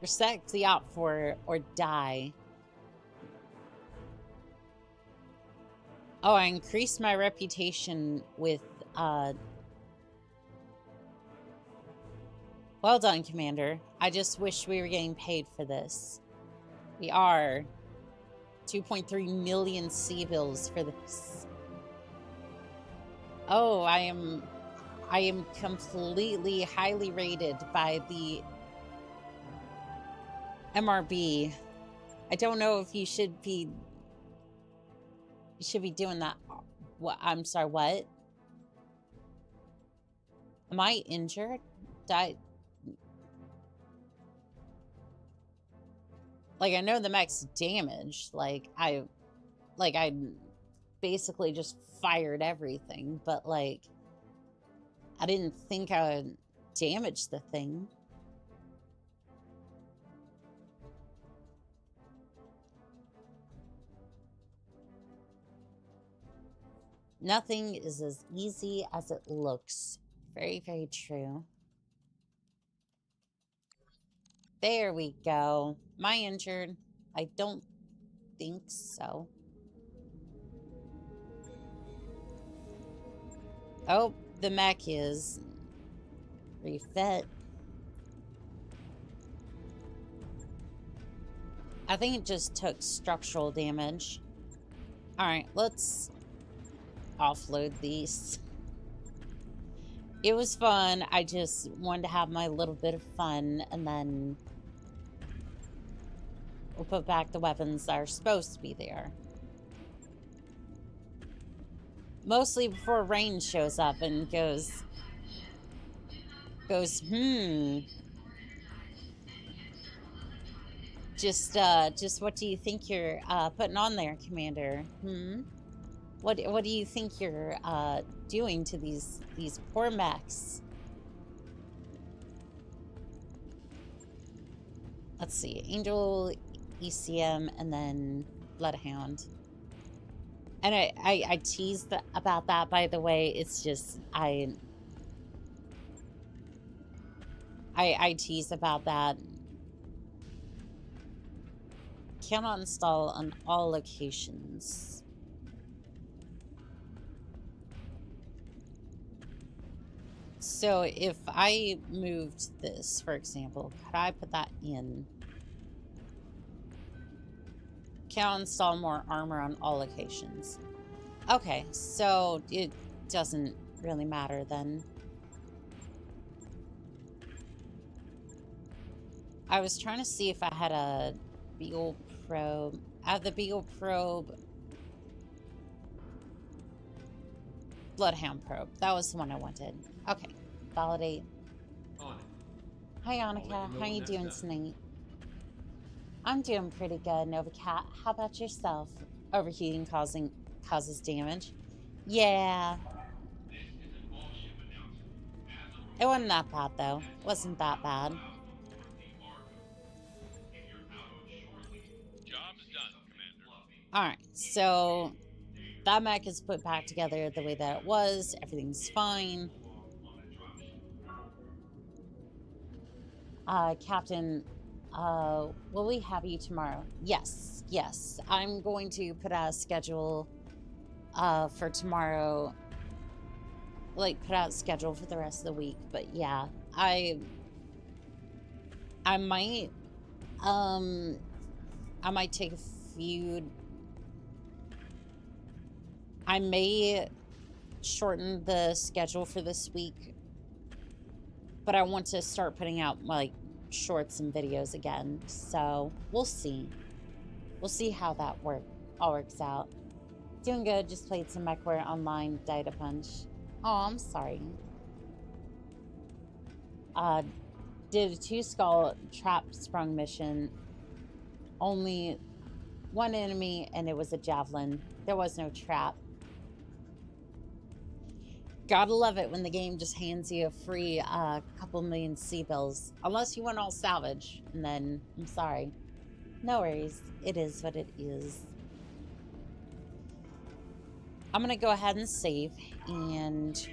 Respect the op for or die. Oh, I increased my reputation with, well done, Commander. I just wish we were getting paid for this. We are 2.3 million C-bills for this. Oh, I am completely highly rated by the MRB. I don't know if you should be doing that. What? I'm sorry, what? Am I injured? Like, I know the mech's damaged. Like, I basically just fired everything, but, like, I didn't think I would damage the thing. Nothing is as easy as it looks. Very, very true. There we go. Am I injured? I don't think so. Oh, the mech is refit. I think it just took structural damage. Alright, let's offload these. It was fun. I just wanted to have my little bit of fun, and then we'll put back the weapons that are supposed to be there. Mostly before Rain shows up and goes, just what do you think you're putting on there, Commander? What do you think you're doing to these poor mechs? Let's see, Angel, ECM, and then Bloodhound. And I teased about that, by the way. It's just I tease about that. Cannot install on all locations. So if I moved this, for example, could I put that in? Cannot install more armor on all locations. Okay, so it doesn't really matter then. I was trying to see if I had a Beagle probe. I have the Beagle probe. Bloodhound probe. That was the one I wanted. Okay. Validate. Hi, Annika. How you doing tonight? I'm doing pretty good, Nova Cat. How about yourself? Overheating causes damage. Yeah. It wasn't that bad, though. It wasn't that bad. Alright, so that mech is put back together the way that it was. Everything's fine. Captain, will we have you tomorrow? Yes, yes. I'm going to put out a schedule for tomorrow. Like, put out a schedule for the rest of the week. But yeah, I might take a few. I may shorten the schedule for this week, but I want to start putting out, like, shorts and videos again. So we'll see. We'll see how that all works out. Doing good. Just played some MechWare online. Died a punch. Oh, I'm sorry. Did a 2-skull trap sprung mission. Only one enemy, and it was a javelin. There was no trap. Gotta love it when the game just hands you a free couple million C-bills. Unless you want all salvage, and then I'm sorry. No worries. It is what it is. I'm gonna go ahead and save, and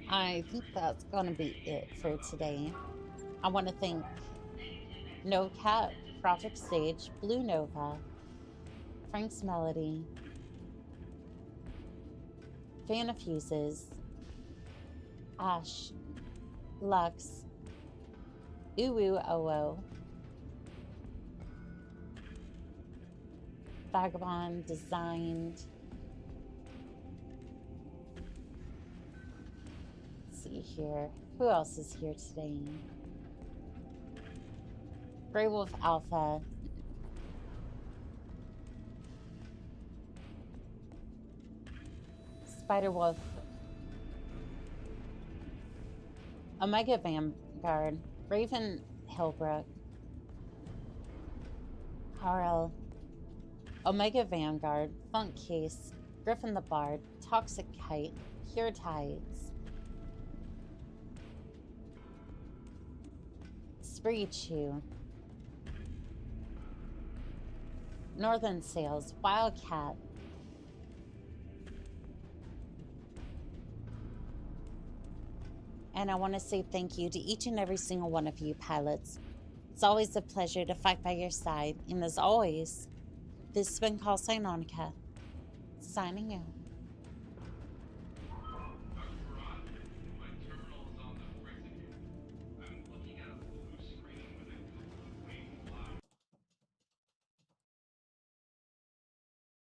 I think that's gonna be it for today. I want to thank No Cat, Project Sage, Blue Nova, Frank's Melody, Fan of Fuses, Ash, Lux, Uwu Oo, Vagabond, Designed. Let's see here. Who else is here today? Grey Wolf Alpha. Spider Wolf. Omega Vanguard. Raven Hillbrook. Carl. Omega Vanguard. Funk Case. Griffin the Bard. Toxic Kite. Pure Tides. Spree Chew. Northern Sales. Wildcat. And I want to say thank you to each and every single one of you pilots. It's always a pleasure to fight by your side. And as always, this has been Call Sign Onica, signing out.